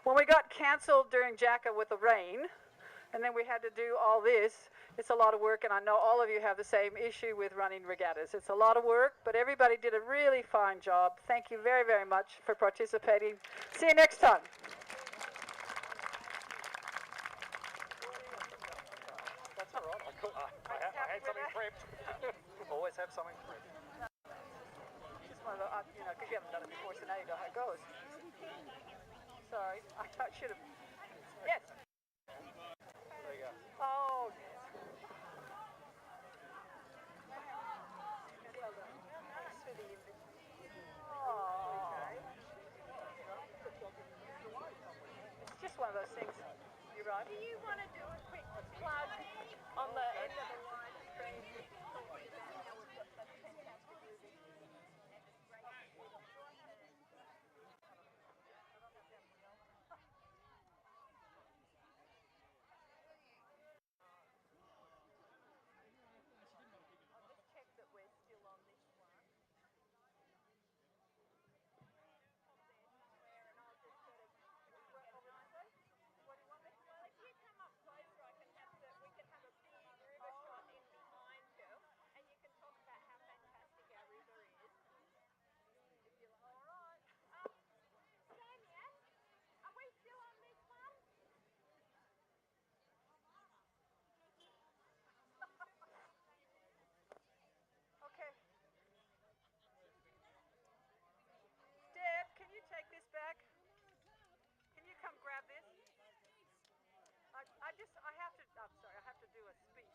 when we got canceled during Jacka with the rain, and then we had to do all this, it's a lot of work, and I know all of you have the same issue with running regattas. It's a lot of work, but everybody did a really fine job. Thank you very, very much for participating. See you next time. That's all right. I had something prepped. Always have something prepped. Just one of the, because you haven't done it before, so now you know how it goes. Sorry, I should have. Yes. There you go. Oh, yes. It's just one of those things. You're right. Do you want to do a quick plug on the end of the live stream? Okay. Deb, can you take this back? Can you come grab this? I have to do a speech.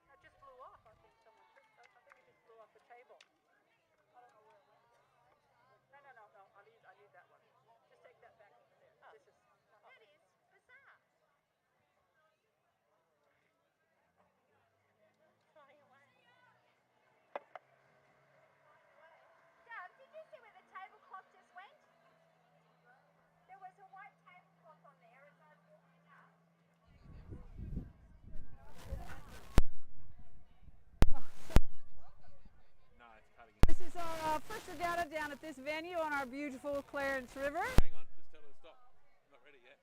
That just blew off. I think it just blew off the table. I don't know where it went. No. I need that one. Just take that back over there. This is. That is bizarre. Flying away. Dad, did you see where the tablecloth just went? There was a white tablecloth on there as I was walking up. No, it's cutting it. This is our first regatta down at this venue on our beautiful Clarence River. Hang on, just tell her to stop. I'm not ready yet.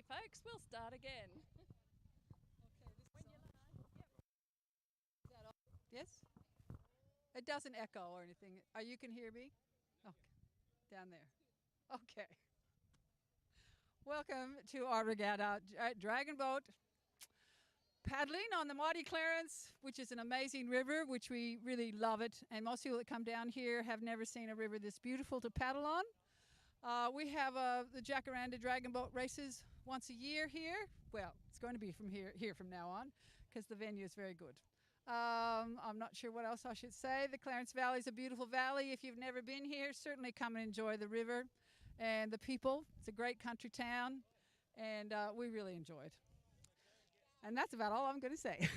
folks. We'll start again. Yes? It doesn't echo or anything. Oh, you can hear me? Okay. Down there. Okay. Welcome to our regatta dragon boat paddling on the mighty Clarence, which is an amazing river, which we really love it. And most people that come down here have never seen a river this beautiful to paddle on. We have the Jacaranda dragon boat races once a year here. Well, it's going to be from here from now on because the venue is very good. I'm not sure what else I should say. The Clarence Valley is a beautiful valley. If you've never been here, certainly come and enjoy the river and the people. It's a great country town, and we really enjoy it. And that's about all I'm going to say.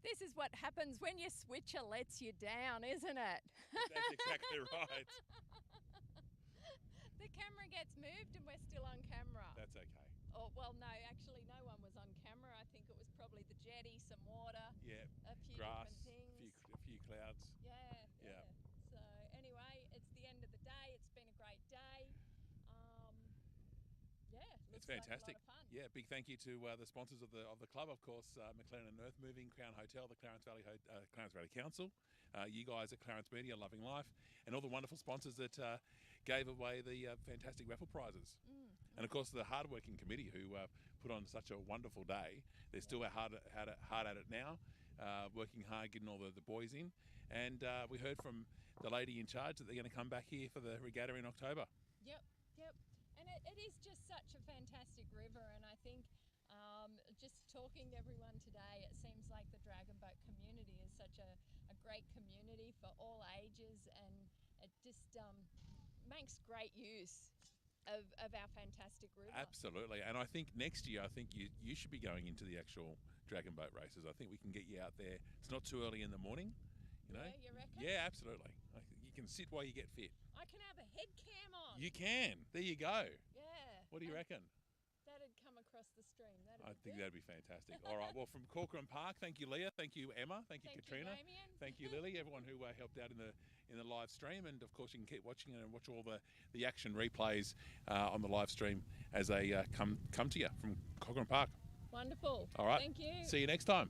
This is what happens when your switcher lets you down, isn't it? That's exactly right. The camera gets moved and we're still on camera. That's okay. Oh, well, no, actually no one was on camera. I think it was probably the jetty, some water, Yeah, a few grass, different things. a few clouds. Yeah. So anyway, it's the end of the day. It's been a great day. It's Looks fantastic. Like a lot of fun. Yeah, big thank you to the sponsors of the club, of course, McLaren and Earth Moving, Crown Hotel, the Clarence Valley Council, you guys at Clarence Media, Loving Life, and all the wonderful sponsors that gave away the fantastic raffle prizes. And of course, the hardworking committee who put on such a wonderful day. They're still hard at it now, working hard, getting all the boys in. And we heard from the lady in charge that they're going to come back here for the regatta in October. Yep. And it is just such a fantastic river, and I think just talking to everyone today, it seems like the Dragon Boat community is such a great community for all ages, and it just makes great use of our fantastic river. Absolutely, and I think next year, you should be going into the actual Dragon Boat races. I think we can get you out there. It's not too early in the morning. You know? Yeah, you reckon? Yeah, absolutely. You can sit while you get fit. I can have a head cam on. You can. There you go. Yeah. What do you reckon? That'd did come across the stream. I think that'd be fantastic. All right. Well, from Corcoran Park, thank you, Leah. Thank you, Emma. Thank you, Katrina. Damien. Thank you, Lily. Everyone who helped out in the live stream, and of course you can keep watching and watch all the action replays on the live stream as they come to you from Corcoran Park. Wonderful. All right. Thank you. See you next time.